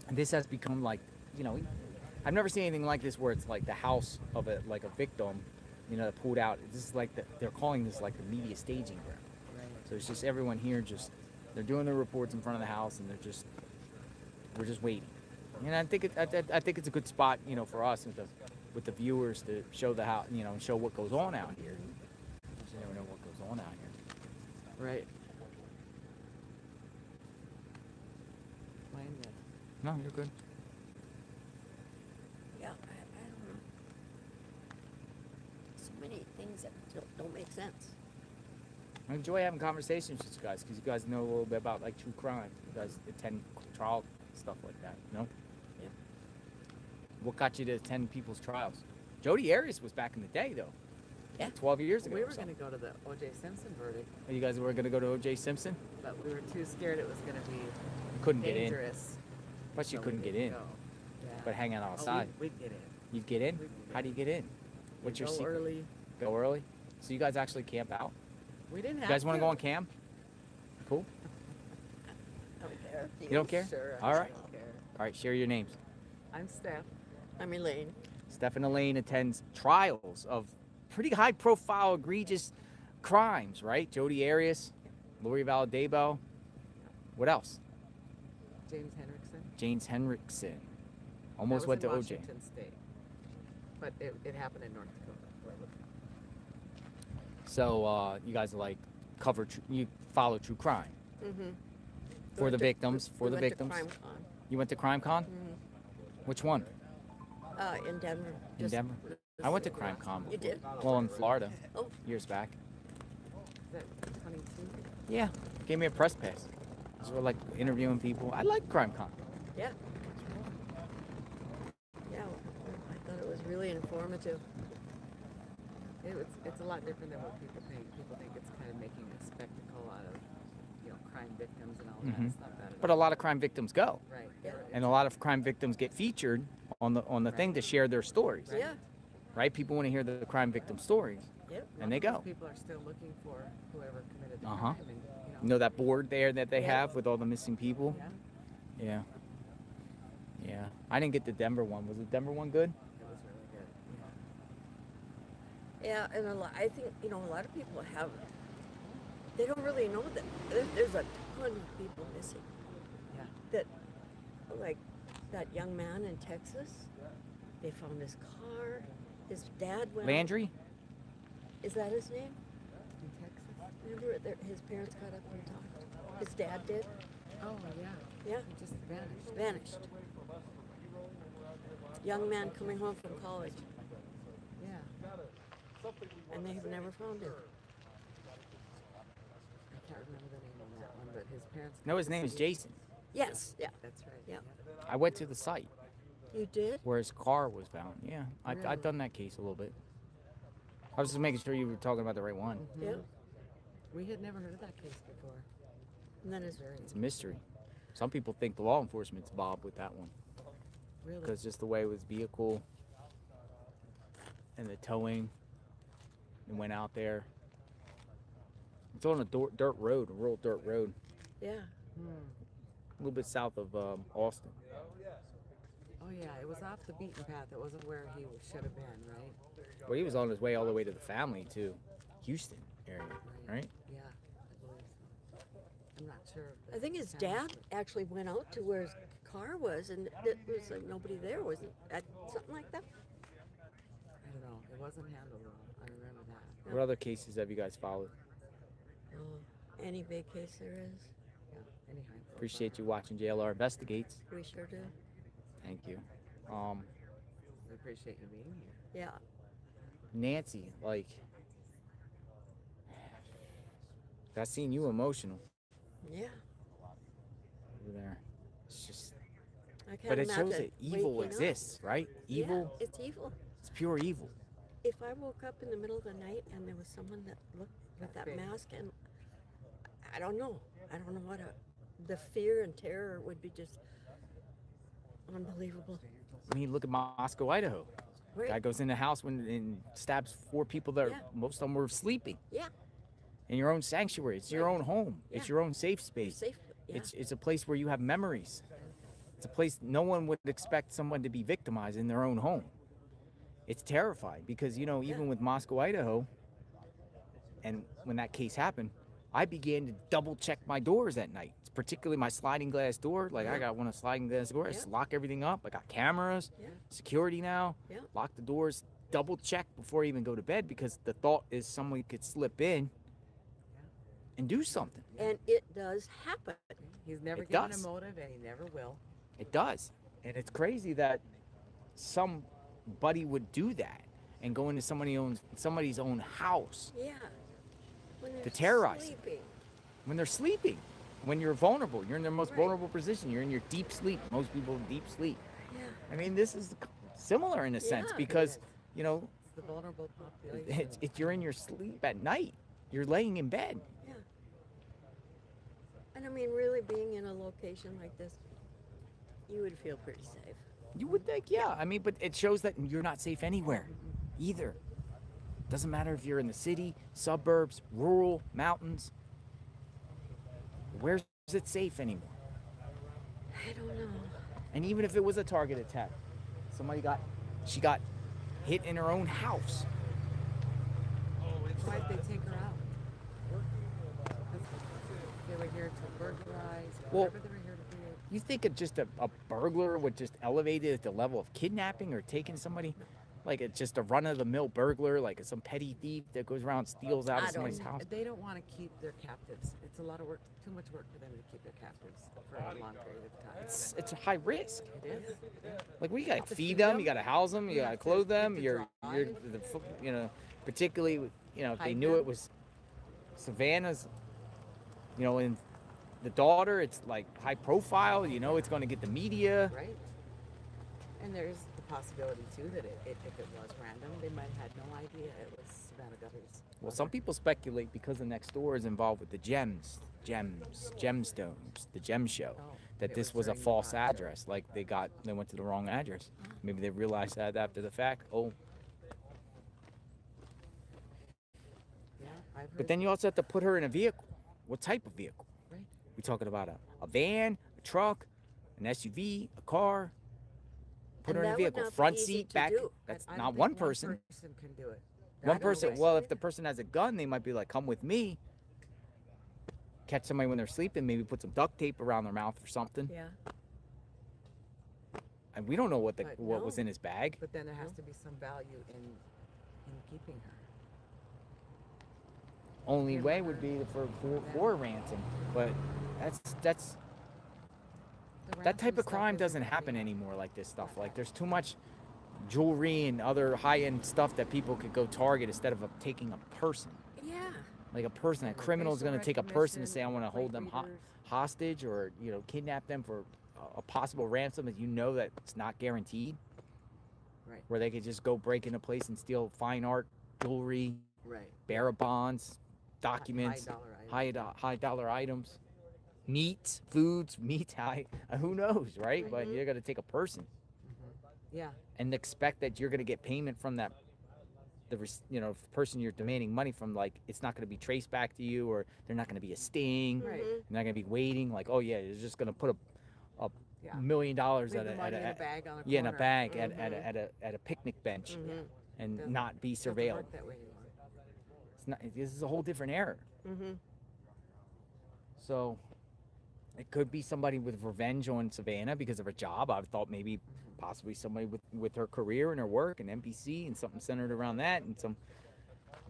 And this has become like, I've never seen anything like this where it's like the house of a victim, that pulled out. This is like they're calling this like the media staging ground. Right. So it's just everyone here they're doing their reports in front of the house and we're just waiting. And I think it's a good spot, for us with the viewers to show the how, show what goes on out here. You never know what goes on out here. Right. Mine, yes. No, you're good. Yeah, I don't know. So many things that don't make sense. I enjoy having conversations with you guys because you guys know a little bit about like true crime. You guys attend trial stuff like that, no? Yeah. What got you to attend people's trials? Jodi Arias was back in the day, though. Yeah. 12 years ago. We or were going to something. go to the O.J. Simpson verdict, You guys were going to go to O.J. Simpson? but we were too scared it was going to be You couldn't dangerous. Plus, you so we couldn't get didn't in. go. Yeah. But hanging Oh, outside. we'd get in. You'd get in? We'd get How do you get in? What's your go secret? early. Go early? So you guys actually camp out? We didn't You have guys want to to go on camp? Cool. Don't care. You don't care? Sure, All I right. don't care. All right, share your names. I'm Steph. I'm Elaine. Steph and Elaine attends trials of pretty high-profile, egregious crimes, right? Jodi Arias, Lori Valadebo. What else? James Henriksen. James Henriksen. Almost That was went to in OJ. Washington State. But it happened in North Dakota. So you guys like you follow true crime Mm-hmm. for the victims, for the victims. CrimeCon. You went to CrimeCon? Mm-hmm. Which one? In Denver. In Just Denver? this I went to last- CrimeCon. You did? Well, in Florida, Oh. years back. Is that 22? Yeah, gave me a press pass. So we're like interviewing people. I like CrimeCon. Yeah. Yeah, I thought it was really informative. It's a lot different than what people think. People think it's kind of making a spectacle out of, crime victims and all that. Mhm. It's not that at But a all. lot of crime victims go, Right. and a lot of crime victims get featured on the thing to share their stories. Yeah. Right? People want to hear the crime victim stories, Yep. and they Most go. people are still looking for whoever committed the Uh-huh. crime. And, You know that board there that they Yeah. have with all the missing people? Yeah. Yeah. I didn't get the Denver one. Was the Denver one good? It was really good. Yeah, and I think, a lot of people have they don't really know that there's a ton of people missing. Yeah. That, like that young man in Texas, they found his car. His dad went. Landry? Is that his name? In Texas? Remember, his parents got up and talked. His dad did. Oh, yeah. Yeah. He just vanished. Vanished. Young man coming home from college. Yeah. And they've never found him. I can't remember the name on that one, but his parents. No, his name is Jason. Yes. Yeah. That's right. Yeah. I went to the site You did? where his car was found. Yeah, Really? I've done that case a little bit. I was just making sure you were talking about the right one. Mm-hmm. Yeah. We had never heard of that case before. And that is It's a mystery. Some people think the law enforcement's Bob with that one. Really? Because just the way it was vehicle and the towing and went out there. It's on a dirt road, a rural dirt road, Yeah. a little bit south of Austin. Oh yeah, it was off the beaten path. It wasn't where he should have been, right? Well, he was on his way all the way to the family to Houston area, right? Yeah, I believe so. I'm not sure. I think his dad actually went out to where his car was, and it was like nobody there, wasn't it? Something like that. I don't know. It wasn't handled well. I remember that. What other cases have you guys followed? Oh, any big case there is. Yeah. Anyhow. Appreciate you watching JLR Investigates. We sure do. Thank you. We appreciate you being here. Yeah. Nancy, like, I seen you emotional Yeah. over there. It's just, I can't but it shows imagine that evil waking up. exists, right? Evil, Yeah, it's evil. it's pure evil. If I woke up in the middle of the night and there was someone that looked with that big. mask, and I don't know what the fear and terror would be just unbelievable. I mean, look at Moscow, Idaho. Right. Guy goes in the house and stabs 4 people that Yeah. most of them were sleeping. Yeah. In your own sanctuary. It's your own home. It's Yeah. your own safe space. Safe. Yeah. It's a place where you have memories. It's a place no one would expect someone to be victimized in their own home. It's terrifying because, you know, even with Moscow, Idaho, and when that case happened, I began to double check my doors at night, particularly my sliding glass door. Like, I got one of sliding glass door. I just lock everything up. I got cameras, security now. Yeah. Lock the doors, double check before I even go to bed, because the thought is someone could slip in and do something. And it does happen. He's never It given does. a motive, and he never will. It does. And it's crazy that somebody would do that and go into somebody's own house Yeah. When to they're terrorize them. sleeping. When they're sleeping, when you're vulnerable, you're in their most vulnerable position. You're in your deep sleep. Most people in deep sleep. Yeah. I mean, this is similar in a sense Yeah. because, you know, It's the vulnerable population. you're in your sleep at night. You're laying in bed. Yeah. And I mean, really being in a location like this, you would feel pretty safe. You would think, yeah. I mean, but it shows that you're not safe anywhere either. Doesn't matter if you're in the city, suburbs, rural, mountains. Where's it safe anymore? I don't know. And even if it was a target attack, she got hit in her own house. Why'd they take her out? They were here to burglarize, Well, whatever they were here to do. You think of just a burglar would just elevate it at the level of kidnapping or taking somebody? Like it's just a run-of-the-mill burglar, like some petty thief that goes around and steals out of somebody's house? They don't want to keep their captives. It's a lot of work, too much work for them to keep their captives for a long period of time. It's a high risk. It is. Like, we gotta feed them, you gotta house them, you gotta clothe them. You're you know, particularly, you know, if they knew it was Savannah's, you know, and the daughter, it's like high profile. You know, it's going to get the media. Right. And there's the possibility too that if it was random, they might have had no idea it was Savannah Guthrie's. Well, some people speculate because the next door is involved with the gemstones, the gem show, that it this was was a during the false time. address. Like they went to the wrong address. Maybe they realized that after the fact. Oh, Yeah, I've heard. but then you also have to put her in a vehicle. What type of vehicle? Right. We talking about a van, a truck, an SUV, a car. Put And her in a that would vehicle, not be front easy seat, to back. do. That's I don't not think one person. One person can do it. One I don't person. think Well, so. if the person has a gun, they might be like, "Come with me." catch somebody when they're sleeping, maybe put some duct tape around their mouth or something. Yeah. And we don't know what But what was no. in his bag. But then there has to be some value in keeping her. Only way would be for ransom, but that's that type of crime doesn't happen anymore. Like this stuff, like there's too much jewelry and other high-end stuff that people could go target instead of taking a person. Yeah. Like a person, a criminal is going to take a person and say, I want to hold them hostage or kidnap them for a possible ransom that that it's not guaranteed. Right. Where they could just go break into a place and steal fine art, jewelry, right, bearer bonds, documents, high dollar items, meats, foods, who knows, right? But you're gonna take a person, Yeah. and expect that you're gonna get payment from that, the person you're demanding money from. Like it's not gonna be traced back to you, or they're not gonna be a sting. Right. You're not gonna be waiting. Like, oh yeah, you're just gonna put a $1 million Leave at the a money in a bag on a in a corner. bag at a picnic bench, and not be Doesn't surveilled. work that way anymore. It's not. This is a whole different era. So it could be somebody with revenge on Savannah because of her job. I thought maybe possibly somebody with her career and her work and NBC and something centered around that, and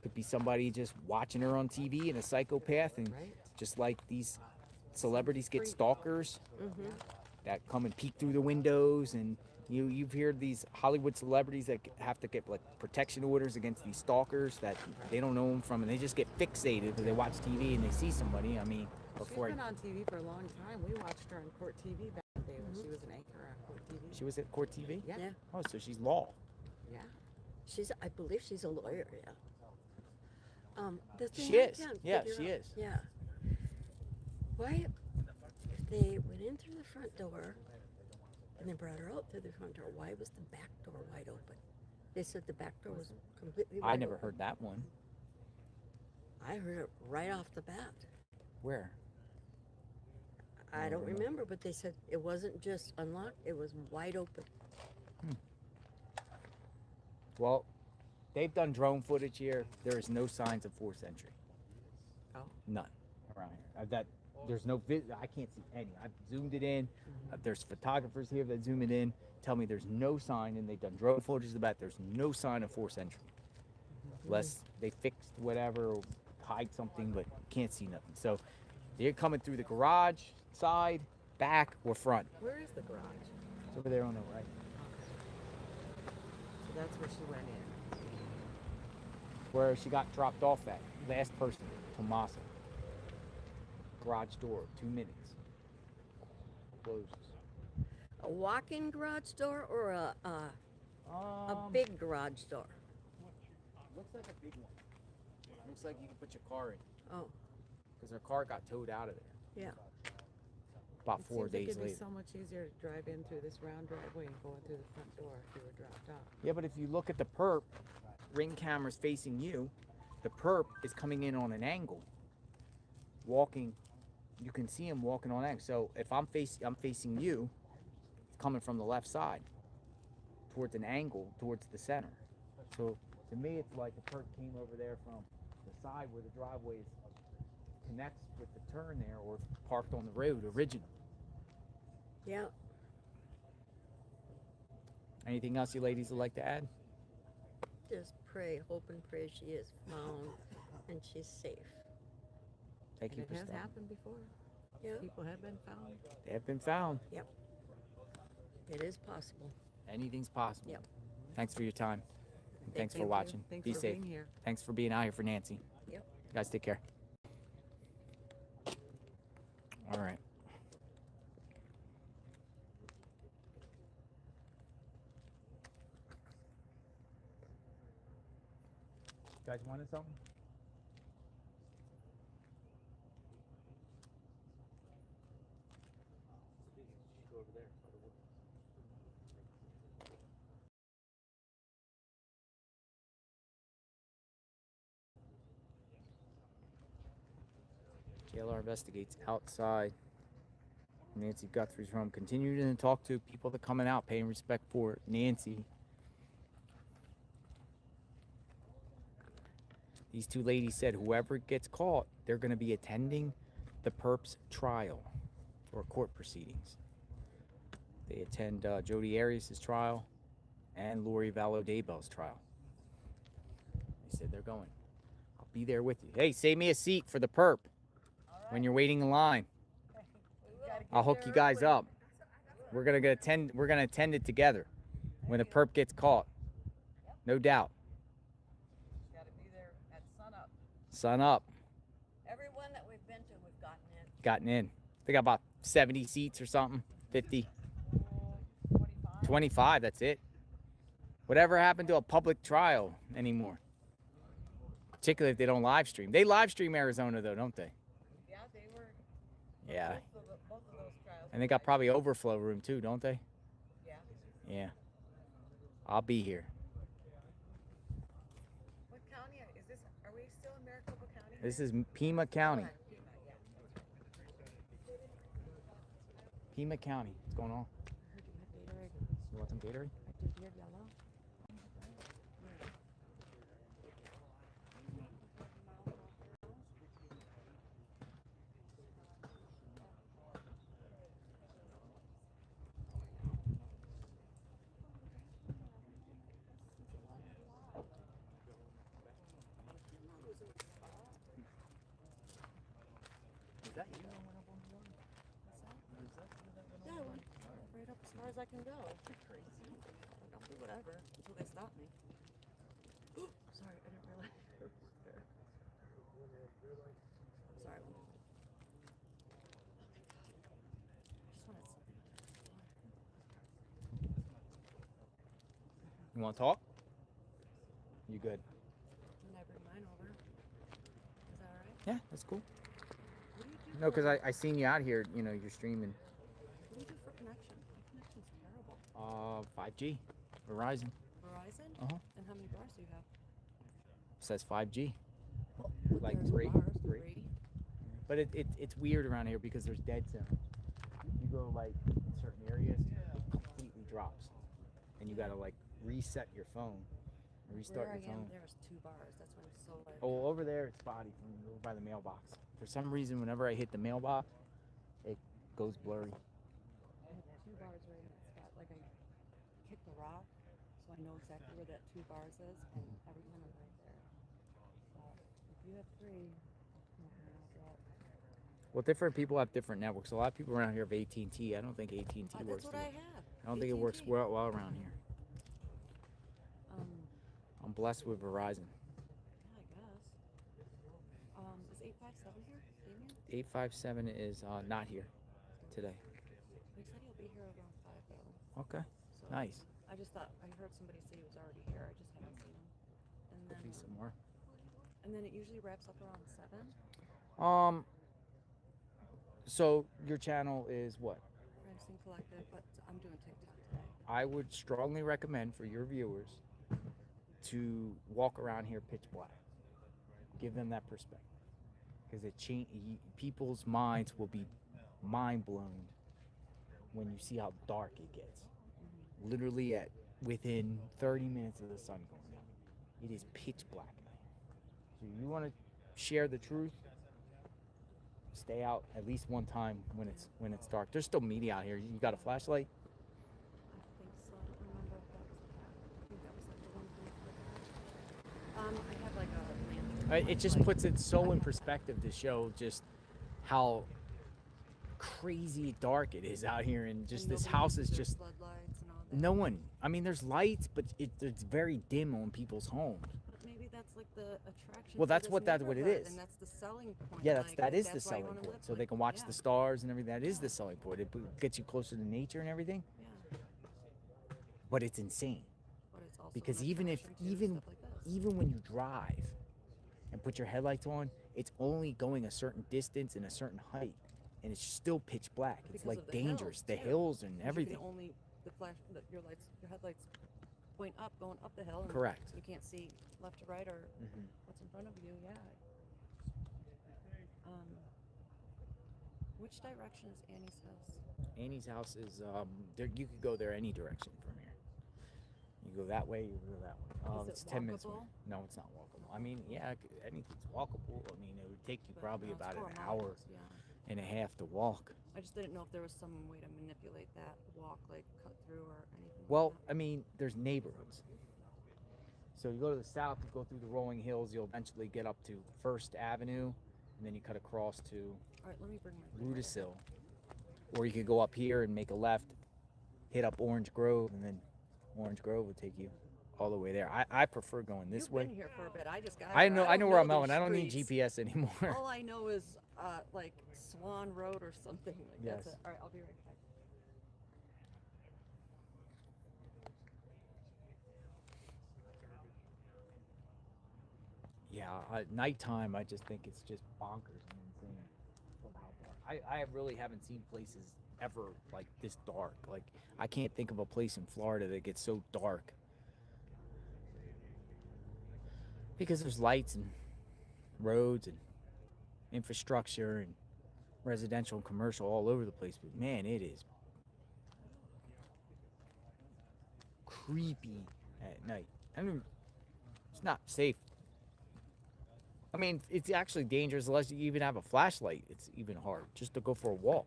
could be somebody just watching her on TV and a psychopath, and just like these celebrities get stalkers that come and peek through the windows, and you've heard these Hollywood celebrities that have to get like protection orders against these stalkers that they don't know them from, and they just get fixated because they watch TV and they see somebody. I mean, before She's been on TV for a long time. We watched her on Court TV back in the day when she was an anchor on Court TV. she was at Court TV. Yeah. Oh, so she's law. Yeah. I believe she's a lawyer. Yeah. The thing She I is. can't Yeah, figure she out- is. Yeah. Why, if they went in through the front door and then brought her out through the front door, why was the back door wide open? They said the back door was completely wide I never open. heard that one. I heard it right off the bat. Where? I don't remember, but they said it wasn't just unlocked, it was wide open. Well, they've done drone footage here. There is no signs of forced entry. Oh. None around here. There's no I can't see any. I've zoomed it in. There's photographers here that zoom it in. Tell me there's no sign, and they've done drone footage of that. There's no sign of forced entry. Unless they fixed whatever or hide something, but can't see nothing. So they're coming through the garage, side, back, or front. Where is the garage? It's over there on the right. So that's where she went in. Where she got dropped off at. Last person, Tomasa. Garage door, 2 minutes. Closes. A walk-in garage door or a big garage door? Looks like a big one. Looks like you can put your car in. Oh. Because her car got towed out of there. Yeah. About It 4 seems like days it'd be later. so much easier to drive in through this round driveway and go in through the front door if you were dropped off. Yeah, but if you look at the perp, ring camera's facing you. The perp is coming in on an angle. Walking, you can see him walking on an angle. So if I'm facing you, it's coming from the left side, towards an angle, towards the center. So to me, it's like the perp came over there from the side where the driveway connects with the turn there, or parked on the road originally. Yeah. Anything else you ladies would like to add? Just pray, hope and pray she is found and she's safe. Thank you And for it has staying. happened before. Yeah. People have been found. They have been found. Yep. It is possible. Anything's possible. Yep. Thanks for your time. And thanks for Thank you. watching. Thanks Be for safe. being here. Thanks for being out here for Nancy. Yep. Guys, take care. All right. You guys wanted something? Go over there. JLR investigates outside Nancy Guthrie's home, continuing to talk to people that are coming out, paying respect for Nancy. These two ladies said whoever gets caught, they're going to be attending the perp's trial or court proceedings. They attend Jodi Arias' trial and Lori Vallow Daybell's trial. They said they're going. I'll be there with you. Hey, save me a seat for the perp when you're waiting in line. I'll hook you guys up. We're gonna attend it together when the perp gets caught. No doubt. Got to be there at sunup. Sun up. Everyone that we've been to, we've gotten in. Gotten in. They got about 70 seats or something. 50. 25, that's it. Whatever happened to a public trial anymore? Particularly if they don't live stream. They live stream Arizona though, don't they? Yeah, they were. Yeah. Both of those trials. And they got probably overflow room too, don't they? Yeah. Yeah. I'll be here. What county is this? Are we still in Maricopa County? This is Pima County. Pima County. What's going on? You want some Gatorade? Is that you? Yeah, I went right up as far as I can go. Crazy. I'll do whatever until they stop me. Sorry, I didn't realize it was there. I'm sorry. I just wanted something. You want to talk? You good? When I bring mine over. Is that alright? Yeah, that's cool. What do you do? No, because I seen you out here, you know, you're streaming. What do you do for connection? My connection's terrible. 5G. Verizon. Verizon? Uh-huh. And how many bars do you have? Says 5G. But Like there's three. bars, Three. three. But it's weird around here because there's dead zones. You go like in certain areas, it completely drops. And you gotta like reset your phone. Restart Where your I am, phone. there's 2 bars. That's when it's so like. Oh, over there it's spotty from over by the mailbox. For some reason, whenever I hit the mailbox, it goes blurry. I have 2 bars right in that spot. Like I kicked the rock, so I know exactly where that 2 bars is, and every one is right there. So if you have 3, I'll drop. Well, different people have different networks. A lot of people around here have AT&T. I don't think AT&T works. That's what I too- have. I don't think it works AT&T. well around here. I'm blessed with Verizon. Yeah, I guess. Is 857 here? Damien? 857 is not here today. He said he'll be here around 5 though. Okay, So nice. I just thought I heard somebody say he was already here. I just haven't seen him. And then Could be some more. And then it usually wraps up around 7. So your channel is what? Crimson Collective, but I'm doing TikTok today. I would strongly recommend for your viewers to walk around here pitch black. Give them that perspective, because people's minds will be mind blown when you see how dark it gets. Literally within 30 minutes of the sun going down, it is pitch black. So you want to share the truth, stay out at least one time when it's dark. There's still media out here. You got a flashlight? I think so. I don't remember if that was I think that was like the one thing. I have like a lantern. It just puts it so in perspective to show just how crazy dark it is out here, and just this house is just floodlights and all that. no one. I mean, there's lights, but it's very dim on people's homes. But maybe that's like the attraction. Well, to that's this what it neighborhood, is. And that's the selling point. Yeah, like, that is the that's why you selling wanna live point. So with they can watch yeah. the stars and everything. That is the selling point. It gets you closer to nature and everything. Yeah. But it's insane. But it's also Because an even attraction to stuff like this. even when you drive and put your headlights on, it's only going a certain distance and a certain height, and it's still pitch black. It's Because like of the dangerous. hills, The too. hills and 'Cause everything. You can only your headlights point up, going up the hill. And Correct. You can't see left to right or Mhm. what's in front of you. Yeah. Which direction is Annie's house? Annie's house is you could go there any direction from here. You go that way, you go that way. Is it It's 10 minutes away. walkable? No, it's not walkable. I mean, yeah, anything's walkable. I mean, it would take you But probably no, it's about 4 an hour. miles, yeah. and a half to walk. I just didn't know if there was some way to manipulate that walk, like cut through or anything. Well, like that. I mean, there's neighborhoods. So you go to the south, you go through the rolling hills, you'll eventually get up to First Avenue, and then you cut across to All right, let me bring my Rudisill. Or you could go up here and make a left, hit up Orange Grove, and then Orange Grove will take you all the way there. I prefer going this You've way. been here for a bit. I just got I here. know don't where I'm these going. I don't need streets. GPS anymore. All I know is like Swan Road or something like that. Yes. All right, I'll be right back. Yeah, at nighttime, I just think it's just bonkers and insane for how dark. I really haven't seen places ever like this dark. Like, I can't think of a place in Florida that gets so dark. Because there's lights and roads and infrastructure and residential and commercial all over the place. But man, it is creepy at night. I mean, it's not safe. I mean, it's actually dangerous unless you even have a flashlight. It's even hard just to go for a walk.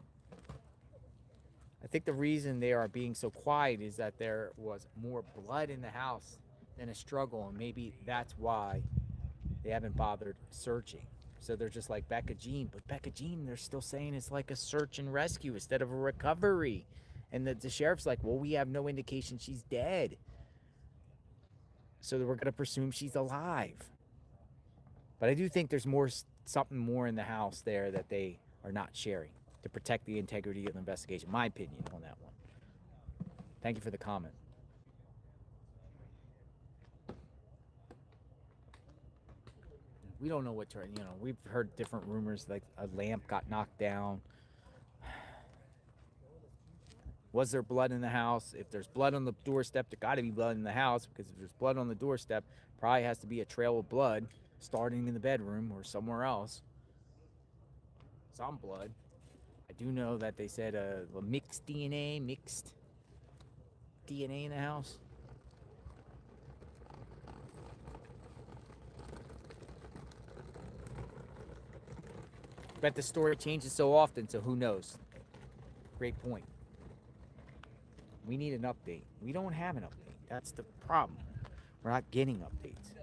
I think the reason they are being so quiet is that there was more blood in the house than a struggle, and maybe that's why they haven't bothered searching. So they're just like Becca Jean, but Becca Jean, they're still saying it's like a search and rescue instead of a recovery. And the sheriff's like, well, we have no indication she's dead. So we're going to presume she's alive. But I do think there's something more in the house there that they are not sharing to protect the integrity of the investigation. My opinion on that one. Thank you for the comment. We don't know what to, we've heard different rumors, like a lamp got knocked down. Was there blood in the house? If there's blood on the doorstep, there got to be blood in the house, because if there's blood on the doorstep, probably has to be a trail of blood starting in the bedroom or somewhere else. Some blood. I do know that they said mixed DNA in the house. But the story changes so often, so who knows? Great point. We need an update. We don't have an update. That's the problem. We're not getting updates.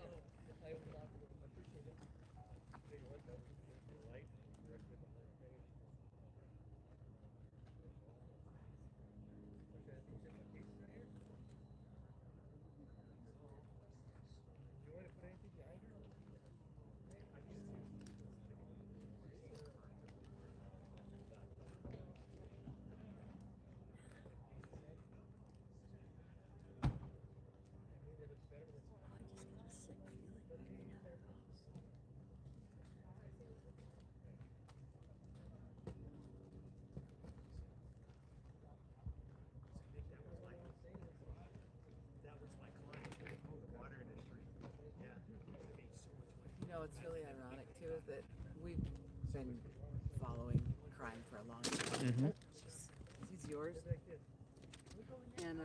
'Know what's really ironic too is that we've been following crime for a long time. Mm-hmm. He's yours. And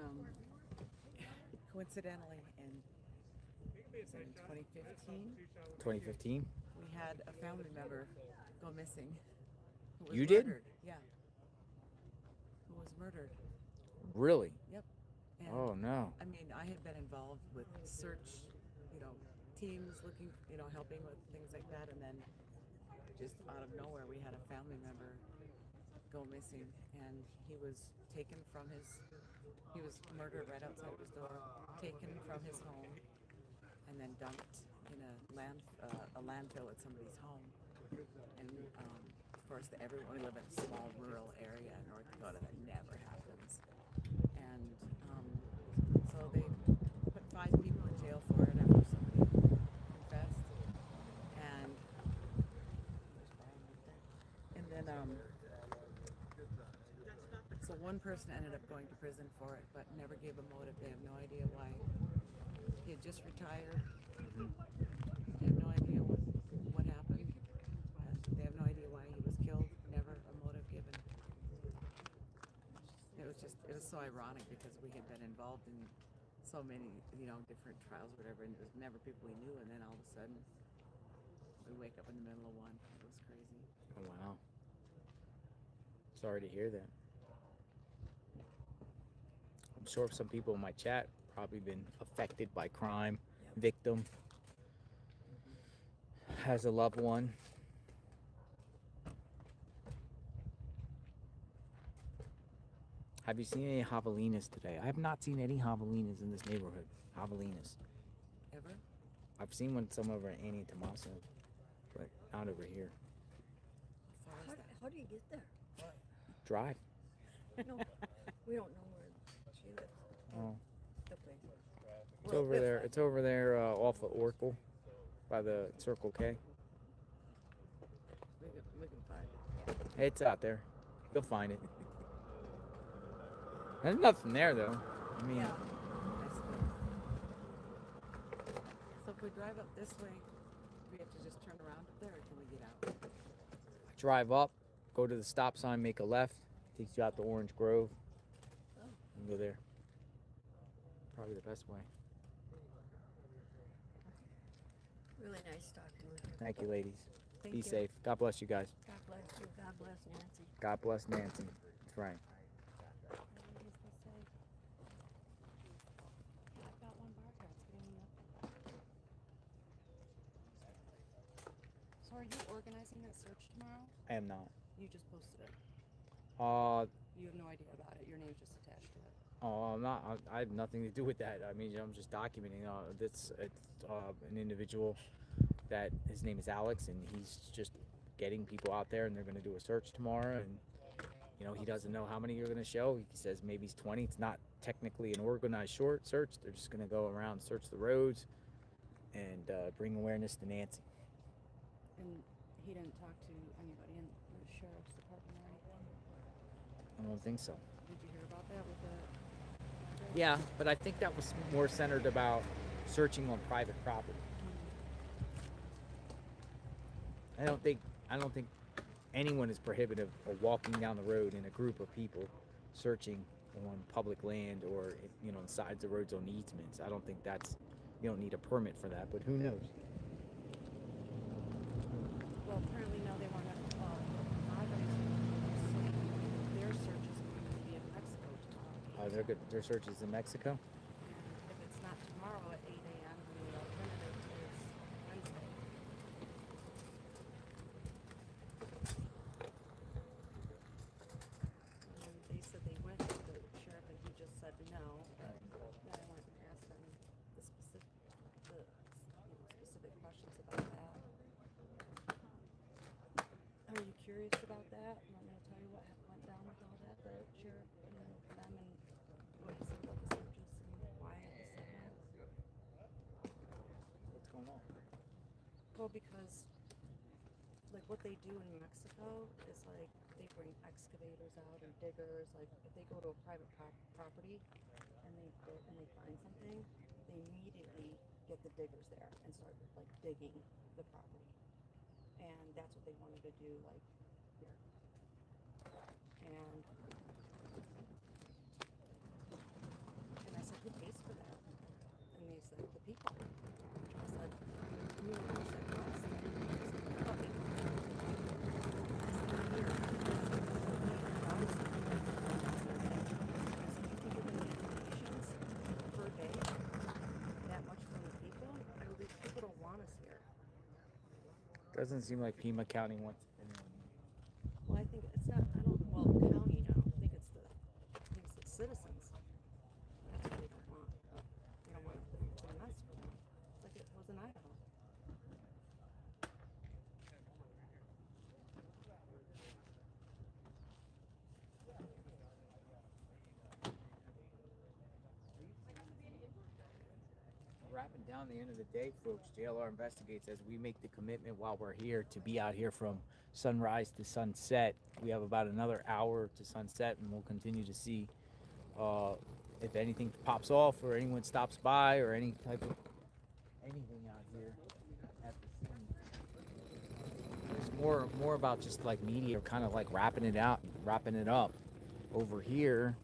coincidentally, in 2015, we had a family member go missing. Who was You did? murdered. Yeah. Who was murdered. Really? Yep. And, oh no. I mean, I had been involved with search, teams looking, helping with things like that, and then just out of nowhere we had a family member go missing, and he was murdered right outside his door, taken from his home, and then dumped in a landfill at somebody's home. And of course, we live in a small rural area in North Dakota. That never happens. And so they put 5 people in jail for it after somebody confessed. And then so one person ended up going to prison for it, but never gave a motive. They have no idea why. He had just retired. They have no idea what happened. They have no idea why he was killed. Never a motive given. It was so ironic because we had been involved in so many, different trials, whatever, and it was never people we knew, and then all of a sudden we wake up in the middle of one. It was crazy. Oh wow. Sorry to hear that. I'm sure some people in my chat probably been affected by crime. Victim has a loved one. Have you seen any javelinas today? I have not seen any javelinas in this neighborhood. Javelinas. Ever? I've seen one some over at Annie and Tommaso, but not over here. How do you get there? Drive. No, we don't know where she lives. Oh. The place. It's over there. It's over there off of Oracle by the Circle K. We can find it. It's out there. You'll find it. There's nothing there though. I mean, Yeah, I suppose. So if we drive up this way, we have to just turn around up there, or can we get out? drive up, go to the stop sign, make a left, takes you out to Orange Grove, and go there. Probably the best way. Really nice talking with you. Thank you, ladies. Thank Be you. safe. God bless you guys. God bless you. God bless Nancy. God bless Nancy. That's right. I've got one bar card. It's giving me nothing. So are you organizing that search tomorrow? I am not. You just posted it. You have no idea about it. Your name's just attached to it. I'm not. I have nothing to do with that. I mean, I'm just documenting. It's an individual that his name is Alex, and he's just getting people out there, and they're going to do a search tomorrow. And he doesn't know how many you're going to show. He says maybe it's 20. It's not technically an organized short search. They're just going to go around, search the roads, and bring awareness to Nancy. And he didn't talk to anybody in the sheriff's department or anything? I don't think so. Did you hear about that with the... Yeah, but I think that was more centered about searching on private property. I don't think anyone is prohibitive of walking down the road in a group of people searching on public land or on sides of roads on easements. I don't think you don't need a permit for that, but who knows? Well, apparently now they want to... their search is going to be in Mexico tomorrow. Their search is in Mexico? If it's not tomorrow at 8 a.m., then the alternative is Wednesday. And they said they went to the sheriff and he just said no. Then I went and asked him the specific questions about that. Are you curious about that? You want me to tell you what went down with all that? The sheriff and them and what he said about the searches and why it was so bad? What's going on? Well, because like what they do in Mexico is like they bring excavators out and diggers. Like if they go to a private property and they find something, they immediately get the diggers there and start like digging the property. And that's what they wanted to do, like here. And I said, who pays for that? And they said, the people. I said, you know, who said us? They said, oh, they don't. I said, not here. I said, you think you're going to get donations per day? That much from the people? I mean, these people don't want us here. Doesn't seem like Pima County wants anyone. Well, I think it's not, well, county now. I think it's the citizens. That's what they don't want. They don't want to put a mess for them. It's like it was in Idaho. Wrapping down the end of the day, folks. JLR Investigates as we make the commitment while we're here to be out here from sunrise to sunset. We have about another hour to sunset, and we'll continue to see if anything pops off or anyone stops by or any type of anything out here at the scene. It's more about just like media, kind of like wrapping it up. Over here,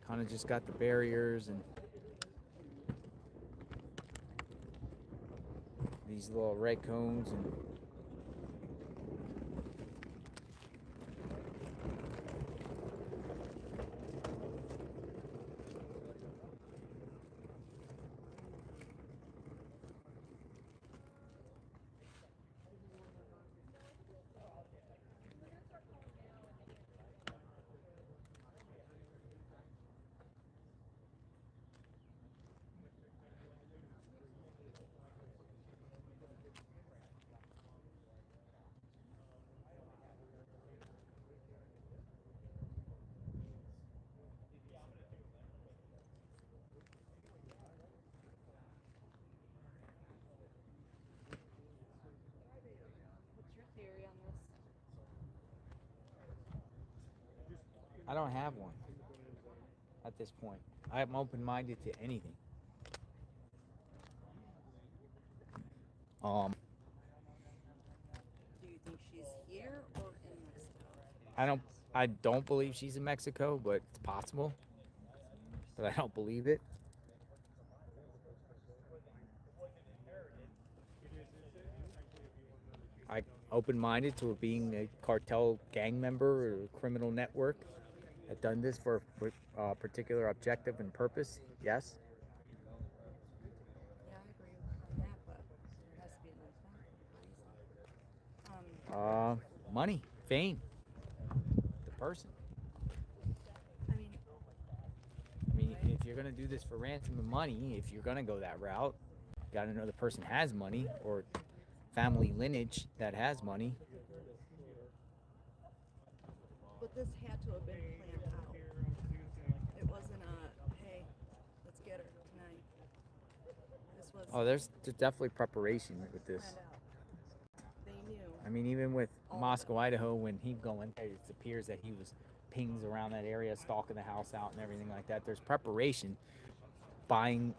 kind of just got the barriers and these little red cones and don't have one at this point. I'm open-minded to anything. Do you think she's here or in Mexico? I don't believe she's in Mexico, but it's possible. But I don't believe it. I open-minded to it being a cartel gang member or a criminal network that done this for a particular objective and purpose. Yes. Yeah, I agree on that, but there has to be another reason. Money, fame, the person. I mean, if you're gonna do this for ransom and money, if you're gonna go that route, you gotta know the person has money or family lineage that has money. but this had to have been planned out. It wasn't a, hey, let's get her tonight. This was. Oh, there's definitely preparation with this. Planned out. They knew. I mean, even with Moscow, Idaho, when he going, it appears that he was pings around that area, stalking the house out and everything like that. There's preparation, buying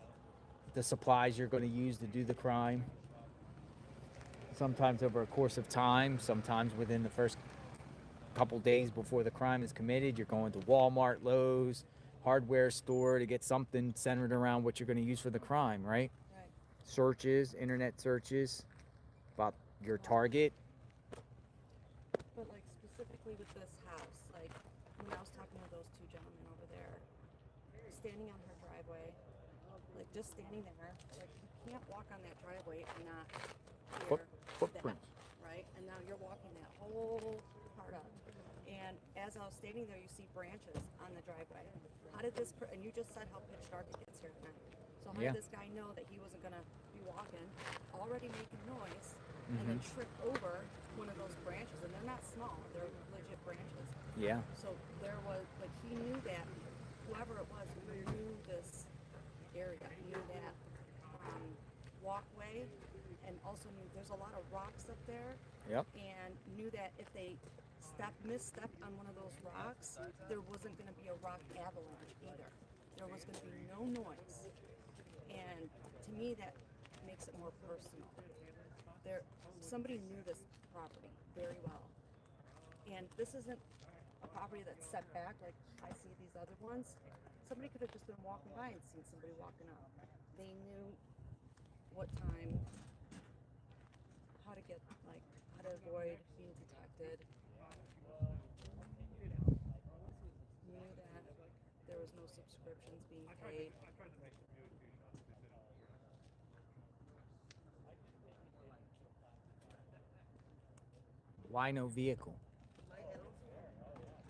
the supplies you're going to use to do the crime. Sometimes over a course of time, sometimes within the first couple days before the crime is committed, you're going to Walmart, Lowe's, hardware store to get something centered around what you're going to use for the crime, right? Right. Searches, internet searches about your target. But like specifically with this house, like when I was talking to those two gentlemen over there, standing on her driveway, like just standing there, like you can't walk on that driveway and not hear Footprints. that, right? And now you're walking that whole part up. And as I was standing there, you see branches on the driveway. How did this, and you just said how pitch dark it gets here at night. So how Yeah. did this guy know that he wasn't gonna be walking, already making noise, and then trip over one of those branches? And they're not small, they're legit branches. Yeah. So there was, like, he knew that, whoever it was, knew this area, knew that walkway, and also knew there's a lot of rocks up there. Yep. And knew that if they misstepped on one of those rocks, there wasn't going to be a rock avalanche either. There was going to be no noise. And to me, that makes it more personal. Somebody knew this property very well. And this isn't a property that's set back like I see these other ones. Somebody could have just been walking by and seen somebody walking up. They knew what time, how to get, like, how to avoid being detected. Knew that there was no subscriptions being paid. Why no vehicle?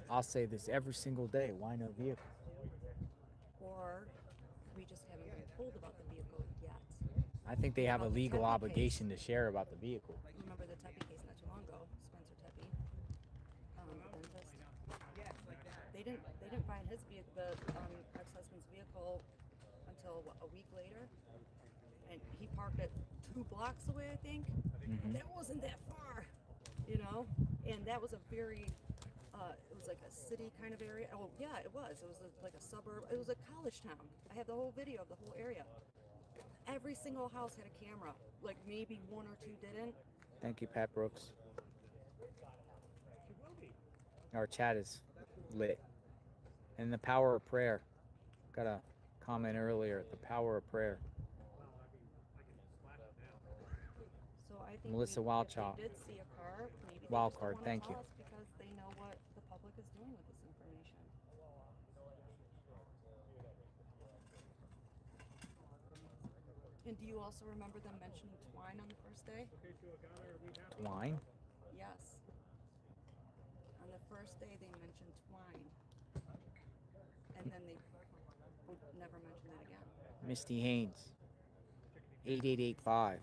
I'll say this every single day. Why no vehicle? Or we just haven't been told about the vehicle yet. I think they have a About the legal Tepe obligation to share about the vehicle. Remember the Tepe case not too long ago, Spencer Tepe, the dentist. They didn't find his vehicle, the ex-husband's vehicle, until what, a week later, and he parked it 2 blocks away, I think. That wasn't that far, you know. And that was a very, it was like a city kind of area. Oh yeah, it was. It was like a suburb. It was a college town. I have the whole video of the whole area. Every single house had a camera. Like maybe 1 or 2 didn't. Thank you, Pat Brooks. Our chat is lit. And the power of prayer. Got a comment earlier. The power of prayer. So I think Melissa if Wildchild. they did see a car, maybe they Wild just card, don't wanna thank tell you. us because they know what the public is doing with this information. And do you also remember them mentioning twine on the first day? Twine? Yes. On the first day they mentioned twine. And then they would never mention that again. Misty Haynes. 8885.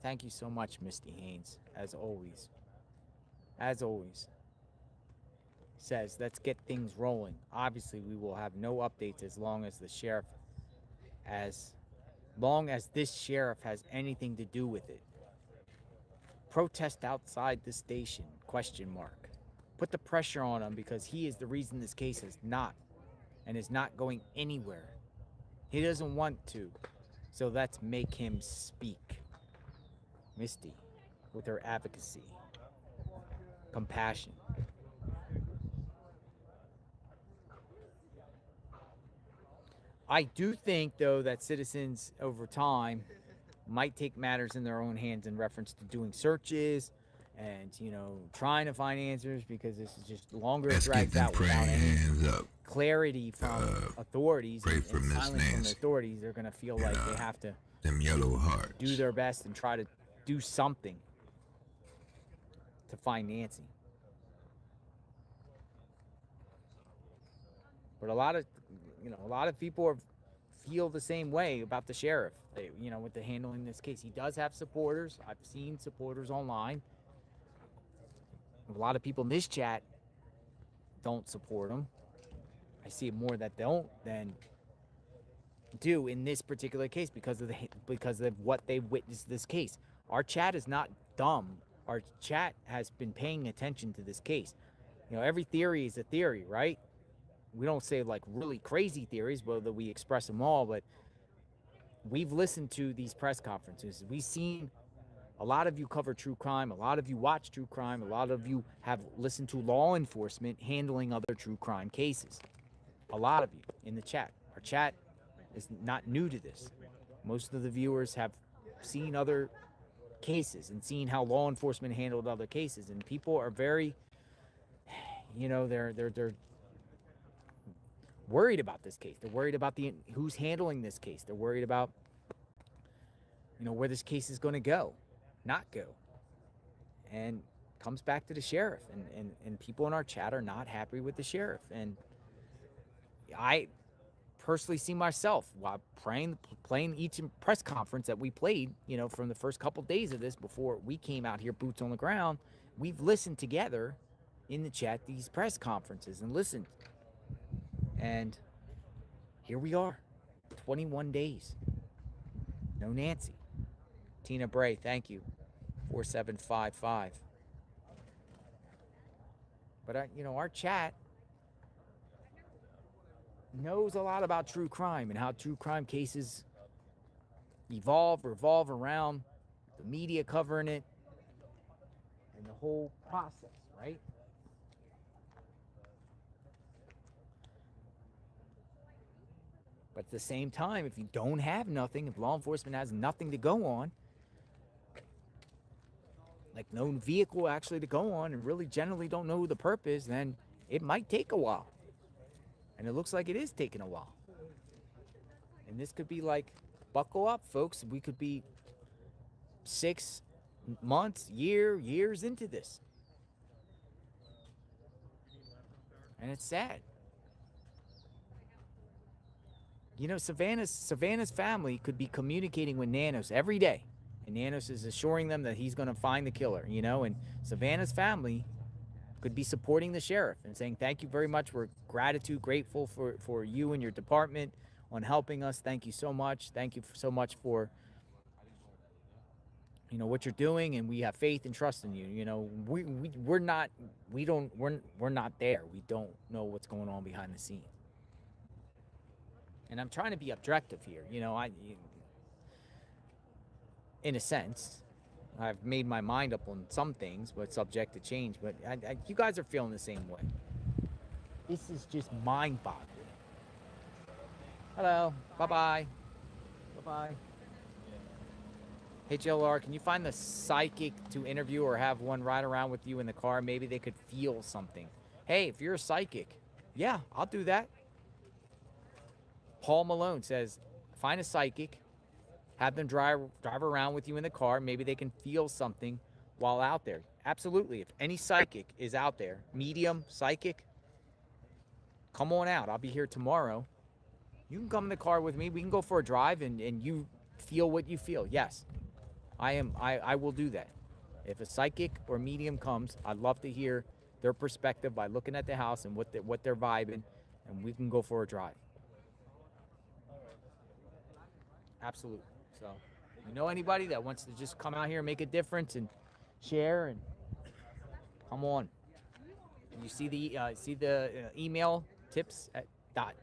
Thank you so much, Misty Haynes, as always. As always. Says, let's get things rolling. Obviously, we will have no updates as long as this sheriff has anything to do with it. Protest outside the station, question mark. Put the pressure on him, because he is the reason this case is not going anywhere. He doesn't want to. So let's make him speak. Misty, with her advocacy, compassion. I do think, though, that citizens over time might take matters in their own hands in reference to doing searches and, trying to find answers, because this is just longer it drags out without any clarity from authorities and silence from the authorities. They're going to feel like they have to them yellow hearts. do their best and try to do something to find Nancy. But a lot of people feel the same way about the sheriff. With the handling this case, he does have supporters. I've seen supporters online. A lot of people in this chat don't support him. I see more that don't than do in this particular case because of what they witnessed this case. Our chat is not dumb. Our chat has been paying attention to this case. Every theory is a theory, right? We don't say like really crazy theories, well, that we express them all, but we've listened to these press conferences. We've seen a lot of you cover true crime. A lot of you watch true crime. A lot of you have listened to law enforcement handling other true crime cases. A lot of you in the chat. Our chat is not new to this. Most of the viewers have seen other cases and seen how law enforcement handled other cases. And people are very, they're worried about this case. They're worried about who's handling this case. They're worried about, where this case is going to go, not go. And comes back to the sheriff. And people in our chat are not happy with the sheriff. And I personally see myself while playing each press conference that we played, from the first couple days of this before we came out here, boots on the ground. We've listened together in the chat these press conferences and listened. And here we are, 21 days. No Nancy. Tina Bray, thank you. 4755. But, our chat knows a lot about true crime and how true crime cases revolve around the media covering it and the whole process, right? But at the same time, if you don't have nothing, if law enforcement has nothing to go on, like no vehicle actually to go on, and really generally don't know who the perp is, then it might take a while. And it looks like it is taking a while. And this could be like, buckle up, folks. We could be 6 months, years into this. And it's sad. Savannah's family could be communicating with Nanos every day. And Nanos is assuring them that he's going to find the killer, and Savannah's family could be supporting the sheriff and saying, thank you very much. We're grateful for you and your department on helping us. Thank you so much. Thank you so much for, what you're doing. And we have faith and trust in you. We're not there. We don't know what's going on behind the scenes. And I'm trying to be objective here. In a sense, I've made my mind up on some things, but subject to change. But you guys are feeling the same way. This is just mind-boggling. Hello. Bye-bye. Bye-bye. Hey, JLR, can you find the psychic to interview or have one ride around with you in the car? Maybe they could feel something. Hey, if you're a psychic, yeah, I'll do that. Paul Malone says, find a psychic, have them drive around with you in the car. Maybe they can feel something while out there. Absolutely. If any psychic is out there, medium, psychic, come on out. I'll be here tomorrow. You can come in the car with me. We can go for a drive and you feel what you feel. Yes, I will do that. If a psychic or medium comes, I'd love to hear their perspective by looking at the house and what they're vibing, and we can go for a drive. Absolutely. So, anybody that wants to just come out here and make a difference and share, and come on. You see the email tips at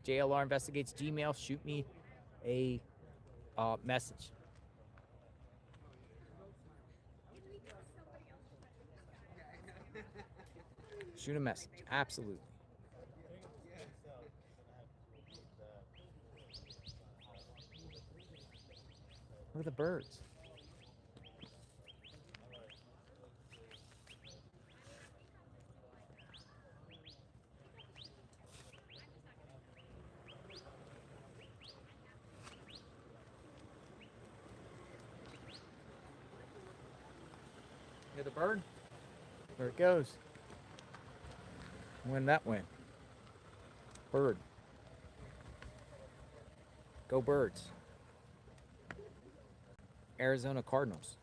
.jlrinvestigates@gmail. Shoot me a message. Shoot a message. Absolutely. Look at the birds. Hear the bird? There it goes. When that went. Bird. Go Birds. Arizona Cardinals.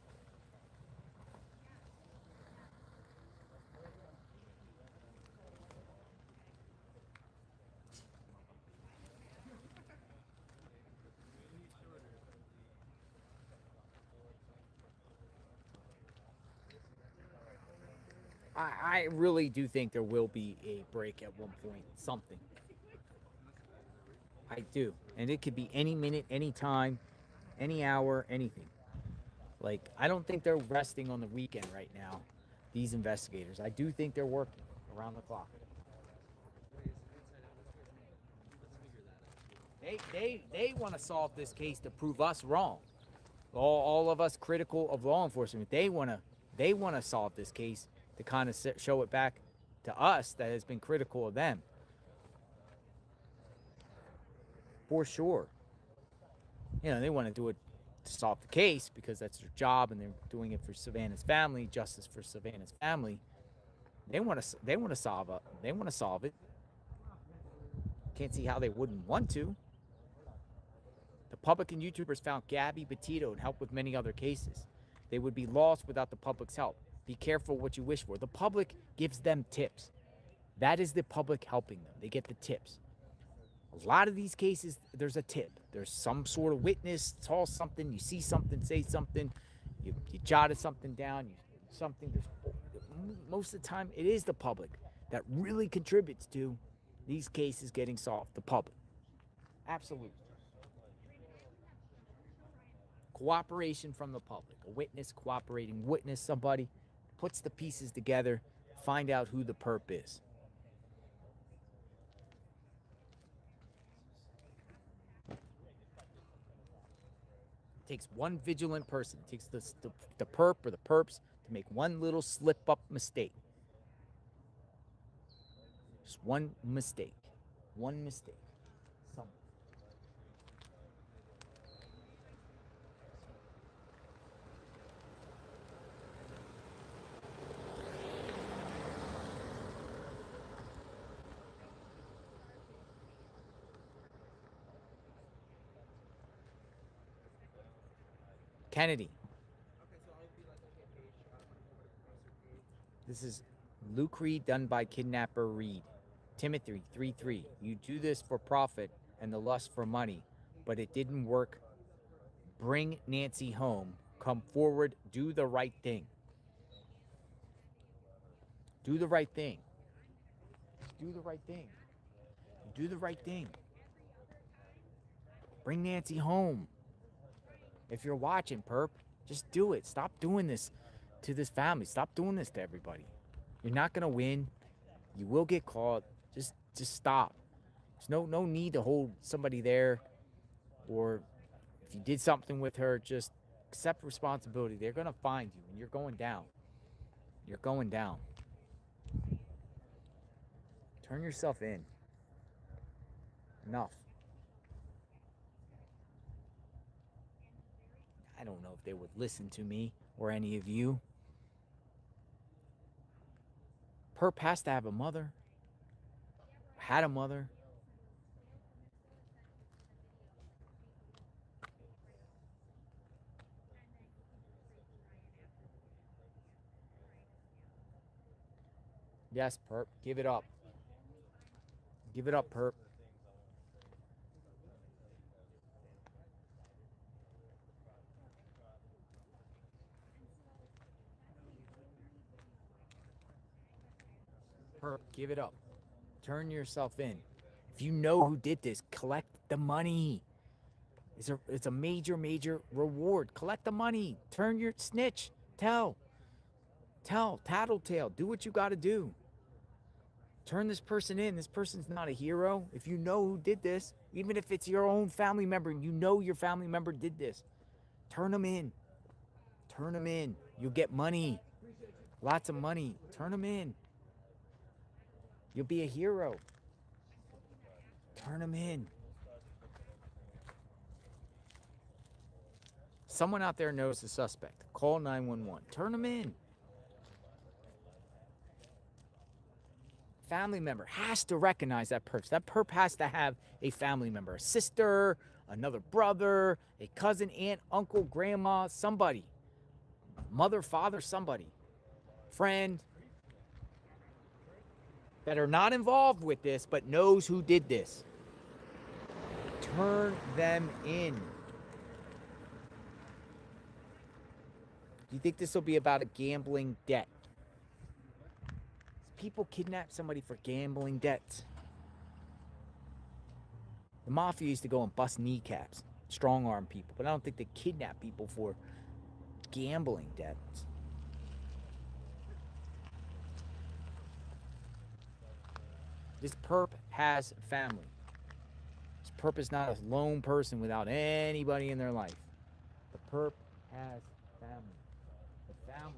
I really do think there will be a break at one point. Something. I do. And it could be any minute, any time, any hour, anything. Like, I don't think they're resting on the weekend right now, these investigators. I do think they're working around the clock. They want to solve this case to prove us wrong. All of us critical of law enforcement, they want to solve this case to kind of show it back to us that has been critical of them. For sure. You know, they want to do it to solve the case because that's their job and they're doing it for Savannah's family, justice for Savannah's family. They want to solve it. Can't see how they wouldn't want to. The public and YouTubers found Gabby Petito and helped with many other cases. They would be lost without the public's help. Be careful what you wish for. The public gives them tips. That is the public helping them. They get the tips. A lot of these cases, there's a tip. There's some sort of witness, saw something, you see something, say something, you jotted something down, most of the time, it is the public that really contributes to these cases getting solved. The public. Absolutely. Cooperation from the public. A witness, cooperating witness, somebody puts the pieces together, find out who the perp is. It takes one vigilant person. It takes the perp or the perps to make one little slip-up mistake. Just one mistake. One mistake. Something. Kennedy. This is Luke Reed done by Kidnapper Reed. Timothy 3:3. You do this for profit and the lust for money, but it didn't work. Bring Nancy home. Come forward. Do the right thing. Do the right thing. Do the right thing. Do the right thing. Bring Nancy home. If you're watching, perp, just do it. Stop doing this to this family. Stop doing this to everybody. You're not gonna win. You will get caught. Just stop. There's no need to hold somebody there, or if you did something with her, just accept responsibility. They're gonna find you, and you're going down. You're going down. Turn yourself in. Enough. I don't know if they would listen to me or any of you. Perp has to have a mother. Had a mother. Yes, perp. Give it up. Give it up, perp. Perp, give it up. Turn yourself in. If you know who did this, collect the money. It's a major, major reward. Collect the money. Turn your snitch. Tell, tattletale. Do what you got to do. Turn this person in. This person's not a hero. If you know who did this, even if it's your own family member, and you know your family member did this, turn them in. Turn them in. You'll get money. Lots of money. Turn them in. You'll be a hero. Turn them in. Someone out there knows the suspect. Call 911. Turn them in. Family member has to recognize that perp. That perp has to have a family member, a sister, another brother, a cousin, aunt, uncle, grandma, somebody. Mother, father, somebody. Friend. That are not involved with this, but knows who did this. Turn them in. Do you think this will be about a gambling debt? People kidnap somebody for gambling debts. The mafia used to go and bust kneecaps, strong arm people, but I don't think they kidnap people for gambling debts. This perp has family. This perp is not a lone person without anybody in their life. The perp has family. The family.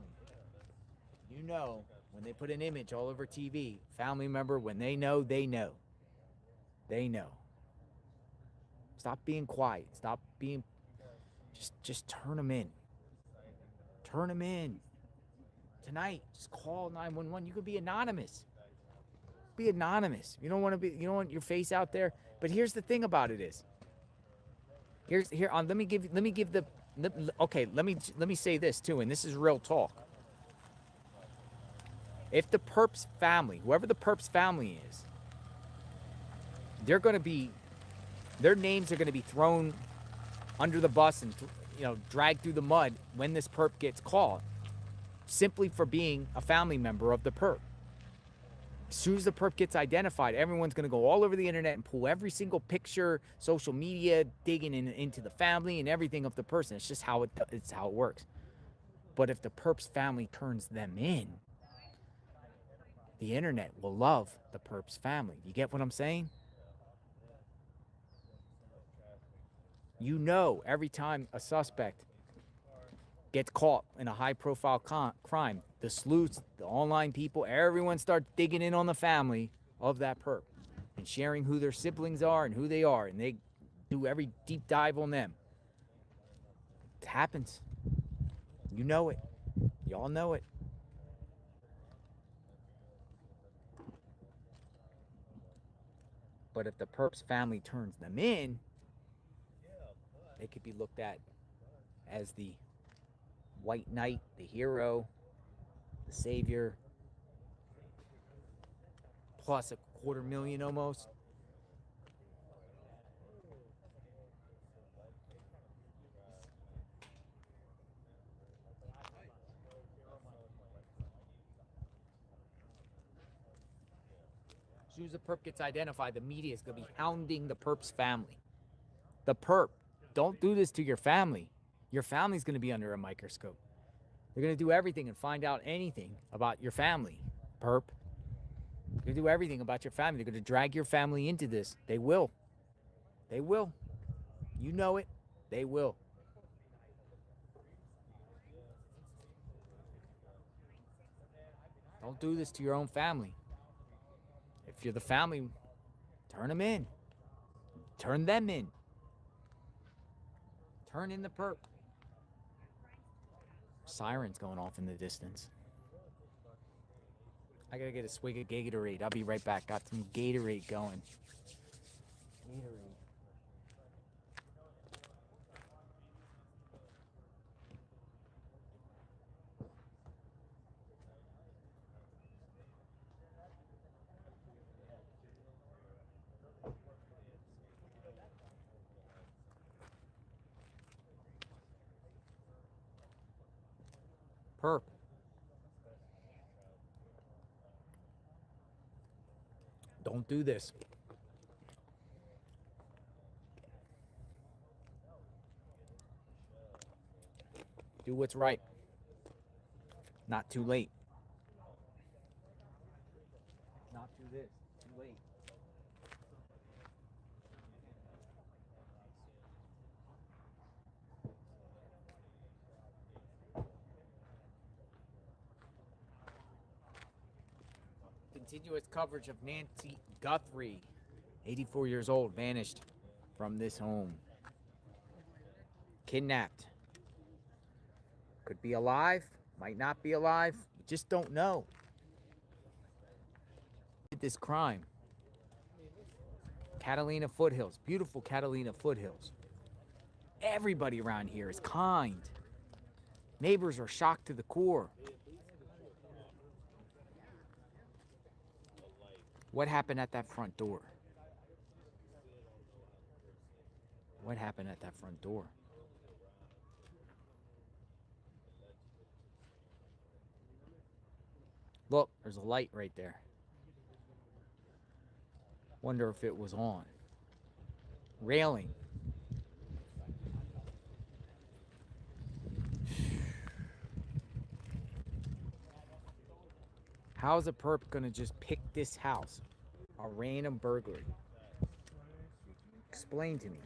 You know, when they put an image all over TV, family member, when they know, they know. They know. Stop being quiet. Stop being... Just turn them in. Turn them in. Tonight, just call 911. You could be anonymous. Be anonymous. You don't want your face out there. But here's the thing about it is. Let me say this too, and this is real talk. If the perp's family, whoever the perp's family is, their names are going to be thrown under the bus and dragged through the mud when this perp gets caught, simply for being a family member of the perp. As soon as the perp gets identified, everyone's going to go all over the internet and pull every single picture, social media, digging into the family and everything of the person. It's just how it works. But if the perp's family turns them in, the internet will love the perp's family. You get what I'm saying? You know, every time a suspect gets caught in a high-profile crime, the sleuths, the online people, everyone starts digging in on the family of that perp and sharing who their siblings are and who they are, and they do every deep dive on them. It happens. You know it. Y'all know it. But if the perp's family turns them in, they could be looked at as the white knight, the hero, the savior, plus $250,000 almost. As soon as the perp gets identified, the media is going to be hounding the perp's family. The perp, don't do this to your family. Your family's going to be under a microscope. They're going to do everything and find out anything about your family, perp. They're going to do everything about your family. They're going to drag your family into this. They will. They will. You know it. They will. Don't do this to your own family. If you're the family, turn them in. Turn them in. Turn in the perp. Sirens going off in the distance. I gotta get a swig of Gatorade. I'll be right back. Got some Gatorade going. Gatorade. Perp. Don't do this. Do what's right. Not too late. Not too this. Too late. Continuous coverage of Nancy Guthrie, 84 years old, vanished from this home. Kidnapped. Could be alive, might not be alive. You just don't know. This crime. Catalina Foothills, beautiful Catalina Foothills. Everybody around here is kind. Neighbors are shocked to the core. What happened at that front door? What happened at that front door? Look, there's a light right there. Wonder if it was on. Railing. How is a perp gonna just pick this house? A random burglary. Explain to me.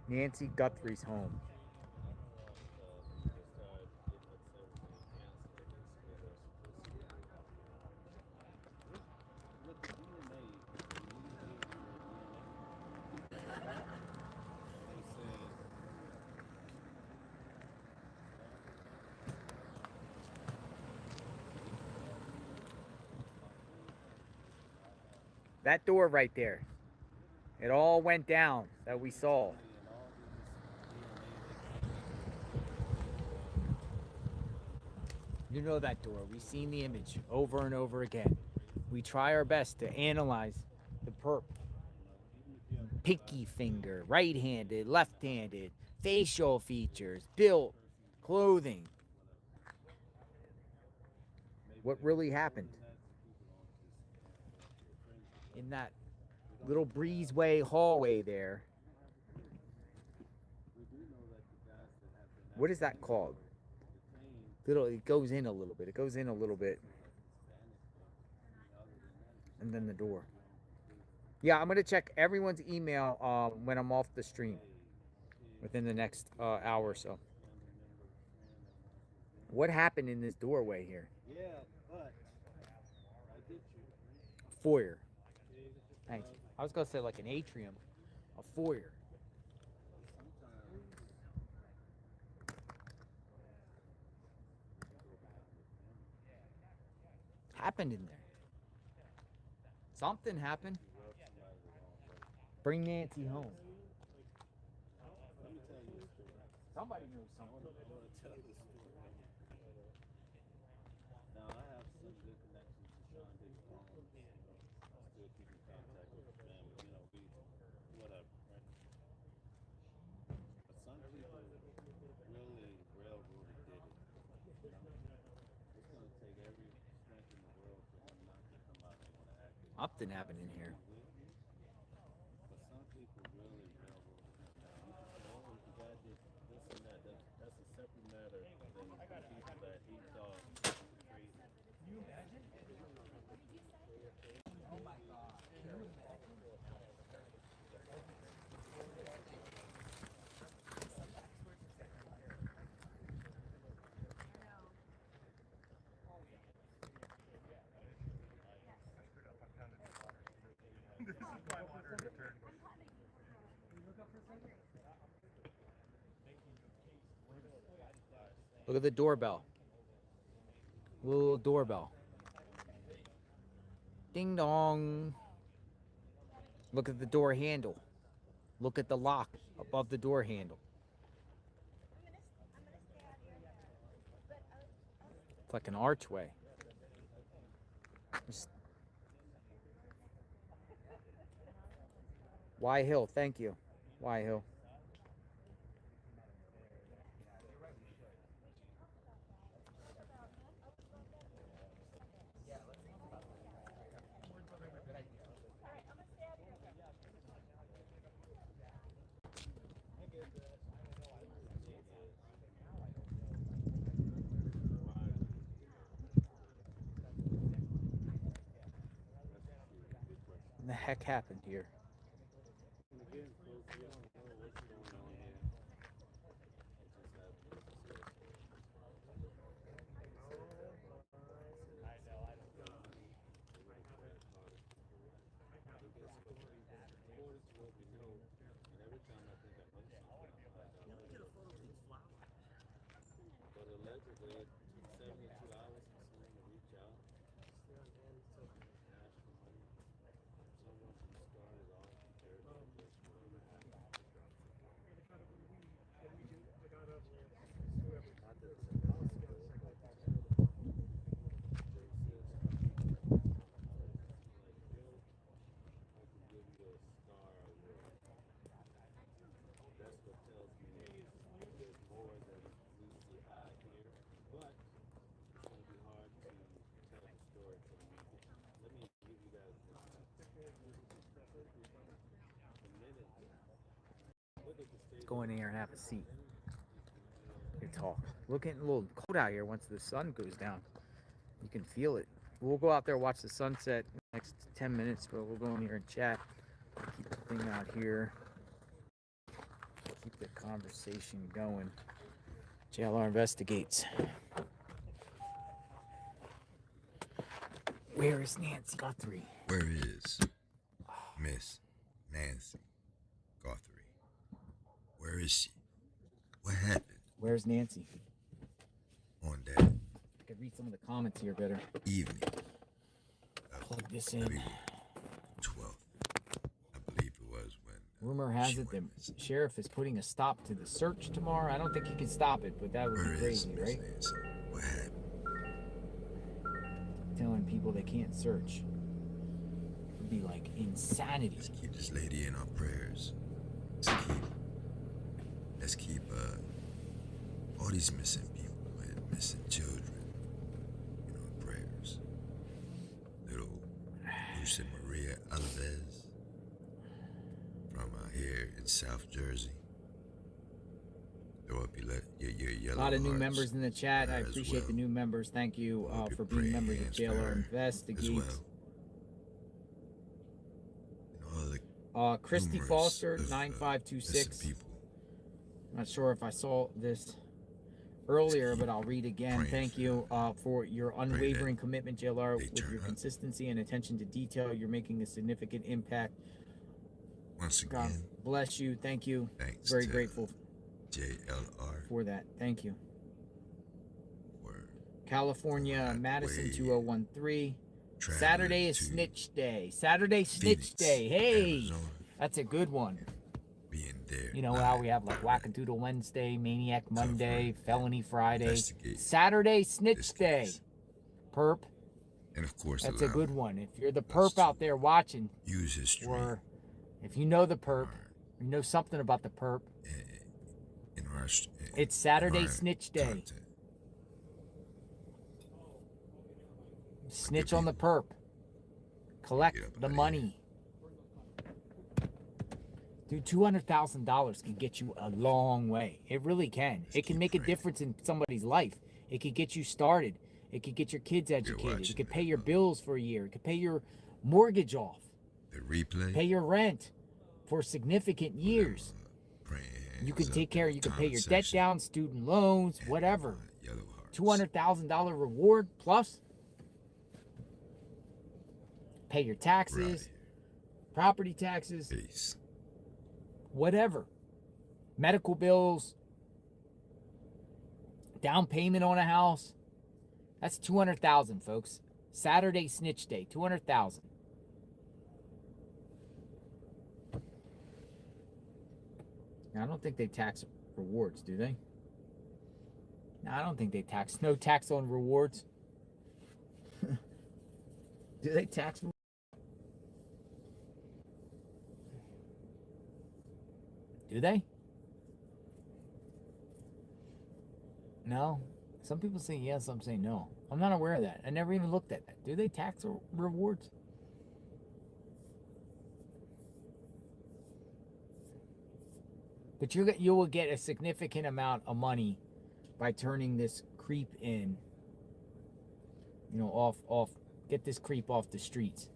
Nancy Guthrie's home. That door right there. It all went down that we saw. You know that door. We've seen the image over and over again. We try our best to analyze the perp. Pinky finger, right-handed, left-handed, facial features, built, clothing. What really happened? In that little breezeway hallway there. What is that called? It goes in a little bit. It goes in a little bit. And then the door. Yeah, I'm going to check everyone's email when I'm off the stream. Within the next hour or so. What happened in this doorway here? Yeah, but I get you. Foyer. Thanks. I was going to say like an atrium. A foyer. Happened in there. Something happened. Bring Nancy home. Somebody knows something. Now I have some good connections to Sean Diddy Combs. I still keep in contact with the family. You know, we whatever, right? But some people really railroaded did it. You know? It's gonna take every strength in the world for him not to come out and want to act it. Something happened in here. But some people really railroaded him down. You can say, oh, the guy did this and that. That's a separate matter than the people that he thought were crazy. Can you imagine? Oh my God. Can you imagine? Look at the doorbell. Little doorbell. Ding dong. Look at the door handle. Look at the lock above the door handle. It's like an archway. Y Hill, thank you. Y Hill. the heck happened here? And again, folks, we don't know what's going on here. It just happened. According to what we know, and every time I think I know something, I find out what it is. But allegedly, it took 72 hours for someone to reach out and ask for money. Someone who started off very just not that it's impossible, but they said some people like, Bill, I can give you a star award. That's what tells me there's more than meets the eye here, but it's going to be hard to tell the story for the media. Let me give you guys this. The minute, look at the state. Go in here and have a seat. Good talk. We're getting a little cold out here once the sun goes down. You can feel it. We'll go out there, watch the sunset in the next 10 minutes, but we'll go in here and chat. Keep the thing out here. Keep the conversation going. JLR investigates. Where is Nancy Guthrie? Where is Miss Nancy Guthrie? Where is she? What happened? Where's Nancy? On that I could read some of the comments here better. evening. Plug this in. 12th, I believe it was when. Rumor has it the sheriff is putting a stop to the search tomorrow. I don't think he can stop it, but that would be crazy, right? Nancy? What happened? Telling people they can't search would be like insanity. Let's keep this lady in our prayers. Let's keep all these missing people and missing children in our prayers. Little Lucy Maria Alves from here in South Jersey. Throw up your yellow A lot of new hearts members in the chat. I as appreciate well. the new members. Thank you for being praying members of hands for JLR her Investigates. as well. And all the Christy numerous Foster, of, 9526. missing people. Not sure if I saw this earlier, but I'll read again. Thank you for your unwavering commitment, JLR, with your consistency and attention to detail. You're making a significant impact. Once again, God bless you. Thank you. thanks Very to grateful JLR for that. Thank you. for California, Madison way 2013. traveling Saturday is to Snitch Day. Saturday Phoenix, Snitch Day. Hey, Arizona, that's a good one. being there. You know how we have like Wackadoodle Wednesday, Maniac Monday, Felony Friday, investigate Saturday Snitch Day. case. Perp. And of course, That's a allow good one. If you're the perp out there watching, use history or if you know the perp, you know something about the perp, in our it's Saturday in our Snitch Day. content. Snitch on the perp. Collect the money. Dude, $200,000 can get you a long way. It really can. It can make a difference in somebody's life. It could get you started. It could get your kids educated. It could pay your bills for a year. It could pay your mortgage off. The replay. Pay your rent for significant years. You can take care. You can pay your debt down, student loans, whatever. $200,000 reward plus. Pay your taxes, property taxes, whatever. Medical bills, down payment on a house. That's $200,000, folks. Saturday Snitch Day, $200,000. Now, I don't think they tax rewards, do they? No, I don't think they tax. No tax on rewards. Do they tax? Do they? No. Some people say yes, some say no. I'm not aware of that. I never even looked at that. Do they tax rewards? But you will get a significant amount of money by turning this creep in. You know, off. Get this creep off the streets.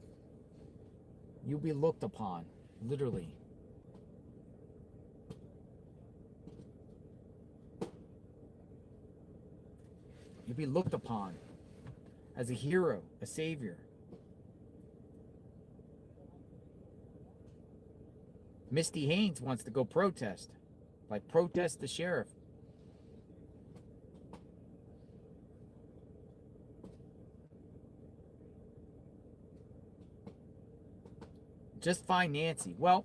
You'll be looked upon, literally. You'll be looked upon as a hero, a savior. Misty Haynes wants to go protest. Like, protest the sheriff. Just find Nancy. Well,